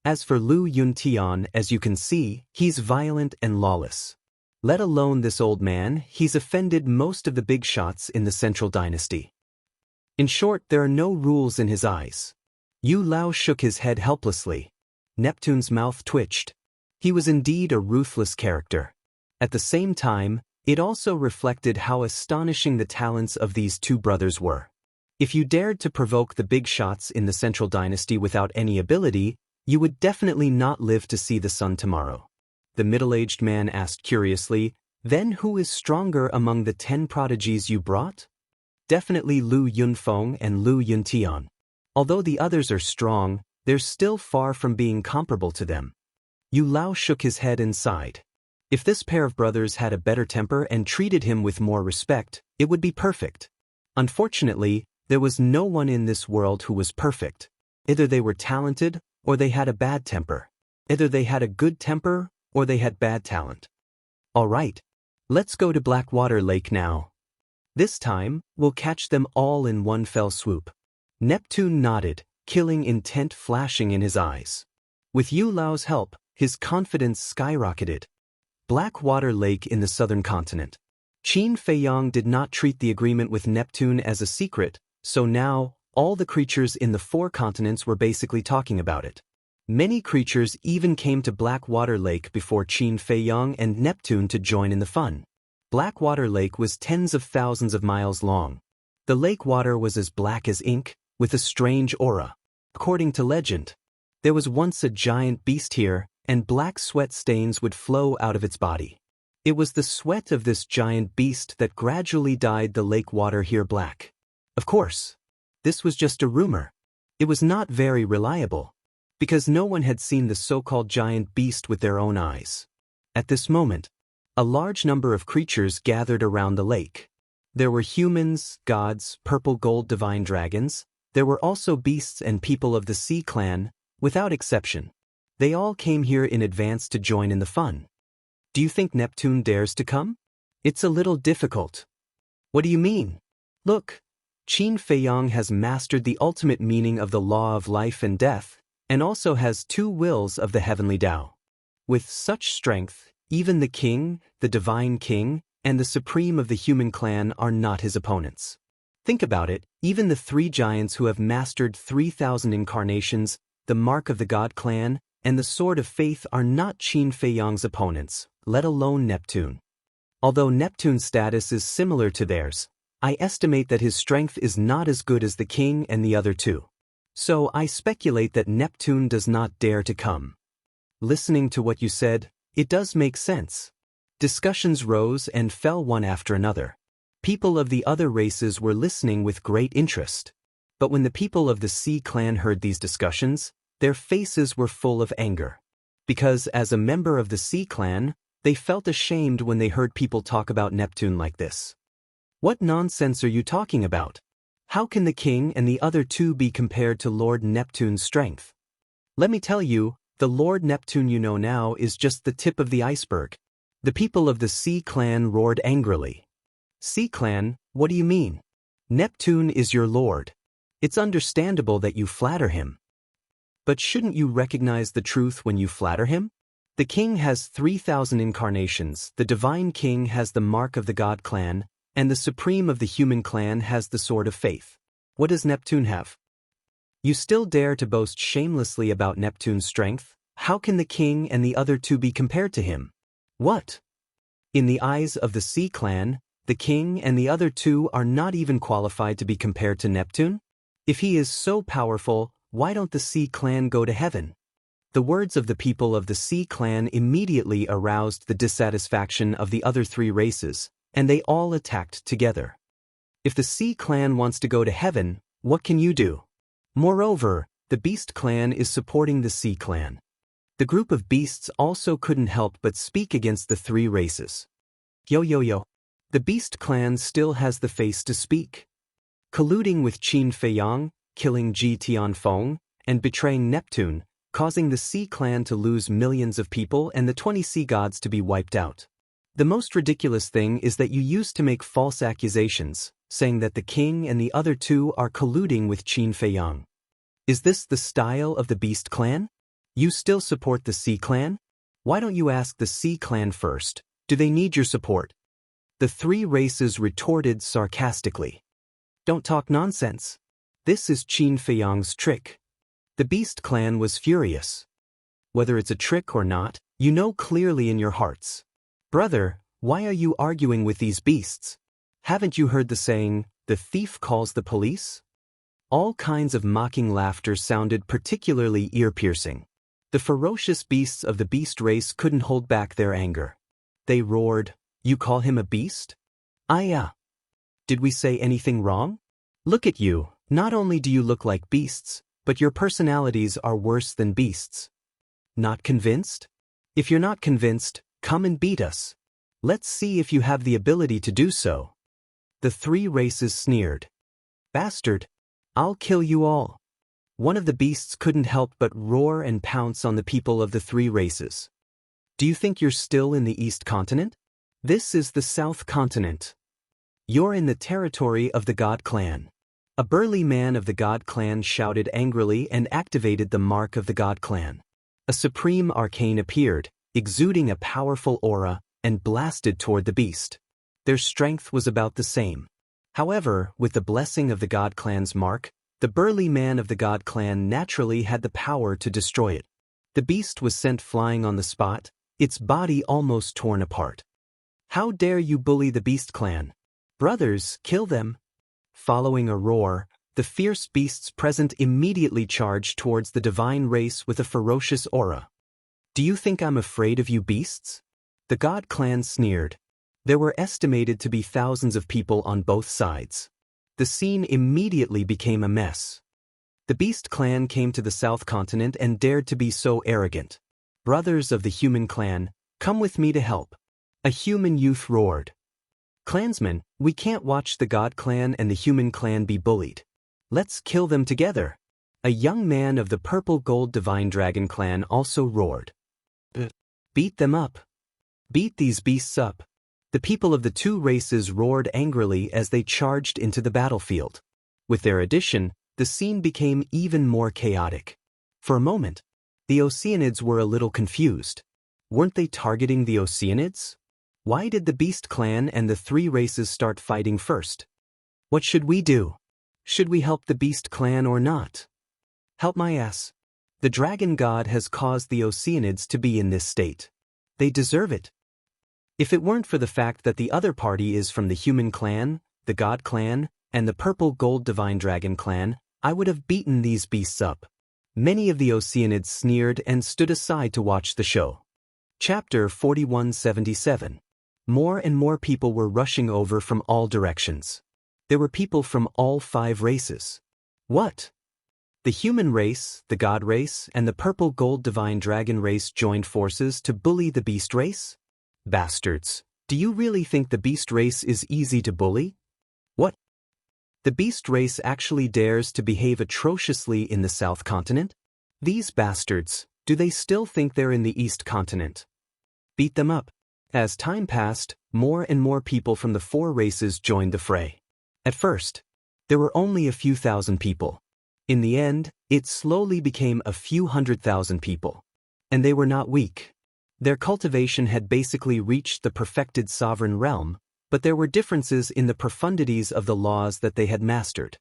As for Lu Yuntian, as you can see, he's violent and lawless. Let alone this old man, he's offended most of the big shots in the Central Dynasty. In short, there are no rules in his eyes. Yu Lao shook his head helplessly. Neptune's mouth twitched. He was indeed a ruthless character. At the same time, it also reflected how astonishing the talents of these 2 brothers were. If you dared to provoke the big shots in the Central Dynasty without any ability, you would definitely not live to see the sun tomorrow. The middle-aged man asked curiously, Then who is stronger among the 10 prodigies you brought? Definitely Lu Yunfeng and Lu Yuntian. Although the others are strong, they're still far from being comparable to them. Yu Lao shook his head and sighed. If this pair of brothers had a better temper and treated him with more respect, it would be perfect. Unfortunately, there was no one in this world who was perfect. Either they were talented, or they had a bad temper. Either they had a good temper, or they had bad talent. All right, let's go to Blackwater Lake now. This time, we'll catch them all in one fell swoop. Neptune nodded, killing intent flashing in his eyes. With Yu Lao's help, his confidence skyrocketed. Blackwater Lake in the southern continent. Qin Feiyang did not treat the agreement with Neptune as a secret, so now, all the creatures in the 4 continents were basically talking about it. Many creatures even came to Blackwater Lake before Qin Feiyang and Neptune to join in the fun. Blackwater Lake was tens of thousands of miles long. The lake water was as black as ink, with a strange aura. According to legend, there was once a giant beast here, and black sweat stains would flow out of its body. It was the sweat of this giant beast that gradually dyed the lake water here black. Of course, this was just a rumor. It was not very reliable, because no one had seen the so-called giant beast with their own eyes. At this moment, a large number of creatures gathered around the lake. There were humans, gods, purple gold divine dragons. There were also beasts and people of the Sea Clan, without exception. They all came here in advance to join in the fun. Do you think Neptune dares to come? It's a little difficult. What do you mean? Look, Qin Feiyang has mastered the ultimate meaning of the law of life and death, and also has 2 wills of the heavenly Tao. With such strength, even the king, the divine king, and the supreme of the human clan are not his opponents. Think about it, even the 3 giants who have mastered 3,000 incarnations, the mark of the God clan, and the sword of faith are not Qin Feiyang's opponents, let alone Neptune. Although Neptune's status is similar to theirs, I estimate that his strength is not as good as the king and the other 2. So I speculate that Neptune does not dare to come. Listening to what you said, it does make sense. Discussions rose and fell one after another. People of the other races were listening with great interest. But when the people of the Sea clan heard these discussions, their faces were full of anger. Because as a member of the Sea clan, they felt ashamed when they heard people talk about Neptune like this. What nonsense are you talking about? How can the king and the other 2 be compared to Lord Neptune's strength? Let me tell you, the Lord Neptune you know now is just the tip of the iceberg. The people of the Sea clan roared angrily. Sea clan, what do you mean? Neptune is your lord. It's understandable that you flatter him. But shouldn't you recognize the truth when you flatter him? The king has 3,000 incarnations, the divine king has the mark of the God clan, and the supreme of the human clan has the sword of faith. What does Neptune have? You still dare to boast shamelessly about Neptune's strength? How can the king and the other 2 be compared to him? What? In the eyes of the Sea clan, the king and the other 2 are not even qualified to be compared to Neptune? If he is so powerful, why don't the Sea clan go to heaven? The words of the people of the Sea clan immediately aroused the dissatisfaction of the other 3 races, and they all attacked together. If the Sea clan wants to go to heaven, what can you do? Moreover, the Beast clan is supporting the Sea clan. The group of beasts also couldn't help but speak against the 3 races. Yo. The Beast clan still has the face to speak. Colluding with Qin Feiyang, killing Ji Tianfeng, and betraying Neptune, causing the Sea clan to lose millions of people and the 20 sea gods to be wiped out. The most ridiculous thing is that you used to make false accusations, saying that the king and the other 2 are colluding with Qin Feiyang. Is this the style of the Beast clan? You still support the Sea clan? Why don't you ask the Sea clan first? Do they need your support? The 3 races retorted sarcastically. Don't talk nonsense. This is Qin Feiyang's trick. The Beast clan was furious. Whether it's a trick or not, you know clearly in your hearts. Brother, why are you arguing with these beasts? Haven't you heard the saying, the thief calls the police? All kinds of mocking laughter sounded particularly ear-piercing. The ferocious beasts of the beast race couldn't hold back their anger. They roared, "You call him a beast? Did we say anything wrong? Look at you, not only do you look like beasts, but your personalities are worse than beasts. Not convinced? If you're not convinced, come and beat us. Let's see if you have the ability to do so." The 3 races sneered. Bastard! I'll kill you all. One of the beasts couldn't help but roar and pounce on the people of the 3 races. Do you think you're still in the East Continent? This is the South Continent. You're in the territory of the God clan. A burly man of the God clan shouted angrily and activated the mark of the God clan. A supreme arcane appeared, exuding a powerful aura, and blasted toward the beast. Their strength was about the same. However, with the blessing of the God clan's mark, the burly man of the God clan naturally had the power to destroy it. The beast was sent flying on the spot, its body almost torn apart. How dare you bully the Beast clan? Brothers, kill them. Following a roar, the fierce beasts present immediately charged towards the divine race with a ferocious aura. Do you think I'm afraid of you beasts? The God clan sneered. There were estimated to be thousands of people on both sides. The scene immediately became a mess. The Beast clan came to the South Continent and dared to be so arrogant. Brothers of the human clan, come with me to help. A human youth roared. Clansmen, we can't watch the God clan and the human clan be bullied. Let's kill them together. A young man of the purple gold divine dragon clan also roared. Beat them up. Beat these beasts up. The people of the two races roared angrily as they charged into the battlefield. With their addition, the scene became even more chaotic. For a moment, the Oceanids were a little confused. Weren't they targeting the Oceanids? Why did the Beast Clan and the three races start fighting first? What should we do? Should we help the Beast Clan or not? Help my ass. The Dragon God has caused the Oceanids to be in this state. They deserve it. If it weren't for the fact that the other party is from the Human Clan, the God Clan, and the Purple Gold Divine Dragon Clan, I would have beaten these beasts up. Many of the Oceanids sneered and stood aside to watch the show. Chapter 4177. More and more people were rushing over from all directions. There were people from all 5 races. What? The human race, the god race, and the purple gold divine dragon race joined forces to bully the beast race? Bastards, do you really think the beast race is easy to bully? What? The beast race actually dares to behave atrociously in the South Continent? These bastards, do they still think they're in the East Continent? Beat them up. As time passed, more and more people from the 4 races joined the fray. At first, there were only a few thousand people. In the end, it slowly became a few 100,000 people. And they were not weak. Their cultivation had basically reached the perfected sovereign realm, but there were differences in the profundities of the laws that they had mastered.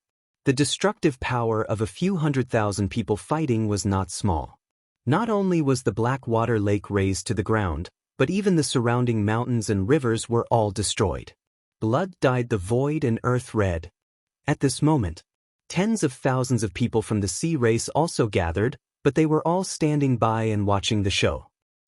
The destructive power of a few 100,000 people fighting was not small. Not only was the Blackwater Lake razed to the ground, but even the surrounding mountains and rivers were all destroyed. Blood dyed the void and earth red. At this moment, tens of thousands of people from the sea race also gathered, but they were all standing by and watching the show.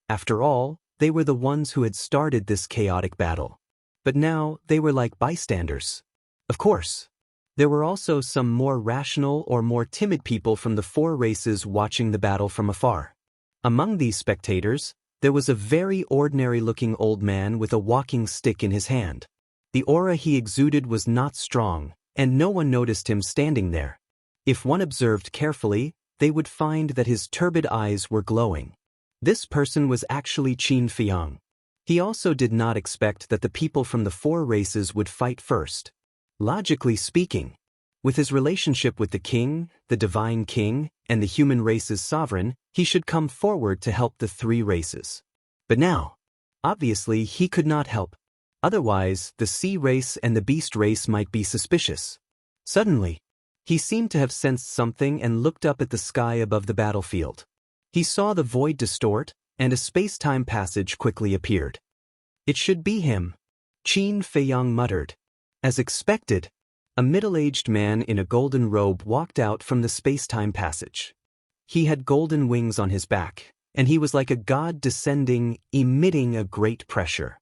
After all, they were the ones who had started this chaotic battle. But now, they were like bystanders. Of course, there were also some more rational or more timid people from the 4 races watching the battle from afar. Among these spectators, there was a very ordinary-looking old man with a walking stick in his hand. The aura he exuded was not strong, and no one noticed him standing there. If one observed carefully, they would find that his turbid eyes were glowing. This person was actually Qin Feiyang. He also did not expect that the people from the 4 races would fight first. Logically speaking, with his relationship with the king, the divine king, and the human race's sovereign, he should come forward to help the 3 races. But now, obviously he could not help. Otherwise, the sea race and the beast race might be suspicious. Suddenly, he seemed to have sensed something and looked up at the sky above the battlefield. He saw the void distort, and a space-time passage quickly appeared. It should be him, Qin Feiyang muttered. As expected, a middle-aged man in a golden robe walked out from the space-time passage. He had golden wings on his back, and he was like a god descending, emitting a great pressure.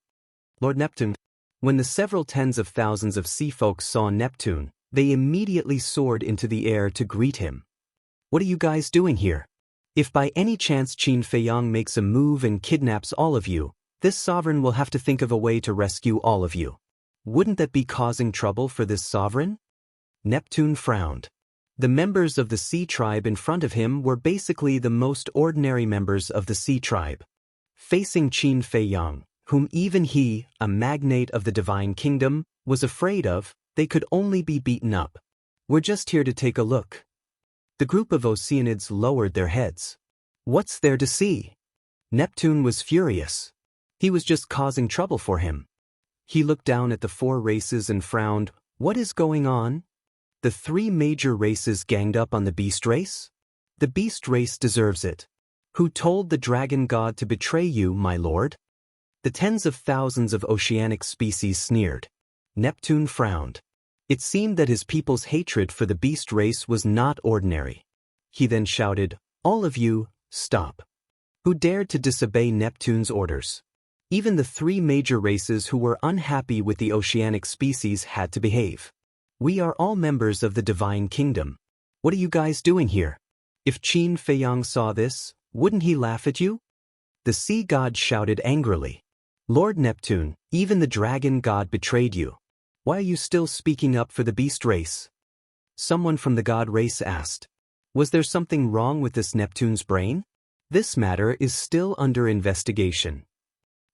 Lord Neptune. When the several tens of thousands of sea folks saw Neptune, they immediately soared into the air to greet him. What are you guys doing here? If by any chance Qin Feiyang makes a move and kidnaps all of you, this sovereign will have to think of a way to rescue all of you. Wouldn't that be causing trouble for this sovereign? Neptune frowned. The members of the Sea Tribe in front of him were basically the most ordinary members of the Sea Tribe. Facing Qin Feiyang, whom even he, a magnate of the Divine Kingdom, was afraid of, they could only be beaten up. We're just here to take a look. The group of Oceanids lowered their heads. What's there to see? Neptune was furious. He was just causing trouble for him. He looked down at the 4 races and frowned. What is going on? The 3 major races ganged up on the beast race? The beast race deserves it. Who told the dragon god to betray you, my lord? The tens of thousands of oceanic species sneered. Neptune frowned. It seemed that his people's hatred for the beast race was not ordinary. He then shouted, "All of you, stop." Who dared to disobey Neptune's orders? Even the 3 major races who were unhappy with the oceanic species had to behave. We are all members of the Divine Kingdom. What are you guys doing here? If Qin Feiyang saw this, wouldn't he laugh at you? The sea god shouted angrily. Lord Neptune, even the dragon god betrayed you. Why are you still speaking up for the beast race? Someone from the god race asked. Was there something wrong with this Neptune's brain? This matter is still under investigation.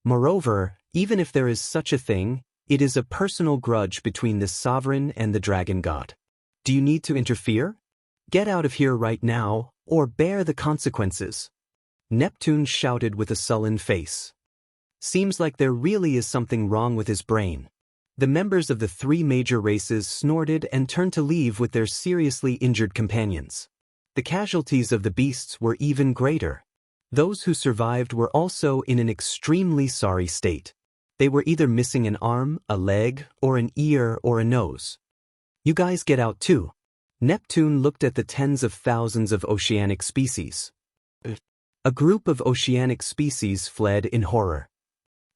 Moreover, even if there is such a thing, it is a personal grudge between this sovereign and the dragon god. Do you need to interfere? Get out of here right now, or bear the consequences. Neptune shouted with a sullen face. Seems like there really is something wrong with his brain. The members of the three major races snorted and turned to leave with their seriously injured companions. The casualties of the beasts were even greater. Those who survived were also in an extremely sorry state. They were either missing an arm, a leg, or an ear or a nose. You guys get out too. Neptune looked at the tens of thousands of oceanic species. A group of oceanic species fled in horror.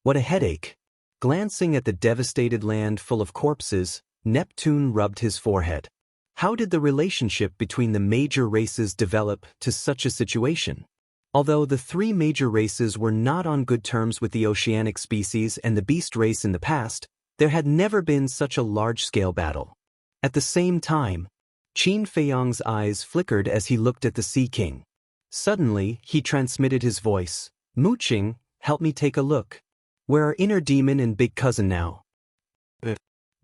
What a headache. Glancing at the devastated land full of corpses, Neptune rubbed his forehead. How did the relationship between the major races develop to such a situation? Although the three major races were not on good terms with the oceanic species and the beast race in the past, there had never been such a large-scale battle. At the same time, Qin Feiyang's eyes flickered as he looked at the Sea King. Suddenly, he transmitted his voice. Mu Qing, help me take a look. Where are Inner Demon and Big Cousin now?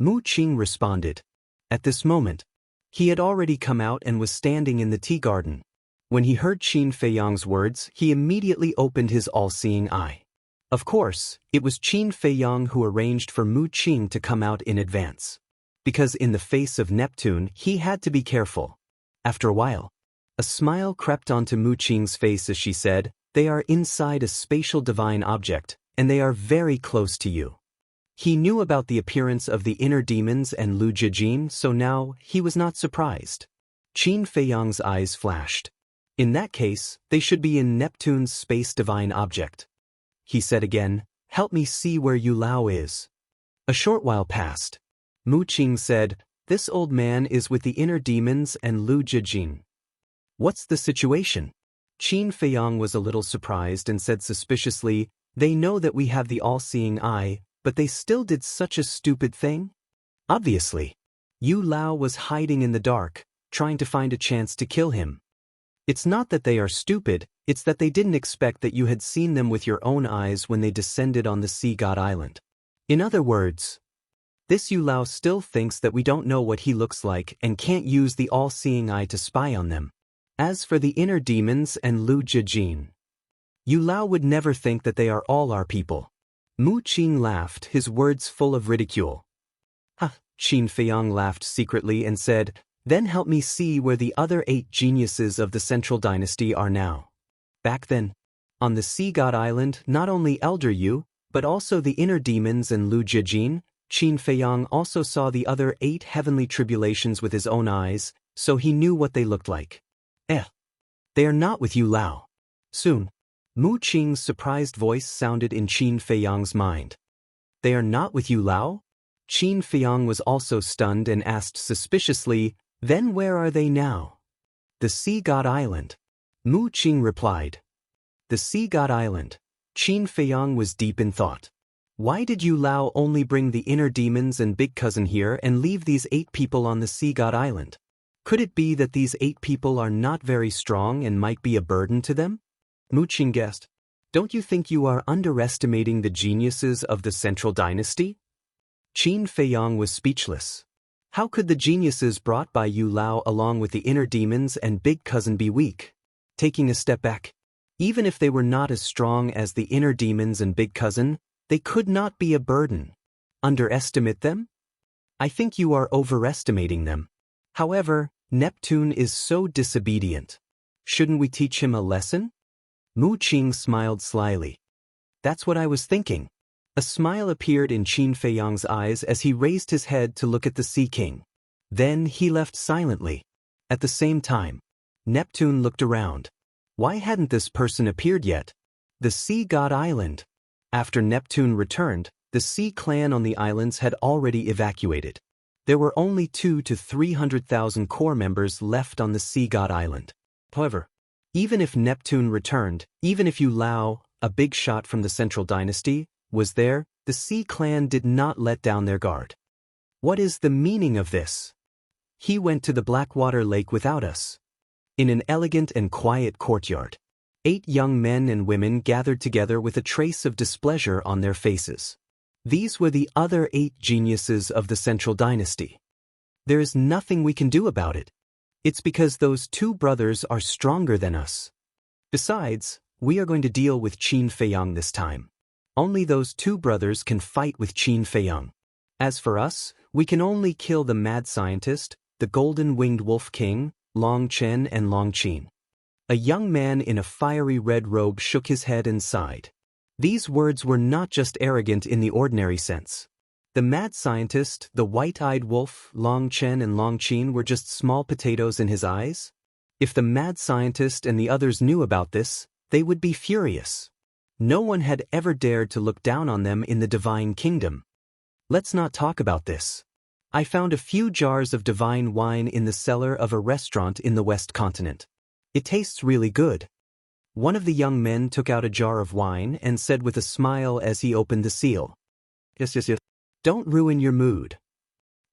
Mu Qing responded. At this moment, he had already come out and was standing in the tea garden. When he heard Qin Feiyang's words, he immediately opened his all-seeing eye. Of course, it was Qin Feiyang who arranged for Mu Qing to come out in advance. Because in the face of Neptune, he had to be careful. After a while, a smile crept onto Mu Qing's face as she said, "They are inside a spatial divine object, and they are very close to you." He knew about the appearance of the inner demons and Lu Jijin, so now he was not surprised. Qin Feiyang's eyes flashed. In that case, they should be in Neptune's space divine object. He said again, "Help me see where Yu Lao is." A short while passed. Mu Qing said, "This old man is with the inner demons and Lu Jijin." What's the situation? Qin Feiyang was a little surprised and said suspiciously, "They know that we have the all-seeing eye, but they still did such a stupid thing?" Obviously. Yu Lao was hiding in the dark, trying to find a chance to kill him. It's not that they are stupid, it's that they didn't expect that you had seen them with your own eyes when they descended on the Sea God Island. In other words, this Yu Lao still thinks that we don't know what he looks like and can't use the all-seeing eye to spy on them. As for the inner demons and Lu Jijin, Yu Lao would never think that they are all our people. Mu Qing laughed, his words full of ridicule. Ha! Qin Feiyang laughed secretly and said, "Then help me see where the other 8 geniuses of the Central Dynasty are now." Back then, on the Sea God Island, not only Elder Yu, but also the inner demons and Lu Jijin, Qin Feiyang also saw the other 8 heavenly tribulations with his own eyes, so he knew what they looked like. They are not with Yu Lao. Soon, Mu Qing's surprised voice sounded in Qin Feiyang's mind. They are not with Yu Lao? Qin Feiyang was also stunned and asked suspiciously, "Then where are they now?" "The Sea God Island." Mu Qing replied. "The Sea God Island." Qin Feiyang was deep in thought. Why did Yu Lao only bring the inner demons and Big Cousin here and leave these 8 people on the Sea God Island? Could it be that these 8 people are not very strong and might be a burden to them? Mu Qing guessed. Don't you think you are underestimating the geniuses of the Central Dynasty? Qin Feiyang was speechless. How could the geniuses brought by Yu Lao along with the inner demons and Big Cousin be weak? Taking a step back, even if they were not as strong as the inner demons and Big Cousin, they could not be a burden. Underestimate them? I think you are overestimating them. However, Neptune is so disobedient. Shouldn't we teach him a lesson? Mu Qing smiled slyly. That's what I was thinking. A smile appeared in Qin Feiyang's eyes as he raised his head to look at the Sea King. Then he left silently. At the same time, Neptune looked around. Why hadn't this person appeared yet? The Sea God Island. After Neptune returned, the Sea Clan on the islands had already evacuated. There were only 200,000 to 300,000 core members left on the Sea God Island. However, even if Neptune returned, even if Yu Lao, a big shot from the Central Dynasty, was there, the Sea Clan did not let down their guard. What is the meaning of this? He went to the Blackwater Lake without us. In an elegant and quiet courtyard. 8 young men and women gathered together with a trace of displeasure on their faces. These were the other 8 geniuses of the Central Dynasty. There is nothing we can do about it. It's because those 2 brothers are stronger than us. Besides, we are going to deal with Qin Feiyang this time. Only those 2 brothers can fight with Qin Feiyang. As for us, we can only kill the mad scientist, the golden-winged wolf king, Long Chen and Long Qin. A young man in a fiery red robe shook his head and sighed. These words were not just arrogant in the ordinary sense. The mad scientist, the white-eyed wolf, Long Chen and Long Qin were just small potatoes in his eyes? If the mad scientist and the others knew about this, they would be furious. No one had ever dared to look down on them in the divine kingdom. Let's not talk about this. I found a few jars of divine wine in the cellar of a restaurant in the West Continent. It tastes really good. One of the young men took out a jar of wine and said with a smile as he opened the seal. Yes. Don't ruin your mood.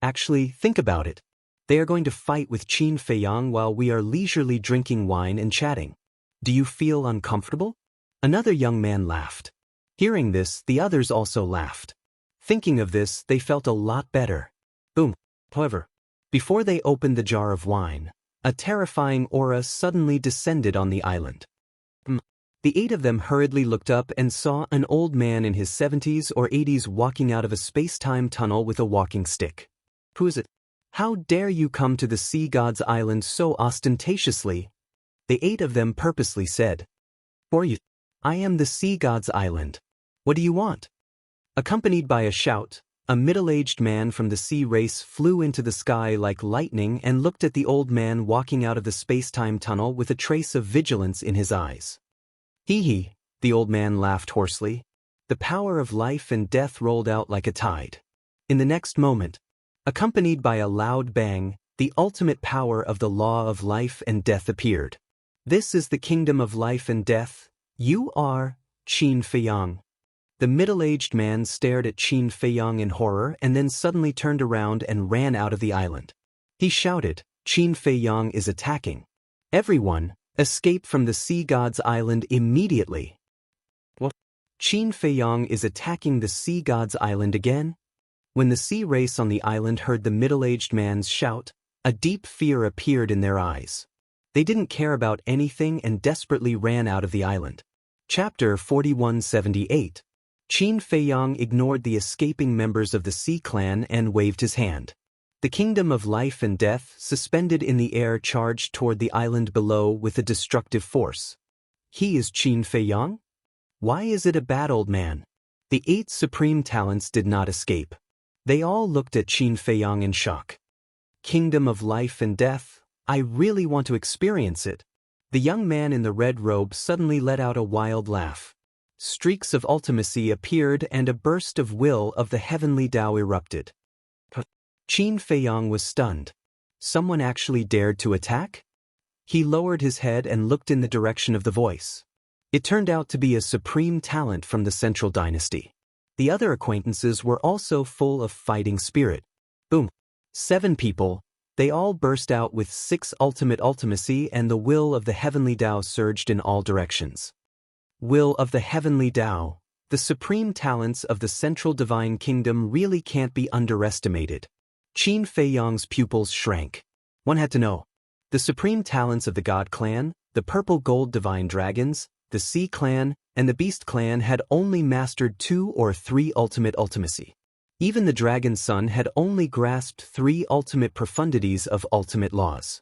Actually, think about it. They are going to fight with Qin Feiyang while we are leisurely drinking wine and chatting. Do you feel uncomfortable? Another young man laughed. Hearing this, the others also laughed. Thinking of this, they felt a lot better. Boom. However, before they opened the jar of wine, a terrifying aura suddenly descended on the island. The 8 of them hurriedly looked up and saw an old man in his 70s or 80s walking out of a space-time tunnel with a walking stick. Who is it? How dare you come to the Sea God's Island so ostentatiously? The 8 of them purposely said. For you. I am the Sea God's Island. What do you want? Accompanied by a shout, a middle-aged man from the sea race flew into the sky like lightning and looked at the old man walking out of the space-time tunnel with a trace of vigilance in his eyes. Hee, the old man laughed hoarsely. The power of life and death rolled out like a tide. In the next moment, accompanied by a loud bang, the ultimate power of the law of life and death appeared. This is the kingdom of life and death. You are Qin Feiyang. The middle-aged man stared at Qin Feiyang in horror and then suddenly turned around and ran out of the island. He shouted, Qin Feiyang is attacking. Everyone, escape from the Sea God's Island immediately. What? Qin Feiyang is attacking the Sea God's Island again? When the sea race on the island heard the middle-aged man's shout, a deep fear appeared in their eyes. They didn't care about anything and desperately ran out of the island. Chapter 4178. Qin Feiyang ignored the escaping members of the Sea Clan and waved his hand. The kingdom of life and death, suspended in the air, charged toward the island below with a destructive force. He is Qin Feiyang? Why is it a bad old man? The 8 supreme talents did not escape. They all looked at Qin Feiyang in shock. Kingdom of life and death, I really want to experience it. The young man in the red robe suddenly let out a wild laugh. Streaks of ultimacy appeared and a burst of will of the heavenly Tao erupted. Qin Feiyang was stunned. Someone actually dared to attack? He lowered his head and looked in the direction of the voice. It turned out to be a supreme talent from the Central Dynasty. The other acquaintances were also full of fighting spirit. Boom. 7 people. They all burst out with 6 ultimate ultimacy and the will of the heavenly Tao surged in all directions. Will of the heavenly Tao, the supreme talents of the Central Divine Kingdom really can't be underestimated. Qin Feiyang's pupils shrank. One had to know. The supreme talents of the God Clan, the Purple Gold Divine Dragons, the Sea Clan, and the Beast Clan had only mastered 2 or 3 ultimate ultimacy. Even the Dragon Son had only grasped 3 ultimate profundities of ultimate laws.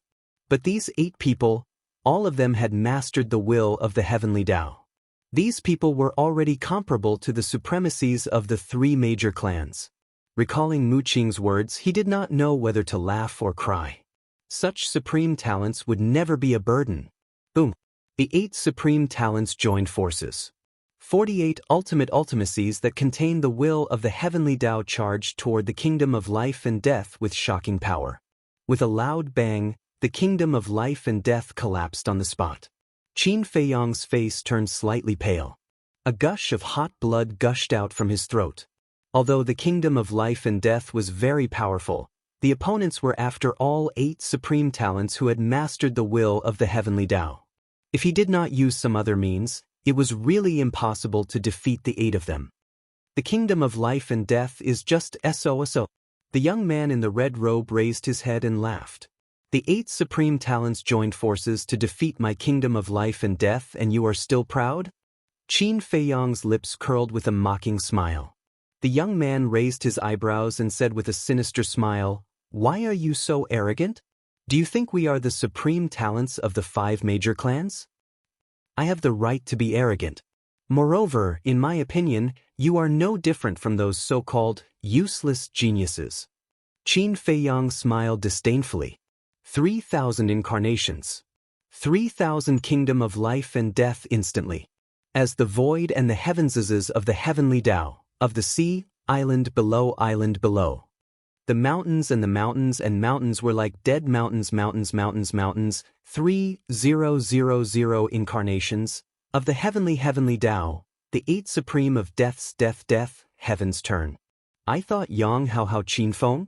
But these 8 people, all of them had mastered the will of the heavenly Tao. These people were already comparable to the supremacies of the 3 major clans. Recalling Mu Qing's words, he did not know whether to laugh or cry. Such supreme talents would never be a burden. Boom. The 8 supreme talents joined forces. 48 ultimate ultimacies that contain the will of the heavenly Tao charged toward the kingdom of life and death with shocking power. With a loud bang, the kingdom of life and death collapsed on the spot. Qin Feiyang's face turned slightly pale. A gush of hot blood gushed out from his throat. Although the kingdom of life and death was very powerful, the opponents were after all 8 supreme talents who had mastered the will of the heavenly Tao. If he did not use some other means, it was really impossible to defeat the 8 of them. The kingdom of life and death is just so. The young man in the red robe raised his head and laughed. The 8 supreme talents joined forces to defeat my kingdom of life and death, and you are still proud? Qin Feiyang's lips curled with a mocking smile. The young man raised his eyebrows and said with a sinister smile, "Why are you so arrogant? Do you think we are the supreme talents of the 5 major clans? I have the right to be arrogant. Moreover, in my opinion, you are no different from those so-called useless geniuses." Qin Feiyang smiled disdainfully. 3,000 incarnations. 3,000 kingdom of life and death instantly. As the void and the heavenses of the heavenly Tao, of the sea, island below. The mountains and the mountains were like dead mountains. 3,000 incarnations of the heavenly Tao, the 8 supreme of death's death, heaven's turn. I thought Yang Hao Qin Feng?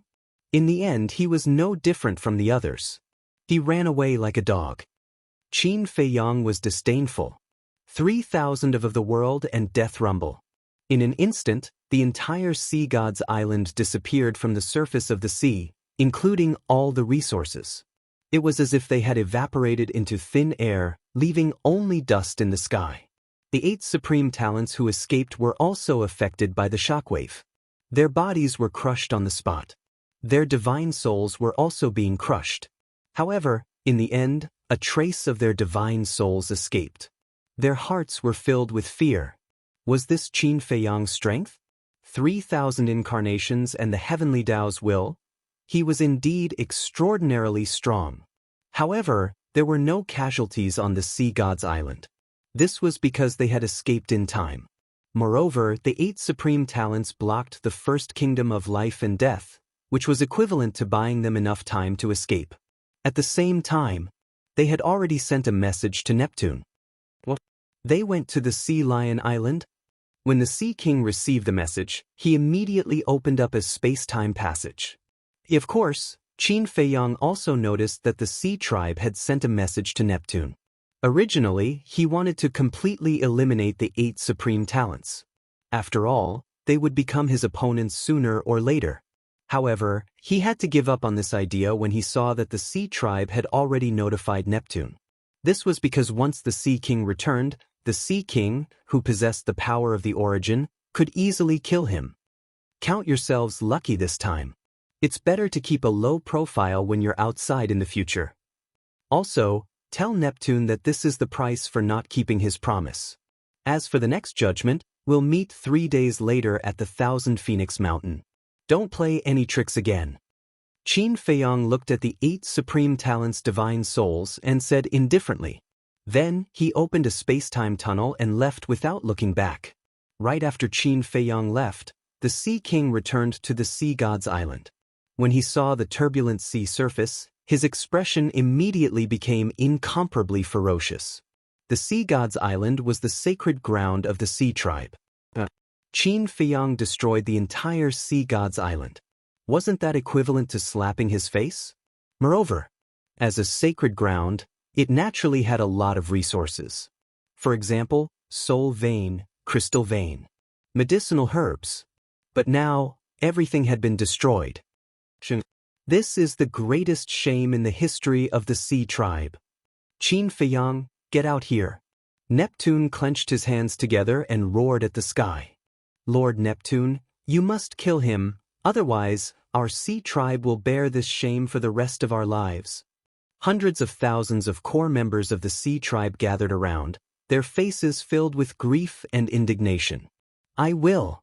In the end he was no different from the others. He ran away like a dog. Qin Feiyang was disdainful. 3,000 of the world and death rumble. In an instant, the entire sea god's island disappeared from the surface of the sea, including all the resources. It was as if they had evaporated into thin air, leaving only dust in the sky. The 8 supreme talents who escaped were also affected by the shockwave. Their bodies were crushed on the spot. Their divine souls were also being crushed. However, in the end, a trace of their divine souls escaped. Their hearts were filled with fear. Was this Qin Feiyang's strength? 3,000 incarnations and the heavenly Tao's will? He was indeed extraordinarily strong. However, there were no casualties on the sea god's island. This was because they had escaped in time. Moreover, the 8 supreme talents blocked the first kingdom of life and death, which was equivalent to buying them enough time to escape. At the same time, they had already sent a message to Neptune. They went to the Sea Lion Island. When the Sea King received the message, he immediately opened up a space-time passage. Of course, Qin Feiyang also noticed that the Sea Tribe had sent a message to Neptune. Originally, he wanted to completely eliminate the 8 supreme talents. After all, they would become his opponents sooner or later. However, he had to give up on this idea when he saw that the Sea Tribe had already notified Neptune. This was because once the Sea King returned, the Sea King, who possessed the power of the origin, could easily kill him. Count yourselves lucky this time. It's better to keep a low profile when you're outside in the future. Also, tell Neptune that this is the price for not keeping his promise. As for the next judgment, we'll meet 3 days later at the 1,000 Phoenix Mountain. Don't play any tricks again. Qin Feiyang looked at the 8 supreme talents' divine souls and said indifferently. Then, he opened a space-time tunnel and left without looking back. Right after Qin Feiyang left, the Sea King returned to the sea god's island. When he saw the turbulent sea surface, his expression immediately became incomparably ferocious. The sea god's island was the sacred ground of the Sea Tribe. Qin Feiyang destroyed the entire sea god's island. Wasn't that equivalent to slapping his face? Moreover, as a sacred ground, it naturally had a lot of resources. For example, soul vein, crystal vein, medicinal herbs. But now, everything had been destroyed. This is the greatest shame in the history of the Sea Tribe. Qin Feiyang, get out here. Neptune clenched his hands together and roared at the sky. Lord Neptune, you must kill him, otherwise, our Sea Tribe will bear this shame for the rest of our lives. Hundreds of thousands of core members of the Sea Tribe gathered around, their faces filled with grief and indignation. I will.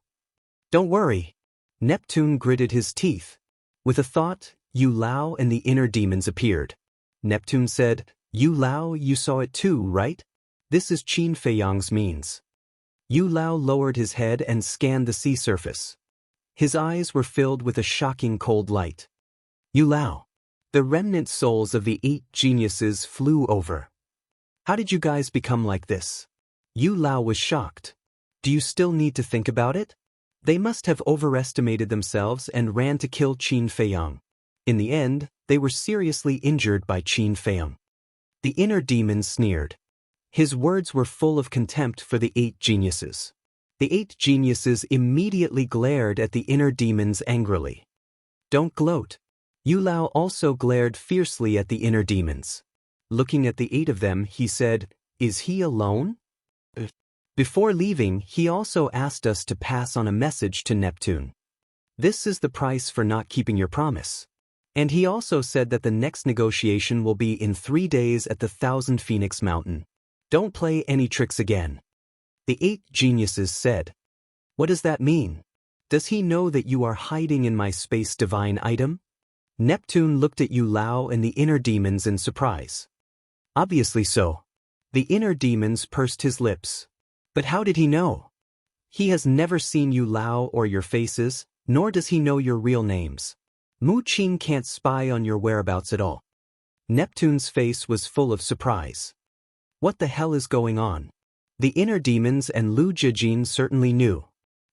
Don't worry. Neptune gritted his teeth. With a thought, Yu Lao and the inner demons appeared. Neptune said, Yu Lao, you saw it too, right? This is Qin Feiyang's means. Yu Lao lowered his head and scanned the sea surface. His eyes were filled with a shocking cold light. Yu Lao. The remnant souls of the 8 geniuses flew over. How did you guys become like this? Yu Lao was shocked. Do you still need to think about it? They must have overestimated themselves and ran to kill Qin Feiyang. In the end, they were seriously injured by Qin Feiyang. The inner demon sneered. His words were full of contempt for the 8 geniuses. The 8 geniuses immediately glared at the inner demons angrily. Don't gloat. Yu Lao also glared fiercely at the inner demons. Looking at the 8 of them, he said, "Is he alone?" Before leaving, he also asked us to pass on a message to Neptune. This is the price for not keeping your promise. And he also said that the next negotiation will be in 3 days at the 1,000 Phoenix Mountain. Don't play any tricks again. The 8 geniuses said, "What does that mean? Does he know that you are hiding in my space divine item?" Neptune looked at Yu Lao and the inner demons in surprise. Obviously so. The inner demons pursed his lips. But how did he know? He has never seen Yu Lao or your faces, nor does he know your real names. Mu Qing can't spy on your whereabouts at all. Neptune's face was full of surprise. What the hell is going on? The inner demons and Lu Jijin certainly knew.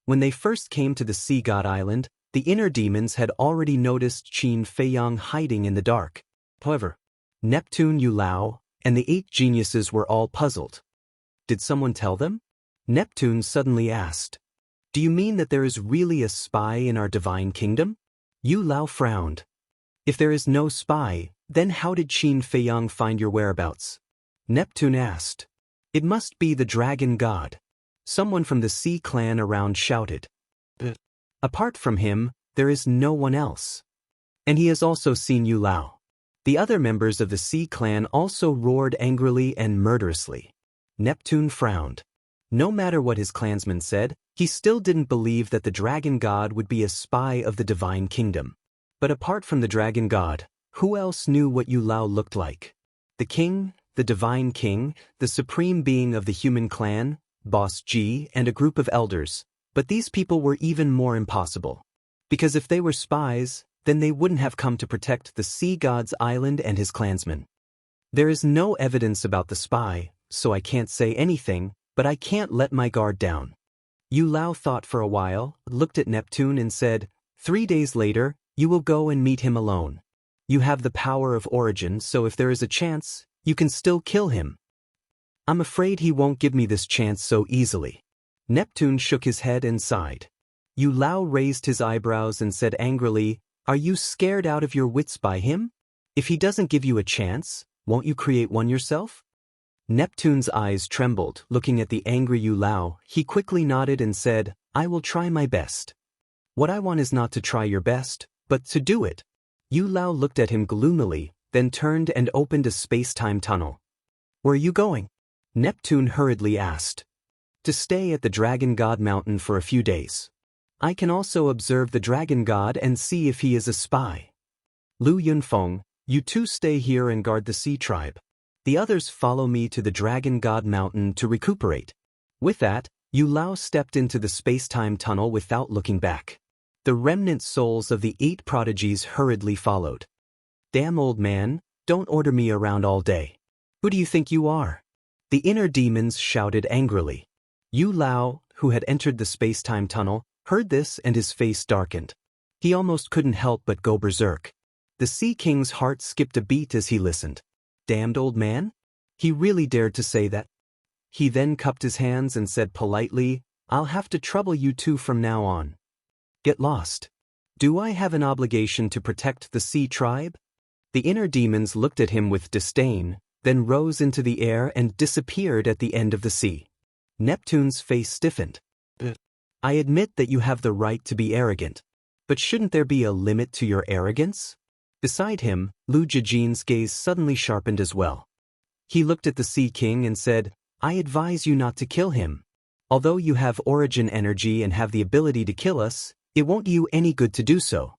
When they first came to the Sea God Island, the inner demons had already noticed Qin Feiyang hiding in the dark. However, Neptune, Yu Lao, and the 8 geniuses were all puzzled. Did someone tell them? Neptune suddenly asked. Do you mean that there is really a spy in our divine kingdom? Yu Lao frowned. If there is no spy, then how did Qin Feiyang find your whereabouts? Neptune asked. It must be the dragon god. Someone from the Sea clan around shouted. Apart from him, there is no one else. And he has also seen Yu Lao. The other members of the Sea clan also roared angrily and murderously. Neptune frowned. No matter what his clansmen said, he still didn't believe that the dragon god would be a spy of the divine kingdom. But apart from the dragon god, who else knew what Yu Lao looked like? The king, the divine king, the supreme being of the human clan, Boss Ji, and a group of elders. But these people were even more impossible. Because if they were spies, then they wouldn't have come to protect the Sea God's island and his clansmen. There is no evidence about the spy, so I can't say anything, but I can't let my guard down. Yu Lao thought for a while, looked at Neptune and said, 3 days later, you will go and meet him alone. You have the power of origin, so if there is a chance, you can still kill him. I'm afraid he won't give me this chance so easily. Neptune shook his head and sighed. Yu Lao raised his eyebrows and said angrily, Are you scared out of your wits by him? If he doesn't give you a chance, won't you create one yourself? Neptune's eyes trembled, looking at the angry Yu Lao. He quickly nodded and said, I will try my best. What I want is not to try your best, but to do it. Yu Lao looked at him gloomily, then turned and opened a space-time tunnel. Where are you going? Neptune hurriedly asked. To stay at the Dragon God Mountain for a few days. I can also observe the Dragon God and see if he is a spy. Lu Yunfeng, you two stay here and guard the Sea Tribe. The others follow me to the Dragon God Mountain to recuperate. With that, Yu Lao stepped into the space-time tunnel without looking back. The remnant souls of the 8 prodigies hurriedly followed. Damn old man, don't order me around all day. Who do you think you are? The inner demons shouted angrily. Yu Lao, who had entered the space-time tunnel, heard this and his face darkened. He almost couldn't help but go berserk. The Sea King's heart skipped a beat as he listened. Damned old man? He really dared to say that? He then cupped his hands and said politely, I'll have to trouble you two from now on. Get lost. Do I have an obligation to protect the Sea Tribe? The inner demons looked at him with disdain, then rose into the air and disappeared at the end of the sea. Neptune's face stiffened. I admit that you have the right to be arrogant. But shouldn't there be a limit to your arrogance? Beside him, Lu Jijin's gaze suddenly sharpened as well. He looked at the Sea King and said, I advise you not to kill him. Although you have origin energy and have the ability to kill us, it won't do you any good to do so.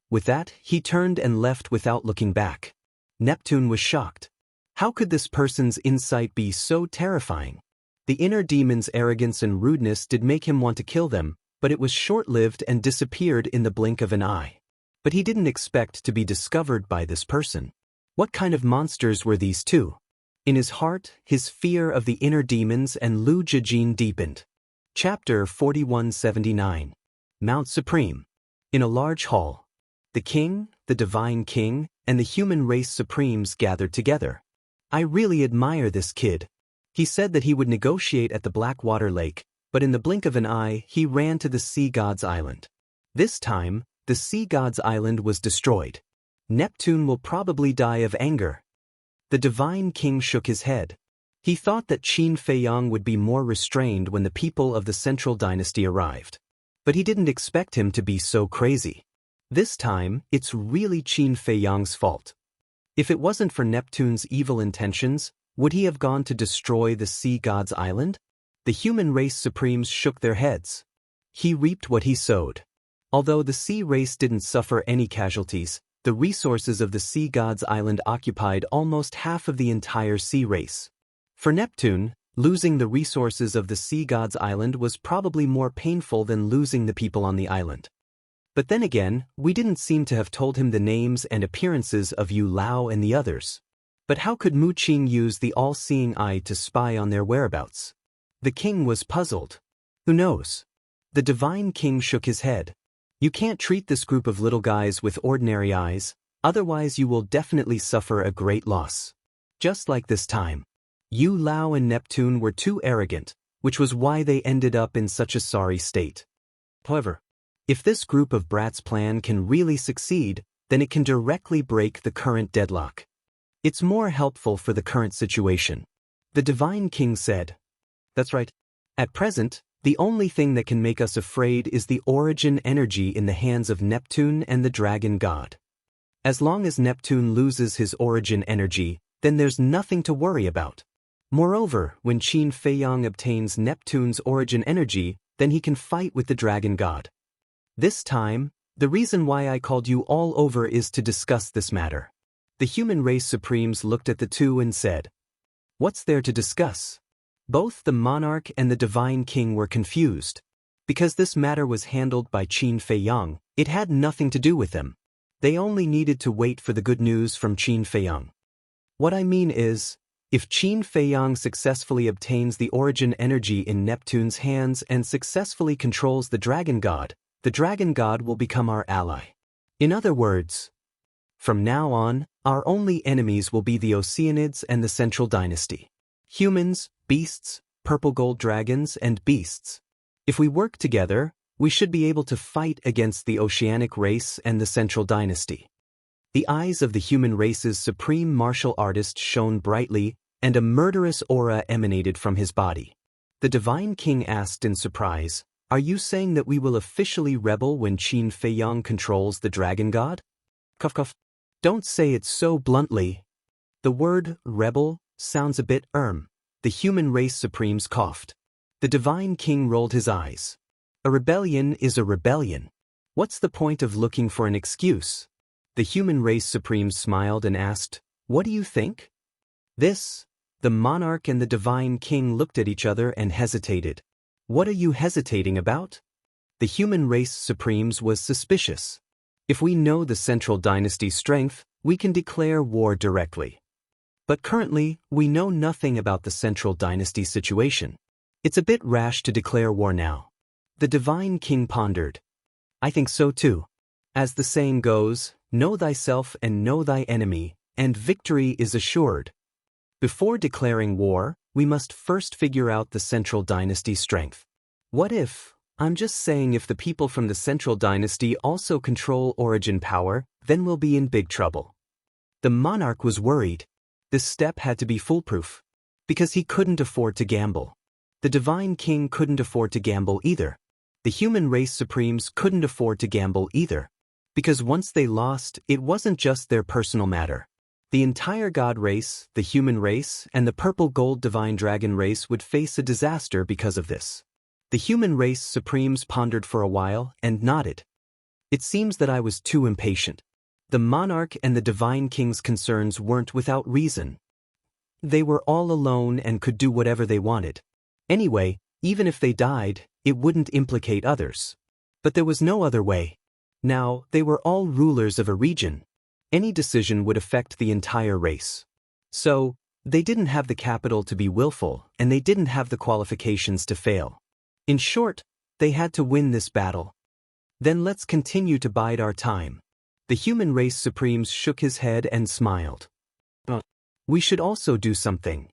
With that, he turned and left without looking back. Neptune was shocked. How could this person's insight be so terrifying? The inner demon's arrogance and rudeness did make him want to kill them, but it was short-lived and disappeared in the blink of an eye. But he didn't expect to be discovered by this person. What kind of monsters were these two? In his heart, his fear of the inner demons and Lu Jijin deepened. Chapter 4179. Mount Supreme. In a large hall, the king, the divine king, and the human race supremes gathered together. I really admire this kid. He said that he would negotiate at the Blackwater Lake, but in the blink of an eye, he ran to the Sea God's Island. This time, the Sea God's Island was destroyed. Neptune will probably die of anger. The Divine King shook his head. He thought that Qin Feiyang would be more restrained when the people of the Central Dynasty arrived. But he didn't expect him to be so crazy. This time, it's really Qin Feiyang's fault. If it wasn't for Neptune's evil intentions, would he have gone to destroy the Sea God's Island? The human race supremes shook their heads. He reaped what he sowed. Although the sea race didn't suffer any casualties, the resources of the Sea God's Island occupied almost half of the entire sea race. For Neptune, losing the resources of the Sea God's Island was probably more painful than losing the people on the island. But then again, we didn't seem to have told him the names and appearances of Yu Lao and the others. But how could Mu Qing use the all-seeing eye to spy on their whereabouts? The king was puzzled. Who knows? The Divine King shook his head. You can't treat this group of little guys with ordinary eyes, otherwise you will definitely suffer a great loss. Just like this time. Yu Lao and Neptune were too arrogant, which was why they ended up in such a sorry state. However, if this group of brats' plan can really succeed, then it can directly break the current deadlock. It's more helpful for the current situation. The Divine King said. That's right. At present, the only thing that can make us afraid is the origin energy in the hands of Neptune and the Dragon God. As long as Neptune loses his origin energy, then there's nothing to worry about. Moreover, when Qin Feiyang obtains Neptune's origin energy, then he can fight with the Dragon God. This time, the reason why I called you all over is to discuss this matter. The human race supremes looked at the two and said, "What's there to discuss?" Both the monarch and the Divine King were confused. Because this matter was handled by Qin Feiyang, it had nothing to do with them. They only needed to wait for the good news from Qin Feiyang. What I mean is, if Qin Feiyang successfully obtains the origin energy in Neptune's hands and successfully controls the Dragon God will become our ally. In other words, from now on, our only enemies will be the Oceanids and the Central Dynasty. Humans, beasts, purple gold dragons, and beasts. If we work together, we should be able to fight against the Oceanic race and the Central Dynasty. The eyes of the human race's supreme martial artist shone brightly, and a murderous aura emanated from his body. The Divine King asked in surprise, "Are you saying that we will officially rebel when Qin Feiyang controls the Dragon God?" Cough cough. Don't say it so bluntly. The word rebel sounds a bit The human race supremes coughed. The Divine King rolled his eyes. A rebellion is a rebellion. What's the point of looking for an excuse? The human race supremes smiled and asked, "What do you think?" The monarch and the Divine King looked at each other and hesitated. What are you hesitating about? The human race supremes was suspicious. If we know the Central Dynasty's strength, we can declare war directly. But currently, we know nothing about the Central Dynasty situation. It's a bit rash to declare war now. The Divine King pondered. I think so too. As the saying goes, know thyself and know thy enemy, and victory is assured. Before declaring war, we must first figure out the Central Dynasty's strength. I'm just saying if the people from the Central Dynasty also control origin power, then we'll be in big trouble. The monarch was worried. This step had to be foolproof. Because he couldn't afford to gamble. The Divine King couldn't afford to gamble either. The human race supremes couldn't afford to gamble either. Because once they lost, it wasn't just their personal matter. The entire God race, the human race, and the purple gold divine dragon race would face a disaster because of this. The human race supremes pondered for a while and nodded. It seems that I was too impatient. The monarch and the Divine King's concerns weren't without reason. They were all alone and could do whatever they wanted. Anyway, even if they died, it wouldn't implicate others. But there was no other way. Now, they were all rulers of a region. Any decision would affect the entire race. So, they didn't have the capital to be willful, and they didn't have the qualifications to fail. In short, they had to win this battle. Then let's continue to bide our time. The human race supremes shook his head and smiled. We should also do something.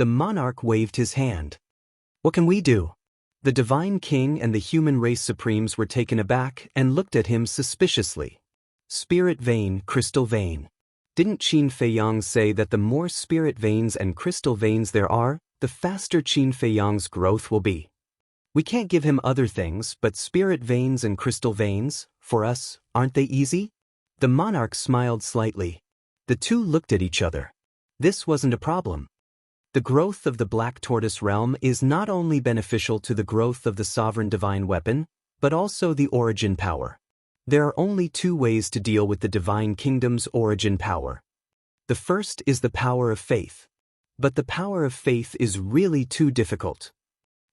The monarch waved his hand. What can we do? The divine king and the human race supremes were taken aback and looked at him suspiciously. Spirit vein, crystal vein. Didn't Qin Feiyang say that the more spirit veins and crystal veins there are, the faster Qin Feiyang's growth will be? We can't give him other things, but spirit veins and crystal veins, for us, aren't they easy? The monarch smiled slightly. The two looked at each other. This wasn't a problem. The growth of the Black Tortoise realm is not only beneficial to the growth of the sovereign divine weapon, but also the origin power. There are only two ways to deal with the divine kingdom's origin power. The first is the power of faith. But the power of faith is really too difficult.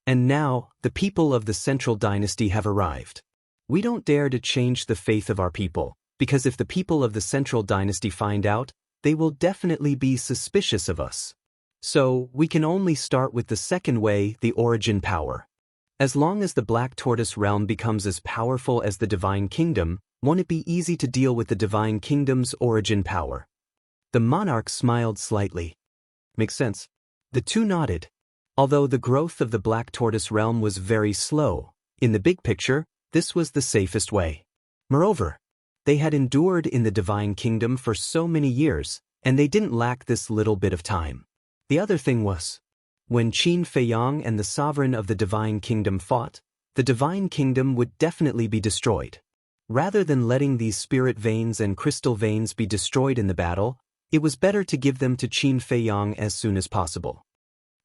And now, the people of the central dynasty have arrived. We don't dare to change the faith of our people, because if the people of the central dynasty find out, they will definitely be suspicious of us. So, we can only start with the second way, the origin power. As long as the Black Tortoise realm becomes as powerful as the divine kingdom, won't it be easy to deal with the divine kingdom's origin power? The monarch smiled slightly. Makes sense. The two nodded. Although the growth of the Black Tortoise realm was very slow, in the big picture, this was the safest way. Moreover, they had endured in the divine kingdom for so many years, and they didn't lack this little bit of time. The other thing was, when Qin Feiyang and the sovereign of the divine kingdom fought, the divine kingdom would definitely be destroyed. Rather than letting these spirit veins and crystal veins be destroyed in the battle, it was better to give them to Qin Feiyang as soon as possible.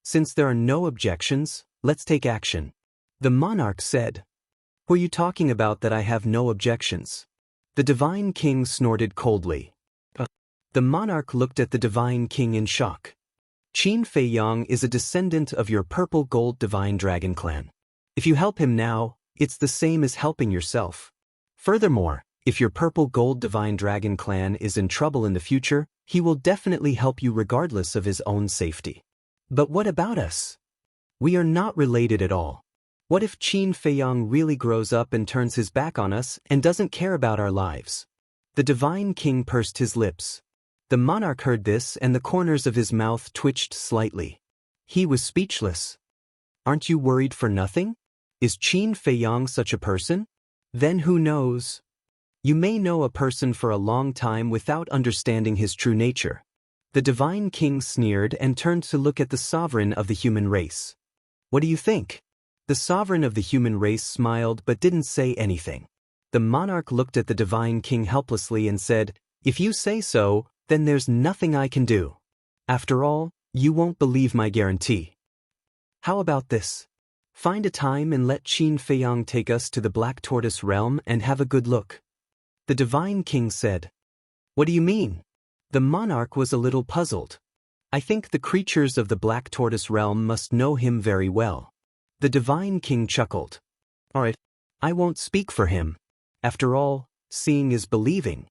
Since there are no objections, let's take action. The monarch said. Were you talking about that I have no objections? The divine king snorted coldly. The monarch looked at the divine king in shock. Qin Feiyang is a descendant of your purple gold divine dragon clan. If you help him now, it's the same as helping yourself. Furthermore, if your purple gold divine dragon clan is in trouble in the future, he will definitely help you regardless of his own safety. But what about us? We are not related at all. What if Qin Feiyang really grows up and turns his back on us and doesn't care about our lives? The divine king pursed his lips. The monarch heard this and the corners of his mouth twitched slightly. He was speechless. Aren't you worried for nothing? Is Qin Feiyang such a person? Then who knows? You may know a person for a long time without understanding his true nature. The divine king sneered and turned to look at the sovereign of the human race. What do you think? The sovereign of the human race smiled but didn't say anything. The monarch looked at the divine king helplessly and said, If you say so, then there's nothing I can do. After all, you won't believe my guarantee. How about this? Find a time and let Qin Feiyang take us to the Black Tortoise realm and have a good look. The divine king said. What do you mean? The monarch was a little puzzled. I think the creatures of the Black Tortoise realm must know him very well. The divine king chuckled. All right, I won't speak for him. After all, seeing is believing.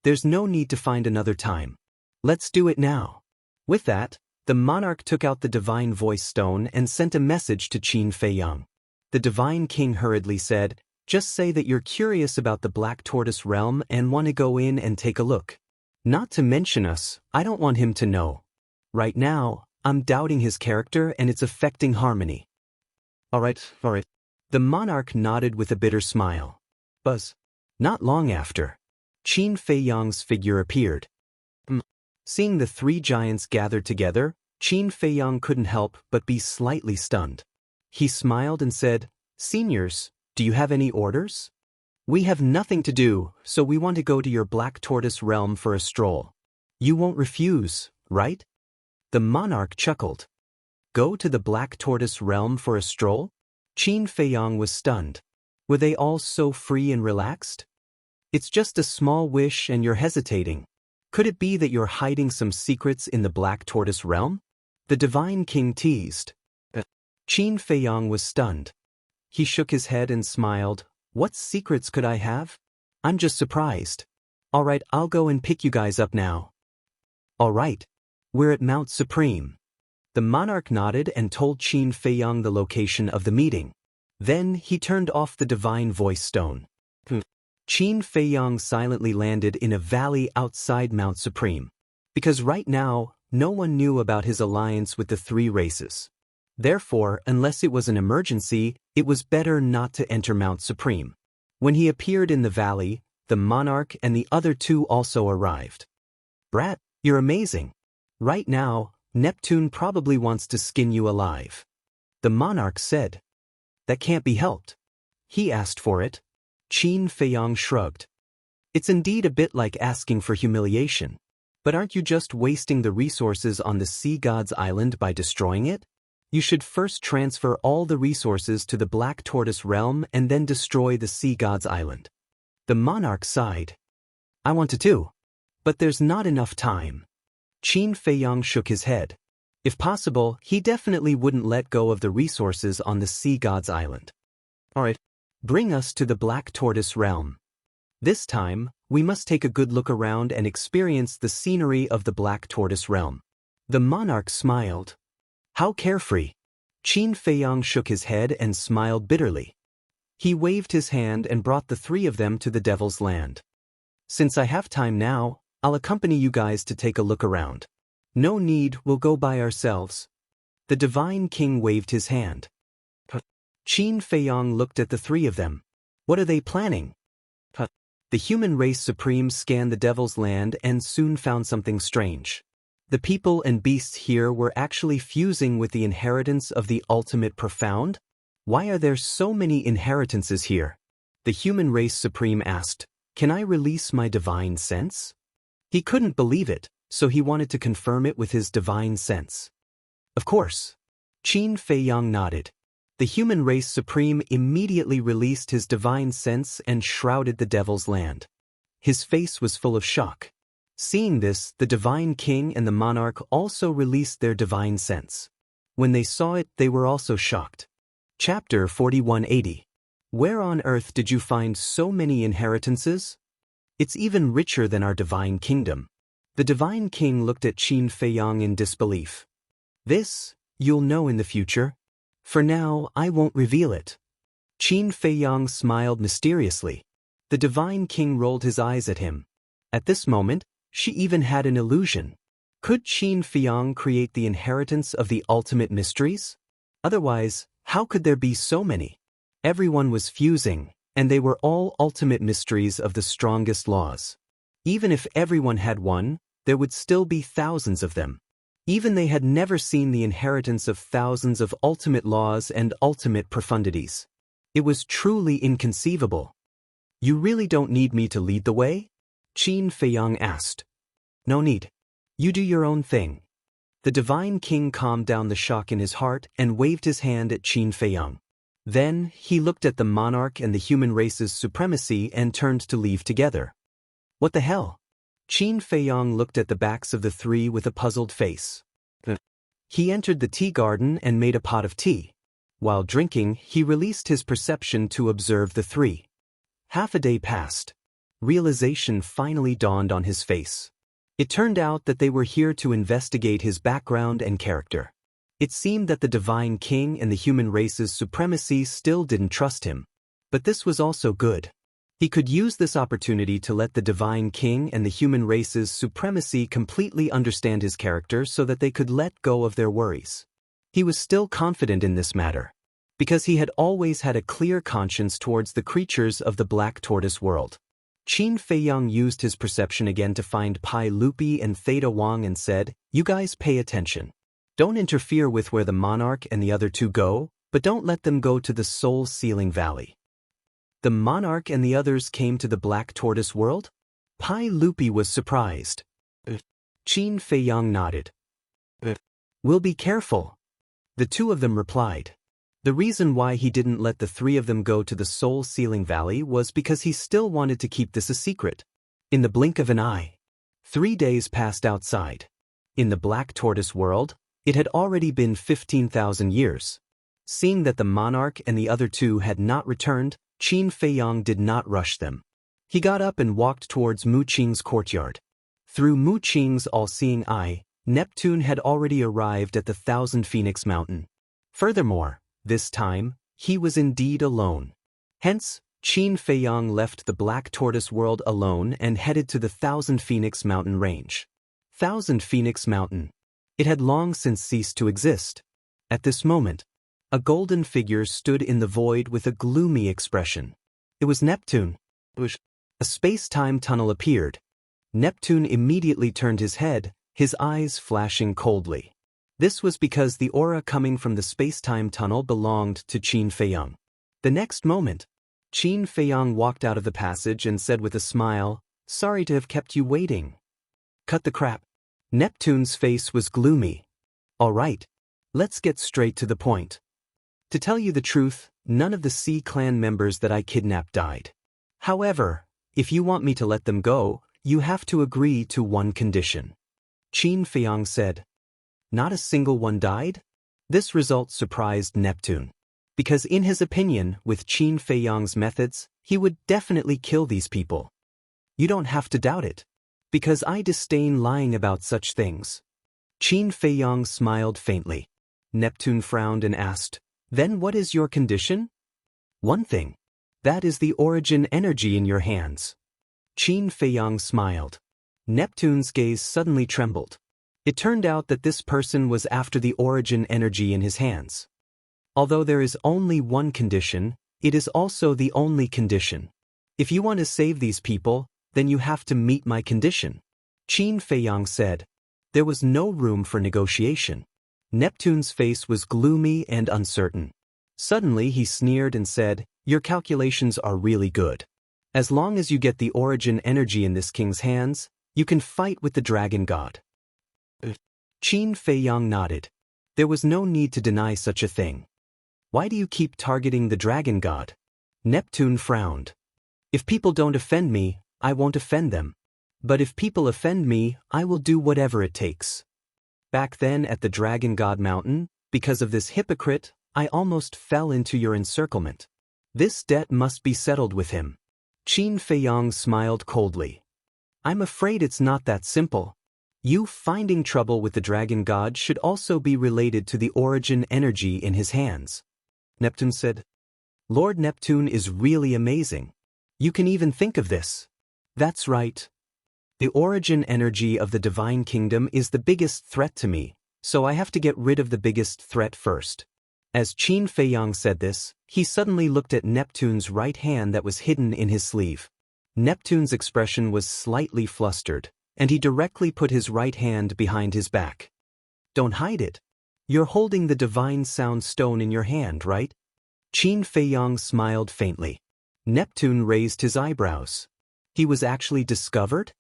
There's no need to find another time. Let's do it now. With that, the monarch took out the divine voice stone and sent a message to Qin Feiyang. The divine king hurriedly said, Just say that you're curious about the Black Tortoise realm and want to go in and take a look. Not to mention us, I don't want him to know. Right now, I'm doubting his character and it's affecting harmony. All right. The monarch nodded with a bitter smile. Buzz. Not long after, Qin Feiyang's figure appeared. Seeing the three giants gathered together, Qin Feiyang couldn't help but be slightly stunned. He smiled and said, Seniors, do you have any orders? We have nothing to do, so we want to go to your Black Tortoise realm for a stroll. You won't refuse, right? The monarch chuckled. Go to the Black Tortoise realm for a stroll? Qin Feiyang was stunned. Were they all so free and relaxed? It's just a small wish and you're hesitating. Could it be that you're hiding some secrets in the Black Tortoise realm? The divine king teased. Qin Feiyang was stunned. He shook his head and smiled. What secrets could I have? I'm just surprised. All right, I'll go and pick you guys up now. All right. We're at Mount Supreme. The monarch nodded and told Qin Feiyang the location of the meeting. Then he turned off the divine voice stone. Qin Feiyang silently landed in a valley outside Mount Supreme. Because right now, no one knew about his alliance with the three races. Therefore, unless it was an emergency, it was better not to enter Mount Supreme. When he appeared in the valley, the monarch and the other two also arrived. "Brat, you're amazing. Right now, Neptune probably wants to skin you alive." The monarch said. "That can't be helped. He asked for it." Qin Feiyang shrugged. "It's indeed a bit like asking for humiliation. But aren't you just wasting the resources on the Sea God's Island by destroying it? You should first transfer all the resources to the Black Tortoise realm and then destroy the Sea God's Island." The monarch sighed. "I want to too. But there's not enough time." Qin Feiyang shook his head. If possible, he definitely wouldn't let go of the resources on the Sea God's Island. "Alright, bring us to the Black Tortoise realm. This time, we must take a good look around and experience the scenery of the Black Tortoise realm." The monarch smiled. "How carefree." Qin Feiyang shook his head and smiled bitterly. He waved his hand and brought the three of them to the Devil's Land. "Since I have time now, I'll accompany you guys to take a look around." "No need, we'll go by ourselves." The Divine King waved his hand. Qin Feiyang looked at the three of them. What are they planning? The human race supreme scanned the Devil's Land and soon found something strange. The people and beasts here were actually fusing with the inheritance of the ultimate profound? Why are there so many inheritances here? The human race supreme asked, "Can I release my divine sense?" He couldn't believe it, so he wanted to confirm it with his divine sense. "Of course." Qin Feiyang nodded. The human race supreme immediately released his divine sense and shrouded the Devil's Land. His face was full of shock. Seeing this, the Divine King and the monarch also released their divine sense. When they saw it, they were also shocked. Chapter 4180. Where on earth did you find so many inheritances? It's even richer than our divine kingdom. The Divine King looked at Qin Feiyang in disbelief. "This, you'll know in the future. For now, I won't reveal it." Qin Feiyang smiled mysteriously. The Divine King rolled his eyes at him. At this moment, she even had an illusion. Could Qin Feiyang create the inheritance of the ultimate mysteries? Otherwise, how could there be so many? Everyone was fusing, and they were all ultimate mysteries of the strongest laws. Even if everyone had one, there would still be thousands of them. Even they had never seen the inheritance of thousands of ultimate laws and ultimate profundities. It was truly inconceivable. "You really don't need me to lead the way?" Qin Feiyang asked. "No need. You do your own thing." The Divine King calmed down the shock in his heart and waved his hand at Qin Feiyang. Then, he looked at the monarch and the human race's supremacy and turned to leave together. "What the hell?" Qin Feiyang looked at the backs of the three with a puzzled face. He entered the tea garden and made a pot of tea. While drinking, he released his perception to observe the three. Half a day passed. Realization finally dawned on his face. It turned out that they were here to investigate his background and character. It seemed that the Divine King and the human race's supremacy still didn't trust him. But this was also good. He could use this opportunity to let the Divine King and the human race's supremacy completely understand his character so that they could let go of their worries. He was still confident in this matter, because he had always had a clear conscience towards the creatures of the Black Tortoise world. Qin Feiyang used his perception again to find Pai Lupi and Theta Wang and said, "You guys pay attention. Don't interfere with where the monarch and the other two go, but don't let them go to the soul-sealing valley." The monarch and the others came to the Black Tortoise world? Pai Lupi was surprised. Qin Feiyang nodded. "We'll be careful." The two of them replied. The reason why he didn't let the three of them go to the soul-sealing valley was because he still wanted to keep this a secret. In the blink of an eye, 3 days passed outside. In the Black Tortoise world, it had already been 15,000 years. Seeing that the monarch and the other two had not returned, Qin Feiyang did not rush them. He got up and walked towards Mu Qing's courtyard. Through Mu Qing's all-seeing eye, Neptune had already arrived at the Thousand Phoenix Mountain. Furthermore, this time, he was indeed alone. Hence, Qin Feiyang left the Black Tortoise world alone and headed to the Thousand Phoenix Mountain range. Thousand Phoenix Mountain. It had long since ceased to exist. At this moment, a golden figure stood in the void with a gloomy expression. It was Neptune. A space-time tunnel appeared. Neptune immediately turned his head, his eyes flashing coldly. This was because the aura coming from the space-time tunnel belonged to Qin Feiyang. The next moment, Qin Feiyang walked out of the passage and said with a smile, "Sorry to have kept you waiting." Cut the crap. Neptune's face was gloomy. "All right, let's get straight to the point. To tell you the truth, none of the Sea Clan members that I kidnapped died. However, if you want me to let them go, you have to agree to one condition." Qin Feiyang said. "Not a single one died?" This result surprised Neptune, because in his opinion, with Qin Feiyang's methods, he would definitely kill these people. "You don't have to doubt it, because I disdain lying about such things." Qin Feiyang smiled faintly. Neptune frowned and asked, "Then what is your condition?" "One thing. That is the origin energy in your hands." Qin Feiyang smiled. Neptune's gaze suddenly trembled. It turned out that this person was after the origin energy in his hands. Although there is only one condition, it is also the only condition. If you want to save these people, then you have to meet my condition. Qin Feiyang said. There was no room for negotiation. Neptune's face was gloomy and uncertain. Suddenly he sneered and said, "Your calculations are really good. As long as you get the origin energy in this king's hands, you can fight with the dragon god." Qin Feiyang nodded. There was no need to deny such a thing. "Why do you keep targeting the dragon god?" Neptune frowned. "If people don't offend me, I won't offend them. But if people offend me, I will do whatever it takes. Back then at the Dragon God Mountain, because of this hypocrite, I almost fell into your encirclement. This debt must be settled with him." Qin Feiyang smiled coldly. "I'm afraid it's not that simple. You finding trouble with the Dragon God should also be related to the origin energy in his hands." Neptune said. "Lord Neptune is really amazing. You can even think of this." "That's right. The origin energy of the Divine Kingdom is the biggest threat to me, so I have to get rid of the biggest threat first." As Qin Feiyang said this, he suddenly looked at Neptune's right hand that was hidden in his sleeve. Neptune's expression was slightly flustered, and he directly put his right hand behind his back. "Don't hide it. You're holding the Divine Sound Stone in your hand, right?" Qin Feiyang smiled faintly. Neptune raised his eyebrows. "He was actually discovered?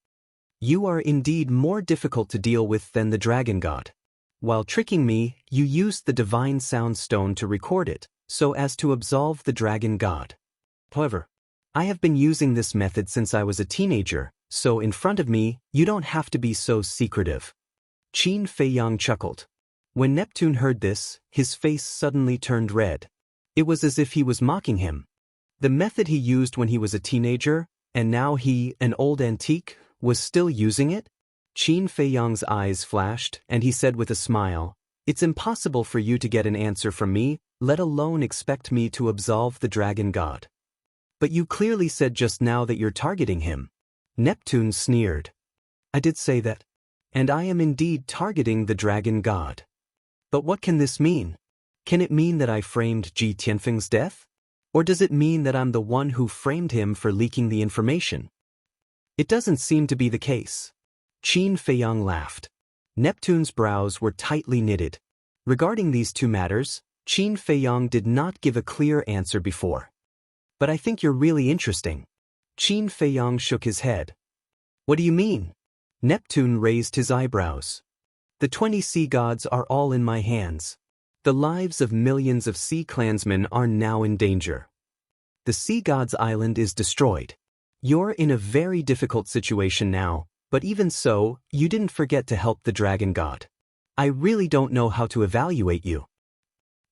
You are indeed more difficult to deal with than the Dragon God. While tricking me, you used the Divine Sound Stone to record it, so as to absolve the Dragon God. However, I have been using this method since I was a teenager, so in front of me, you don't have to be so secretive." Qin Feiyang chuckled. When Neptune heard this, his face suddenly turned red. It was as if he was mocking him. The method he used when he was a teenager, and now he, an old antique, was still using it? Qin Feiyang's eyes flashed, and he said with a smile, "It's impossible for you to get an answer from me, let alone expect me to absolve the Dragon God." "But you clearly said just now that you're targeting him." Neptune sneered. "I did say that. And I am indeed targeting the Dragon God. But what can this mean? Can it mean that I framed Ji Tianfeng's death? Or does it mean that I'm the one who framed him for leaking the information?" "It doesn't seem to be the case." Qin Feiyang laughed. Neptune's brows were tightly knitted. Regarding these two matters, Qin Feiyang did not give a clear answer before. "But I think you're really interesting." Qin Feiyang shook his head. "What do you mean?" Neptune raised his eyebrows. "The 20 sea gods are all in my hands. The lives of millions of sea clansmen are now in danger. The sea gods' island is destroyed. You're in a very difficult situation now, but even so, you didn't forget to help the Dragon God. I really don't know how to evaluate you.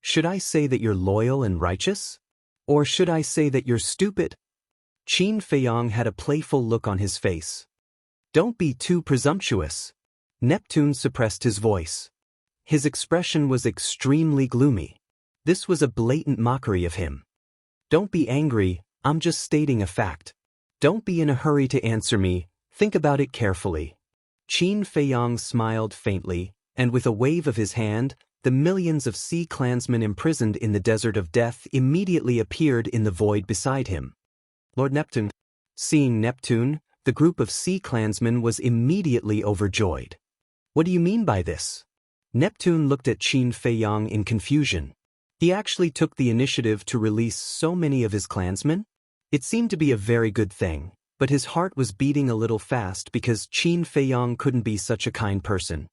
Should I say that you're loyal and righteous? Or should I say that you're stupid?" Qin Feiyang had a playful look on his face. "Don't be too presumptuous." Neptune suppressed his voice. His expression was extremely gloomy. This was a blatant mockery of him. "Don't be angry, I'm just stating a fact. Don't be in a hurry to answer me, think about it carefully." Qin Feiyang smiled faintly, and with a wave of his hand, the millions of sea clansmen imprisoned in the desert of death immediately appeared in the void beside him. Lord Neptune. Seeing Neptune, the group of sea clansmen was immediately overjoyed. What do you mean by this? Neptune looked at Qin Feiyang in confusion. He actually took the initiative to release so many of his clansmen? It seemed to be a very good thing, but his heart was beating a little fast because Qin Feiyang couldn't be such a kind person.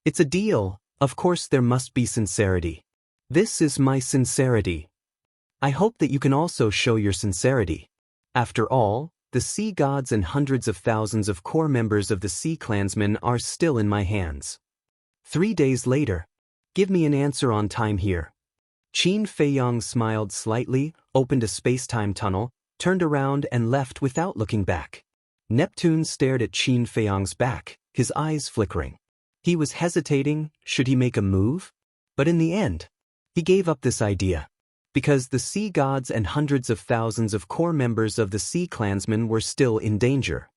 It's a deal, of course there must be sincerity. This is my sincerity. I hope that you can also show your sincerity. After all, the sea gods and hundreds of thousands of core members of the sea clansmen are still in my hands. 3 days later. Give me an answer on time here. Qin Feiyang smiled slightly, opened a space-time tunnel, turned around and left without looking back. Neptune stared at Qin Feiyang's back, his eyes flickering. He was hesitating, should he make a move? But in the end, he gave up this idea. Because the sea gods and hundreds of thousands of core members of the sea clansmen were still in danger.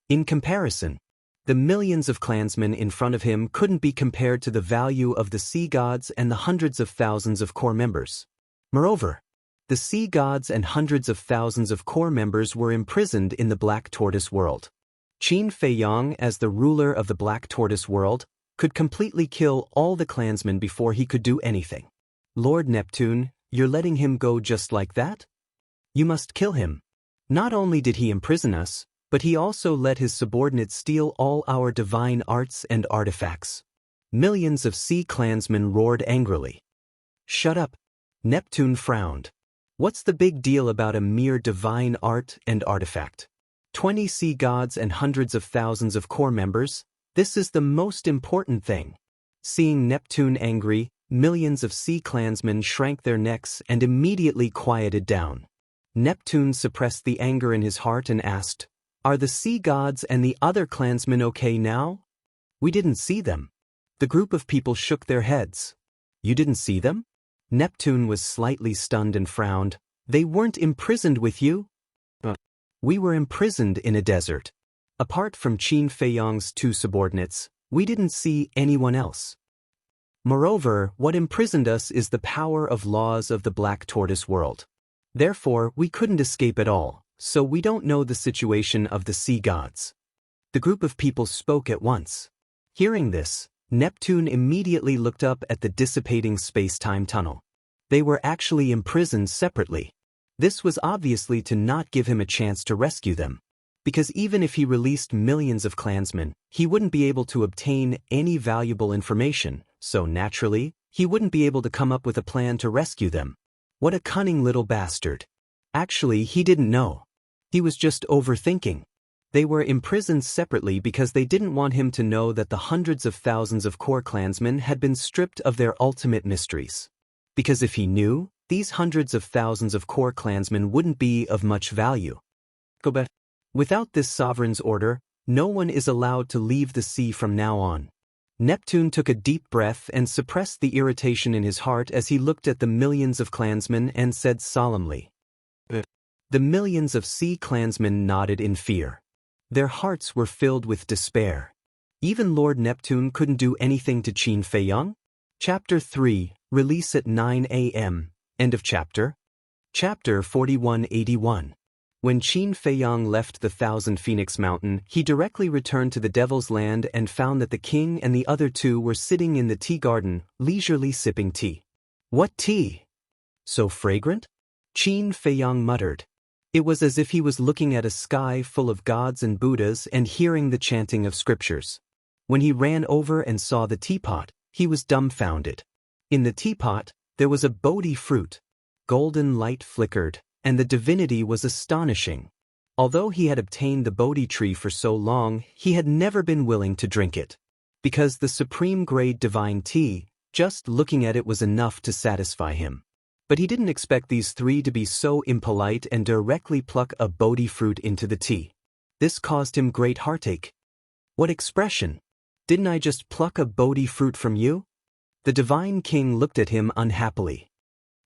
In comparison, the millions of clansmen in front of him couldn't be compared to the value of the sea gods and the hundreds of thousands of core members. Moreover, the sea gods and hundreds of thousands of core members were imprisoned in the Black Tortoise world. Qin Feiyang, as the ruler of the Black Tortoise world, could completely kill all the clansmen before he could do anything. Lord Neptune, you're letting him go just like that? You must kill him. Not only did he imprison us, but he also let his subordinates steal all our divine arts and artifacts. Millions of sea clansmen roared angrily. Shut up. Neptune frowned. What's the big deal about a mere divine art and artifact? 20 sea gods and hundreds of thousands of core members? This is the most important thing. Seeing Neptune angry, millions of sea clansmen shrank their necks and immediately quieted down. Neptune suppressed the anger in his heart and asked, "Are the sea gods and the other clansmen okay now?" "We didn't see them." The group of people shook their heads. "You didn't see them?" Neptune was slightly stunned and frowned. "They weren't imprisoned with you?" "We were imprisoned in a desert. Apart from Qin Feiyang's 2 subordinates, we didn't see anyone else. Moreover, what imprisoned us is the power of laws of the Black Tortoise world. Therefore, we couldn't escape at all, so we don't know the situation of the sea gods." The group of people spoke at once. Hearing this, Neptune immediately looked up at the dissipating space-time tunnel. They were actually imprisoned separately. This was obviously to not give him a chance to rescue them. Because even if he released millions of clansmen, he wouldn't be able to obtain any valuable information, so naturally, he wouldn't be able to come up with a plan to rescue them. What a cunning little bastard. Actually, he didn't know. He was just overthinking. They were imprisoned separately because they didn't want him to know that the hundreds of thousands of core clansmen had been stripped of their ultimate mysteries. Because if he knew, these hundreds of thousands of core clansmen wouldn't be of much value. Go back. Without this sovereign's order, no one is allowed to leave the sea from now on. Neptune took a deep breath and suppressed the irritation in his heart as he looked at the millions of clansmen and said solemnly. The millions of sea clansmen nodded in fear. Their hearts were filled with despair. Even Lord Neptune couldn't do anything to Qin Feiyang? Chapter 3, Release at 9 a.m. End of chapter. Chapter 4181. When Qin Feiyang left the Thousand Phoenix Mountain, he directly returned to the Devil's Land and found that the king and the other 2 were sitting in the tea garden, leisurely sipping tea. What tea? So fragrant? Qin Feiyang muttered. It was as if he was looking at a sky full of gods and Buddhas and hearing the chanting of scriptures. When he ran over and saw the teapot, he was dumbfounded. In the teapot, there was a Bodhi fruit. Golden light flickered, and the divinity was astonishing. Although he had obtained the Bodhi tree for so long, he had never been willing to drink it. Because the supreme grade divine tea, just looking at it was enough to satisfy him. But he didn't expect these 3 to be so impolite and directly pluck a Bodhi fruit into the tea. This caused him great heartache. What expression? Didn't I just pluck a Bodhi fruit from you? The divine king looked at him unhappily.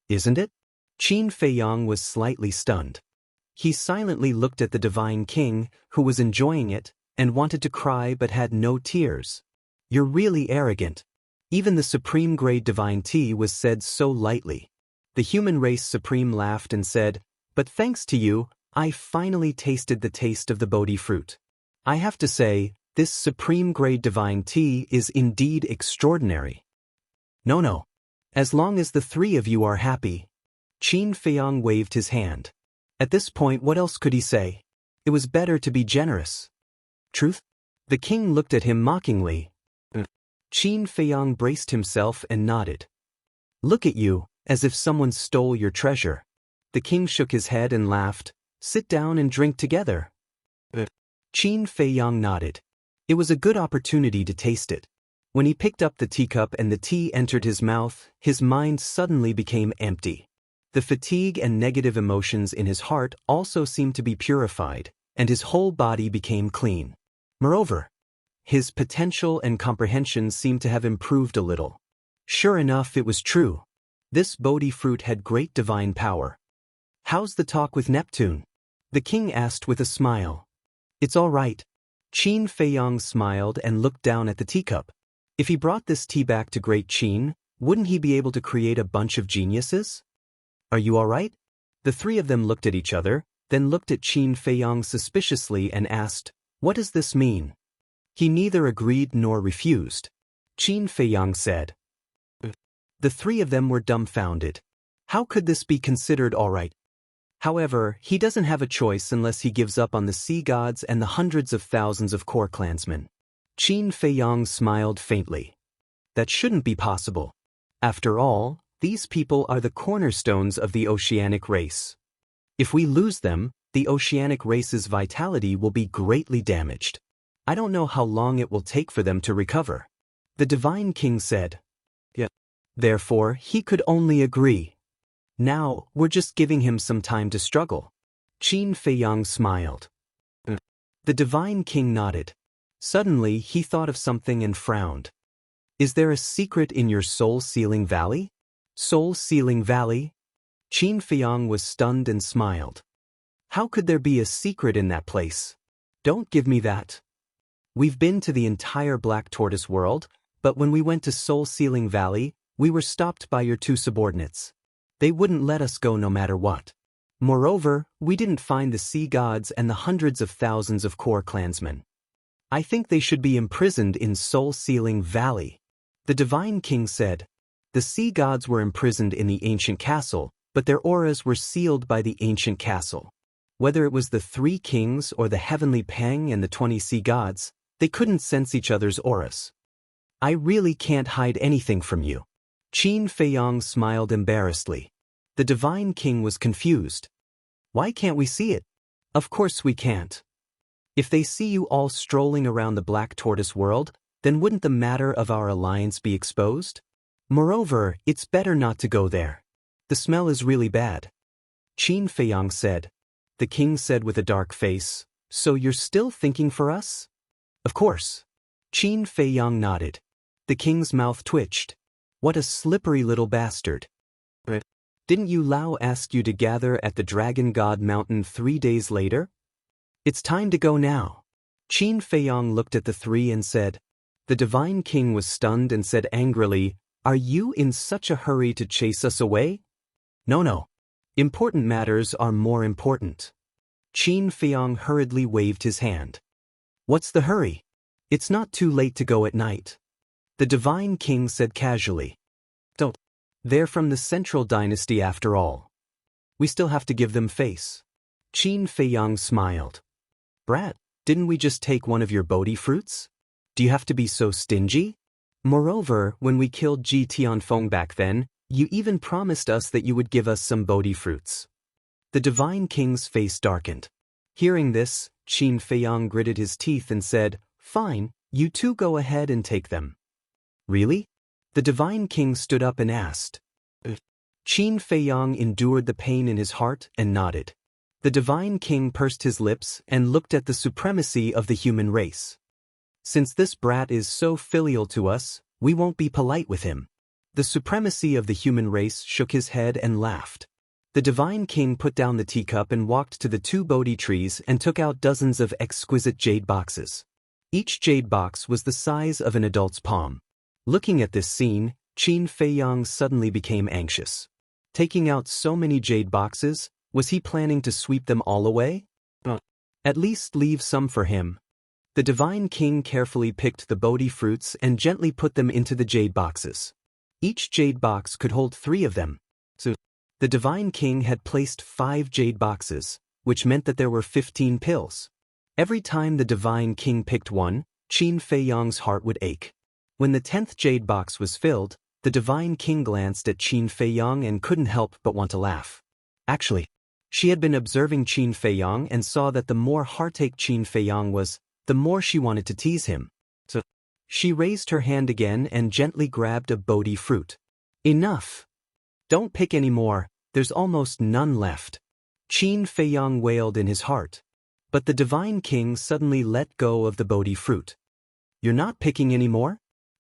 Isn't it? Qin Feiyang was slightly stunned. He silently looked at the divine king, who was enjoying it, and wanted to cry but had no tears. You're really arrogant. Even the supreme grade divine tea was said so lightly. The human race supreme laughed and said, "But thanks to you, I finally tasted the taste of the Bodhi fruit. I have to say, this supreme grade divine tea is indeed extraordinary." No. As long as the three of you are happy. Qin Feiyang waved his hand. At this point, what else could he say? It was better to be generous. Truth? The king looked at him mockingly. Qin Feiyang braced himself and nodded. Look at you, as if someone stole your treasure. The king shook his head and laughed. Sit down and drink together. Qin Feiyang nodded. It was a good opportunity to taste it. When he picked up the teacup and the tea entered his mouth, his mind suddenly became empty. The fatigue and negative emotions in his heart also seemed to be purified, and his whole body became clean. Moreover, his potential and comprehension seemed to have improved a little. Sure enough, it was true. This Bodhi fruit had great divine power. How's the talk with Neptune? The king asked with a smile. It's all right. Qin Feiyang smiled and looked down at the teacup. If he brought this tea back to Great Qin, wouldn't he be able to create a bunch of geniuses? Are you all right? The three of them looked at each other, then looked at Qin Feiyang suspiciously and asked, "What does this mean?" He neither agreed nor refused. Qin Feiyang said. The three of them were dumbfounded. How could this be considered all right? However, he doesn't have a choice unless he gives up on the sea gods and the hundreds of thousands of core clansmen. Qin Feiyang smiled faintly. That shouldn't be possible. After all, these people are the cornerstones of the oceanic race. If we lose them, the oceanic race's vitality will be greatly damaged. I don't know how long it will take for them to recover. The divine king said. Yeah. Therefore, he could only agree. Now, we're just giving him some time to struggle. Qin Feiyang smiled. The divine king nodded. Suddenly, he thought of something and frowned. Is there a secret in your soul-sealing valley? Soul-sealing valley? Qin Feiyang was stunned and smiled. How could there be a secret in that place? Don't give me that. We've been to the entire Black Tortoise world, but when we went to Soul-Sealing Valley, we were stopped by your two subordinates. They wouldn't let us go no matter what. Moreover, we didn't find the sea gods and the hundreds of thousands of core clansmen. I think they should be imprisoned in Soul-Sealing Valley. The divine king said. The sea gods were imprisoned in the ancient castle, but their auras were sealed by the ancient castle. Whether it was the three kings or the heavenly Peng and the 20 sea gods, they couldn't sense each other's auras. I really can't hide anything from you. Qin Feiyang smiled embarrassedly. The divine king was confused. Why can't we see it? Of course we can't. If they see you all strolling around the Black Tortoise world, then wouldn't the matter of our alliance be exposed? Moreover, it's better not to go there. The smell is really bad. Qin Feiyang said. The king said with a dark face, "So you're still thinking for us?" Of course. Qin Feiyang nodded. The king's mouth twitched. What a slippery little bastard. Didn't you Lao ask you to gather at the Dragon God Mountain 3 days later? It's time to go now. Qin Feiyang looked at the three and said. The divine king was stunned and said angrily, "Are you in such a hurry to chase us away?" No. Important matters are more important. Qin Feiyang hurriedly waved his hand. What's the hurry? It's not too late to go at night. The divine king said casually. Don't. They're from the Central Dynasty after all. We still have to give them face. Qin Feiyang smiled. Brat, didn't we just take one of your Bodhi fruits? Do you have to be so stingy? Moreover, when we killed Ji Tianfeng back then, you even promised us that you would give us some Bodhi fruits. The divine king's face darkened. Hearing this, Qin Feiyang gritted his teeth and said, "Fine, you two go ahead and take them." Really? The divine king stood up and asked. Qin Feiyang endured the pain in his heart and nodded. The divine king pursed his lips and looked at the supremacy of the human race. Since this brat is so filial to us, we won't be polite with him. The supremacy of the human race shook his head and laughed. The divine king put down the teacup and walked to the two Bodhi trees and took out dozens of exquisite jade boxes. Each jade box was the size of an adult's palm. Looking at this scene, Qin Feiyang suddenly became anxious. Taking out so many jade boxes, was he planning to sweep them all away? At least leave some for him. The divine king carefully picked the Bodhi fruits and gently put them into the jade boxes. Each jade box could hold 3 of them. So, the divine king had placed 5 jade boxes, which meant that there were 15 pills. Every time the divine king picked one, Qin Feiyang's heart would ache. When the 10th jade box was filled, the divine king glanced at Qin Feiyang and couldn't help but want to laugh. Actually, she had been observing Qin Feiyang and saw that the more heartache Qin Feiyang was, the more she wanted to tease him. So, she raised her hand again and gently grabbed a Bodhi fruit. Enough! Don't pick any more, there's almost none left. Qin Feiyang wailed in his heart. But the divine king suddenly let go of the Bodhi fruit. You're not picking any more?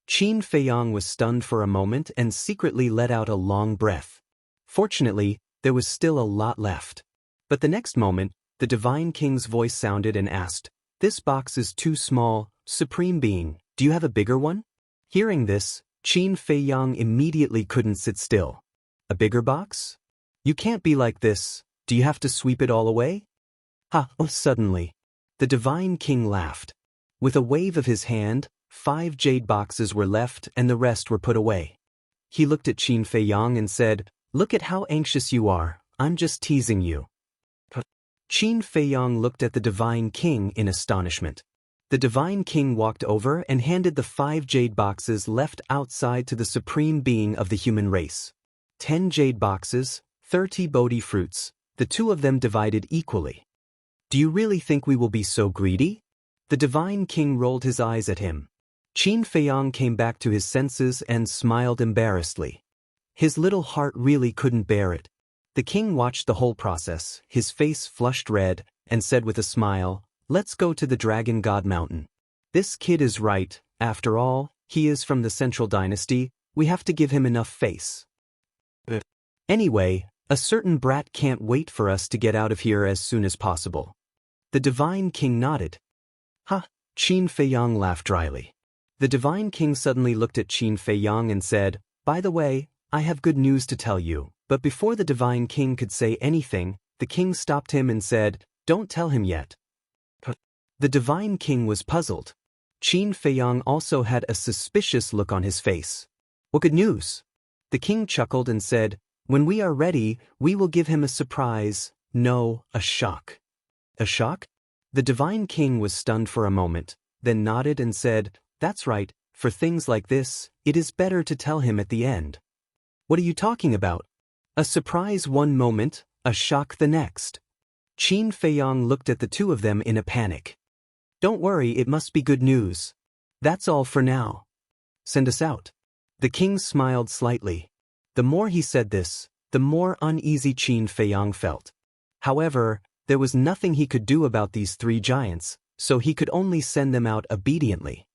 Qin Feiyang was stunned for a moment and secretly let out a long breath. Fortunately, there was still a lot left. But the next moment, the divine king's voice sounded and asked, "This box is too small, Supreme Being, do you have a bigger one?" Hearing this, Qin Feiyang immediately couldn't sit still. A bigger box? You can't be like this, do you have to sweep it all away? Suddenly, the divine king laughed. With a wave of his hand, 5 jade boxes were left and the rest were put away. He looked at Qin Feiyang and said, "Look at how anxious you are, I'm just teasing you." Qin Feiyang looked at the divine king in astonishment. The divine king walked over and handed the 5 jade boxes left outside to the supreme being of the human race. 10 jade boxes, 30 Bodhi fruits, the 2 of them divided equally. Do you really think we will be so greedy? The divine king rolled his eyes at him. Qin Feiyang came back to his senses and smiled embarrassedly. His little heart really couldn't bear it. The king watched the whole process, his face flushed red, and said with a smile, "Let's go to the Dragon God Mountain. This kid is right, after all, he is from the Central Dynasty, we have to give him enough face. Anyway, a certain brat can't wait for us to get out of here as soon as possible." The divine king nodded. Qin Feiyang laughed dryly. The divine king suddenly looked at Qin Feiyang and said, "By the way, I have good news to tell you." But before the divine king could say anything, the king stopped him and said, "Don't tell him yet." The divine king was puzzled. Qin Feiyang also had a suspicious look on his face. "What good news?" The king chuckled and said, "When we are ready, we will give him a surprise, no, a shock." A shock? The divine king was stunned for a moment, then nodded and said, "That's right, for things like this, it is better to tell him at the end." "What are you talking about?" "A surprise one moment, a shock the next." Qin Feiyang looked at the 2 of them in a panic. "Don't worry, it must be good news. That's all for now. Send us out." The king smiled slightly. The more he said this, the more uneasy Qin Feiyang felt. However, there was nothing he could do about these 3 giants, so he could only send them out obediently.